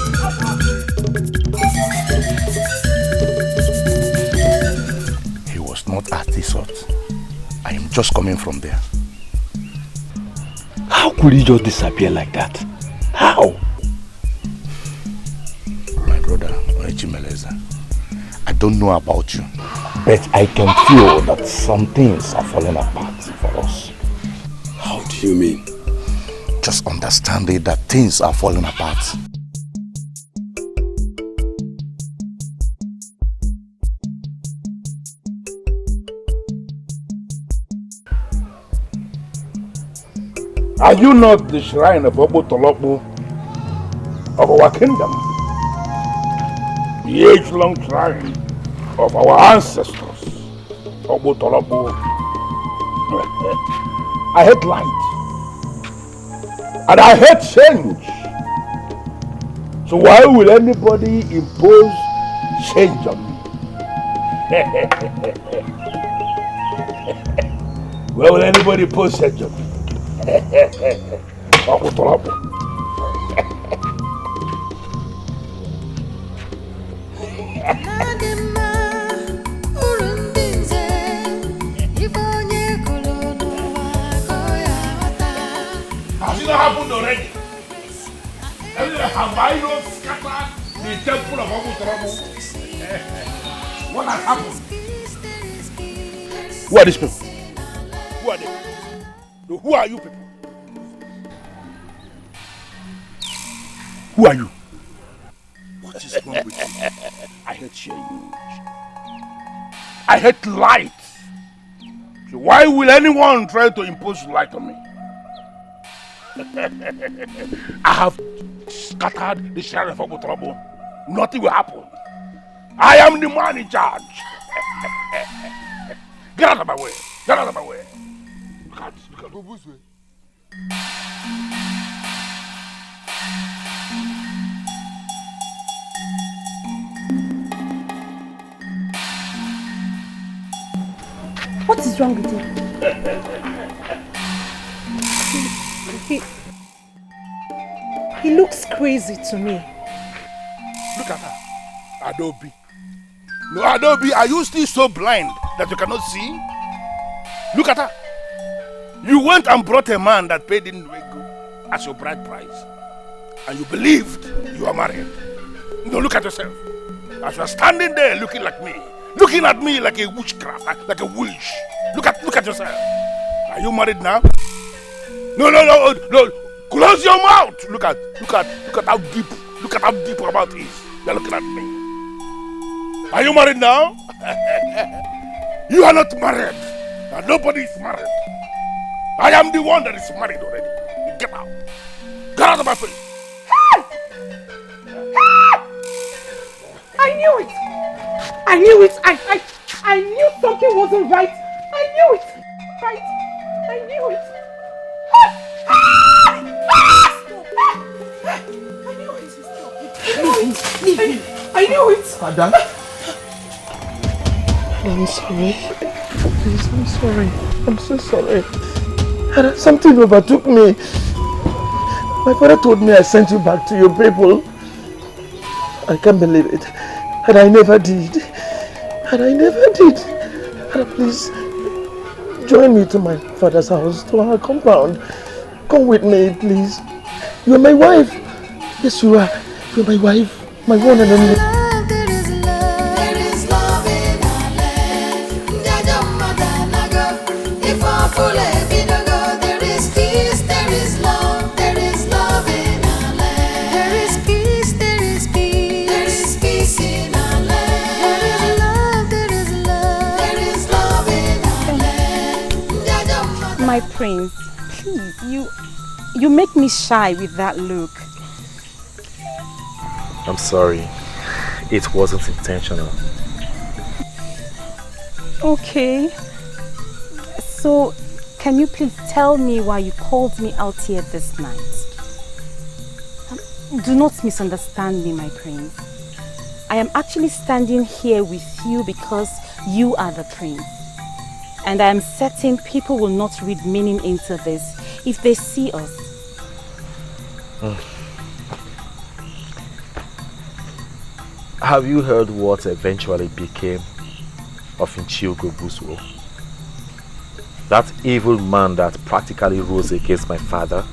He was not at this hut. I am just coming from there. How could he just disappear like that? How? My brother, Oechimeleza, I don't know about you, but I can feel that some things are falling apart for us. How do you mean? Just understand it that things are falling apart. Are you not the shrine of Obotolopo of our kingdom? The age-long shrine of our ancestors, Obotolopo. I hate light. And I hate change. So why will anybody impose change on me? Why will anybody impose change on me? happened already? Have I not scattered the temple of Abu Trouble? What has happened? Who are these people? Who are they? Who are you people? Who are you? What is wrong with you? I hate change. I hate light. So why will anyone try to impose light on me? I have scattered the sheriff of trouble. Nothing will happen. I am the man in charge. Get out of my way. Get out of my way. You can't go this way. What is wrong with him? He looks crazy to me. Look at her. Adobe. No, Adobe, are you still so blind that you cannot see? Look at her. You went and brought a man that paid in Wego as your bride price. And you believed you are married. No, look at yourself. As you are standing there looking like me. Looking at me like a witchcraft, like a witch. Look at yourself. Are you married now? No. Close your mouth. Look at how deep. Look at how deep our mouth is. You're looking at me. Are you married now? You are not married. And nobody is married. I am the one that is married already. Get out. Get out of my face. I knew it. I knew it. I knew something wasn't right. I knew it. Right. I knew it. I knew it. Leave me. I knew it. Ada. I'm sorry. Please, I'm sorry. I'm so sorry. Ada, something overtook me. My father told me I sent you back to your people. I can't believe it. And I never did. Ada, please, join me to my father's house, to our compound. Come with me, please. You're my wife. Yes, you are. You're my wife. My one and only. My prince, please, you make me shy with that look. I'm sorry. It wasn't intentional. Okay. So, can you please tell me why you called me out here this night? Do not misunderstand me, my prince. I am actually standing here with you because you are the prince. And I am certain people will not read meaning into this if they see us. Have you heard what eventually became of Nchiogobuzo? That evil man that practically rose against my father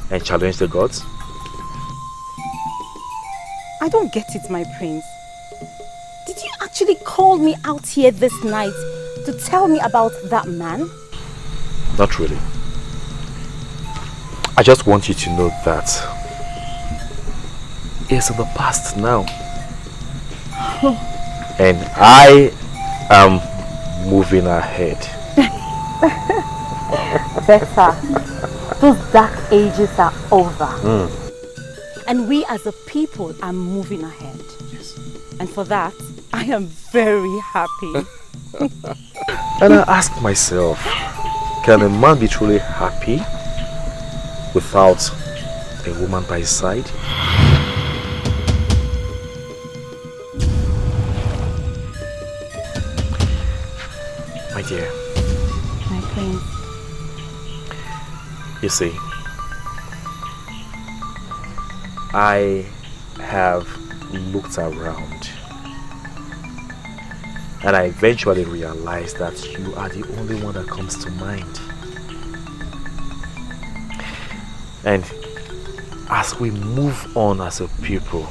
and challenged the gods? I don't get it, my prince. Did you actually call me out here this night to tell me about that man? Not really. I just want you to know that it's in the past now. And I am moving ahead. Better. Those dark ages are over. And we as a people are moving ahead. Yes. And for that, I am very happy. And I ask myself, can a man be truly happy without a woman by his side? My dear. My prince. You see, I have looked around and I eventually realized that you are the only one that comes to mind. And as we move on as a people,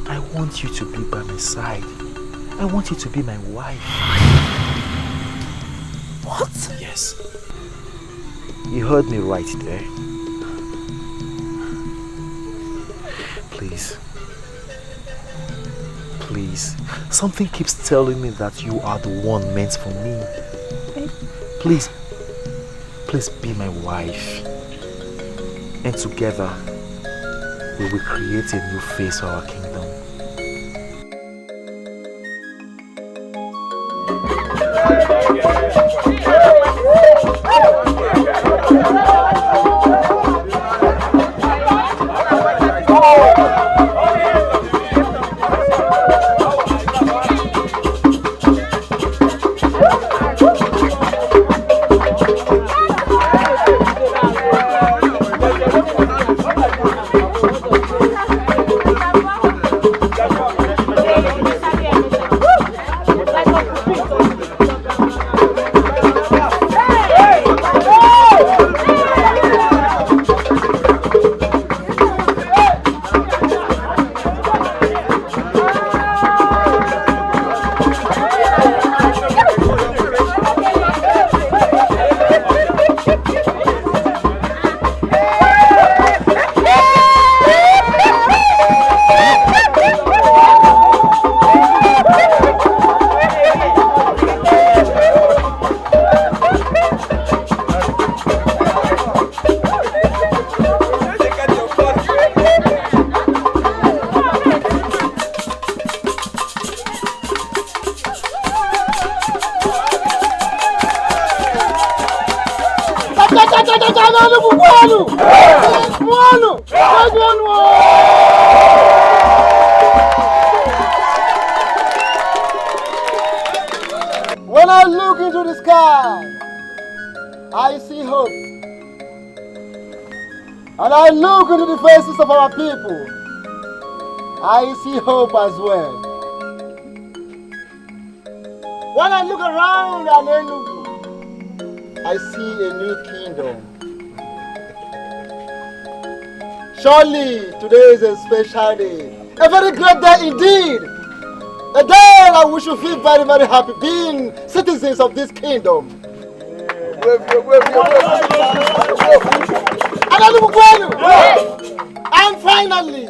I want you to be by my side. I want you to be my wife. What? Yes. You heard me right there. Please. Please. Something keeps telling me that you are the one meant for me. Please. Please be my wife. And together, we will create a new face for our kingdom. When I look into the sky, I see hope. And I look into the faces of our people, I see hope as well. When I look around Enugu, I see a new kingdom. Surely today is a special day, a very great day indeed. A day that we should feel very, very happy being citizens of this kingdom. And finally,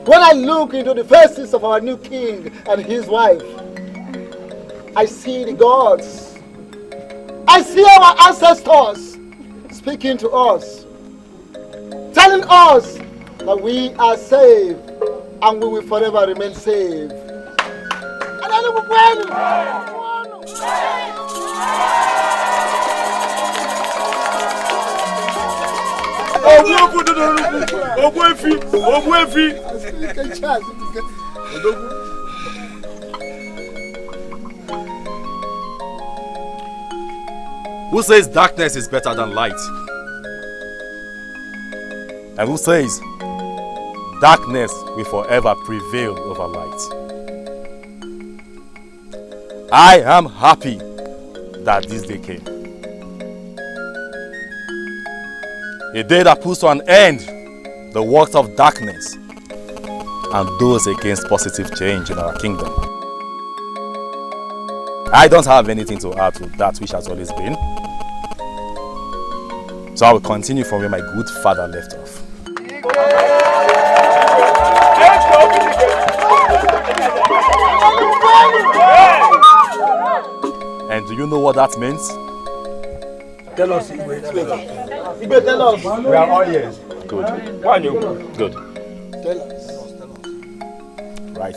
when I look into the faces of our new king and his wife, I see the gods. I see our ancestors speaking to us, telling us that we are saved and we will forever remain saved. Who says darkness is better than light? And who says darkness will forever prevail over light? I am happy that this day came. A day that puts to an end the works of darkness and those against positive change in our kingdom. I don't have anything to add to that which has always been. So I will continue from where my good father left off. And do you know what that means? Tell us, Igbe, tell us. We are all ears. Good. Why you? Good. Tell us. Right.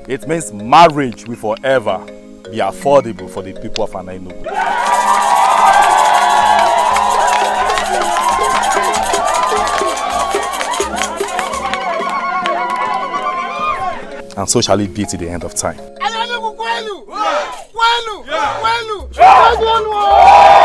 It means marriage will forever be affordable for the people of Enugu. And so shall it be to the end of time. Yeah.